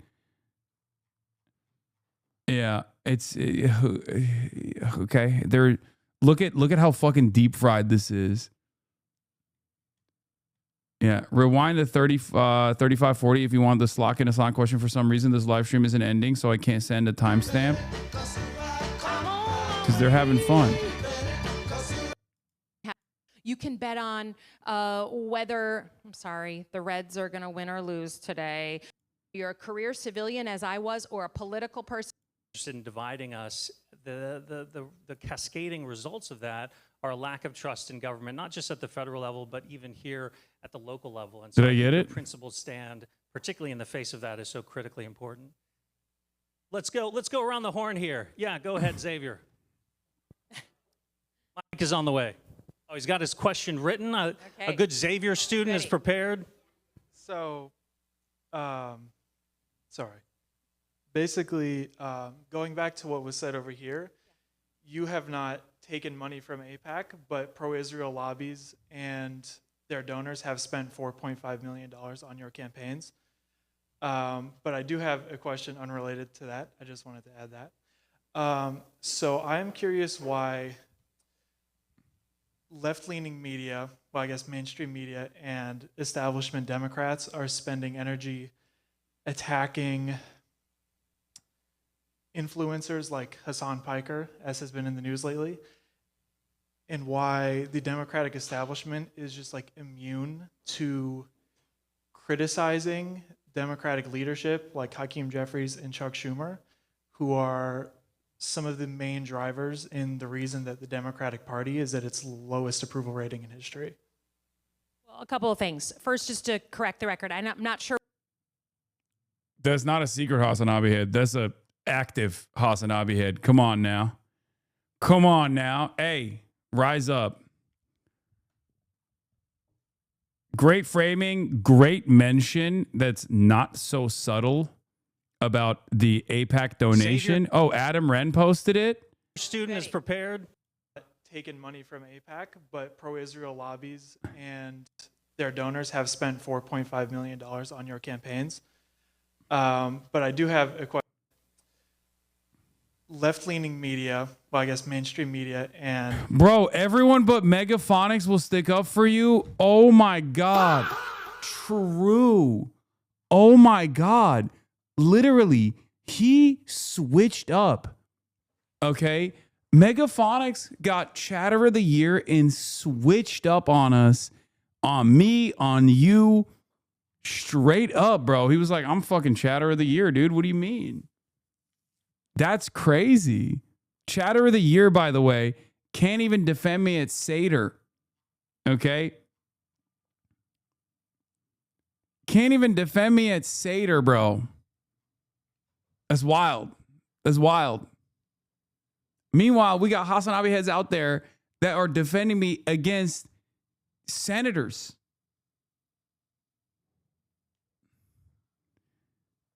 [SPEAKER 4] Yeah, it's okay. Look at how fucking deep fried this is. Yeah, rewind to 3540 if you want the Slock and Hasan question. For some reason, this live stream isn't ending, so I can't send a timestamp because they're having fun.
[SPEAKER 1] You can bet on whether, the Reds are going to win or lose today. You're a career civilian, as I was, or a political person.
[SPEAKER 14] In dividing us, the cascading results of that are a lack of trust in government, not just at the federal level, but even here at the local level. And so
[SPEAKER 4] did I get it?
[SPEAKER 14] Principled stand, particularly in the face of that, is so critically important. Let's go around the horn here. Yeah, go ahead, Xavier. Mike is on the way. Oh, he's got his question written. A good Xavier student is prepared.
[SPEAKER 15] So, sorry. Basically, going back to what was said over here, you have not taken money from APAC, but pro-Israel lobbies and their donors have spent $4.5 million on your campaigns. But I do have a question unrelated to that. I just wanted to add that. So I'm curious why left-leaning media, well, I guess mainstream media and establishment Democrats are spending energy attacking influencers like Hasan Piker, as has been in the news lately, and why the Democratic establishment is just like immune to criticizing Democratic leadership like Hakeem Jeffries and Chuck Schumer, who are some of the main drivers in the reason that the Democratic Party is at its lowest approval rating in history.
[SPEAKER 1] Well, a couple of things. First, just to correct the record, I'm not sure.
[SPEAKER 4] That's not a secret HasanAbi head. That's a active HasanAbi head. Come on now. Come on now. Hey, rise up. Great framing, great mention that's not so subtle about the APAC donation. Oh, Adam Wren posted it.
[SPEAKER 14] Student is prepared.
[SPEAKER 15] Taken money from APAC, but pro-Israel lobbies and their donors have spent $4.5 million on your campaigns. But I do have a question. Left-leaning media, well, I guess mainstream media, and
[SPEAKER 4] Bro, everyone but Megaphonics will stick up for you. Oh my God. True. Oh my God. Literally, he switched up. Okay. Megaphonics got Chatter of the Year and switched up on us, on me, on you. Straight up, bro. He was like, I'm fucking Chatter of the Year, dude. What do you mean? That's crazy. Chatter of the Year, by the way, can't even defend me at Seder. Okay? Can't even defend me at Seder, bro. That's wild. That's wild. Meanwhile, we got HasanAbi heads out there that are defending me against senators.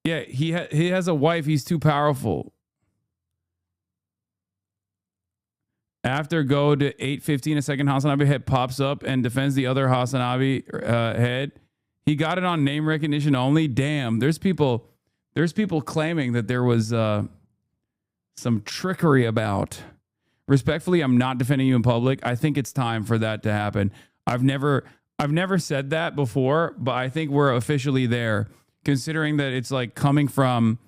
[SPEAKER 4] Yeah, he has a wife. He's too powerful. After go to 8:15, a second HasanAbi head pops up and defends the other HasanAbi head. He got it on name recognition only. Damn, there's people claiming that there was some trickery about. Respectfully, I'm not defending you in public. I think it's time for that to happen. I've never said that before, but I think we're officially there, considering that it's like coming from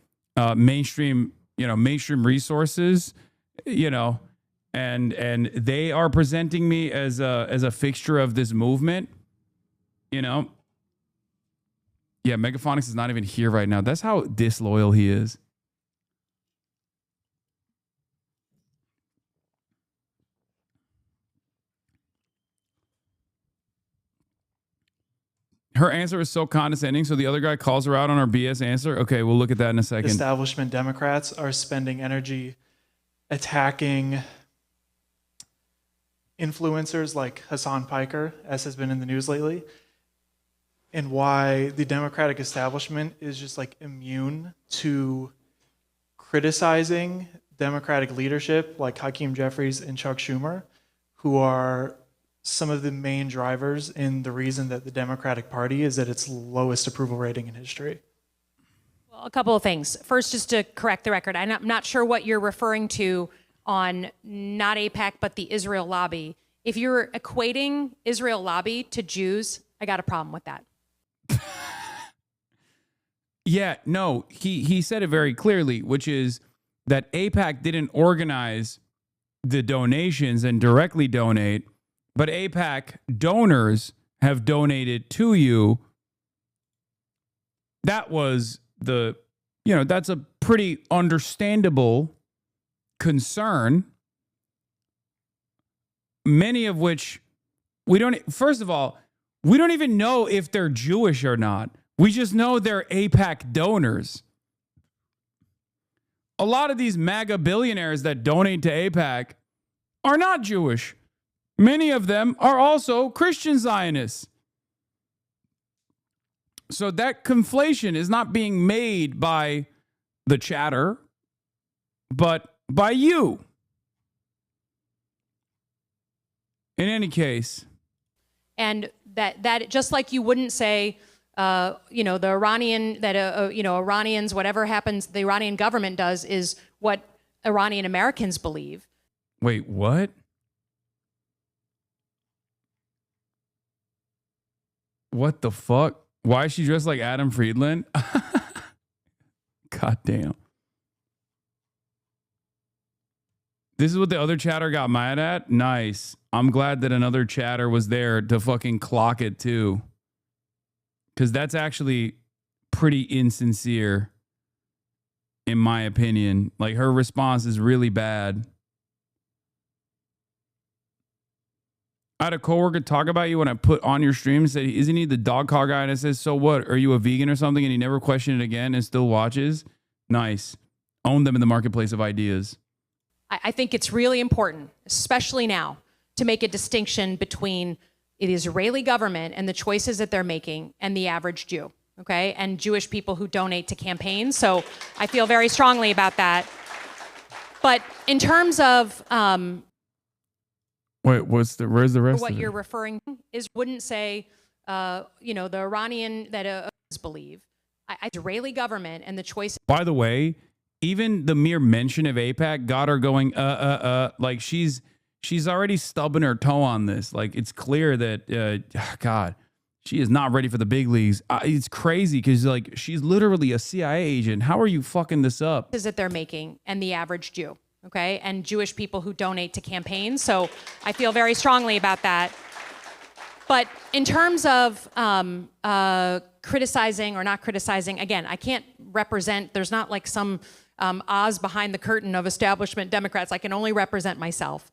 [SPEAKER 4] mainstream resources, and they are presenting me as a fixture of this movement, Yeah, Megaphonics is not even here right now. That's how disloyal he is. Her answer was so condescending, so the other guy calls her out on her BS answer. Okay, we'll look at that in a second.
[SPEAKER 15] establishment Democrats are spending energy attacking influencers like Hasan Piker, as has been in the news lately, and why the Democratic establishment is just like immune to criticizing Democratic leadership like Hakeem Jeffries and Chuck Schumer, who are some of the main drivers in the reason that the Democratic Party is at its lowest approval rating in history.
[SPEAKER 1] Well, a couple of things. First, just to correct the record, I'm not sure what you're referring to on not AIPAC, but the Israel lobby. If you're equating Israel lobby to Jews, I got a problem with that.
[SPEAKER 4] Yeah, no, he said it very clearly, which is that AIPAC didn't organize the donations and directly donate, but AIPAC donors have donated to you. That was that's a pretty understandable concern, many of which first of all, we don't even know if they're Jewish or not. We just know they're AIPAC donors. A lot of these MAGA billionaires that donate to AIPAC are not Jewish. Many of them are also Christian Zionists. So that conflation is not being made by the chatter, but by you. In any case.
[SPEAKER 1] And that just like you wouldn't say, the Iranian, Iranians, whatever happens, the Iranian government does is what Iranian Americans believe.
[SPEAKER 4] Wait, what? What the fuck? Why is she dressed like Adam Friedland? God damn. This is what the other chatter got mad at? Nice. I'm glad that another chatter was there to fucking clock it too. Because that's actually pretty insincere, in my opinion. Like, her response is really bad. I had a coworker talk about you when I put on your stream and said, isn't he the dog car guy? And I said, so what? Are you a vegan or something? And he never questioned it again and still watches. Nice. Own them in the marketplace of ideas.
[SPEAKER 1] I think it's really important, especially now, to make a distinction between the Israeli government and the choices that they're making and the average Jew, okay, and Jewish people who donate to campaigns. So I feel very strongly about that. But in terms of
[SPEAKER 4] Wait, where's the rest
[SPEAKER 1] what
[SPEAKER 4] of
[SPEAKER 1] you're
[SPEAKER 4] it?
[SPEAKER 1] referring to is wouldn't say, you know, the Iranian that believe, Israeli government and the choices.
[SPEAKER 4] By the way, even the mere mention of APAC got her going, like she's already stubbing her toe on this. Like it's clear that, God, she is not ready for the big leagues. It's crazy because like she's literally a CIA agent. How are you fucking this up?
[SPEAKER 1] That they're making and the average Jew, okay, and Jewish people who donate to campaigns. So I feel very strongly about that. But in terms of criticizing or not criticizing, again, I can't represent, there's not like some Oz behind the curtain of establishment Democrats. I can only represent myself.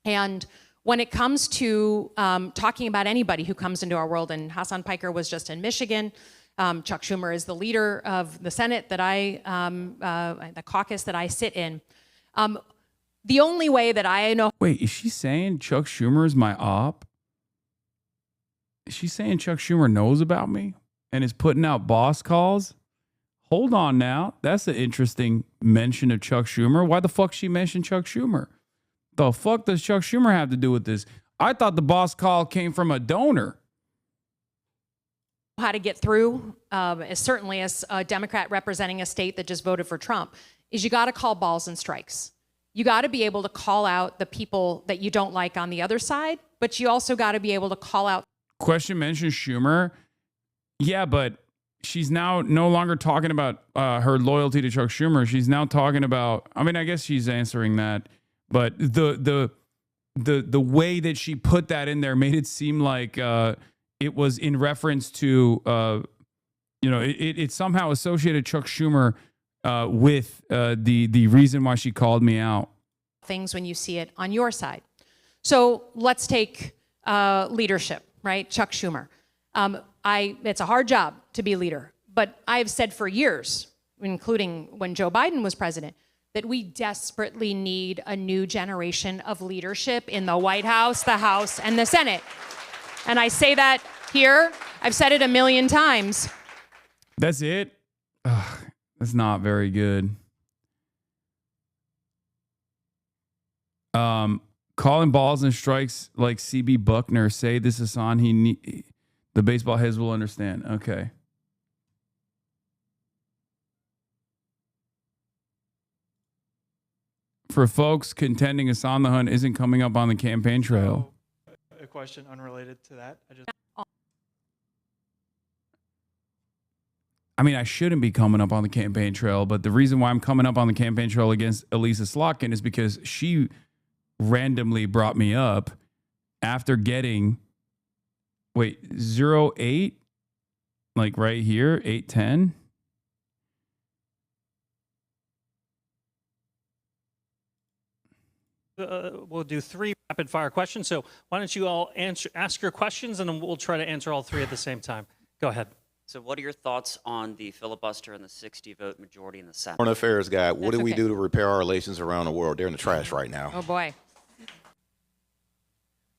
[SPEAKER 1] And when it comes to talking about anybody who comes into our world, and Hasan Piker was just in Michigan, Chuck Schumer is the leader of the Senate that the caucus that I sit in. The only way that I know.
[SPEAKER 4] Wait, is she saying Chuck Schumer is my op? Is she saying Chuck Schumer knows about me and is putting out boss calls? Hold on now. That's an interesting mention of Chuck Schumer. Why the fuck she mentioned Chuck Schumer? The fuck does Chuck Schumer have to do with this? I thought the boss call came from a donor.
[SPEAKER 1] How to get through, certainly as a Democrat representing a state that just voted for Trump, is you got to call balls and strikes. You got to be able to call out the people that you don't like on the other side, but you also got to be able to call out.
[SPEAKER 4] Question mentioned Schumer. Yeah, but she's now no longer talking about her loyalty to Chuck Schumer. She's now talking about, I mean, I guess she's answering that, but the way that she put that in there made it seem like it was in reference to, you know, it somehow associated Chuck Schumer with the reason why she called me out.
[SPEAKER 1] Things when you see it on your side. So let's take leadership, right? Chuck Schumer. It's a hard job to be leader, but I've said for years, including when Joe Biden was president, that we desperately need a new generation of leadership in the White House, the House, and the Senate. And I say that here. I've said it a million times.
[SPEAKER 4] That's it? Ugh, that's not very good. Calling balls and strikes like CB Buckner. Say this is on. The baseball heads will understand. Okay. For folks contending Hasan the Hunt isn't coming up on the campaign trail.
[SPEAKER 15] A question unrelated to that.
[SPEAKER 4] I mean, I shouldn't be coming up on the campaign trail, but the reason why I'm coming up on the campaign trail against Elisa Slotkin is because she randomly brought me up after getting, 08, like right here, 810.
[SPEAKER 14] We'll do 3 rapid fire questions. So why don't you all ask your questions and then we'll try to answer all 3 at the same time. Go ahead.
[SPEAKER 2] So what are your thoughts on the filibuster and the 60-vote majority in the Senate?
[SPEAKER 6] Foreign Affairs guy, what
[SPEAKER 1] That's
[SPEAKER 6] do we
[SPEAKER 1] okay.
[SPEAKER 6] do to repair our relations around the world? They're in the trash right now.
[SPEAKER 1] Oh boy.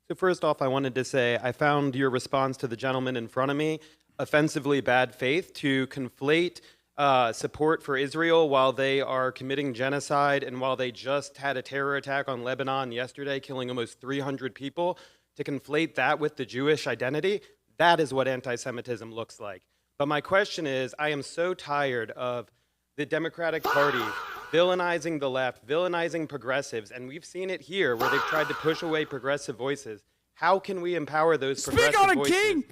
[SPEAKER 17] So first off, I wanted to say I found your response to the gentleman in front of me offensively bad faith to conflate support for Israel while they are committing genocide and while they just had a terror attack on Lebanon yesterday, killing almost 300 people. To conflate that with the Jewish identity, that is what anti-Semitism looks like. But my question is, I am so tired of the Democratic Party villainizing the left, villainizing progressives, and we've seen it here where they've tried to push away progressive voices. How can we empower those progressive
[SPEAKER 4] Speak on it,
[SPEAKER 17] voices?
[SPEAKER 4] King!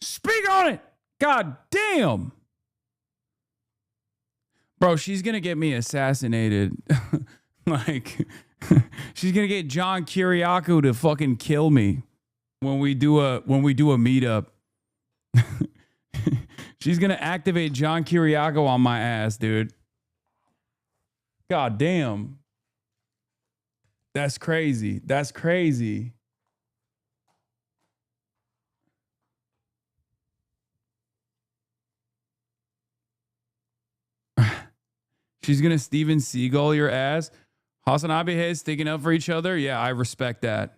[SPEAKER 4] Speak on it! God damn! Bro, she's gonna get me assassinated. Like, she's gonna get John Kiriakou to fucking kill me when we do a meetup. She's gonna activate John Kiriakou on my ass, dude. God damn. That's crazy. That's crazy. She's gonna Steven Seagal your ass. HasanAbi heads sticking up for each other. Yeah, I respect that.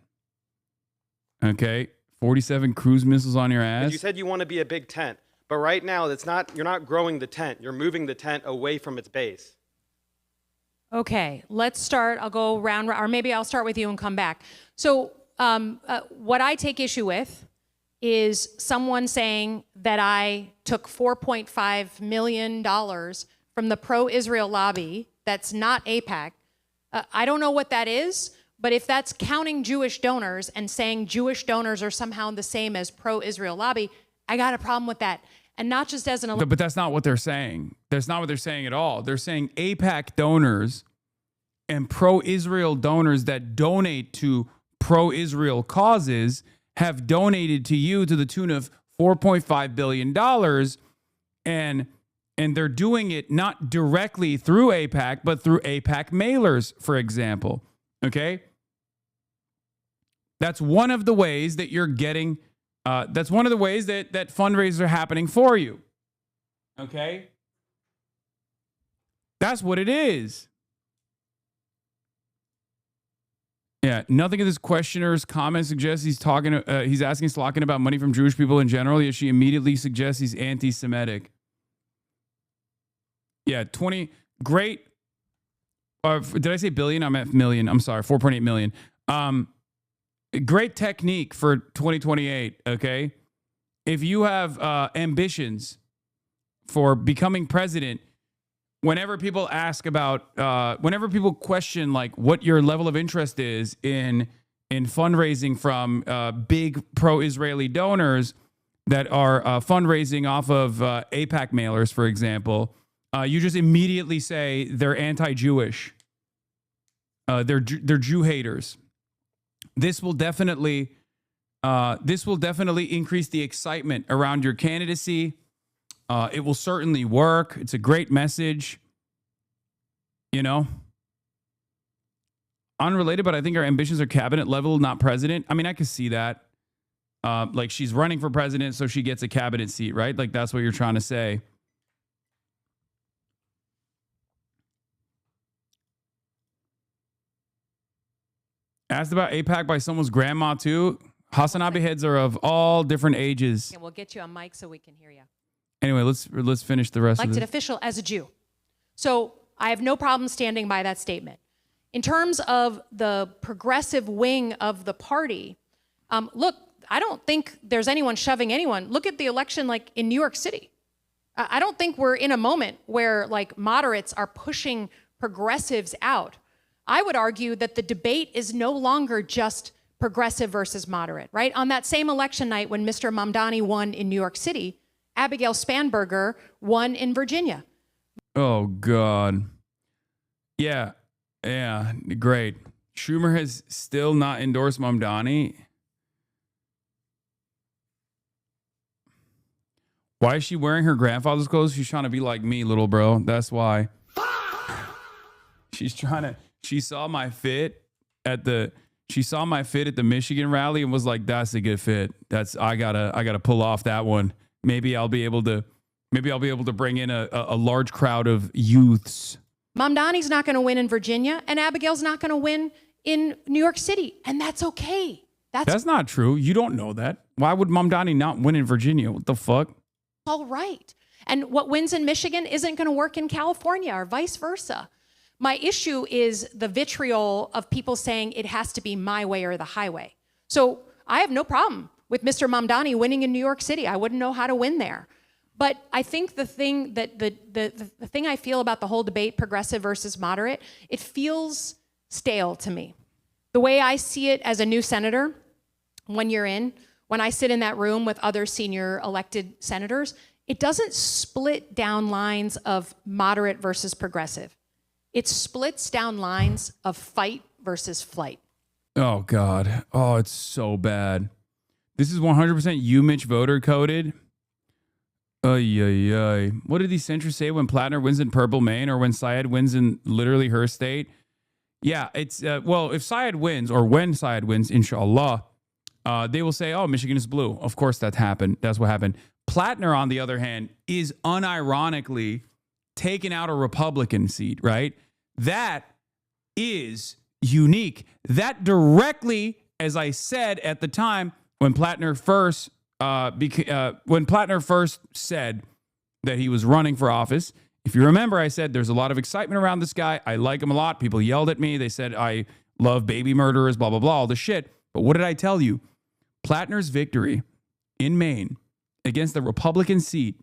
[SPEAKER 4] Okay. 47 cruise missiles on your ass.
[SPEAKER 17] You said you want to be a big tent, but right now you're not growing the tent. You're moving the tent away from its base.
[SPEAKER 1] Okay, let's start. I'll go round, or maybe I'll start with you and come back. So what I take issue with is someone saying that I took $4.5 million from the pro-Israel lobby that's not AIPAC. I don't know what that is, but if that's counting Jewish donors and saying Jewish donors are somehow the same as pro-Israel lobby, I got a problem with that. And not just as an...
[SPEAKER 4] But that's not what they're saying. That's not what they're saying at all. They're saying AIPAC donors and pro-Israel donors that donate to pro-Israel causes have donated to you to the tune of $4.5 billion. And they're doing it not directly through AIPAC, but through AIPAC mailers, for example. Okay? That's one of the ways that you're getting, that's one of the ways that fundraisers are happening for you. Okay? That's what it is. Yeah, nothing in this questioner's comment suggests he's asking Slotkin about money from Jewish people in general, yet she immediately suggests he's anti-Semitic. Yeah, 20, great. Did I say billion? I'm at million. I'm sorry, 4.8 million. Great technique for 2028, okay? If you have ambitions for becoming president, whenever people ask about, whenever people question like what your level of interest is in fundraising from big pro-Israeli donors that are fundraising off of AIPAC mailers, for example, you just immediately say they're anti-Jewish. They're Jew haters. This will definitely increase the excitement around your candidacy. It will certainly work. It's a great message. You know, unrelated, but I think our ambitions are cabinet level, not president. I mean, I could see that. Like she's running for president, so she gets a cabinet seat, right? Like that's what you're trying to say. Asked about AIPAC by someone's grandma too. HasanAbi heads are of all different ages.
[SPEAKER 1] And we'll get you on mic so we can hear you.
[SPEAKER 4] Anyway, let's finish the rest of
[SPEAKER 1] Elected
[SPEAKER 4] this.
[SPEAKER 1] official as a Jew. So I have no problem standing by that statement. In terms of the progressive wing of the party, look, I don't think there's anyone shoving anyone. Look at the election like in New York City. I don't think we're in a moment where like moderates are pushing progressives out. I would argue that the debate is no longer just progressive versus moderate, right? On that same election night when Mr. Mamdani won in New York City, Abigail Spanberger won in Virginia.
[SPEAKER 4] Oh, God. Yeah, great. Schumer has still not endorsed Mamdani. Why is she wearing her grandfather's clothes? She's trying to be like me, little bro. That's why. She's trying to... She saw my fit at the Michigan rally and was like, "That's a good fit. I gotta pull off that one. Maybe I'll be able to bring in a large crowd of youths."
[SPEAKER 1] Mamdani's not going to win in Virginia, and Abigail's not going to win in New York City, and that's okay.
[SPEAKER 4] That's not true. You don't know that. Why would Mamdani not win in Virginia? What the fuck?
[SPEAKER 1] All right. And what wins in Michigan isn't going to work in California, or vice versa. My issue is the vitriol of people saying it has to be my way or the highway. So I have no problem with Mr. Mamdani winning in New York City. I wouldn't know how to win there. But I think the thing that the thing I feel about the whole debate, progressive versus moderate, it feels stale to me. The way I see it as a new senator, 1 year in, when I sit in that room with other senior elected senators, it doesn't split down lines of moderate versus progressive. It splits down lines of fight versus flight.
[SPEAKER 4] Oh, God. Oh, it's so bad. This is 100% Mitch voter coded. What did these centrists say when Plattner wins in Purple, Maine, or when Syed wins in literally her state? Yeah, it's, well, if Syed wins, or when Syed wins, inshallah, they will say, oh, Michigan is blue. Of course that happened. That's what happened. Plattner, on the other hand, is unironically taking out a Republican seat, right? That is unique. That directly as I said at the time when Plattner first said that he was running for office, if you remember, I said there's a lot of excitement around this guy. I like him a lot. People yelled at me. They said I love baby murderers, blah, blah, blah, all the shit. But what did I tell you? Plattner's victory in Maine against the Republican seat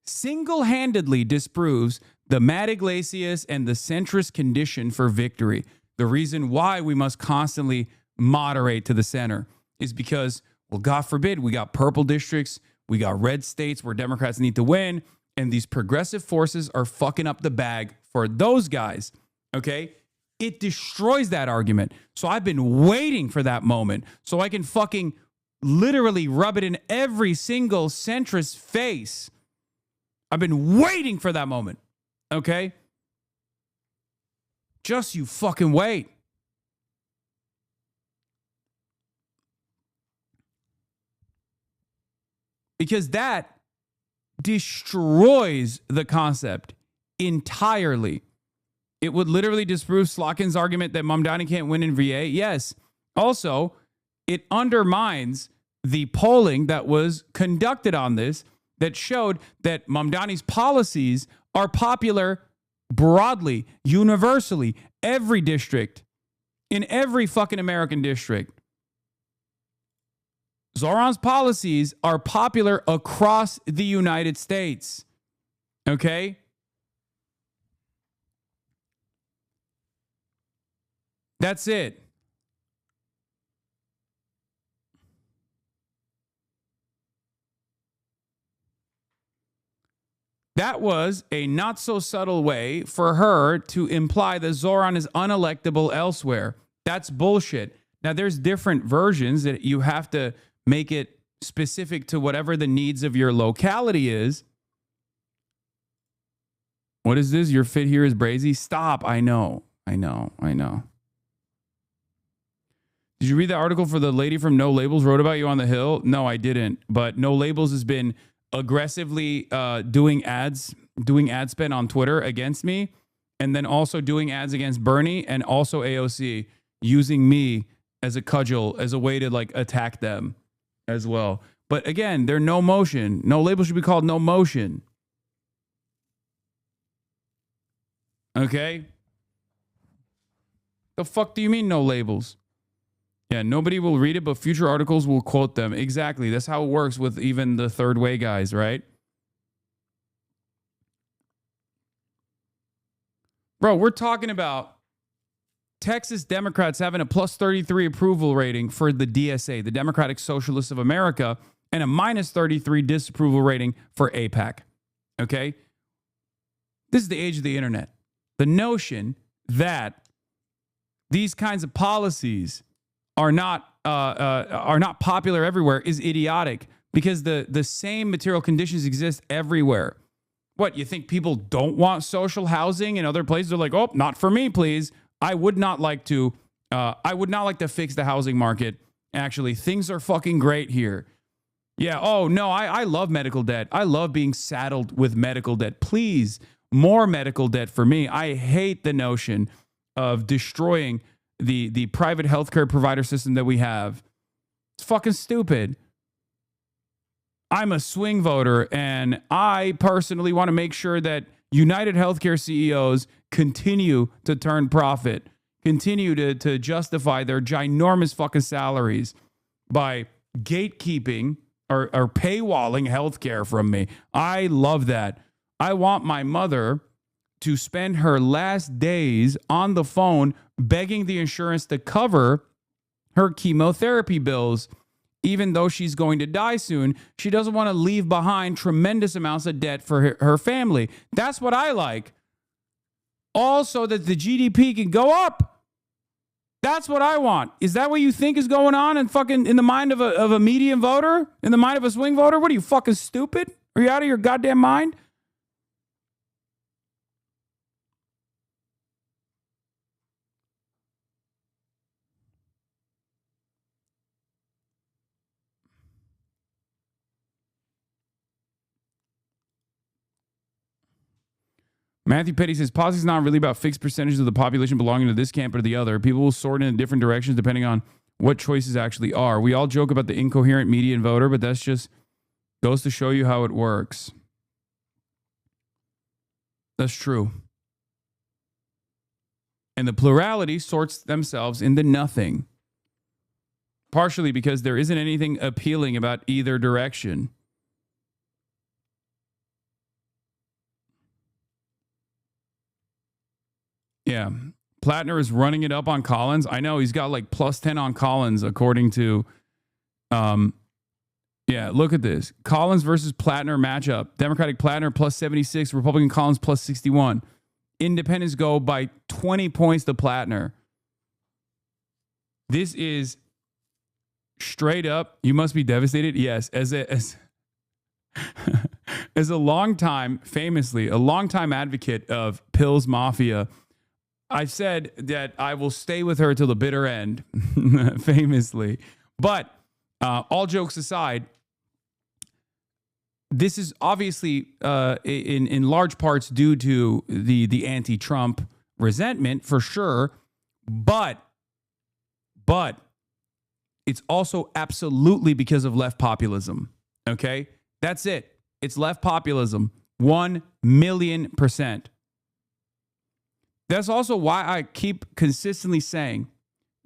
[SPEAKER 4] single-handedly disproves the Matt Iglesias and the centrist condition for victory. The reason why we must constantly moderate to the center is because, well, God forbid, we got purple districts, we got red states where Democrats need to win, and these progressive forces are fucking up the bag for those guys, okay? It destroys that argument. So I've been waiting for that moment so I can fucking literally rub it in every single centrist face. I've been waiting for that moment, okay? Just you fucking wait. Because that destroys the concept entirely. It would literally disprove Slotkin's argument that Mamdani can't win in VA. Yes. Also, it undermines the polling that was conducted on this that showed that Mamdani's policies are popular broadly, universally, every district, in every fucking American district. Zoran's policies are popular across the United States. Okay? That's it. That was a not so subtle way for her to imply that Zoran is unelectable elsewhere. That's bullshit. Now, there's different versions that you have to make it specific to whatever the needs of your locality is. What is this? Your fit here is brazy? Stop. I know. Did you read the article for the lady from No Labels wrote about you on the Hill? No, I didn't. But No Labels has been aggressively doing ad spend on Twitter against me, and then also doing ads against Bernie and also AOC, using me as a cudgel, as a way to like attack them as well. But again, they're No Motion. No Label should be called No Motion. Okay? The fuck do you mean No Labels? Yeah, nobody will read it, but future articles will quote them. Exactly. That's how it works with even the third way guys, right? Bro, we're talking about Texas Democrats having a plus 33 approval rating for the DSA, the Democratic Socialists of America, and a minus 33 disapproval rating for APAC. Okay? This is the age of the internet. The notion that these kinds of policies are not popular everywhere is idiotic, because the same material conditions exist everywhere. What, you think people don't want social housing in other places? They're like, oh, not for me, please. I would not like to fix the housing market. Actually, things are fucking great here. Yeah. Oh no, I love medical debt. I love being saddled with medical debt. Please, more medical debt for me. I hate the notion of destroying the private healthcare provider system that we have. It's fucking stupid. I'm a swing voter, and I personally want to make sure that United Healthcare CEOs continue to turn profit, continue to justify their ginormous fucking salaries by gatekeeping or paywalling healthcare from me. I love that. I want my mother to spend her last days on the phone begging the insurance to cover her chemotherapy bills. Even though she's going to die soon, she doesn't want to leave behind tremendous amounts of debt for her family. That's what I like. Also, that the GDP can go up. That's what I want. Is that what you think is going on in the mind of a median voter? In the mind of a swing voter? What are you, fucking stupid? Are you out of your goddamn mind? Matthew Petty says, politics is not really about fixed percentages of the population belonging to this camp or the other. People will sort in different directions depending on what choices actually are. We all joke about the incoherent median voter, but that's just goes to show you how it works. That's true. And the plurality sorts themselves into nothing. Partially because there isn't anything appealing about either direction. Yeah. Plattner is running it up on Collins. I know he's got like plus 10 on Collins, according to, yeah, look at this. Collins versus Plattner matchup. Democratic Plattner plus 76, Republican Collins plus 61. Independents go by 20 points to Plattner. This is straight up. You must be devastated. Yes. As a longtime, famously, a longtime advocate of Pills Mafia, I've said that I will stay with her till the bitter end, famously. But all jokes aside, this is obviously in large parts due to the anti-Trump resentment for sure, but it's also absolutely because of left populism. Okay, that's it. It's left populism, 1,000,000%. That's also why I keep consistently saying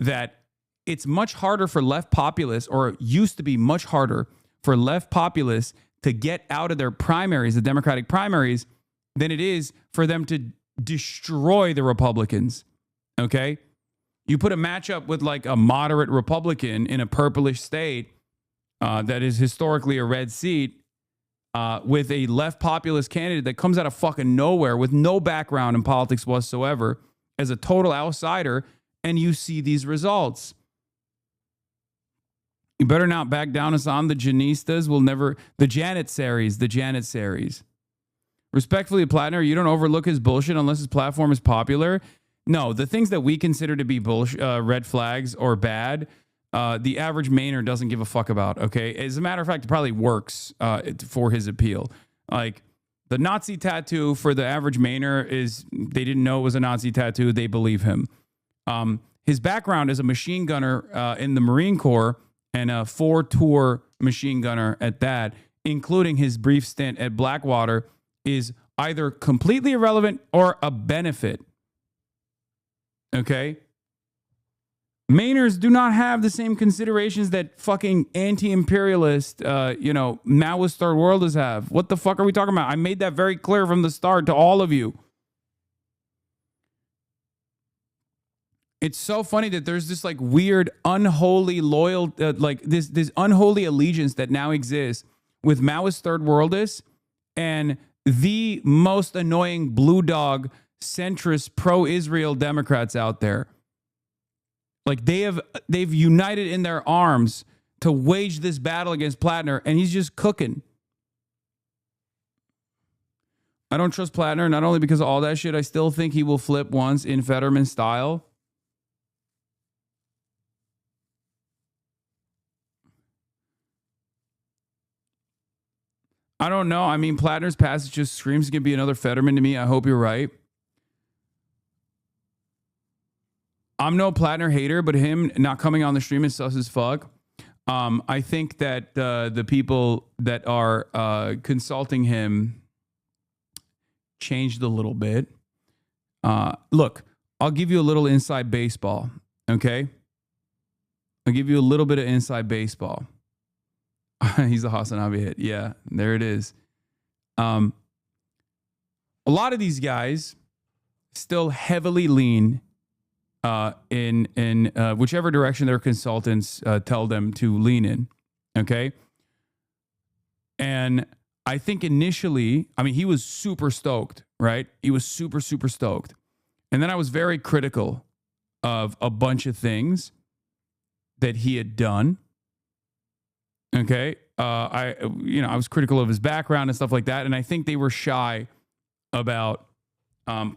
[SPEAKER 4] that it's much harder for left populists, or it used to be much harder for left populists to get out of their primaries, the Democratic primaries, than it is for them to destroy the Republicans. Okay? You put a matchup with like a moderate Republican in a purplish state that is historically a red seat, with a left populist candidate that comes out of fucking nowhere with no background in politics whatsoever as a total outsider, and you see these results. You better not back down, Hasan. The Janistas will never... The Janet series. Respectfully, Plattner, you don't overlook his bullshit unless his platform is popular. No, the things that we consider to be bullshit, red flags or bad... the average Mainer doesn't give a fuck about, okay? As a matter of fact, it probably works for his appeal. Like, the Nazi tattoo for the average Mainer is, they didn't know it was a Nazi tattoo. They believe him. His background as a machine gunner in the Marine Corps, and a 4-tour machine gunner at that, including his brief stint at Blackwater, is either completely irrelevant or a benefit. Okay? Mainers do not have the same considerations that fucking anti-imperialist, Maoist third worlders have. What the fuck are we talking about? I made that very clear from the start to all of you. It's so funny that there's this like weird, unholy loyal, this unholy allegiance that now exists with Maoist third worldists and the most annoying blue dog, centrist, pro-Israel Democrats out there. Like they've united in their arms to wage this battle against Plattner, and he's just cooking. I don't trust Plattner, not only because of all that shit, I still think he will flip once in Fetterman style. I don't know. I mean, Plattner's passage just screams to be another Fetterman to me. I hope you're right. I'm no Plattner hater, but him not coming on the stream is sus as fuck. I think that the people that are consulting him changed a little bit. Look, I'll give you a little inside baseball, okay? I'll give you a little bit of inside baseball. He's a HasanAbi hit. Yeah, there it is. A lot of these guys still heavily lean in whichever direction their consultants tell them to lean in. Okay. And I think initially, I mean, he was super stoked, right? He was super, super stoked. And then I was very critical of a bunch of things that he had done. Okay. I was critical of his background and stuff like that. And I think they were shy about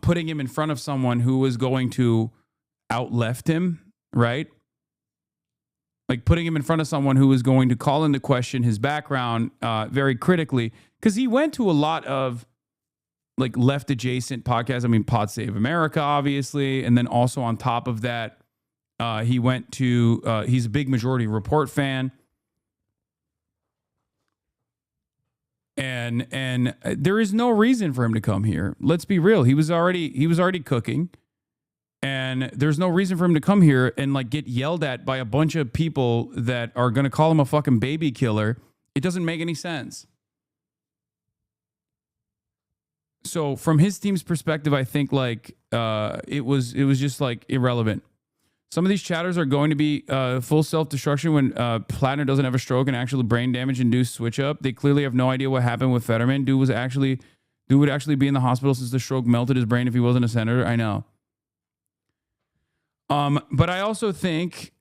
[SPEAKER 4] putting him in front of someone who was going to outleft him, right? Like putting him in front of someone who was going to call into question his background very critically, because he went to a lot of like left adjacent podcasts. I mean, Pod Save America, obviously. And then also on top of that, he went to, he's a big Majority Report fan. And there is no reason for him to come here. Let's be real. He was already cooking. And there's no reason for him to come here and like get yelled at by a bunch of people that are going to call him a fucking baby killer. It doesn't make any sense. So from his team's perspective, I think like it was just like irrelevant. Some of these chatters are going to be full self-destruction when Plattner doesn't have a stroke and actual brain damage induced switch up. They clearly have no idea what happened with Fetterman. Dude would actually be in the hospital since the stroke melted his brain if he wasn't a senator. I know. But I also think,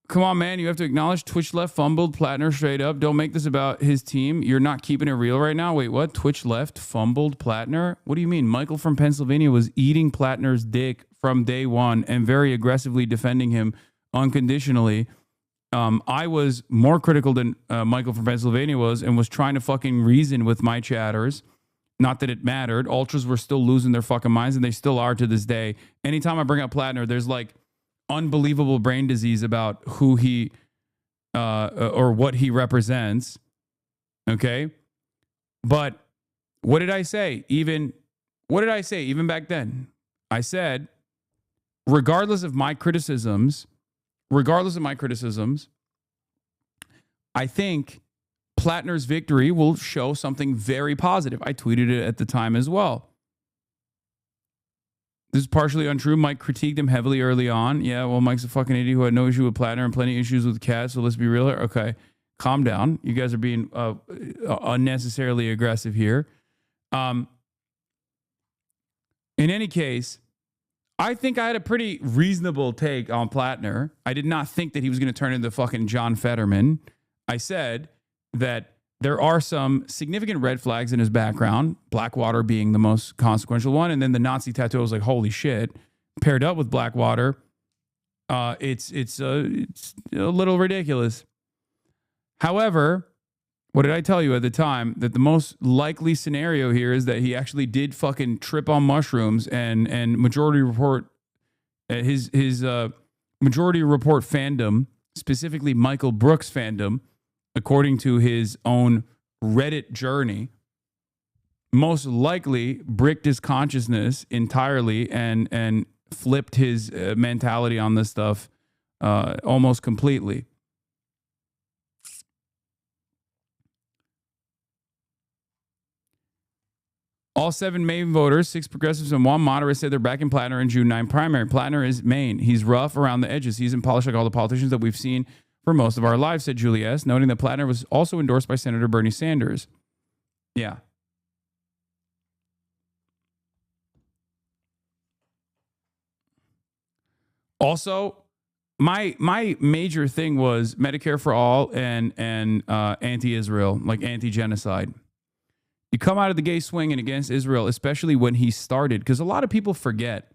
[SPEAKER 4] come on, man, you have to acknowledge Twitch left fumbled Plattner straight up. Don't make this about his team. You're not keeping it real right now. Wait, what? Twitch left fumbled Plattner? What do you mean? Michael from Pennsylvania was eating Plattner's dick from day one and very aggressively defending him unconditionally. I was more critical than Michael from Pennsylvania was and was trying to fucking reason with my chatters. Not that it mattered. Ultras were still losing their fucking minds, and they still are to this day. Anytime I bring up Plattner, there's like unbelievable brain disease about who he or what he represents. Okay? But what did I say? Even back then? I said, regardless of my criticisms, I think Plattner's victory will show something very positive. I tweeted it at the time as well. This is partially untrue. Mike critiqued him heavily early on. Yeah, well, Mike's a fucking idiot who had no issue with Plattner and plenty of issues with Cat, so let's be real here. Okay, calm down. You guys are being unnecessarily aggressive here. In any case, I think I had a pretty reasonable take on Plattner. I did not think that he was going to turn into fucking John Fetterman. I said that there are some significant red flags in his background, Blackwater being the most consequential one. And then the Nazi tattoo, I was like, holy shit. Paired up with Blackwater, it's a little ridiculous. However, what did I tell you at the time? That the most likely scenario here is that he actually did fucking trip on mushrooms and Majority Report, his Majority Report fandom, specifically Michael Brooks fandom, according to his own Reddit journey, most likely bricked his consciousness entirely and flipped his mentality on this stuff almost completely. All 7 Maine voters, 6 progressives and 1 moderate, said they're backing Plattner in June 9 primary. Plattner is Maine. He's rough around the edges. He's polished like all the politicians that we've seen for most of our lives, said Julie S., noting that Plattner was also endorsed by Senator Bernie Sanders. Yeah. Also, my major thing was Medicare for all and anti-Israel, like anti-genocide. You come out of the gay swinging against Israel, especially when he started, because a lot of people forget.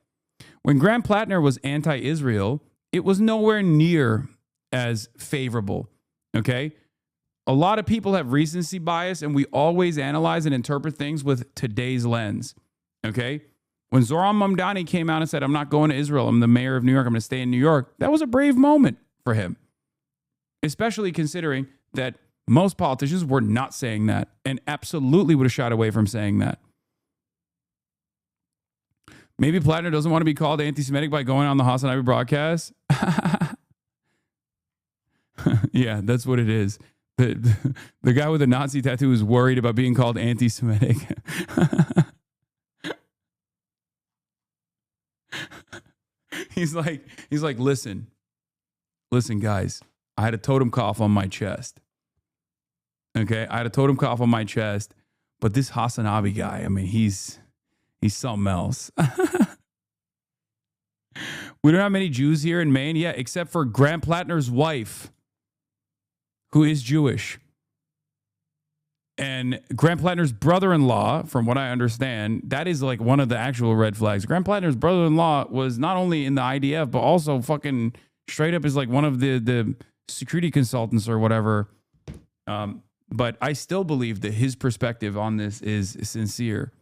[SPEAKER 4] When Graham Plattner was anti-Israel, it was nowhere near as favorable, okay? A lot of people have recency bias, and we always analyze and interpret things with today's lens, okay? When Zoran Mamdani came out and said, I'm not going to Israel, I'm the mayor of New York, I'm going to stay in New York, that was a brave moment for him, especially considering that most politicians were not saying that and absolutely would have shied away from saying that. Maybe Plattner doesn't want to be called anti-Semitic by going on the HasanAbi broadcast. Yeah, that's what it is. The guy with the Nazi tattoo is worried about being called anti-Semitic. He's like, listen, guys, I had a totem cough on my chest. Okay, I had a totem cough on my chest, but this HasanAbi guy, I mean, he's something else. We don't have many Jews here in Maine, yeah, except for Graham Plattner's wife, who is Jewish. And Graham Plattner's brother-in-law, from what I understand, that is like one of the actual red flags. Graham Plattner's brother-in-law was not only in the IDF, but also fucking straight up is like one of the security consultants or whatever But I still believe that his perspective on this is sincere.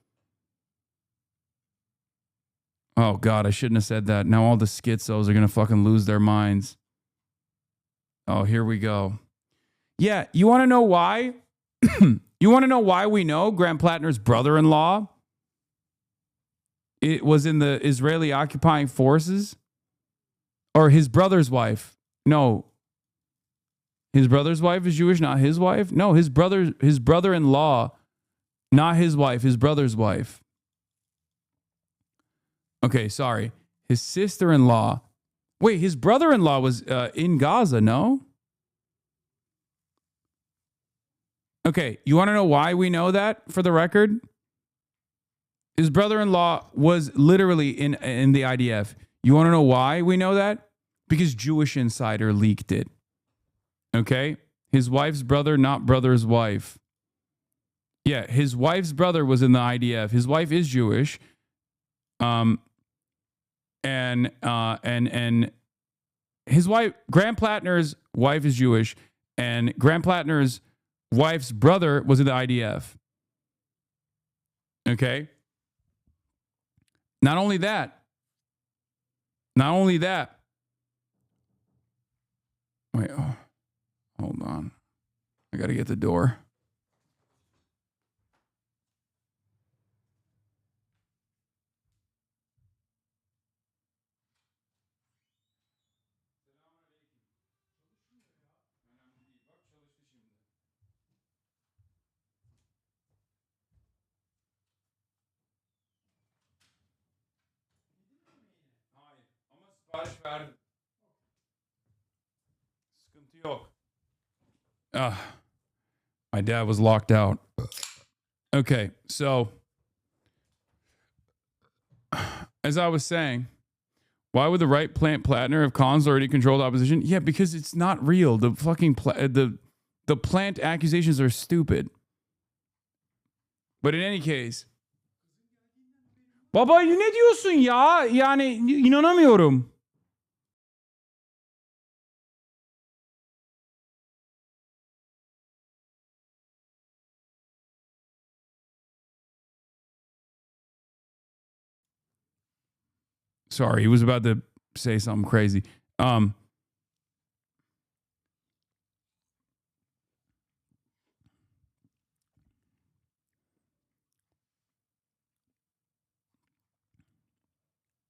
[SPEAKER 4] Oh, God, I shouldn't have said that. Now all the schizos are going to fucking lose their minds. Oh, here we go. Yeah, you want to know why? You want to know why we know Graham Plattner's brother-in-law it was in the Israeli occupying forces? Or his brother's wife? No. His brother's wife is Jewish, not his wife? No, his brother-in-law, not his wife, his brother's wife. Okay, sorry. His sister-in-law. Wait, his brother-in-law was in Gaza, no? Okay, you want to know why we know that, for the record? His brother-in-law was literally in the IDF. You want to know why we know that? Because Jewish Insider leaked it. Okay? His wife's brother, not brother's wife. Yeah, his wife's brother was in the IDF. His wife is Jewish. And his wife, Graham Plattner's wife is Jewish, and Graham Plattner's wife's brother was in the IDF. Okay? Not only that. Wait, oh, hold on. I got to get the door. My dad was locked out. Okay, so as I was saying, why would the right plant Plattner have Collins already controlled opposition? Yeah, because it's not real. The fucking the plant accusations are stupid. But in any case, baba ne diyorsun ya? Yani inanamıyorum. Sorry, he was about to say something crazy.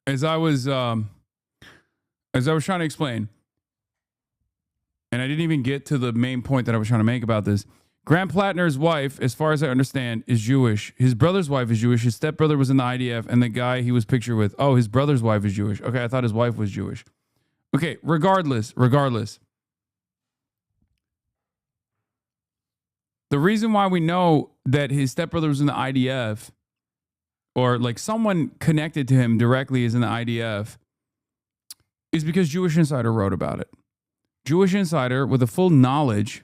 [SPEAKER 4] As I was trying to explain, and I didn't even get to the main point that I was trying to make about this. Graham Plattner's wife, as far as I understand, is Jewish. His brother's wife is Jewish. His stepbrother was in the IDF, and the guy he was pictured with, oh, his brother's wife is Jewish. Okay, I thought his wife was Jewish. Okay, regardless. The reason why we know that his stepbrother was in the IDF, or like someone connected to him directly is in the IDF, is because Jewish Insider wrote about it. Jewish Insider, with a full knowledge,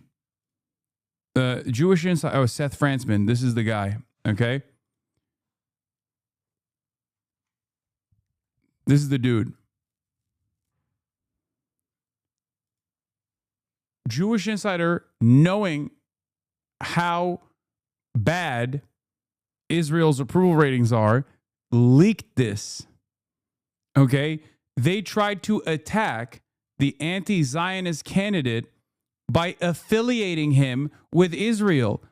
[SPEAKER 4] Jewish Insider, Seth Fransman, this is the guy, okay? This is the dude. Jewish Insider, knowing how bad Israel's approval ratings are, leaked this, okay? They tried to attack the anti-Zionist candidate by affiliating him with Israel.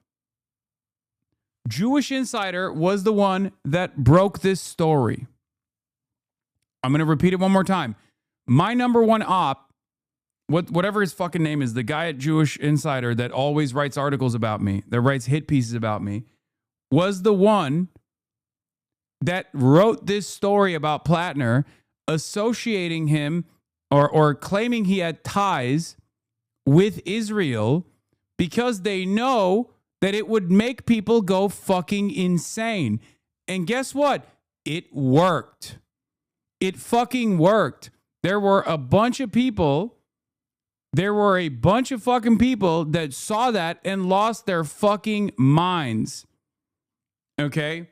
[SPEAKER 4] Jewish Insider was the one that broke this story. I'm going to repeat it one more time. My number one op, whatever his fucking name is, the guy at Jewish Insider that always writes articles about me, that writes hit pieces about me, was the one that wrote this story about Plattner, associating him or claiming he had ties with Israel because they know that it would make people go fucking insane. And guess what? It worked. It fucking worked. There were a bunch of fucking people that saw that and lost their fucking minds. Okay?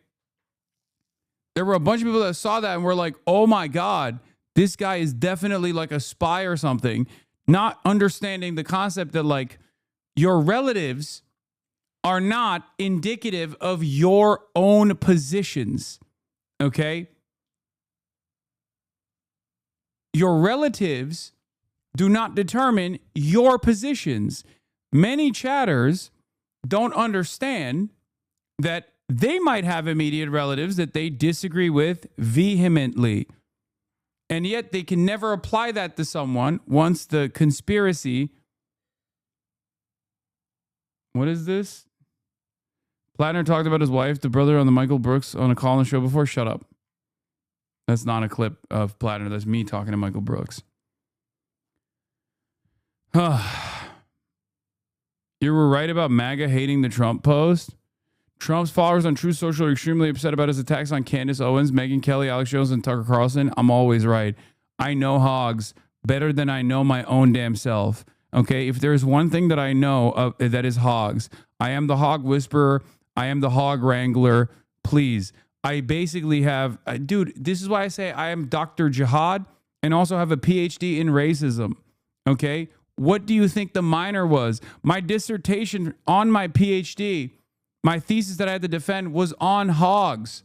[SPEAKER 4] There were a bunch of people that saw that and were like, oh my God, this guy is definitely like a spy or something. Not understanding the concept that like your relatives are not indicative of your own positions, okay? Your relatives do not determine your positions. Many chatters don't understand that they might have immediate relatives that they disagree with vehemently. And yet they can never apply that to someone once the conspiracy. What is this? Plattner talked about his wife, the brother on the Michael Brooks on a call on the show before. Shut up. That's not a clip of Plattner. That's me talking to Michael Brooks. You were right about MAGA hating the Trump post. Trump's followers on Truth Social are extremely upset about his attacks on Candace Owens, Megyn Kelly, Alex Jones, and Tucker Carlson. I'm always right. I know hogs better than I know my own damn self. Okay, if there's one thing that I know that is hogs, I am the hog whisperer. I am the hog wrangler. Please. I basically have, dude, this is why I say I am Dr. Jihad and also have a PhD in racism. Okay, what do you think the minor was? My dissertation on my PhD, my thesis that I had to defend was on hogs.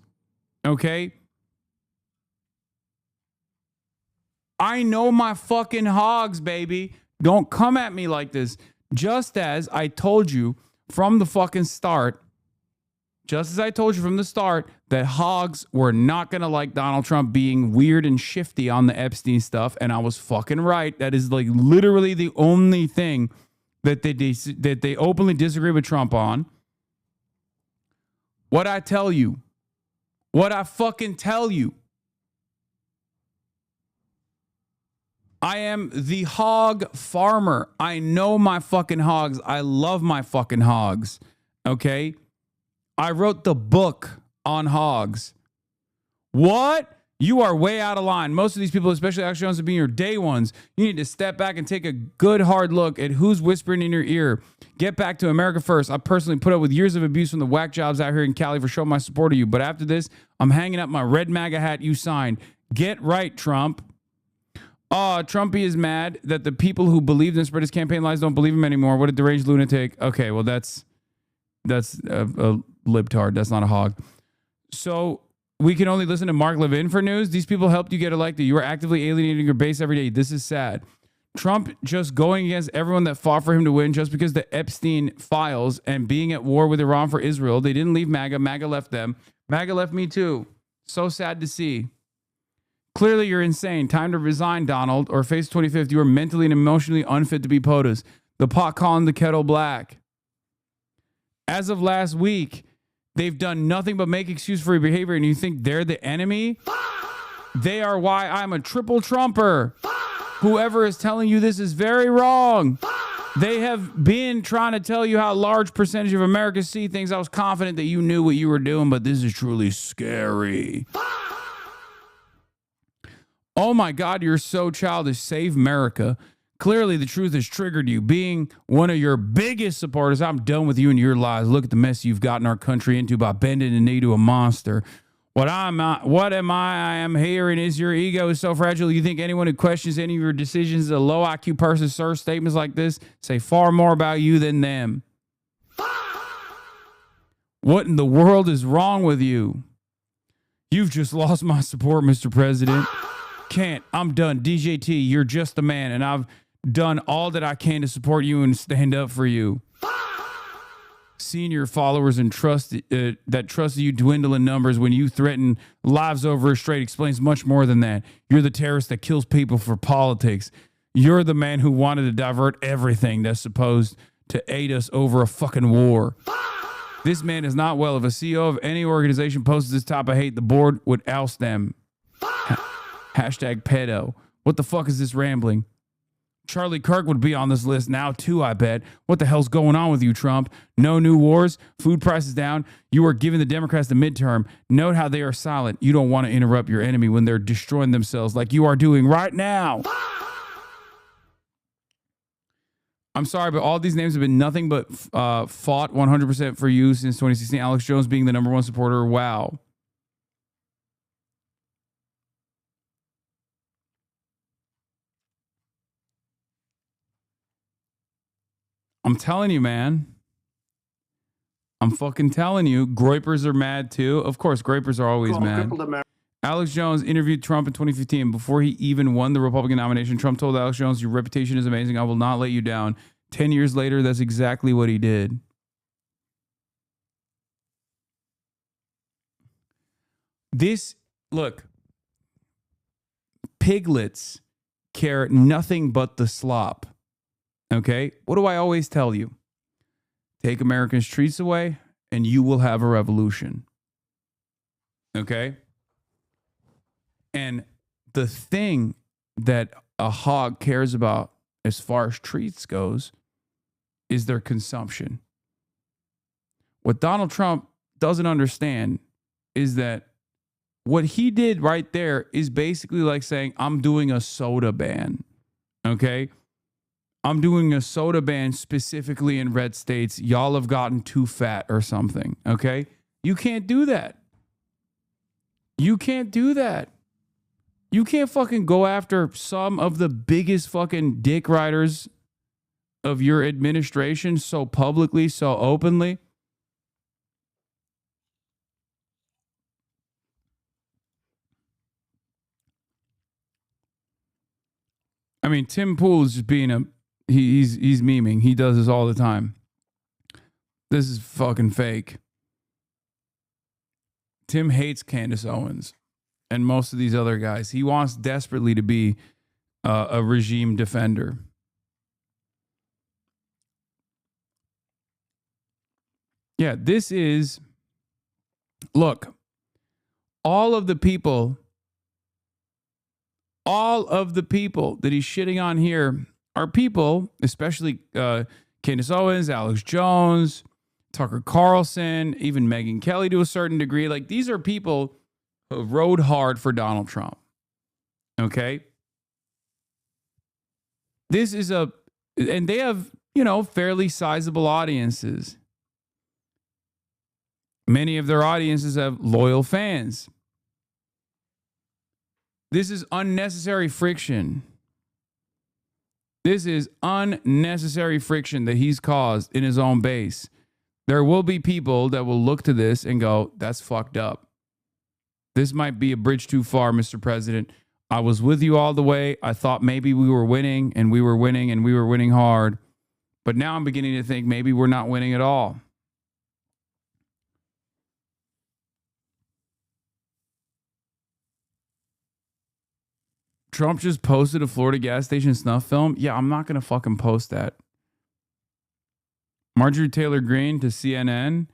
[SPEAKER 4] Okay, I know my fucking hogs, baby. Don't come at me like this. Just as I told you from the fucking start, that hogs were not going to like Donald Trump being weird and shifty on the Epstein stuff. And I was fucking right. That is like literally the only thing that they openly disagree with Trump on. What I tell you, what I fucking tell you. I am the hog farmer. I know my fucking hogs. I love my fucking hogs. Okay? I wrote the book on hogs. What? You are way out of line. Most of these people, especially Alex Jones, being your day ones, you need to step back and take a good hard look at who's whispering in your ear. Get back to America first. I personally put up with years of abuse from the whack jobs out here in Cali for showing my support of you. But after this, I'm hanging up my red MAGA hat you signed. Get right, Trump. Trumpy is mad that the people who believed and spread his campaign lies don't believe him anymore. What a deranged lunatic. Okay, well, that's a libtard. That's not a hog. So we can only listen to Mark Levin for news. These people helped you get elected. You are actively alienating your base every day. This is sad. Trump just going against everyone that fought for him to win just because the Epstein files and being at war with Iran for Israel. They didn't leave MAGA. MAGA left them. MAGA left me too. So sad to see. Clearly, you're insane. Time to resign, Donald, or face 25th. You are mentally and emotionally unfit to be POTUS. The pot calling the kettle black. As of last week, they've done nothing but make excuse for your behavior, and you think they're the enemy? They are why I'm a triple Trumper. Whoever is telling you this is very wrong. They have been trying to tell you how large percentage of Americans see things. I was confident that you knew what you were doing, but this is truly scary. Oh my God, you're so childish. Save America. Clearly, the truth has triggered you. Being one of your biggest supporters, I'm done with you and your lies. Look at the mess you've gotten our country into by bending the knee to a monster. What am I am hearing is your ego is so fragile. You think anyone who questions any of your decisions is a low IQ person. Sir, statements like this say far more about you than them. What in the world is wrong with you? You've just lost my support, Mr. President. Can't. I'm done. DJT, you're just the man, and I've done all that I can to support you and stand up for you. Seeing your followers and that trusted you dwindle in numbers when you threaten lives over a strait explains much more than that. You're the terrorist that kills people for politics. You're the man who wanted to divert everything that's supposed to aid us over a fucking war. This man is not well. If a CEO of any organization posts this type of hate, the board would oust them. Hashtag pedo. What the fuck is this rambling? Charlie Kirk would be on this list now too, I bet. What the hell's going on with you, Trump? No new wars? Food prices down? You are giving the Democrats the midterm. Note how they are silent. You don't want to interrupt your enemy when they're destroying themselves like you are doing right now. I'm sorry, but all these names have been nothing but fought 100% for you since 2016. Alex Jones being the #1 supporter. Wow. I'm telling you, man. I'm fucking telling you, Groypers are mad too. Of course, Groypers are always mad. Alex Jones interviewed Trump in 2015 before he even won the Republican nomination. Trump told Alex Jones, "Your reputation is amazing. I will not let you down." 10 years later, that's exactly what he did. Look, piglets care nothing but the slop. Okay? What do I always tell you? Take Americans' treats away, and you will have a revolution. Okay? And the thing that a hog cares about as far as treats goes is their consumption. What Donald Trump doesn't understand is that what he did right there is basically like saying, I'm doing a soda ban. Okay? I'm doing a soda ban specifically in red states. Y'all have gotten too fat or something. Okay? You can't do that. You can't do that. You can't fucking go after some of the biggest fucking dick riders of your administration so publicly, so openly. I mean, Tim Pool is just being he's memeing. He does this all the time. This is fucking fake. Tim hates Candace Owens and most of these other guys. He wants desperately to be a regime defender. Yeah, this is, look, all of the people that he's shitting on here are people, especially Candace Owens, Alex Jones, Tucker Carlson, even Megyn Kelly to a certain degree. Like, these are people who rode hard for Donald Trump. Okay? This is and they have, fairly sizable audiences. Many of their audiences have loyal fans. This is unnecessary friction. This is unnecessary friction that he's caused in his own base. There will be people that will look to this and go, that's fucked up. This might be a bridge too far, Mr. President. I was with you all the way. I thought maybe we were winning and we were winning and we were winning hard. But now I'm beginning to think maybe we're not winning at all. Trump just posted a Florida gas station snuff film. Yeah, I'm not going to fucking post that. Marjorie Taylor Greene to CNN.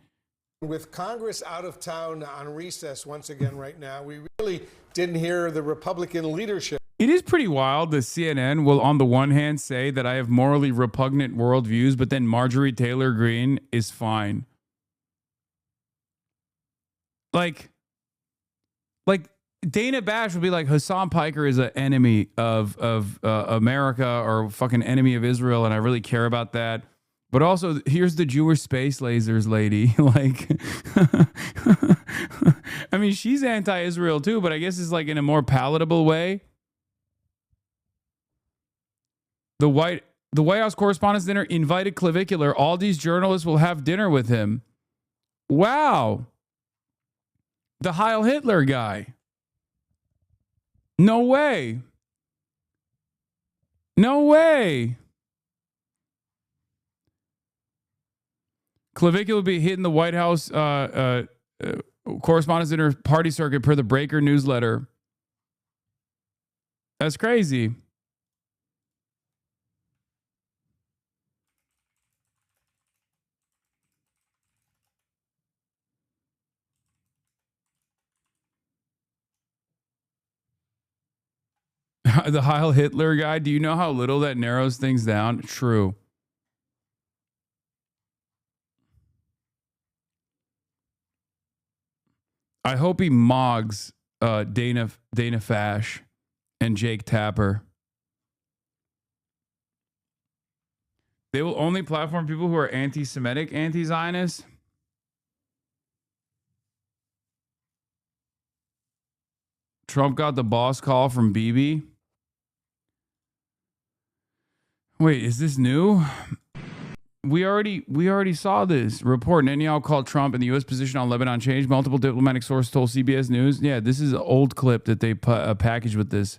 [SPEAKER 25] With Congress out of town on recess once again right now, we really didn't hear the Republican leadership.
[SPEAKER 4] It is pretty wild that CNN will, on the one hand, say that I have morally repugnant worldviews, but then Marjorie Taylor Greene is fine. Like Dana Bash would be like, Hasan Piker is an enemy of America or fucking enemy of Israel, and I really care about that. But also, here's the Jewish space lasers lady. Like, I mean, she's anti-Israel too, but I guess it's like in a more palatable way. The White House Correspondents' Dinner invited Clavicular. All these journalists will have dinner with him. Wow. The Heil Hitler guy. No way. No way. Clavicular will be hitting the White House Correspondents' Dinner party circuit per the Breaker newsletter. That's crazy. The Heil Hitler guy, do you know how little that narrows things down? True. I hope he mogs Dana Fash and Jake Tapper. They will only platform people who are anti-Semitic, anti-Zionist. Trump got the boss call from Bibi. Wait, is this new? We already saw this report. Netanyahu called Trump and the U.S. position on Lebanon changed. Multiple diplomatic sources told CBS News. Yeah, this is an old clip that they put a package with this.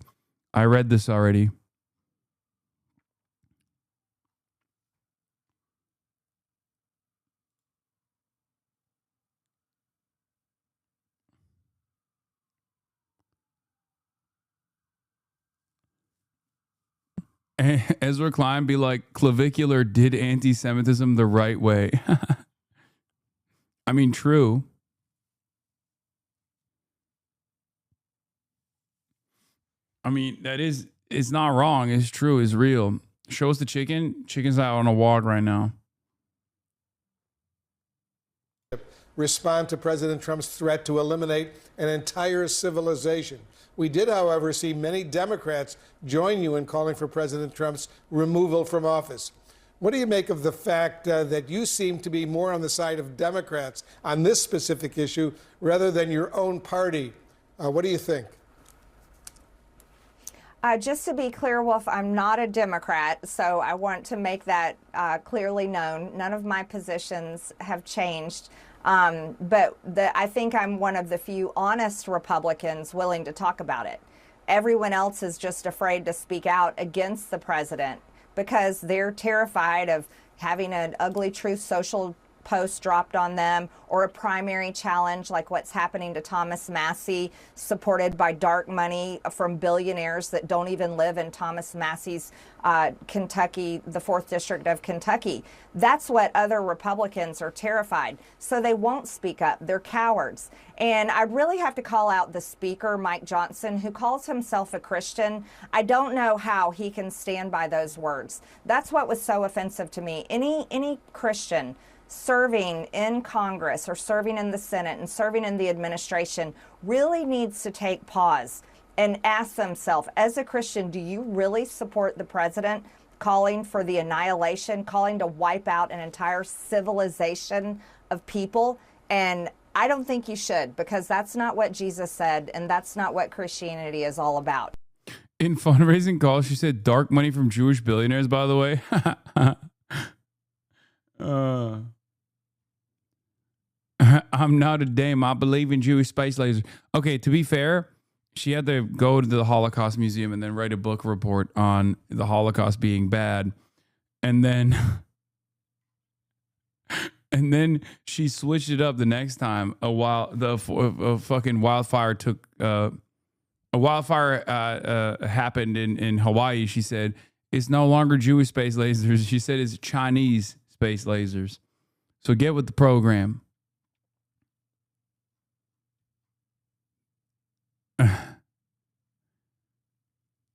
[SPEAKER 4] I read this already. Ezra Klein be like, clavicular did anti-Semitism the right way. I mean, true. I mean, it's not wrong. It's true. It's real. Show us the chicken. Chicken's out on a walk right now.
[SPEAKER 8] Respond to President Trump's threat to eliminate an entire civilization. We did, however, see many Democrats join you in calling for President Trump's removal from office. What do you make of the fact that you seem to be more on the side of Democrats on this specific issue rather than your own party? What do you think?
[SPEAKER 9] Just to be clear, Wolf, I'm not a Democrat, so I want to make that clearly known. None of my positions have changed. But I think I'm one of the few honest Republicans willing to talk about it. Everyone else is just afraid to speak out against the president because they're terrified of having an ugly truth social post dropped on them or a primary challenge like what's happening to Thomas Massie, supported by dark money from billionaires that don't even live in Thomas Massie's Kentucky, the 4th District of Kentucky. That's what other Republicans are terrified. So they won't speak up. They're cowards. And I really have to call out the speaker, Mike Johnson, who calls himself a Christian. I don't know how he can stand by those words. That's what was so offensive to me. Any Christian serving in Congress or serving in the Senate and serving in the administration really needs to take pause and ask themselves, as a Christian, do you really support the president calling for the annihilation, calling to wipe out an entire civilization of people? And I don't think you should, because that's not what Jesus said, and that's not what Christianity is all about.
[SPEAKER 4] In fundraising calls, she said dark money from Jewish billionaires, by the way. I'm not a dame. I believe in Jewish space lasers. Okay, to be fair, she had to go to the Holocaust Museum and then write a book report on the Holocaust being bad. And then she switched it up the next time. A fucking wildfire took a wildfire happened in Hawaii. She said it's no longer Jewish space lasers. She said it's Chinese space lasers. So get with the program.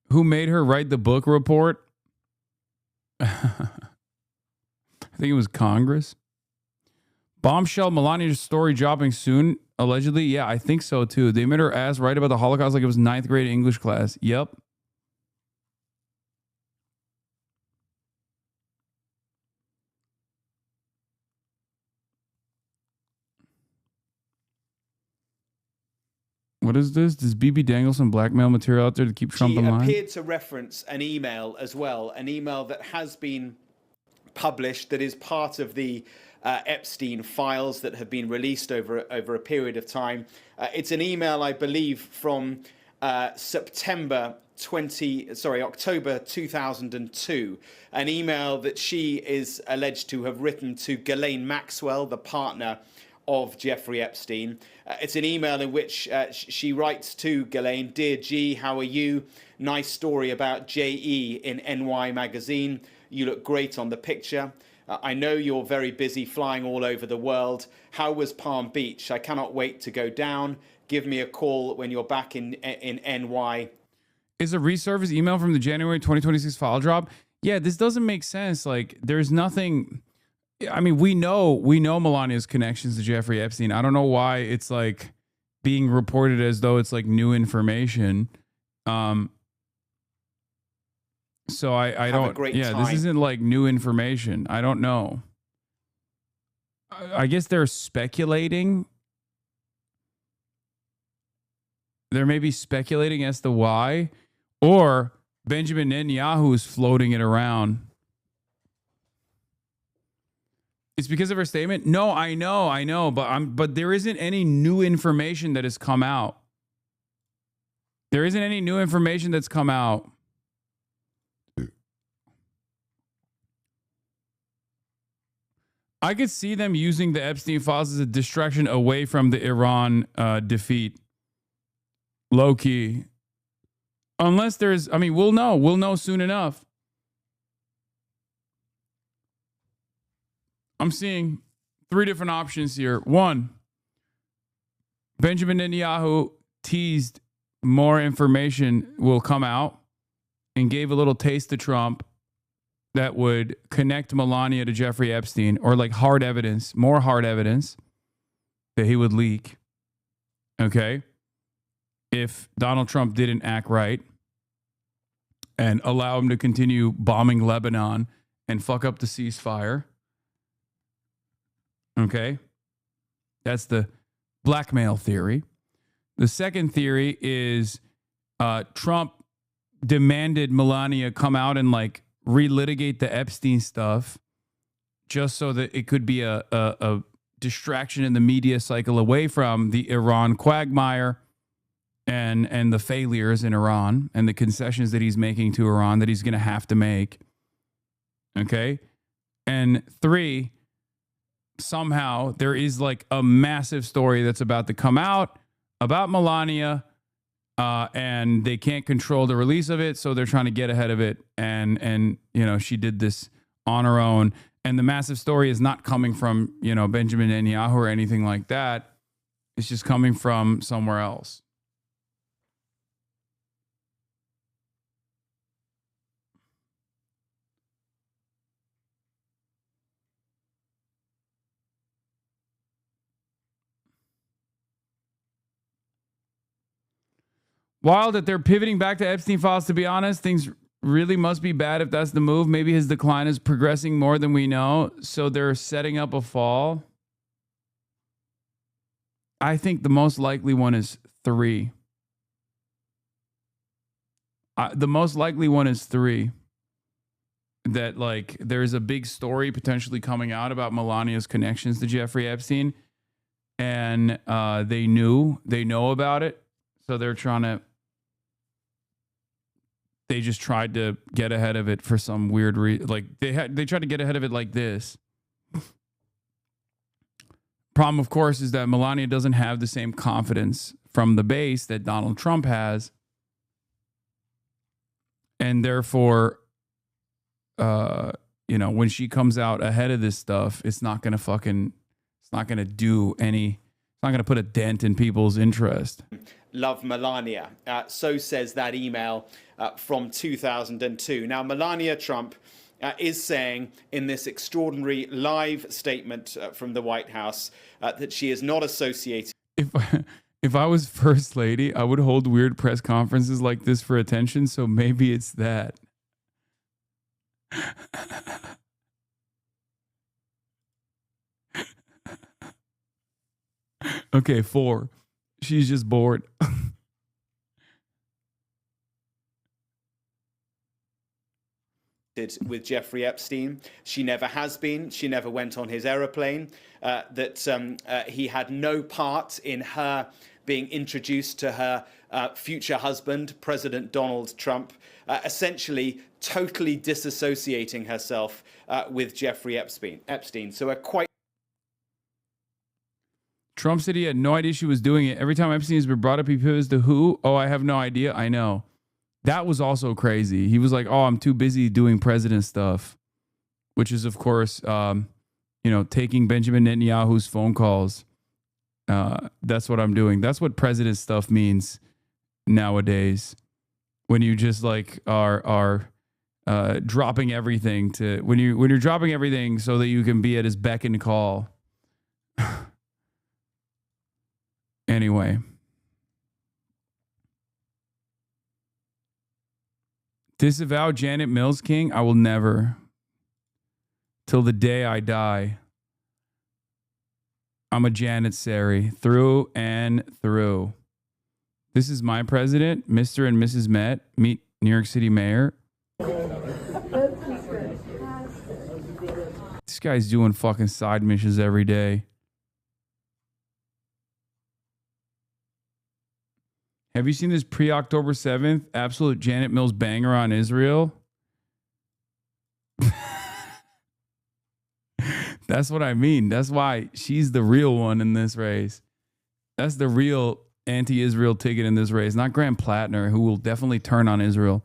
[SPEAKER 4] Who made her write the book report? I think it was Congress. Bombshell Melania's story dropping soon, allegedly. Yeah, I think so too. They made her ass write about the Holocaust like it was 9th grade English class. Yep. What is this? Does BB dangle some blackmail material out there to keep Trump in line?
[SPEAKER 10] She appeared to reference an email as well, an email that has been published that is part of the Epstein files that have been released over a period of time. It's an email, I believe, from October 2002, an email that she is alleged to have written to Ghislaine Maxwell, the partner of Jeffrey Epstein. It's an email in which she writes to Ghislaine, "Dear G, how are you? Nice story about JE in NY magazine. You look great on the picture. I know you're very busy flying all over the world. How was Palm Beach? I cannot wait to go down. Give me a call when you're back in NY."
[SPEAKER 4] Is a resurfaced email from the January 2026 file drop? Yeah, this doesn't make sense. Like, there's nothing. I mean, we know Melania's connections to Jeffrey Epstein. I don't know why it's like being reported as though it's like new information. So I don't. This isn't like new information. I don't know. I guess they're speculating. They're maybe speculating as to why, or Benjamin Netanyahu is floating it around. It's because of her statement? No, I know, but there isn't any new information that has come out. There isn't any new information that's come out. I could see them using the Epstein files as a distraction away from the Iran defeat. Low key. Unless there's, I mean, we'll know soon enough. I'm seeing three different options here. One, Benjamin Netanyahu teased more information will come out and gave a little taste to Trump that would connect Melania to Jeffrey Epstein, or like hard evidence, more hard evidence that he would leak. Okay. If Donald Trump didn't act right and allow him to continue bombing Lebanon and fuck up the ceasefire. Okay. That's the blackmail theory. The second theory is Trump demanded Melania come out and like relitigate the Epstein stuff just so that it could be a distraction in the media cycle away from the Iran quagmire and the failures in Iran and the concessions that he's making to Iran that he's going to have to make. Okay. And three, somehow there is like a massive story that's about to come out about Melania, and they can't control the release of it, so they're trying to get ahead of it. And you know, she did this on her own. And the massive story is not coming from, you know, Benjamin Netanyahu or anything like that. It's just coming from somewhere else. Wild that they're pivoting back to Epstein files, to be honest. Things really must be bad if that's the move. Maybe his decline is progressing more than we know, so they're setting up a fall. I think the most likely one is 3. The most likely one is 3. That like there's a big story potentially coming out about Melania's connections to Jeffrey Epstein, and they know about it, so they're trying to. They just tried to get ahead of it for some weird reason. Like they tried to get ahead of it like this. Problem, of course, is that Melania doesn't have the same confidence from the base that Donald Trump has, and therefore, you know, when she comes out ahead of this stuff, it's not gonna do any. It's not gonna put a dent in people's interest.
[SPEAKER 10] Love Melania. So says that email from 2002. Now, Melania Trump is saying in this extraordinary live statement from the White House that she is not associated.
[SPEAKER 4] If I was First Lady, I would hold weird press conferences like this for attention, so maybe it's that. Okay, 4. She's just bored.
[SPEAKER 10] With Jeffrey Epstein. She never has been. She never went on his aeroplane. That he had no part in her being introduced to her future husband, President Donald Trump, essentially totally disassociating herself with Jeffrey Epstein. So a quite.
[SPEAKER 4] Trump said he had no idea she was doing it. Every time Epstein has been brought up, he pivots to who? Oh, I have no idea. I know. That was also crazy. He was like, oh, I'm too busy doing president stuff, which is, of course, taking Benjamin Netanyahu's phone calls. That's what I'm doing. That's what president stuff means nowadays. When you just like are dropping everything when you're dropping everything so that you can be at his beck and call. Anyway. Disavow Janet Mills King? I will never. Till the day I die. I'm a Janet Sari. Through and through. This is my president, Mr. and Mrs. Met. Meet New York City Mayor. This guy's doing fucking side missions every day. Have you seen this pre-October 7th absolute Janet Mills banger on Israel? That's what I mean. That's why she's the real one in this race. That's the real anti-Israel ticket in this race, not Graham Plattner, who will definitely turn on Israel.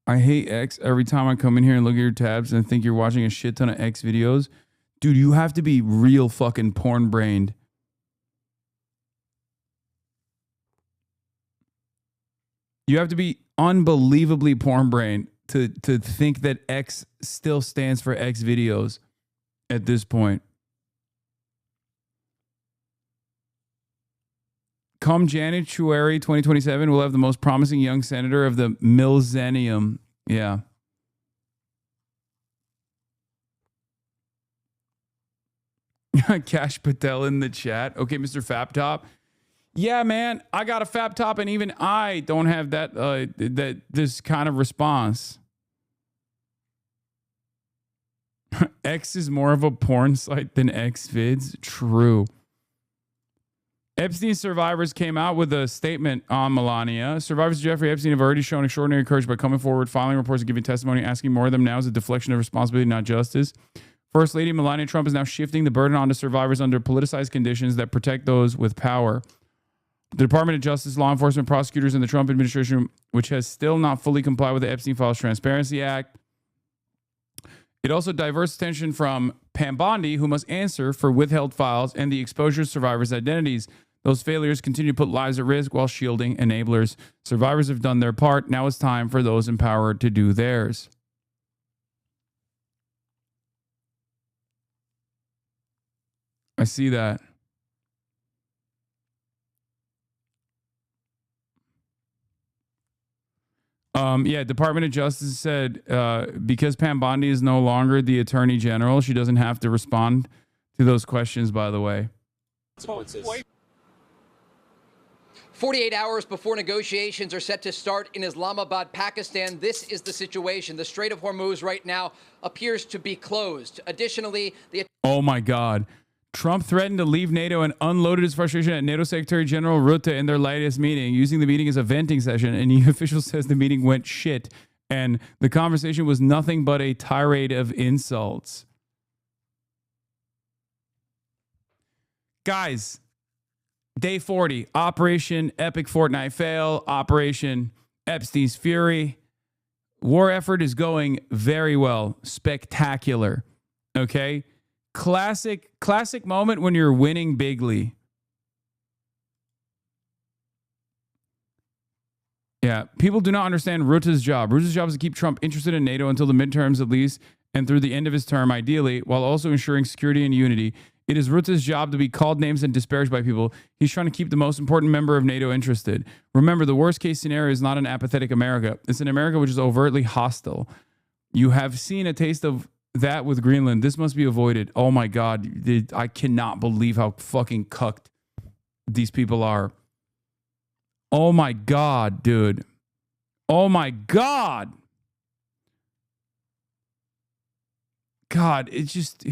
[SPEAKER 4] I hate X every time I come in here and look at your tabs and think you're watching a shit ton of X videos. Dude, you have to be real fucking porn brained. You have to be unbelievably porn brained to think that X still stands for X videos at this point. Come January 2027, we'll have the most promising young senator of the millennium. Yeah. Cash Patel in the chat. Okay, Mr. Fap Top. Yeah, man, I got a Fap Top, and even I don't have that this kind of response. X is more of a porn site than Xvids. True. Epstein survivors came out with a statement on Melania. Survivors of Jeffrey Epstein have already shown extraordinary courage by coming forward, filing reports, and giving testimony. Asking more of them now is a deflection of responsibility, not justice. First Lady Melania Trump is now shifting the burden onto survivors under politicized conditions that protect those with power. The Department of Justice, law enforcement, prosecutors, and the Trump administration, which has still not fully complied with the Epstein Files Transparency Act. It also diverts attention from Pam Bondi, who must answer for withheld files and the exposure of survivors' identities. Those failures continue to put lives at risk while shielding enablers. Survivors have done their part. Now it's time for those in power to do theirs. I see that. Yeah, Department of Justice said because Pam Bondi is no longer the Attorney General, she doesn't have to respond to those questions, by the way.
[SPEAKER 27] 48 hours before negotiations are set to start in Islamabad, Pakistan, this is the situation. The Strait of Hormuz right now appears to be closed. Additionally,
[SPEAKER 4] Oh my God. Trump threatened to leave NATO and unloaded his frustration at NATO Secretary General Rutte in their latest meeting, using the meeting as a venting session. And the official says the meeting went shit. And the conversation was nothing but a tirade of insults. Guys, day 40, Operation Epic Fortnite Fail, Operation Epstein's Fury. War effort is going very well. Spectacular. Okay? Classic moment when you're winning bigly. Yeah, people do not understand Rutte's job. Rutte's job is to keep Trump interested in NATO until the midterms at least, and through the end of his term, ideally, while also ensuring security and unity. It is Rutte's job to be called names and disparaged by people. He's trying to keep the most important member of NATO interested. Remember, the worst case scenario is not an apathetic America. It's an America which is overtly hostile. You have seen a taste of that with Greenland. This must be avoided. Oh my God. I cannot believe how fucking cucked these people are. Oh my God, dude. Oh my God. God, it's just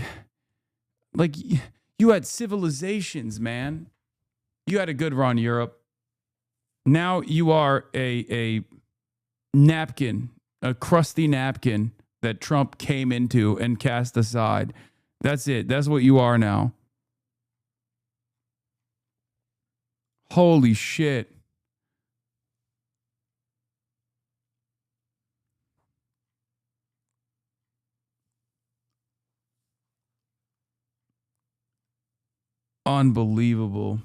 [SPEAKER 4] like you had civilizations, man. You had a good run, Europe. Now you are a napkin, a crusty napkin that Trump came into and cast aside. That's it. That's what you are now. Holy shit. Unbelievable.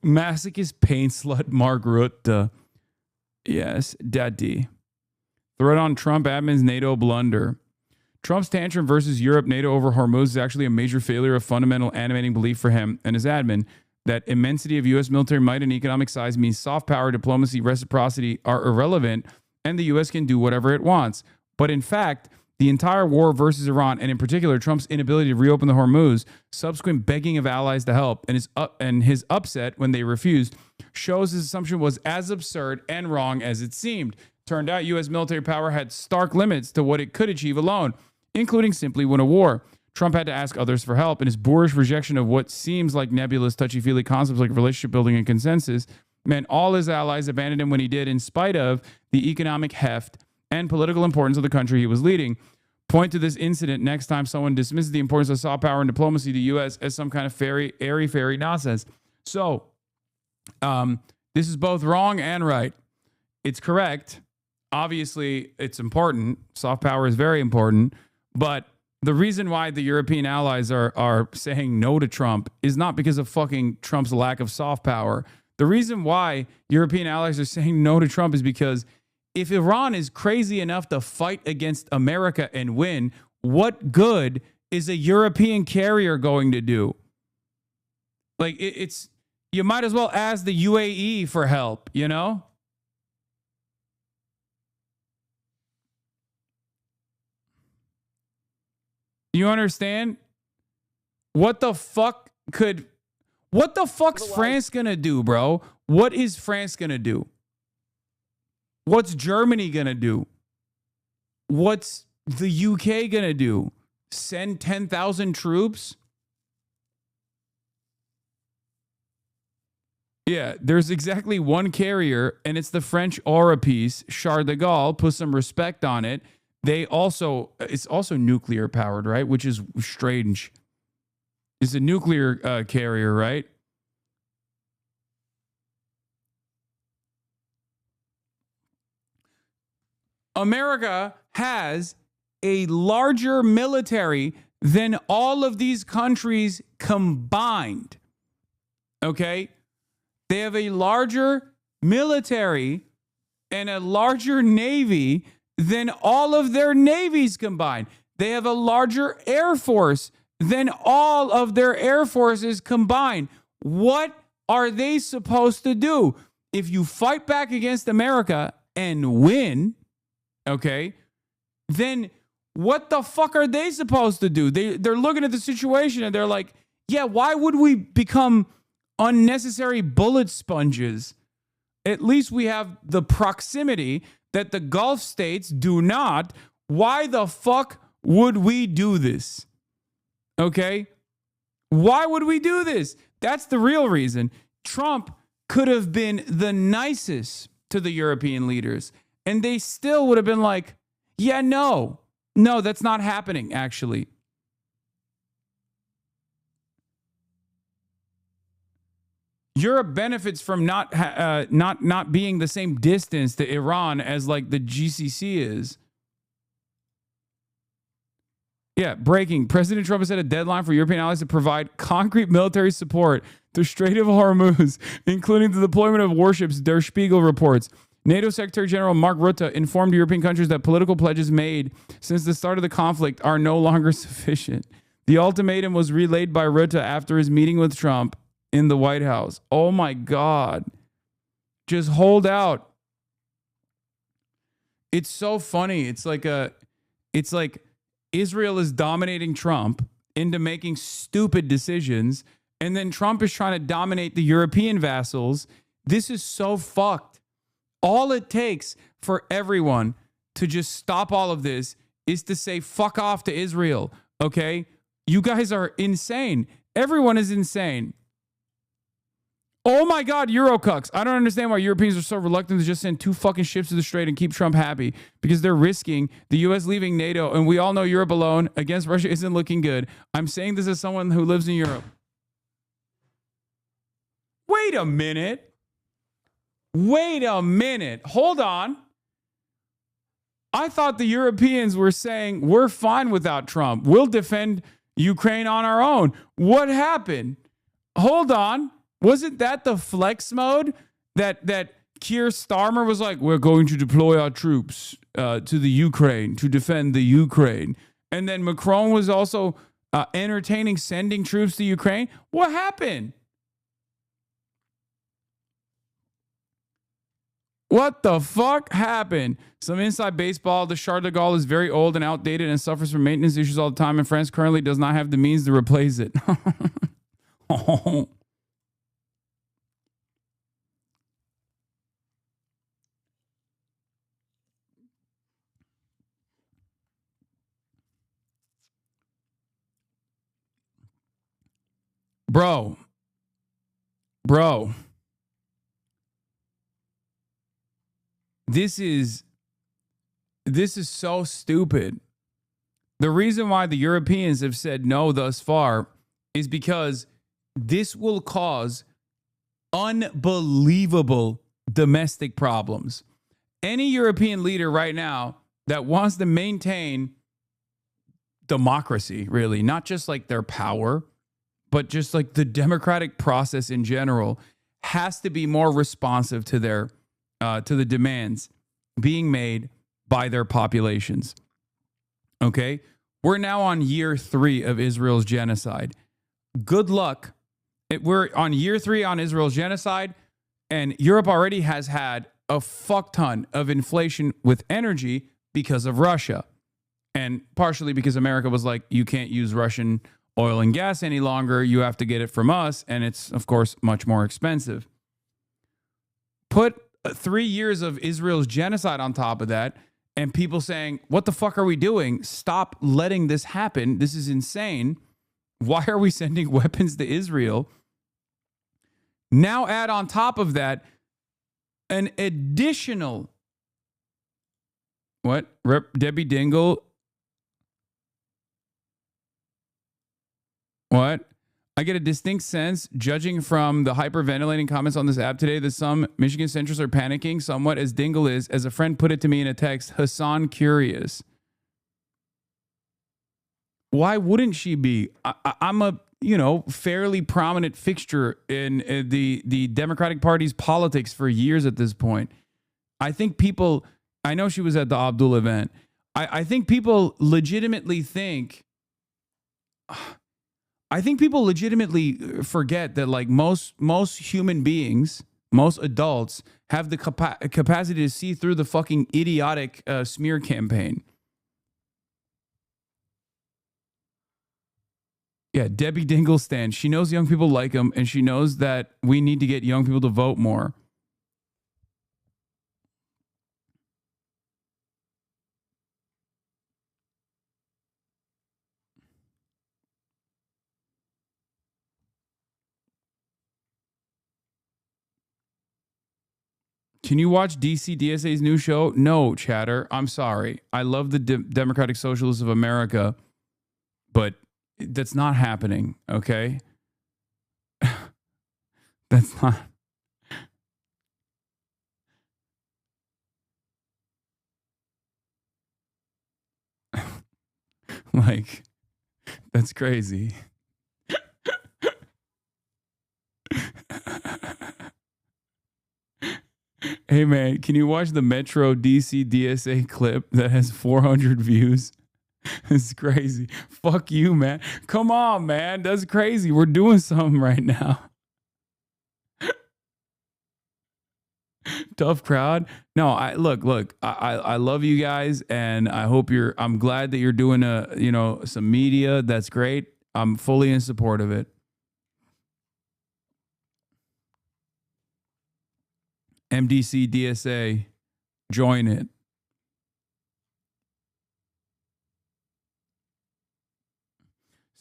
[SPEAKER 4] Masochist paint slut Mark Rutte. Yes, daddy. Threat on Trump admin's NATO blunder. Trump's tantrum versus Europe NATO over Hormuz is actually a major failure of fundamental animating belief for him and his admin. that immensity of U.S. military might and economic size means soft power, diplomacy, reciprocity are irrelevant, and the U.S. can do whatever it wants. But in fact, the entire war versus Iran, and in particular Trump's inability to reopen the Hormuz, subsequent begging of allies to help, and his upset when they refused, shows his assumption was as absurd and wrong as it seemed. Turned out U.S. military power had stark limits to what it could achieve alone, including simply win a war. Trump had to ask others for help, and his boorish rejection of what seems like nebulous, touchy-feely concepts like relationship building and consensus meant all his allies abandoned him when he did, in spite of the economic heft and political importance of the country he was leading. Point to this incident next time someone dismisses the importance of soft power and diplomacy to the U.S. as some kind of airy-fairy nonsense. So, this is both wrong and right. It's correct. Obviously, it's important. Soft power is very important. But the reason why the European allies are saying no to Trump is not because of fucking Trump's lack of soft power. The reason why European allies are saying no to Trump is because if Iran is crazy enough to fight against America and win, what good is a European carrier going to do? Like, it's you might as well ask the UAE for help, you know? You understand? What the fuck's France gonna do, bro? What is France gonna do? What's Germany gonna do? What's the UK gonna do? Send 10,000 troops? Yeah, there's exactly one carrier, and it's the French Oripice, Charles de Gaulle. Put some respect on it. It's also nuclear powered, right? Which is strange. It's a nuclear carrier, right? America has a larger military than all of these countries combined. Okay? They have a larger military and a larger navy than all of their navies combined. They have a larger air force than all of their air forces combined. What are they supposed to do? If you fight back against America and win, okay, then what the fuck are they supposed to do? They're looking at the situation and they're like, yeah, why would we become unnecessary bullet sponges? At least we have the proximity that the Gulf states do not. Why the fuck would we do this? Okay? Why would we do this? That's the real reason. Trump could have been the nicest to the European leaders, and they still would have been like, yeah, no, that's not happening, actually. Europe benefits from not being the same distance to Iran as like the GCC is. Yeah, breaking. President Trump has set a deadline for European allies to provide concrete military support to Strait of Hormuz, including the deployment of warships, Der Spiegel reports. NATO Secretary General Mark Rutte informed European countries that political pledges made since the start of the conflict are no longer sufficient. The ultimatum was relayed by Rutte after his meeting with Trump in the White House. Oh my God. Just hold out. It's so funny. It's like Israel is dominating Trump into making stupid decisions, and then Trump is trying to dominate the European vassals. This is so fucked. All it takes for everyone to just stop all of this is to say fuck off to Israel, okay? You guys are insane. Everyone is insane. Oh my God, Eurocucks. I don't understand why Europeans are so reluctant to just send 2 fucking ships to the Strait and keep Trump happy, because they're risking the U.S. leaving NATO, and we all know Europe alone against Russia isn't looking good. I'm saying this as someone who lives in Europe. Wait a minute. Hold on. I thought the Europeans were saying we're fine without Trump. We'll defend Ukraine on our own. What happened? Hold on. Wasn't that the flex mode that Keir Starmer was like, we're going to deploy our troops to the Ukraine to defend the Ukraine? And then Macron was also entertaining sending troops to Ukraine. What happened? What the fuck happened? Some inside baseball. The Charles de Gaulle is very old and outdated and suffers from maintenance issues all the time, and France currently does not have the means to replace it. Oh. Bro. This is so stupid. The reason why the Europeans have said no thus far is because this will cause unbelievable domestic problems. Any European leader right now that wants to maintain democracy, really, not just like their power, but just like the democratic process in general, has to be more responsive to their to the demands being made by their populations. Okay? We're now on year 3 of Israel's genocide. Good luck. We're on year 3 on Israel's genocide, and Europe already has had a fuck ton of inflation with energy because of Russia. And partially because America was like, you can't use Russian oil and gas any longer. You have to get it from us. And it's, of course, much more expensive. Put 3 years of Israel's genocide on top of that, and people saying, what the fuck are we doing? Stop letting this happen. This is insane. Why are we sending weapons to Israel? Now add on top of that an additional, what? Debbie Dingle. What? I get a distinct sense, judging from the hyperventilating comments on this app today, that some Michigan centrists are panicking somewhat, as Dingle is. As a friend put it to me in a text, Hasan curious. Why wouldn't she be? I'm a, fairly prominent fixture in the Democratic Party's politics for years at this point. I think people, I know she was at the Abdul event. I think people legitimately think, forget that like most human beings, most adults have the capacity to see through the fucking idiotic smear campaign. Yeah, Debbie Dinglestan. She knows young people like him, and she knows that we need to get young people to vote more. Can you watch DCDSA's new show? No, chatter. I'm sorry. I love the Democratic Socialists of America, but that's not happening, okay? That's not. Like, that's crazy. Hey man, can you watch the Metro DC DSA clip that has 400 views? It's crazy. Fuck you, man. Come on, man. That's crazy. We're doing something right now. Tough crowd. No, I look. I love you guys, and I hope I'm glad that you're doing some media. That's great. I'm fully in support of it. MDC DSA, join it.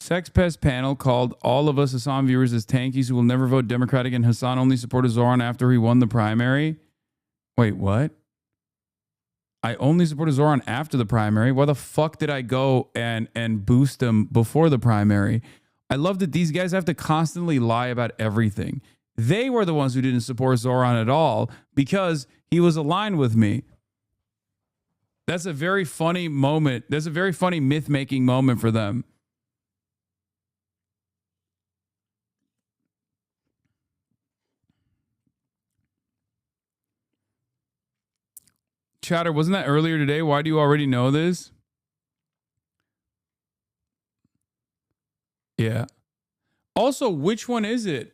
[SPEAKER 4] Sex Pest panel called all of us Hasan viewers as tankies who will never vote Democratic, and Hasan only supported Zoran after he won the primary. Wait, what? I only supported Zoran after the primary. Why the fuck did I go and boost him before the primary? I love that these guys have to constantly lie about everything. They were the ones who didn't support Zoran at all because he was aligned with me. That's a very funny moment. That's a very funny myth-making moment for them. Chatter, wasn't that earlier today? Why do you already know this? Yeah. Also, which one is it?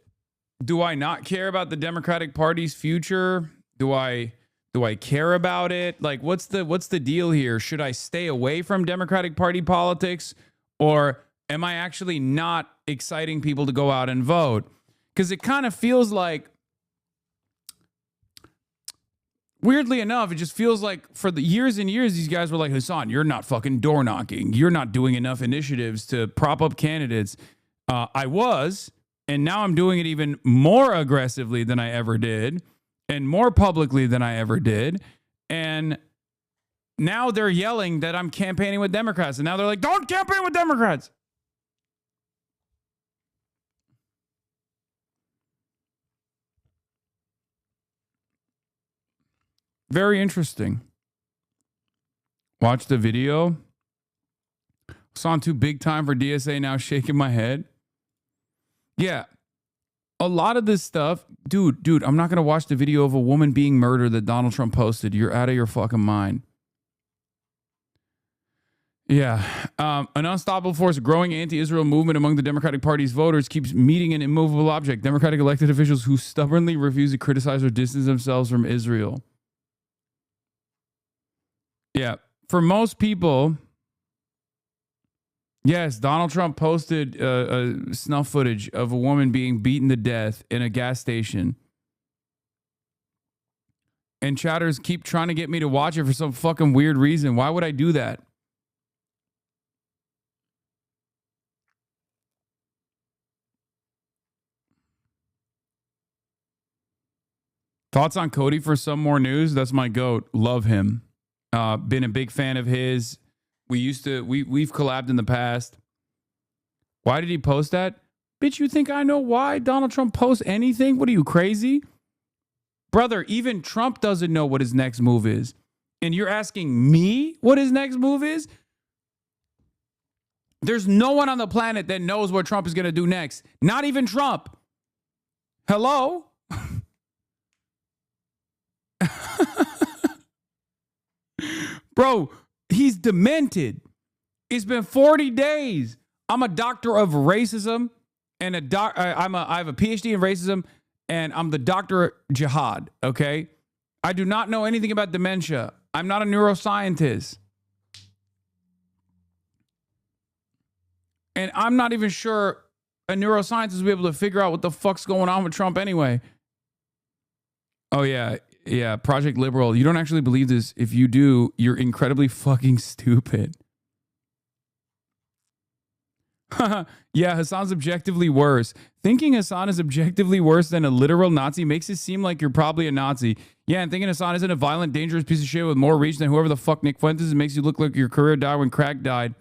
[SPEAKER 4] Do I not care about the Democratic Party's future? Do I Do I care about it? Like, what's the deal here? Should I stay away from Democratic Party politics, or am I actually not exciting people to go out and vote? Because it kind of feels like, weirdly enough, it just feels like for the years and years, these guys were like, Hasan, you're not fucking door knocking. You're not doing enough initiatives to prop up candidates. I was, and now I'm doing it even more aggressively than I ever did, and more publicly than I ever did. And now they're yelling that I'm campaigning with Democrats. And now they're like, don't campaign with Democrats. Very interesting. Watch the video. Saw too big time for DSA, now shaking my head. Yeah. A lot of this stuff, dude, I'm not going to watch the video of a woman being murdered that Donald Trump posted. You're out of your fucking mind. Yeah. An unstoppable force, a growing anti-Israel movement among the Democratic Party's voters keeps meeting an immovable object. Democratic elected officials who stubbornly refuse to criticize or distance themselves from Israel. Yeah. For most people, yes, Donald Trump posted snuff footage of a woman being beaten to death in a gas station. And chatters keep trying to get me to watch it for some fucking weird reason. Why would I do that? Thoughts on Cody for some more news? That's my goat. Love him. Been a big fan of his. We've collabed in the past. Why did he post that? Bitch, you think I know why Donald Trump posts anything? What are you, crazy? Brother, even Trump doesn't know what his next move is. And you're asking me what his next move is? There's no one on the planet that knows what Trump is going to do next. Not even Trump. Hello? Bro, he's demented. It's been 40 days. I'm a doctor of racism, and I have a PhD in racism, and I'm the doctor jihad, okay? I do not know anything about dementia. I'm not a neuroscientist. And I'm not even sure a neuroscientist will be able to figure out what the fuck's going on with Trump anyway. Oh, yeah. Yeah, Project Liberal. You don't actually believe this. If you do, you're incredibly fucking stupid. Yeah, Hasan's objectively worse. Thinking Hasan is objectively worse than a literal Nazi makes it seem like you're probably a Nazi. Yeah, and thinking Hasan isn't a violent, dangerous piece of shit with more reach than whoever the fuck Nick Fuentes is makes you look like your career died when crack died.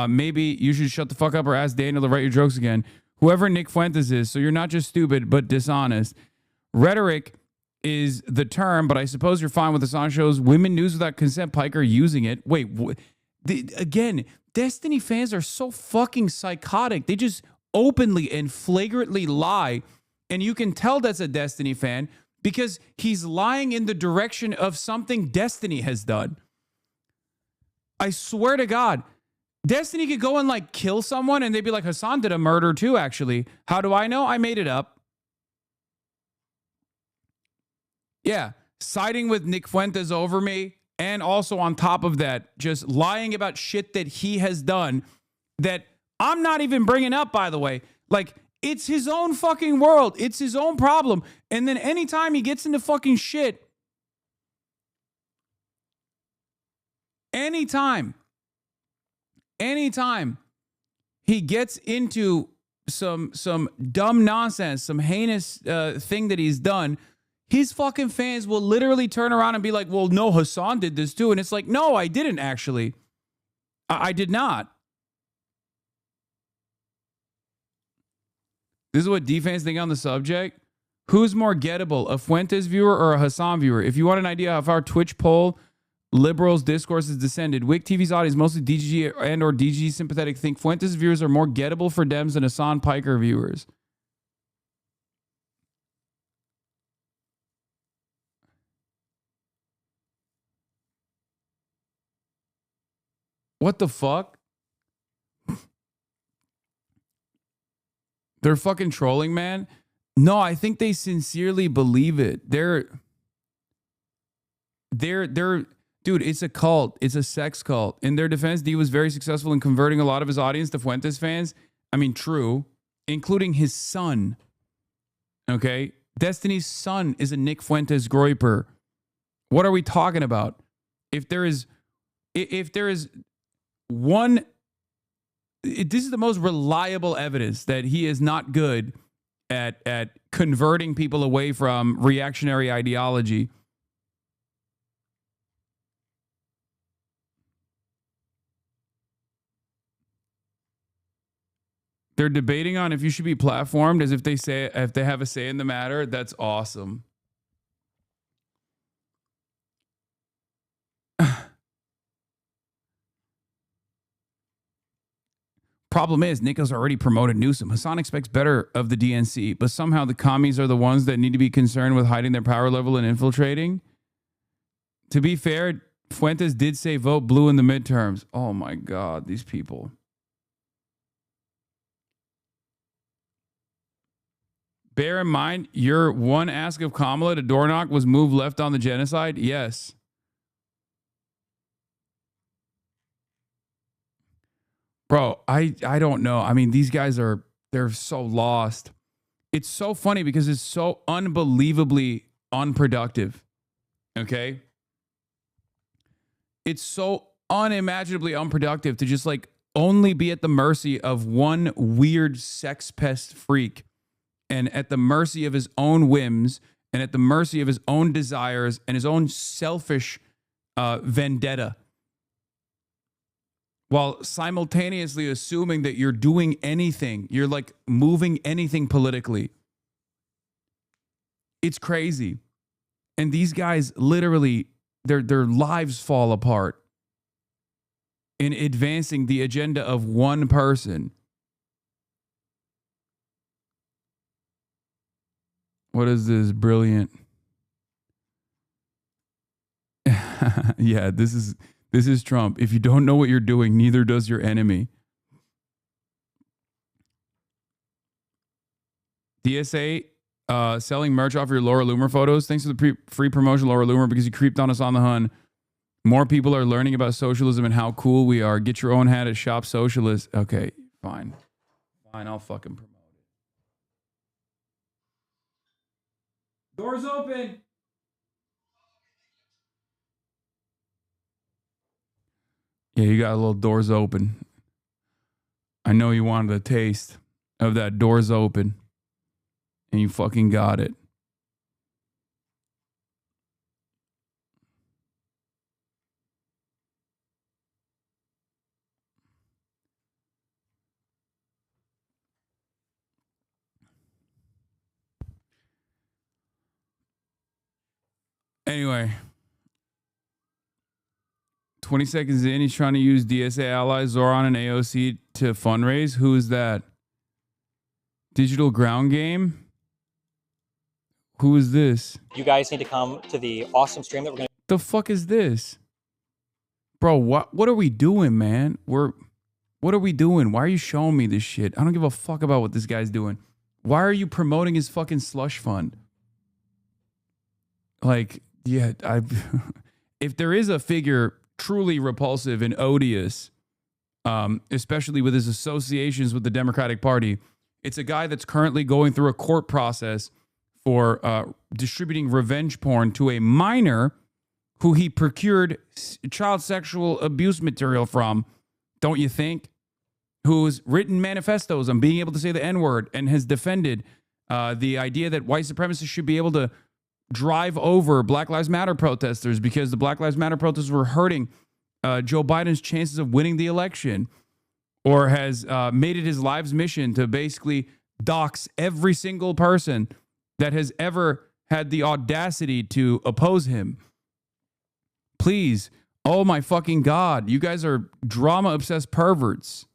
[SPEAKER 4] Maybe you should shut the fuck up or ask Daniel to write your jokes again. Whoever Nick Fuentes is, so you're not just stupid, but dishonest. Rhetoric is the term, but I suppose you're fine with Hasan shows women news without consent. Piker using it. Wait, again, Destiny fans are so fucking psychotic. They just openly and flagrantly lie, and you can tell that's a Destiny fan because he's lying in the direction of something Destiny has done. I swear to God, Destiny could go and like kill someone, and they'd be like, Hasan did a murder too, actually. How do I know? I made it up. Yeah, siding with Nick Fuentes over me, and also on top of that, just lying about shit that he has done that I'm not even bringing up, by the way. Like, it's his own fucking world. It's his own problem. And then anytime he gets into fucking shit, anytime he gets into some dumb nonsense, some heinous thing that he's done, his fucking fans will literally turn around and be like, well, no, Hasan did this too. And it's like, no, I didn't actually. I did not. This is what D-fans think on the subject. Who's more gettable, a Fuentes viewer or a Hasan viewer? If you want an idea of our Twitch poll, liberals' discourse has descended. Wick TV's audience, mostly DGG and or DG sympathetic, think Fuentes viewers are more gettable for Dems than Hasan Piker viewers. What the fuck? They're fucking trolling, man. No, I think they sincerely believe it. They're dude, it's a cult. It's a sex cult. In their defense, D was very successful in converting a lot of his audience to Fuentes fans. I mean, true, including his son. Okay? Destiny's son is a Nick Fuentes groiper. What are we talking about? If there is one, this is the most reliable evidence that he is not good at converting people away from reactionary ideology. They're debating on if you should be platformed as if they have a say in the matter. That's awesome. Problem is, Nichols already promoted Newsom. Hasan expects better of the DNC, but somehow the commies are the ones that need to be concerned with hiding their power level and infiltrating. To be fair, Fuentes did say vote blue in the midterms. Oh my God, these people. Bear in mind, your one ask of Kamala to door knock was move left on the genocide? Yes. Bro, I don't know. I mean, these guys they're so lost. It's so funny because it's so unbelievably unproductive. Okay? It's so unimaginably unproductive to just like only be at the mercy of one weird sex pest freak and at the mercy of his own whims and at the mercy of his own desires and his own selfish vendetta, while simultaneously assuming that you're doing anything. You're like moving anything politically. It's crazy. And these guys literally, their lives fall apart in advancing the agenda of one person. What is this? Brilliant. Yeah, this is Trump. If you don't know what you're doing, neither does your enemy. DSA selling merch off your Laura Loomer photos. Thanks for the free promotion, Laura Loomer, because you creeped on us on the Hun. More people are learning about socialism and how cool we are. Get your own hat at Shop Socialist. Okay, fine. Fine, I'll fucking promote it. Doors open. Yeah, you got a little doors open. I know you wanted a taste of that doors open. And you fucking got it. Anyway. 20 seconds in, he's trying to use DSA allies, Zoran and AOC to fundraise. Who is that? Digital Ground Game? Who is this?
[SPEAKER 12] You guys need to come to the awesome stream that we're going to...
[SPEAKER 4] The fuck is this? Bro, what are we doing, man? What are we doing? Why are you showing me this shit? I don't give a fuck about what this guy's doing. Why are you promoting his fucking slush fund? Like, yeah, if there is a figure truly repulsive and odious, especially with his associations with the Democratic Party, it's a guy that's currently going through a court process for distributing revenge porn to a minor who he procured child sexual abuse material from, don't you think? Who's written manifestos on being able to say the N-word and has defended the idea that white supremacists should be able to drive over Black Lives Matter protesters because the Black Lives Matter protesters were hurting Joe Biden's chances of winning the election, or has made it his life's mission to basically dox every single person that has ever had the audacity to oppose him. Please, oh my fucking God, you guys are drama-obsessed perverts.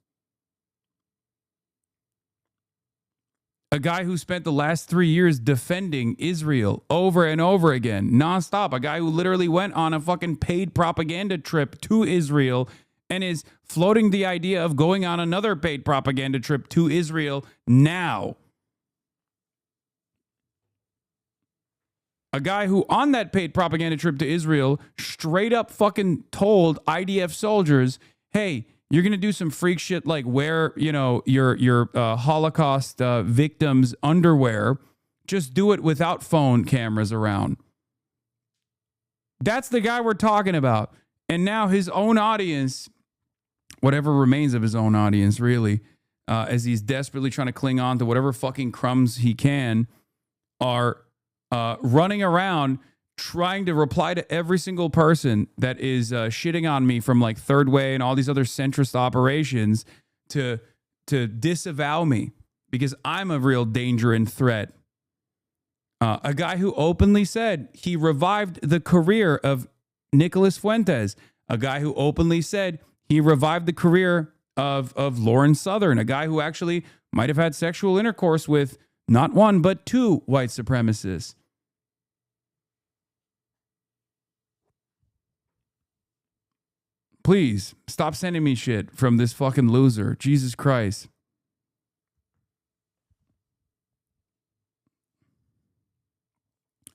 [SPEAKER 4] A guy who spent the last 3 years defending Israel over and over again, nonstop. A guy who literally went on a fucking paid propaganda trip to Israel and is floating the idea of going on another paid propaganda trip to Israel now. A guy who on that paid propaganda trip to Israel straight up fucking told IDF soldiers, hey, you're going to do some freak shit like wear, your Holocaust victims' underwear. Just do it without phone cameras around. That's the guy we're talking about. And now his own audience, whatever remains of his own audience, really, as he's desperately trying to cling on to whatever fucking crumbs he can, are running around trying to reply to every single person that is shitting on me from like Third Way and all these other centrist operations to disavow me because I'm a real danger and threat. A guy who openly said he revived the career of Nicholas Fuentes. A guy who openly said he revived the career of Lauren Southern. A guy who actually might have had sexual intercourse with not one, but two white supremacists. Please stop sending me shit from this fucking loser. Jesus Christ.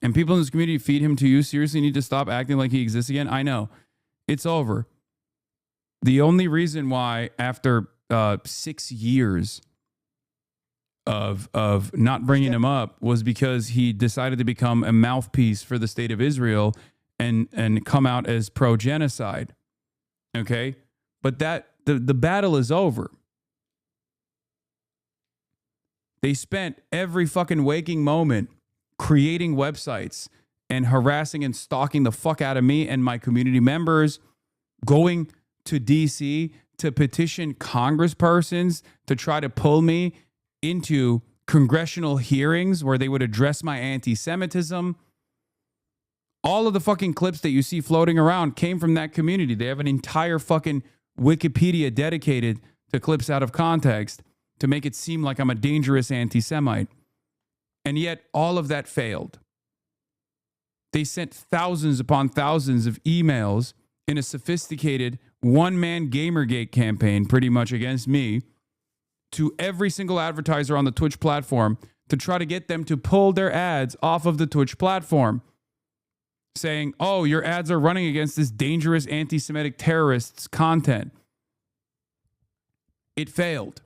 [SPEAKER 4] And people in this community feed him to you. Seriously need to stop acting like he exists again. I know. It's over. The only reason why after 6 years of not bringing him up was because he decided to become a mouthpiece for the state of Israel and come out as pro-genocide. Okay? But the battle is over. They spent every fucking waking moment creating websites and harassing and stalking the fuck out of me and my community members, going to DC to petition congresspersons to try to pull me into congressional hearings where they would address my anti-Semitism. All of the fucking clips that you see floating around came from that community. They have an entire fucking Wikipedia dedicated to clips out of context to make it seem like I'm a dangerous anti-Semite. And yet all of that failed. They sent thousands upon thousands of emails in a sophisticated one-man Gamergate campaign, pretty much against me, to every single advertiser on the Twitch platform to try to get them to pull their ads off of the Twitch platform, saying, oh, your ads are running against this dangerous anti-Semitic terrorists content. It failed.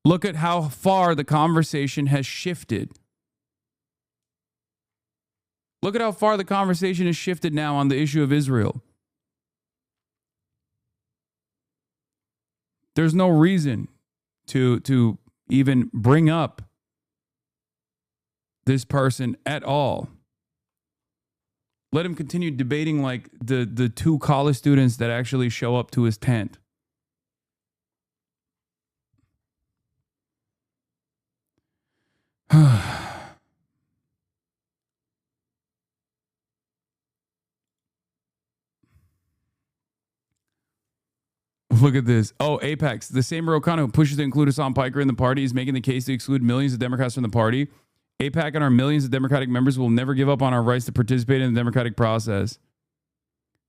[SPEAKER 4] Look at how far the conversation has shifted. Look at how far the conversation has shifted now on the issue of Israel. There's no reason to even bring up this person at all. Let him continue debating like the two college students that actually show up to his tent. Look at this. Oh, Apex. The same Rokana who pushes to include Hasan Piker in the party is making the case to exclude millions of Democrats from the party. APAC and our millions of Democratic members will never give up on our rights to participate in the democratic process.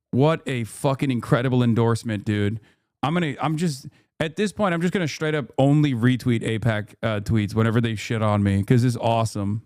[SPEAKER 4] What a fucking incredible endorsement, dude. At this point, I'm just going to straight up only retweet APAC tweets whenever they shit on me because it's awesome.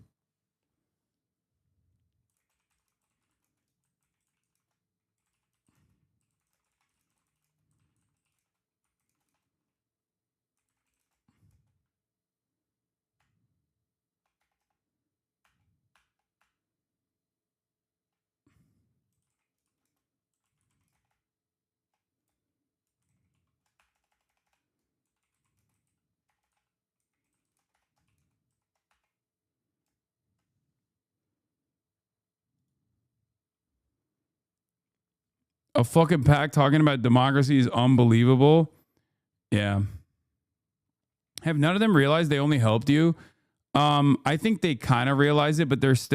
[SPEAKER 4] A fucking pack talking about democracy is unbelievable. Yeah. Have none of them realized they only helped you? I think they kind of realize it, but there's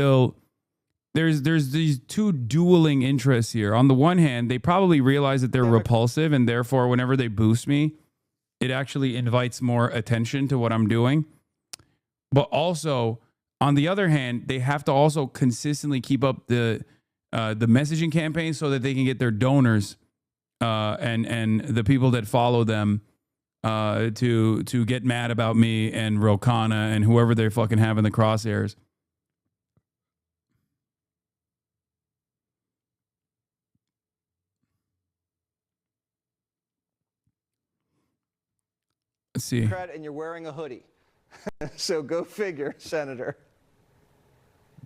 [SPEAKER 4] these two dueling interests here. On the one hand, they probably realize that they're repulsive, and therefore, whenever they boost me, it actually invites more attention to what I'm doing. But also, on the other hand, they have to also consistently keep up the messaging campaign so that they can get their donors and the people that follow them to get mad about me and Rokana and whoever they fucking have in the crosshairs. Let's see.
[SPEAKER 13] And you're wearing a hoodie. So go figure, Senator.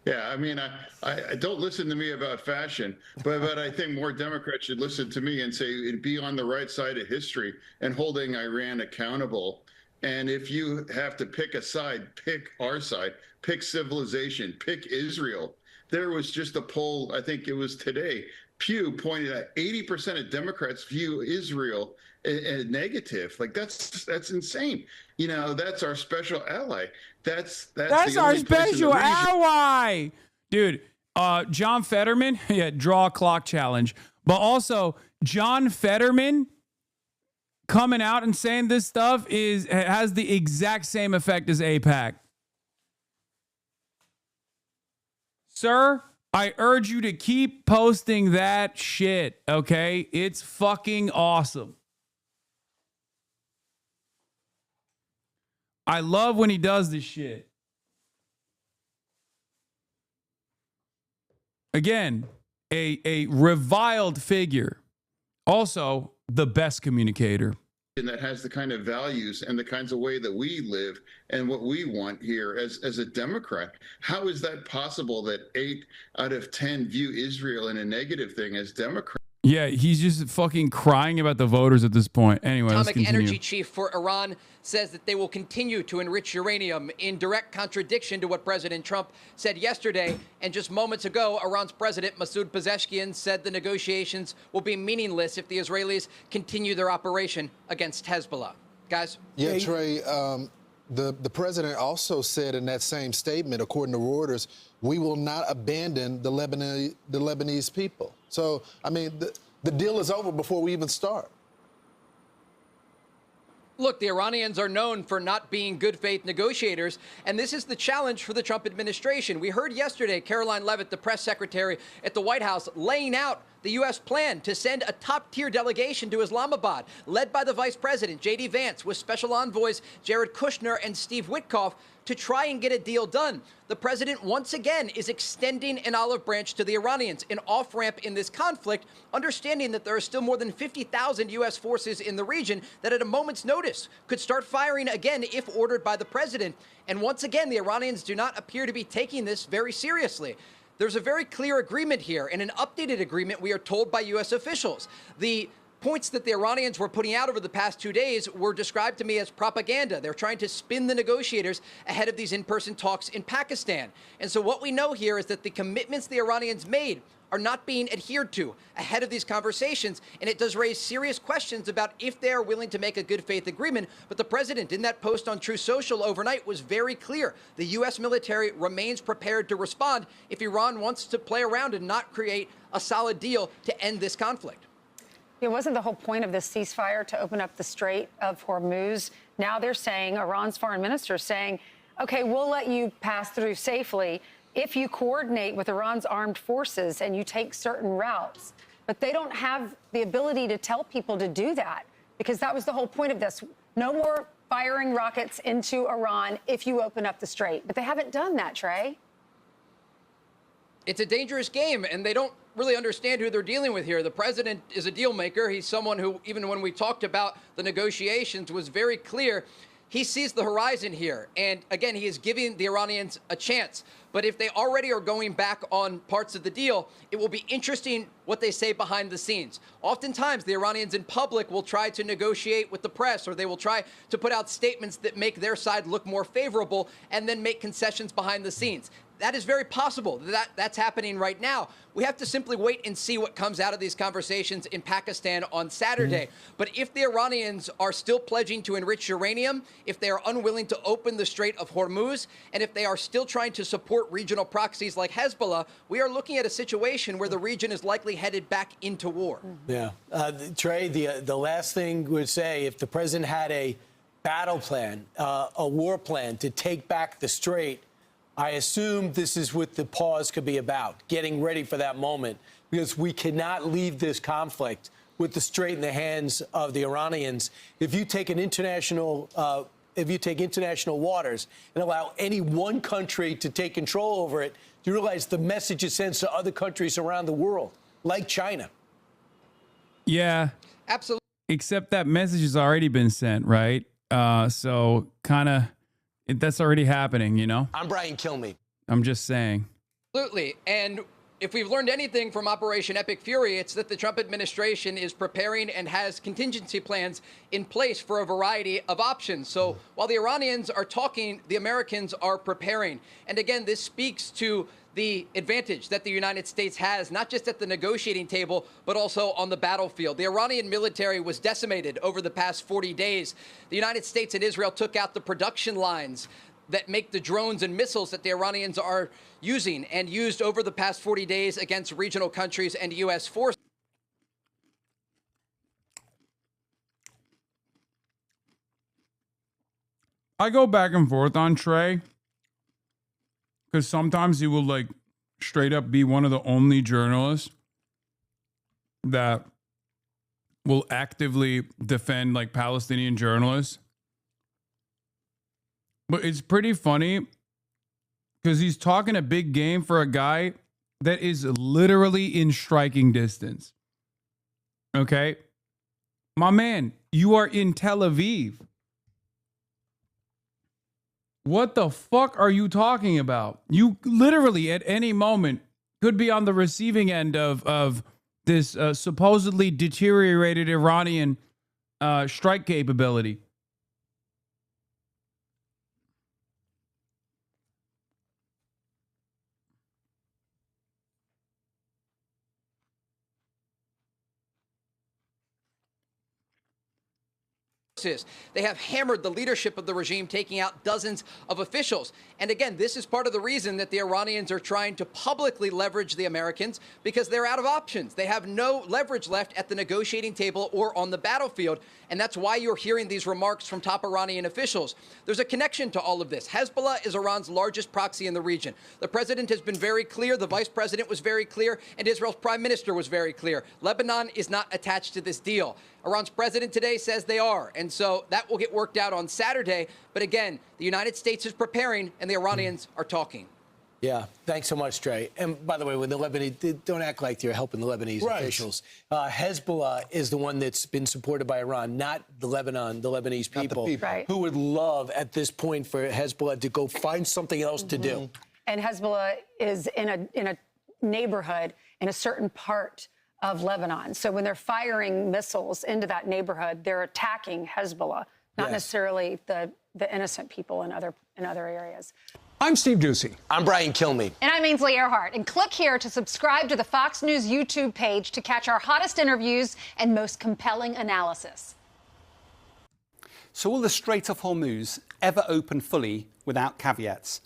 [SPEAKER 18] Yeah, I mean, I don't listen to me about fashion, but I think more Democrats should listen to me and say be on the right side of history and holding Iran accountable. And if you have to pick a side, pick our side, pick civilization, pick Israel. There was just a poll, I think it was today, Pew pointed out 80% of Democrats view Israel as negative. Like that's insane. You know, that's our special ally. That's
[SPEAKER 4] our special ally, dude. John Fetterman, yeah, draw a clock challenge. But also, John Fetterman coming out and saying this stuff has the exact same effect as AIPAC. Sir, I urge you to keep posting that shit, okay? It's fucking awesome. I love when he does this shit. Again, a reviled figure. Also, the best communicator.
[SPEAKER 18] And that has the kind of values and the kinds of way that we live and what we want here as a Democrat. How is that possible that 8 out of 10 view Israel in a negative thing as Democrats?
[SPEAKER 4] Yeah, he's just fucking crying about the voters at this point. Anyway, let's
[SPEAKER 27] Atomic
[SPEAKER 4] continue.
[SPEAKER 27] Energy Chief for Iran says that they will continue to enrich uranium in direct contradiction to what President Trump said yesterday. And just moments ago, Iran's President Masoud Pezeshkian said the negotiations will be meaningless if the Israelis continue their operation against Hezbollah. Guys?
[SPEAKER 24] Yeah, Trey, the president also said in that same statement, according to Reuters, we will not abandon the Lebanese people. So, I mean, the deal is over before we even start.
[SPEAKER 27] Look, the Iranians are known for not being good faith negotiators, and this is the challenge for the Trump administration. We heard yesterday Caroline Leavitt, the press secretary at the White House, laying out the U.S. plan to send a top-tier delegation to Islamabad, led by the Vice President, J.D. Vance, with special envoys Jared Kushner and Steve Witkoff, to try and get a deal done. The president, once again, is extending an olive branch to the Iranians, an off-ramp in this conflict, understanding that there are still more than 50,000 U.S. forces in the region that at a moment's notice could start firing again if ordered by the president. And once again, the Iranians do not appear to be taking this very seriously. There's a very clear agreement here, and an updated agreement, we are told by U.S. officials. The points that the Iranians were putting out over the past 2 days were described to me as propaganda. They're trying to spin the negotiators ahead of these in-person talks in Pakistan. And so what we know here is that the commitments the Iranians made are not being adhered to ahead of these conversations, and it does raise serious questions about if they are willing to make a good faith agreement. But the president, in that post on Truth Social overnight, was very clear. The U.S. military remains prepared to respond if Iran wants to play around and not create a solid deal to end this conflict.
[SPEAKER 26] It wasn't the whole point of this ceasefire to open up the Strait of Hormuz. Now they're saying, Iran's foreign minister saying, okay, we'll let you pass through safely if you coordinate with Iran's armed forces and you take certain routes. But they don't have the ability to tell people to do that, because that was the whole point of this. No more firing rockets into Iran if you open up the strait. But they haven't done that, Trey.
[SPEAKER 27] It's a dangerous game, and they don't really understand who they're dealing with here. The president is a deal maker. He's someone who, even when we talked about the negotiations, was very clear. He sees the horizon here. And again, he is giving the Iranians a chance. But if they already are going back on parts of the deal, it will be interesting what they say behind the scenes. Oftentimes, the Iranians in public will try to negotiate with the press, or they will try to put out statements that make their side look more favorable and then make concessions behind the scenes. That is very possible. That's happening right now. We have to simply wait and see what comes out of these conversations in Pakistan on Saturday. But if the Iranians are still pledging to enrich uranium, if they are unwilling to open the Strait of Hormuz, and if they are still trying to support regional proxies like Hezbollah, we are looking at a situation where the region is likely headed back into war.
[SPEAKER 25] Yeah. Trey, the last thing would say, if the president had a battle plan, a war plan to take back the strait, I assume this is what the pause could be about, getting ready for that moment, because we cannot leave this conflict with the strait in the hands of the Iranians. If you take international waters and allow any one country to take control over it, you realize the message it sends to other countries around the world, like China.
[SPEAKER 4] Yeah.
[SPEAKER 27] Absolutely.
[SPEAKER 4] Except that message has already been sent, right? So kind of that's already happening, you know?
[SPEAKER 27] I'm Brian Kilmeade.
[SPEAKER 4] I'm just saying.
[SPEAKER 27] Absolutely. And if we've learned anything from Operation Epic Fury, it's that the Trump administration is preparing and has contingency plans in place for a variety of options. So while the Iranians are talking, the Americans are preparing. And again, this speaks to the advantage that the United States has, not just at the negotiating table, but also on the battlefield. The Iranian military was decimated over the past 40 days. The United States and Israel took out the production lines that make the drones and missiles that the Iranians are using and used over the past 40 days against regional countries and U.S. forces.
[SPEAKER 4] I go back and forth on Trey because sometimes he will like straight up be one of the only journalists that will actively defend like Palestinian journalists. But it's pretty funny because he's talking a big game for a guy that is literally in striking distance. Okay? My man, you are in Tel Aviv. What the fuck are you talking about? You literally at any moment could be on the receiving end of this supposedly deteriorated Iranian strike capability.
[SPEAKER 27] They have hammered the leadership of the regime, taking out dozens of officials. And again, this is part of the reason that the Iranians are trying to publicly leverage the Americans, because they're out of options. They have no leverage left at the negotiating table or on the battlefield. And that's why you're hearing these remarks from top Iranian officials. There's a connection to all of this. Hezbollah is Iran's largest proxy in the region. The president has been very clear. The vice president was very clear. And Israel's prime minister was very clear. Lebanon is not attached to this deal. Iran's president today says they are. And so that will get worked out on Saturday. But again, the United States is preparing and the Iranians are talking.
[SPEAKER 25] Yeah, thanks so much, Trey. And by the way, with the Lebanese, don't act like you're helping the Lebanese officials. Hezbollah is the one that's been supported by Iran, not the Lebanese people,
[SPEAKER 26] Right.
[SPEAKER 25] who would love at this point for Hezbollah to go find something else to do.
[SPEAKER 26] And Hezbollah is in a neighborhood in a certain part of Lebanon. So when they're firing missiles into that neighborhood, they're attacking Hezbollah, not necessarily the innocent people in other areas.
[SPEAKER 3] I'm Steve Doocy.
[SPEAKER 27] I'm Brian Kilmeade.
[SPEAKER 11] And I'm Ainsley Earhart. And click here to subscribe to the Fox News YouTube page to catch our hottest interviews and most compelling analysis.
[SPEAKER 19] So will the Strait of Hormuz ever open fully without caveats?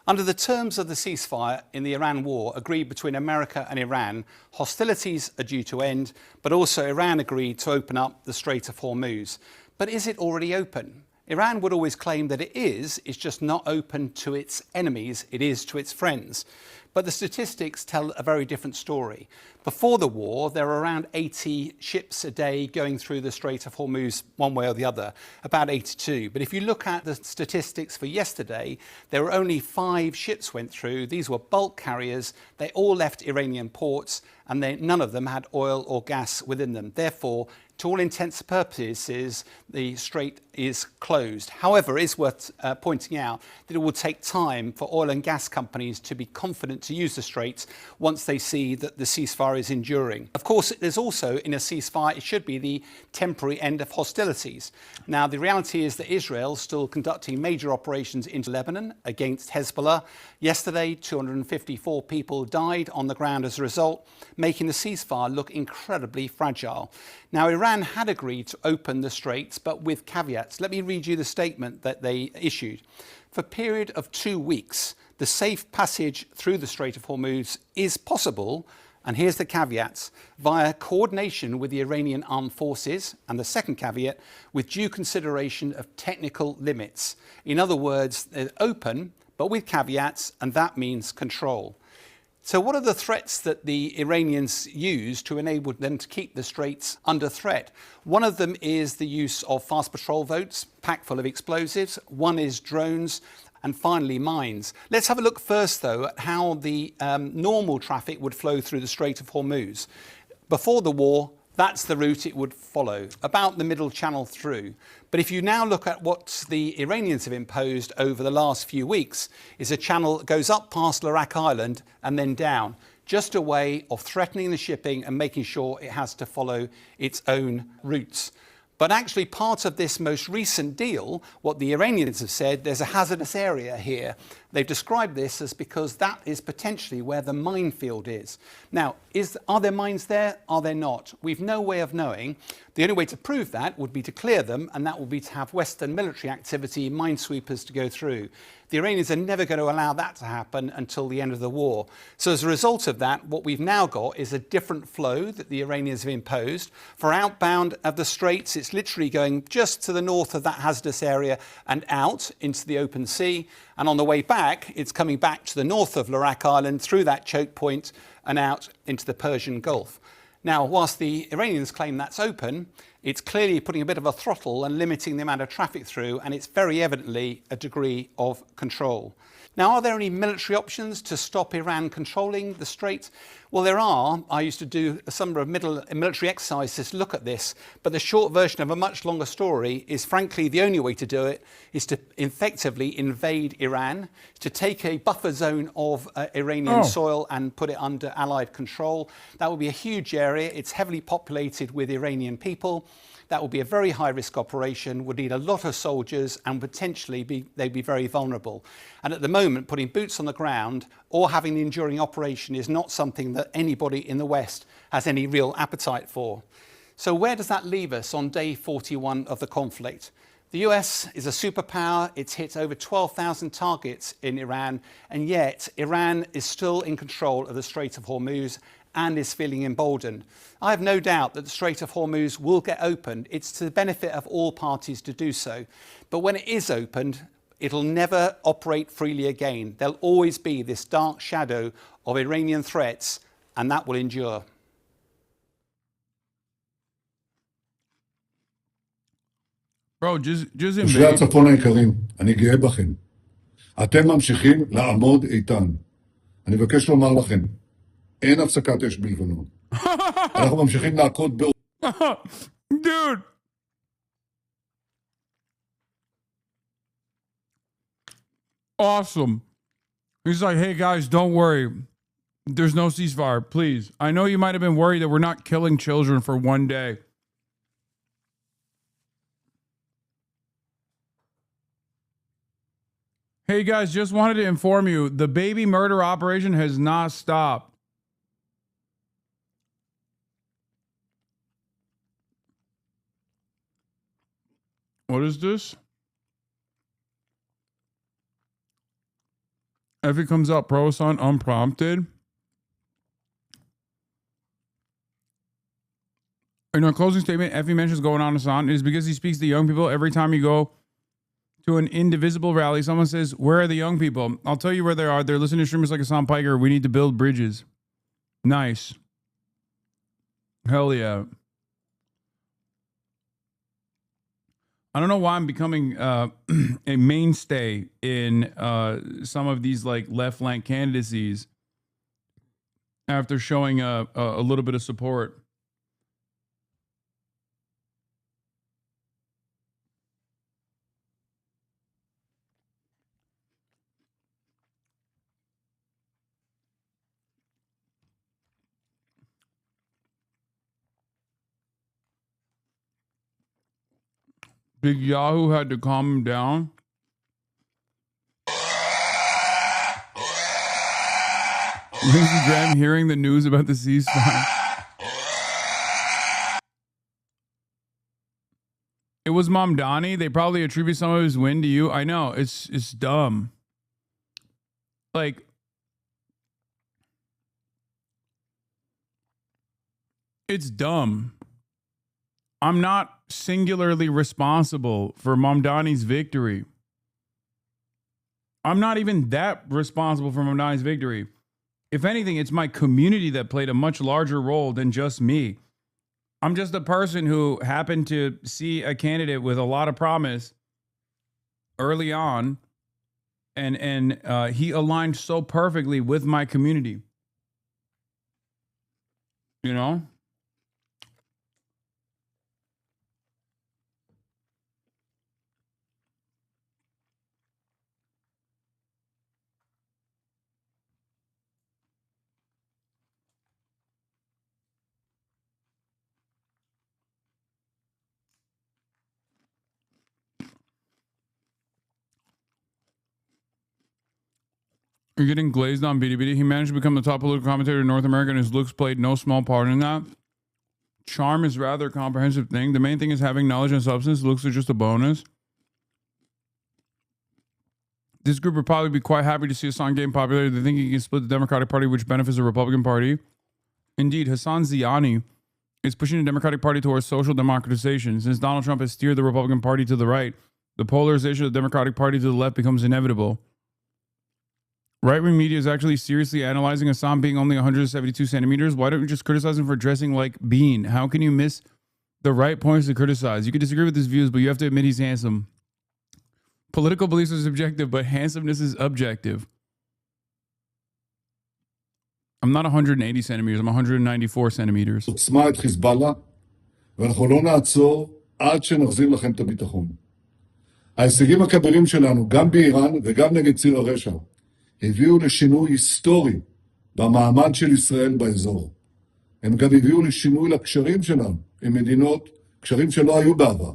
[SPEAKER 19] Under the terms of the ceasefire in the Iran war agreed between America and Iran, hostilities are due to end, but also Iran agreed to open up the Strait of Hormuz. But is it already open? Iran would always claim that it is, it's just not open to its enemies, it is to its friends. But the statistics tell a very different story. Before the war, there were around 80 ships a day going through the Strait of Hormuz one way or the other, about 82. But if you look at the statistics for yesterday, there were only 5 ships went through. These were bulk carriers. They all left Iranian ports, and none of them had oil or gas within them. Therefore, to all intents and purposes, the strait is closed. However, it is worth pointing out that it will take time for oil and gas companies to be confident to use the straits once they see that the ceasefire is enduring. Of course, there's also, in a ceasefire, it should be the temporary end of hostilities. Now, the reality is that Israel is still conducting major operations into Lebanon against Hezbollah. Yesterday, 254 people died on the ground as a result, making the ceasefire look incredibly fragile. Now, Iran had agreed to open the straits, but with caveats. Let me read you the statement that they issued. For a period of 2 weeks, the safe passage through the Strait of Hormuz is possible, and here's the caveats, via coordination with the Iranian armed forces, and the second caveat, with due consideration of technical limits. In other words, they're open, but with caveats, and that means control. So what are the threats that the Iranians use to enable them to keep the straits under threat? One of them is the use of fast patrol boats packed full of explosives. One is drones. And finally, mines. Let's have a look first, though, at how the normal traffic would flow through the Strait of Hormuz. Before the war, That's the route it would follow, about the middle channel through. But if you now look at what the Iranians have imposed over the last few weeks, is a channel that goes up past Larak Island and then down, just a way of threatening the shipping and making sure it has to follow its own routes. But actually part of this most recent deal, what the Iranians have said, there's a hazardous area here. They've described this as because that is potentially where the minefield is. Now, are there mines there? Are there not? We've no way of knowing. The only way to prove that would be to clear them, and that would be to have Western military activity, minesweepers to go through. The Iranians are never going to allow that to happen until the end of the war. So as a result of that, what we've now got is a different flow that the Iranians have imposed. For outbound of the Straits, it's literally going just to the north of that hazardous area and out into the open sea. And on the way back, it's coming back to the north of Larak Island through that choke point and out into the Persian Gulf. Now, whilst the Iranians claim that's open, it's clearly putting a bit of a throttle and limiting the amount of traffic through, and it's very evidently a degree of control. Now, are there any military options to stop Iran controlling the Strait? Well, there are. I used to do a number of military exercises to look at this, but the short version of a much longer story is, frankly, the only way to do it is to effectively invade Iran, to take a buffer zone of Iranian soil and put it under Allied control. That would be a huge area. It's heavily populated with Iranian people. That would be a very high-risk operation, would need a lot of soldiers, and potentially they'd be very vulnerable. And at the moment, putting boots on the ground or having the enduring operation is not something that anybody in the West has any real appetite for. So where does that leave us on day 41 of the conflict? The US is a superpower. It's hit over 12,000 targets in Iran, and yet Iran is still in control of the Strait of Hormuz and is feeling emboldened. I have no doubt that the Strait of Hormuz will get opened. It's to the benefit of all parties to do so. But when it is opened, it'll never operate freely again. There'll always be this dark shadow of Iranian threats, and that will endure.
[SPEAKER 4] Bro, just
[SPEAKER 3] תושבי הצפון היקרים, אני גאה בכם. אתם ממשיכים לעמוד איתן. אני מבקש לומר לכם, אין הפסקת אש בלבנון. אנחנו ממשיכים להכות
[SPEAKER 4] Dude. Awesome. He's like, hey guys, don't worry. There's no ceasefire, please. I know you might have been worried that we're not killing children for one day. Hey guys, just wanted to inform you, the baby murder operation has not stopped. What is this? Effie comes out pro-Hasan unprompted. In our closing statement, Effie mentions going on Hasan. It is because he speaks to young people. Every time you go to an indivisible rally, someone says, where are the young people? I'll tell you where they are. They're listening to streamers like Hasan Piker. We need to build bridges. Nice. Hell yeah. I don't know why I'm becoming a mainstay in some of these like left flank candidacies after showing a little bit of support. Big Yahoo had to calm him down. Lindsey Graham hearing the news about the ceasefire. It was Mamdani. They probably attribute some of his win to you. I know. It's dumb. Like, it's dumb. I'm not singularly responsible for Mamdani's victory. I'm not even that responsible for Mamdani's victory. If anything, it's my community that played a much larger role than just me. I'm just a person who happened to see a candidate with a lot of promise early on, and he aligned so perfectly with my community. You know? You're getting glazed on bitty bitty. He managed to become the top political commentator in North America, and his looks played no small part in that. Charm is rather a comprehensive thing. The main thing is having knowledge and substance. Looks are just a bonus. This group would probably be quite happy to see Hasan gain popularity. They think he can split the Democratic Party, which benefits the Republican Party. Indeed, Hasan Ziani is pushing the Democratic Party towards social democratization. Since Donald Trump has steered the Republican Party to the right, the polarization of the Democratic Party to the left becomes inevitable. Right-wing media is actually seriously analyzing Hasan being only 172 centimeters. Why don't you just criticize him for dressing like Bean? How can you miss the right points to criticize? You can disagree with his views, but you have to admit he's handsome. Political beliefs are subjective, but handsomeness is objective. I'm not 180 centimeters, I'm 194 centimeters.
[SPEAKER 3] עוצמה את חיזבאללה, ואנחנו לא נעצור עד שנחזיר לכם את הביטחון. ההישגים הכבירים שלנו, גם באיראן וגם נגד ציר הרשע, הביאו לשינוי היסטורי במעמד של ישראל באזור. הם גם הביאו לשינוי לקשרים שלנו עם מדינות, קשרים שלא היו בעבר.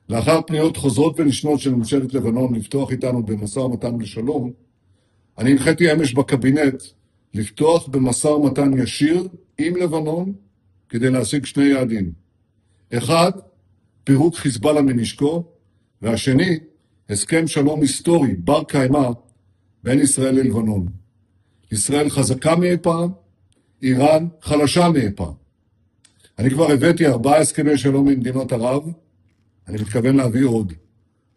[SPEAKER 3] לאחר פניות חוזרות ונשנות של ממשלת לבנון לפתוח איתנו במשא ומתן לשלום, אני הנחיתי אמש בקבינט לפתוח במשא ומתן ישיר עם לבנון כדי להשיג שני יעדים. אחד, פירוק חיזבאללה מנשקו, והשני, הסכם שלום היסטורי בר קיימא בין ישראל ללבנון. ישראל חזקה מאי פעם, איראן חלשה מאי פעם. אני כבר הבאתי 4 הסכמי שלום עם מדינות ערב, אני מתכוון להביא עוד.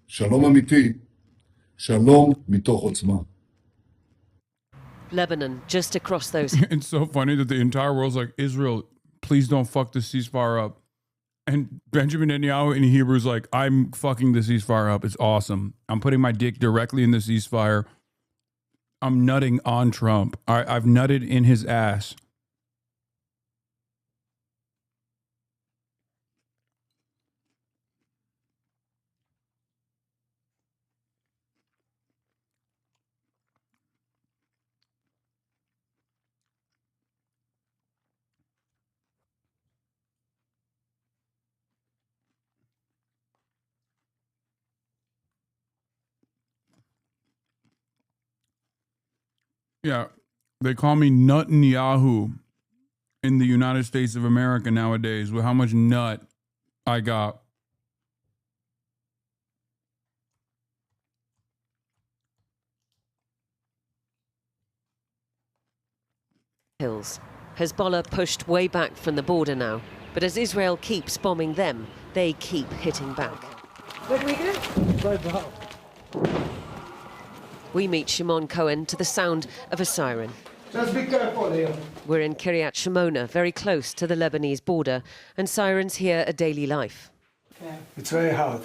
[SPEAKER 3] שלום אמיתי, שלום מתוך עוצמה.
[SPEAKER 5] Lebanon, just across those.
[SPEAKER 4] It's so funny that the entire world's like, Israel, please don't fuck the ceasefire up. And Benjamin Netanyahu in Hebrew is like, I'm fucking the ceasefire up. It's awesome. I'm putting my dick directly in the ceasefire. I'm nutting on Trump. I've nutted in his ass. Yeah, they call me Netanyahu in the United States of America nowadays with how much nut I got.
[SPEAKER 5] Hills. Hezbollah pushed way back from the border now, but as Israel keeps bombing them, they keep hitting back.
[SPEAKER 7] Where do we go? Right now.
[SPEAKER 5] We meet Shimon Cohen to the sound of a siren.
[SPEAKER 7] Just be careful here.
[SPEAKER 5] We're in Kiryat Shimona, very close to the Lebanese border, and sirens here are daily life.
[SPEAKER 7] Yeah. It's very hard.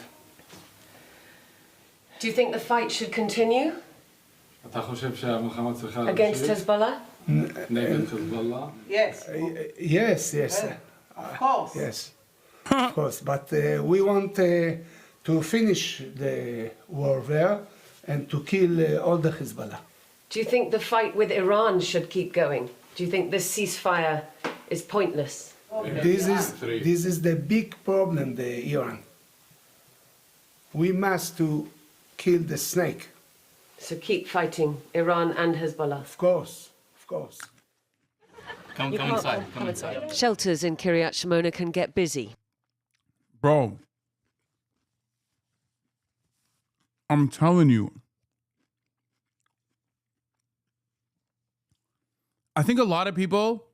[SPEAKER 5] Do you think the fight should continue? Against Hezbollah?
[SPEAKER 7] Yes. Yes. Of course. Yes. Of course. But we want to finish the war there and to kill all the Hezbollah.
[SPEAKER 5] Do you think the fight with Iran should keep going? Do you think this ceasefire is pointless?
[SPEAKER 7] This is the big problem, the Iran. We must to kill the snake.
[SPEAKER 5] So keep fighting Iran and Hezbollah.
[SPEAKER 7] Of course.
[SPEAKER 5] Come inside. Shelters in Kiryat Shimona can get busy.
[SPEAKER 4] Bro, I'm telling you, I think a lot of people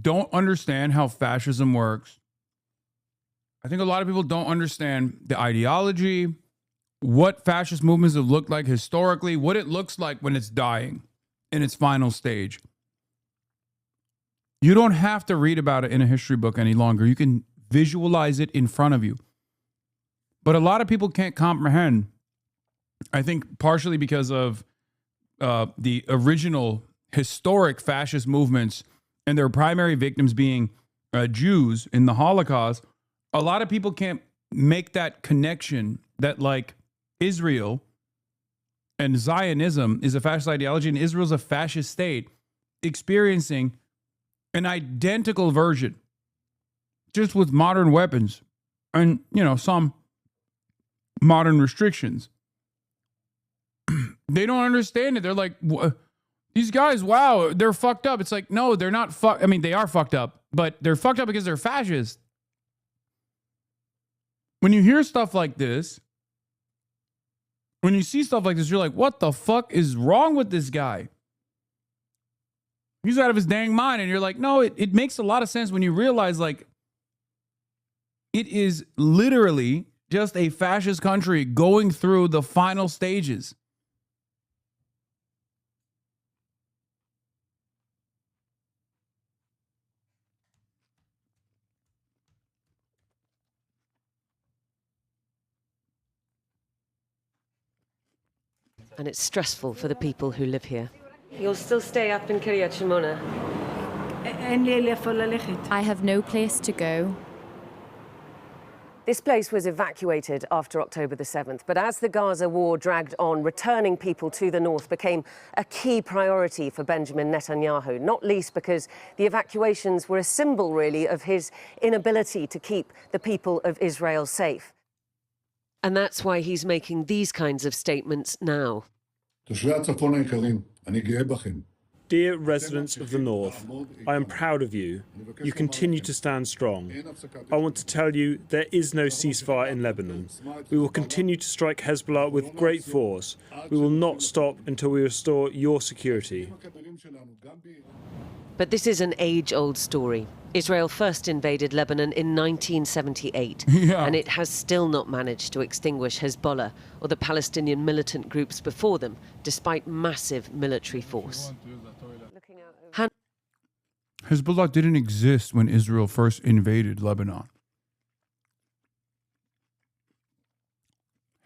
[SPEAKER 4] don't understand how fascism works. I think a lot of people don't understand the ideology, what fascist movements have looked like historically, what it looks like when it's dying in its final stage. You don't have to read about it in a history book any longer. You can visualize it in front of you. But a lot of people can't comprehend, I think partially because of the original historic fascist movements and their primary victims being Jews in the Holocaust. A lot of people can't make that connection that like Israel and Zionism is a fascist ideology and Israel's a fascist state experiencing an identical version just with modern weapons and, you know, some modern restrictions. they don't understand it. They're like, these guys, wow, they're fucked up. It's like, no, they're not fucked. I mean, they are fucked up, but they're fucked up because they're fascist. When you hear stuff like this, when you see stuff like this, you're like, what the fuck is wrong with this guy? He's out of his dang mind. And you're like, no, it makes a lot of sense when you realize, like, it is literally just a fascist country going through the final stages.
[SPEAKER 5] And it's stressful for the people who live here. You'll still stay up in Kiryat Shimona?
[SPEAKER 14] I have no place to go.
[SPEAKER 5] This place was evacuated after October the 7th, but as the Gaza war dragged on, returning people to the north became a key priority for Benjamin Netanyahu, not least because the evacuations were a symbol, really, of his inability to keep the people of Israel safe. And that's why he's making these kinds of statements now.
[SPEAKER 15] Dear residents of the North, I am proud of you. You continue to stand strong. I want to tell you there is no ceasefire in Lebanon. We will continue to strike Hezbollah with great force. We will not stop until we restore your security.
[SPEAKER 5] But this is an age-old story. Israel first invaded Lebanon in 1978, and it has still not managed to extinguish Hezbollah or the Palestinian militant groups before them, despite massive military force.
[SPEAKER 4] Hezbollah didn't exist when Israel first invaded Lebanon.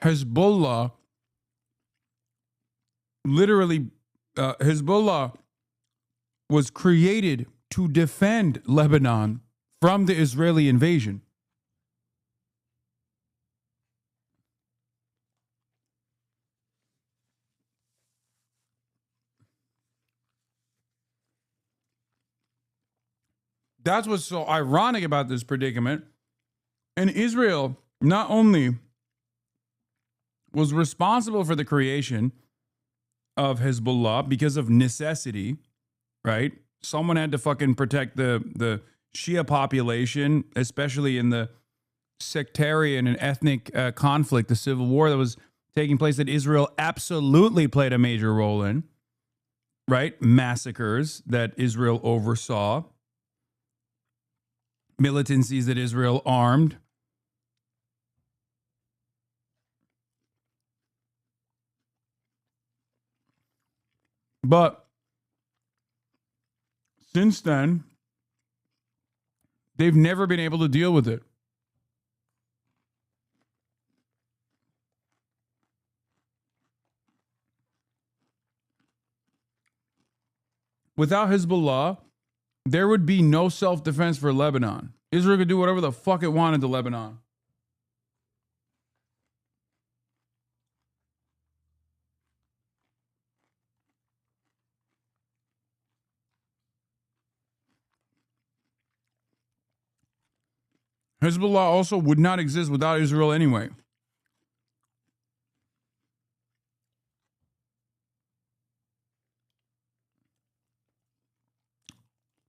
[SPEAKER 4] Hezbollah Hezbollah was created to defend Lebanon from the Israeli invasion. That's what's so ironic about this predicament. And Israel not only was responsible for the creation of Hezbollah because of necessity, right? Someone had to fucking protect the Shia population, especially in the sectarian and ethnic conflict, the civil war that was taking place that Israel absolutely played a major role in, right? Massacres that Israel oversaw, militancies that Israel armed. But since then, they've never been able to deal with it. Without Hezbollah, there would be no self-defense for Lebanon. Israel could do whatever the fuck it wanted to Lebanon. Hezbollah also would not exist without Israel anyway.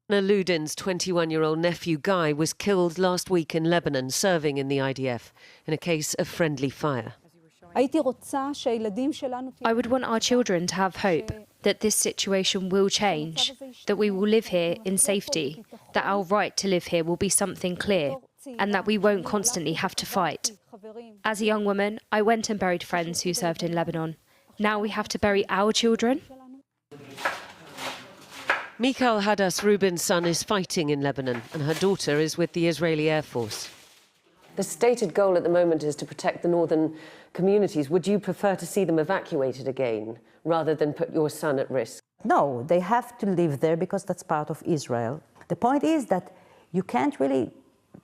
[SPEAKER 5] Aludin's 21-year-old nephew Guy was killed last week in Lebanon, serving in the IDF, in a case of friendly fire.
[SPEAKER 14] I would want our children to have hope that this situation will change, that we will live here in safety, that our right to live here will be something clear, and that we won't constantly have to fight. As a young woman, I went and buried friends who served in Lebanon. Now we have to bury our children.
[SPEAKER 5] Mikhail Hadas Rubin's son is fighting in Lebanon, and her daughter is with the Israeli Air Force. The stated goal at the moment is to protect the northern communities. Would you prefer to see them evacuated again, rather than put your son at risk?
[SPEAKER 16] No, they have to live there because that's part of Israel. The point is that you can't really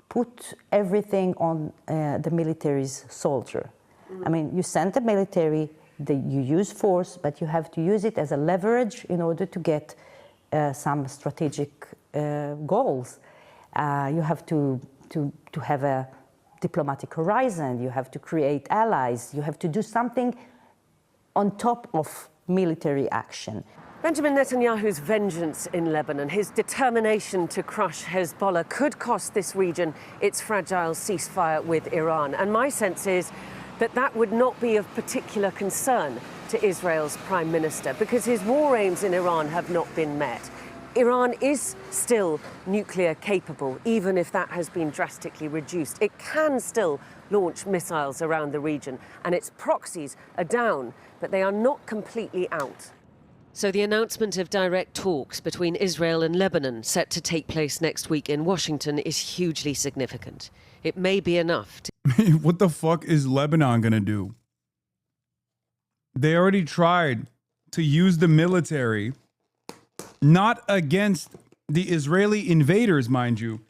[SPEAKER 16] put everything on the military's soldier. I mean, you send the military, you use force, but you have to use it as a leverage in order to get some strategic goals. You have to have a diplomatic horizon. You have to create allies. You have to do something on top of military action.
[SPEAKER 5] Benjamin Netanyahu's vengeance in Lebanon, his determination to crush Hezbollah, could cost this region its fragile ceasefire with Iran. And my sense is that that would not be of particular concern to Israel's prime minister, because his war aims in Iran have not been met. Iran is still nuclear capable, even if that has been drastically reduced. It can still launch missiles around the region, and its proxies are down, but they are not completely out. So the announcement of direct talks between Israel and Lebanon, set to take place next week in Washington, is hugely significant. It may be enough to...
[SPEAKER 4] What the fuck is Lebanon gonna do? They already tried to use the military, not against the Israeli invaders, mind you,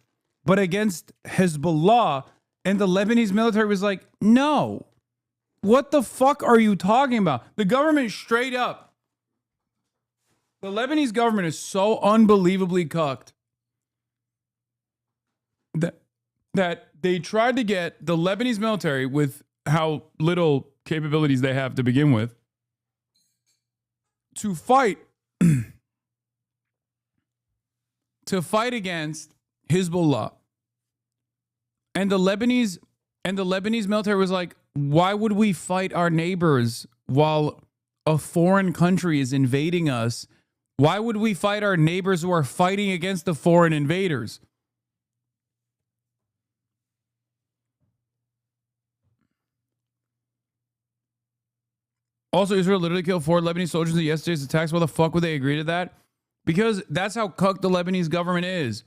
[SPEAKER 4] but against Hezbollah, and the Lebanese military was like, no. What the fuck are you talking about? The government straight up. The Lebanese government is so unbelievably cucked that they tried to get the Lebanese military, with how little capabilities they have to begin with, to fight against Hezbollah. And the Lebanese military was like, why would we fight our neighbors while a foreign country is invading us? Why would we fight our neighbors who are fighting against the foreign invaders? Also, Israel literally killed 4 Lebanese soldiers in yesterday's attacks. Why the fuck would they agree to that? Because that's how cucked the Lebanese government is.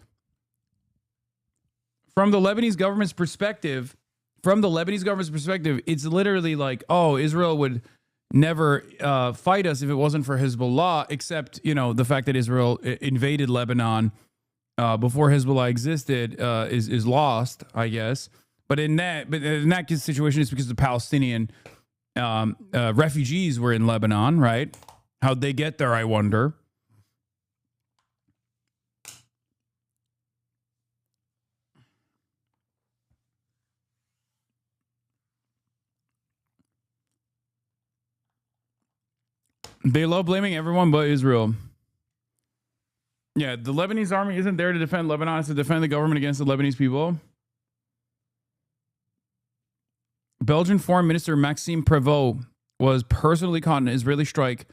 [SPEAKER 4] From the Lebanese government's perspective, it's literally like, oh, Israel would never fight us if it wasn't for Hezbollah, except, you know, the fact that Israel invaded Lebanon before Hezbollah existed is lost, I guess. But in that situation, it's because the Palestinian refugees were in Lebanon, right? How'd they get there, I wonder. They love blaming everyone but Israel. Yeah, the Lebanese army isn't there to defend Lebanon. It's to defend the government against the Lebanese people. Belgian Foreign Minister Maxime Prévost was personally caught in an Israeli strike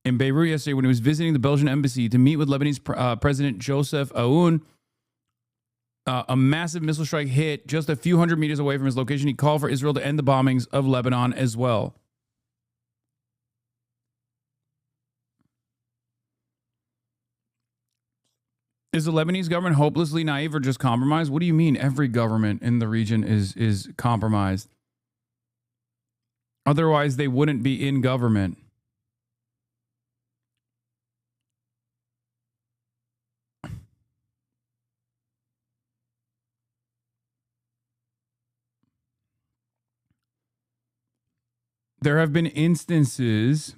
[SPEAKER 4] in Beirut yesterday when he was visiting the Belgian embassy to meet with Lebanese President Joseph Aoun. A massive missile strike hit just a few hundred meters away from his location. He called for Israel to end the bombings of Lebanon as well. Is the Lebanese government hopelessly naive or just compromised? What do you mean every government in the region is compromised? Otherwise, they wouldn't be in government. There have been instances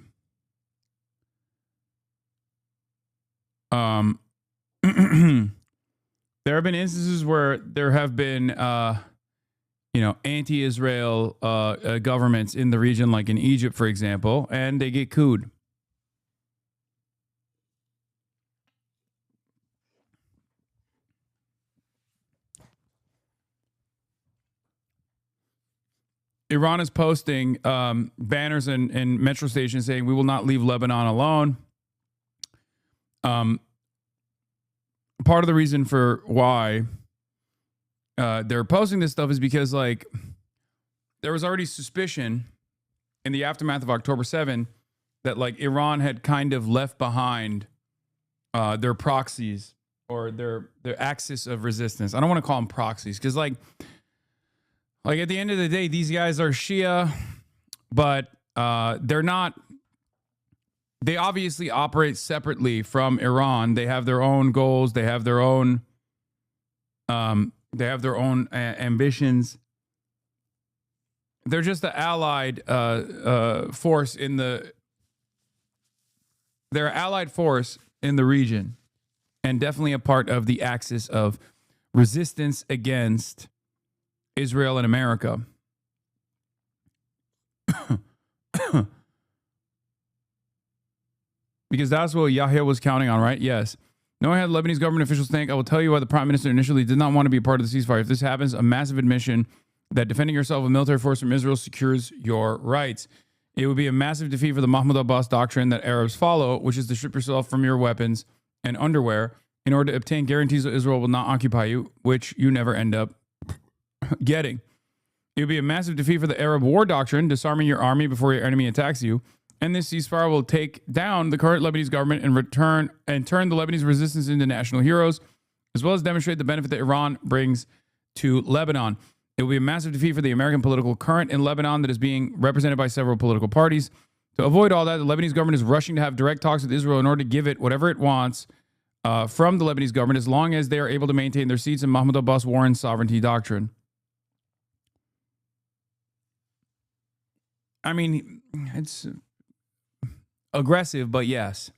[SPEAKER 4] there have been instances where there have been anti-Israel governments in the region, like in Egypt, for example, and they get couped. Iran is posting banners in metro stations saying, "We will not leave Lebanon alone." Part of the reason for why they're posting this stuff is because, like, there was already suspicion in the aftermath of October 7 that, like, Iran had kind of left behind their proxies or their axis of resistance. I don't want to call them proxies because, like at the end of the day, these guys are Shia, but they're not. They obviously operate separately from Iran. They have their own goals. They have their own. Ambitions. They're just an allied force in the. They're an allied force in the region, and definitely a part of the axis of resistance against Israel and America. Because that's what Yahya was counting on, right? Yes. Knowing how the Lebanese government officials think, I will tell you why the prime minister initially did not want to be a part of the ceasefire. If this happens, a massive admission that defending yourself with military force from Israel secures your rights. It would be a massive defeat for the Mahmoud Abbas doctrine that Arabs follow, which is to strip yourself from your weapons and underwear in order to obtain guarantees that Israel will not occupy you, which you never end up getting. It would be a massive defeat for the Arab war doctrine, disarming your army before your enemy attacks you. And this ceasefire will take down the current Lebanese government and turn the Lebanese resistance into national heroes, as well as demonstrate the benefit that Iran brings to Lebanon. It will be a massive defeat for the American political current in Lebanon that is being represented by several political parties. To avoid all that, the Lebanese government is rushing to have direct talks with Israel in order to give it whatever it wants from the Lebanese government, as long as they are able to maintain their seats in Mahmoud Abbas' war and sovereignty doctrine. I mean, it's aggressive, but yes.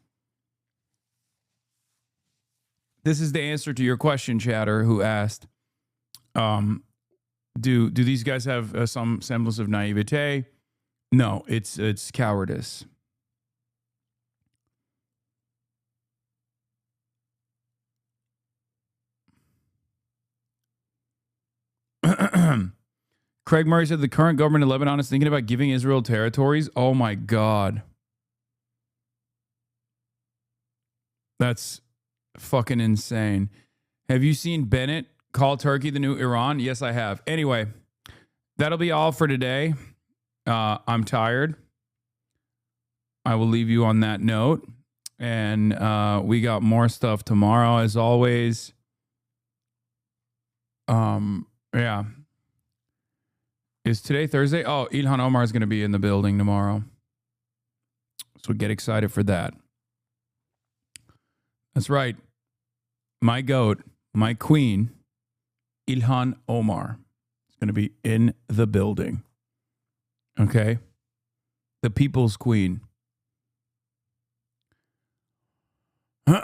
[SPEAKER 4] This is the answer to your question, chatter, who asked, do these guys have some semblance of naivete? No, it's cowardice. Craig Murray said the current government in Lebanon is thinking about giving Israel territories. Oh my God. That's fucking insane. Have you seen Bennett call Turkey the new Iran? Yes, I have. Anyway, that'll be all for today. I'm tired. I will leave you on that note. And we got more stuff tomorrow, as always. Yeah. Is today Thursday? Oh, Ilhan Omar is going to be in the building tomorrow. So get excited for that. That's right. My goat, my queen, Ilhan Omar is going to be in the building. Okay? The people's queen. All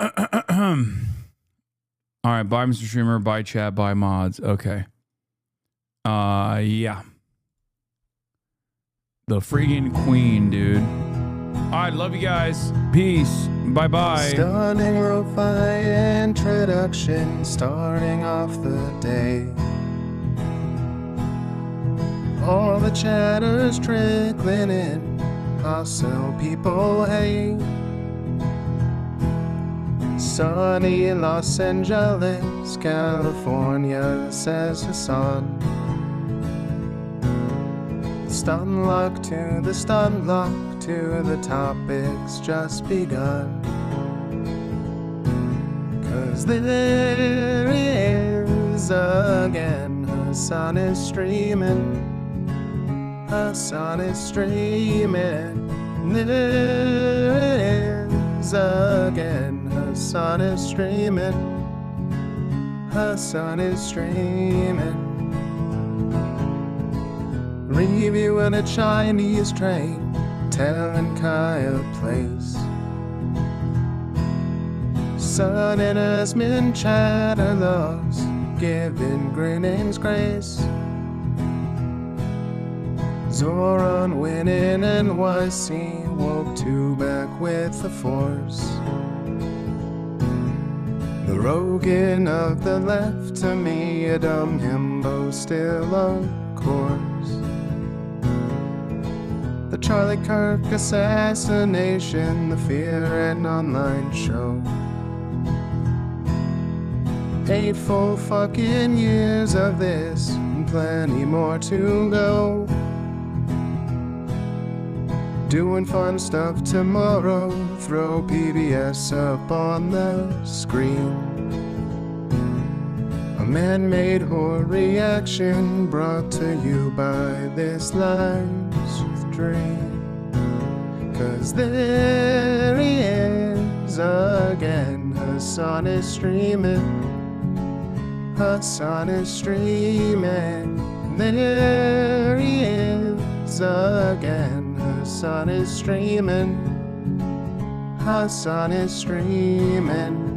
[SPEAKER 4] right. Bye, Mr. Streamer. Bye, chat. Bye, mods. Okay. Yeah. The freaking queen, dude. All right. Love you guys. Peace. Bye-bye.
[SPEAKER 2] Stunning lo-fi introduction, starting off the day. All the chatter's trickling in, hostile people hate. Sunny Los Angeles, California, says Hasan. Stun lock to the stun lock to the topics just begun. 'Cause there he is again. Hasan is streaming. Hasan is streaming. There he is again. Hasan is streaming. Hasan is streaming. Reviewing a Chinese train, telling Kaya place. Sun and Asmin chatter loves, giving grinnings grace. Zoran winning NYC, woke two back with the force. The Rogan of the left, to me a dumb himbo still on course. The Charlie Kirk assassination, the Fear and Online show. 8 full fucking years of this, and plenty more to go. Doing fun stuff tomorrow, throw PBS up on the screen. A man-made horror reaction brought to you by this life's dream. 'Cause there he is again. Hasan is streaming. Hasan is streaming. There he is again. Hasan is streaming. Hasan is streaming.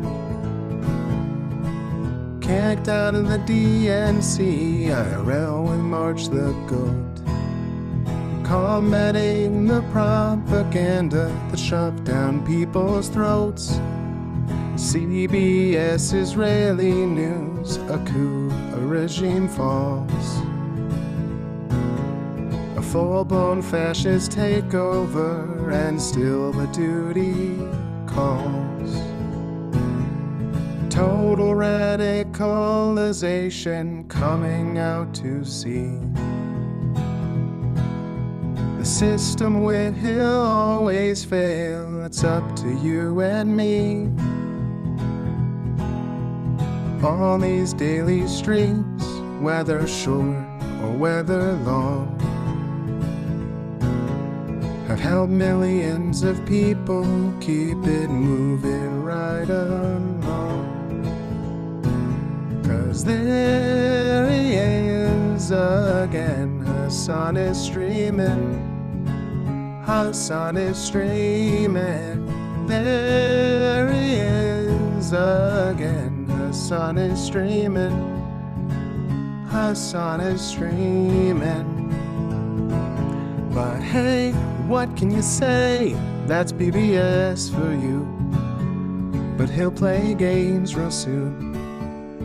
[SPEAKER 2] Kicked out of the DNC, IRL with March the Goat. commenting the propaganda that shoved down people's throats. CBS Israeli news, a coup, a regime falls. A full-blown fascist takeover, and still the duty calls. Total radicalization coming out to sea. The system will always fail, it's up to you and me. On these daily streets, whether short or whether long, have helped millions of people keep it moving right along. 'Cause there he is again, Hasan is streaming, Hasan is streaming. There he is again, Hasan is streaming, Hasan is streaming. But hey, what can you say? That's PBS for you. But he'll play games real soon,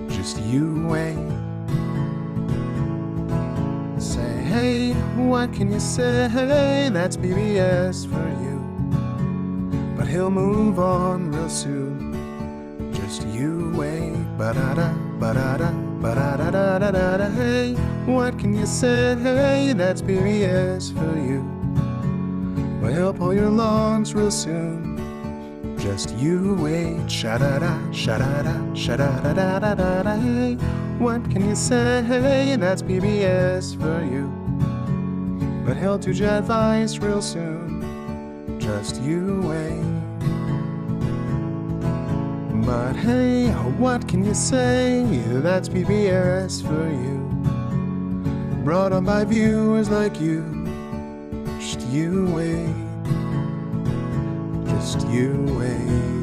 [SPEAKER 2] just you wait. Say, hey, what can you say? That's PBS for you. But he'll move on real soon, just you wait. Ba-da-da, ba-da-da, ba-da-da-da-da-da. Hey, what can you say? That's PBS for you. But he'll pull your lawns real soon, just you wait. Sha-da-da, sha-da-da, sha-da-da-da-da-da. Hey, what can you say? That's PBS for you. But he'll do jet vice real soon, just you wait. But hey, what can you say? That's PBS for you. Brought on by viewers like you, just you wait. Just you wait.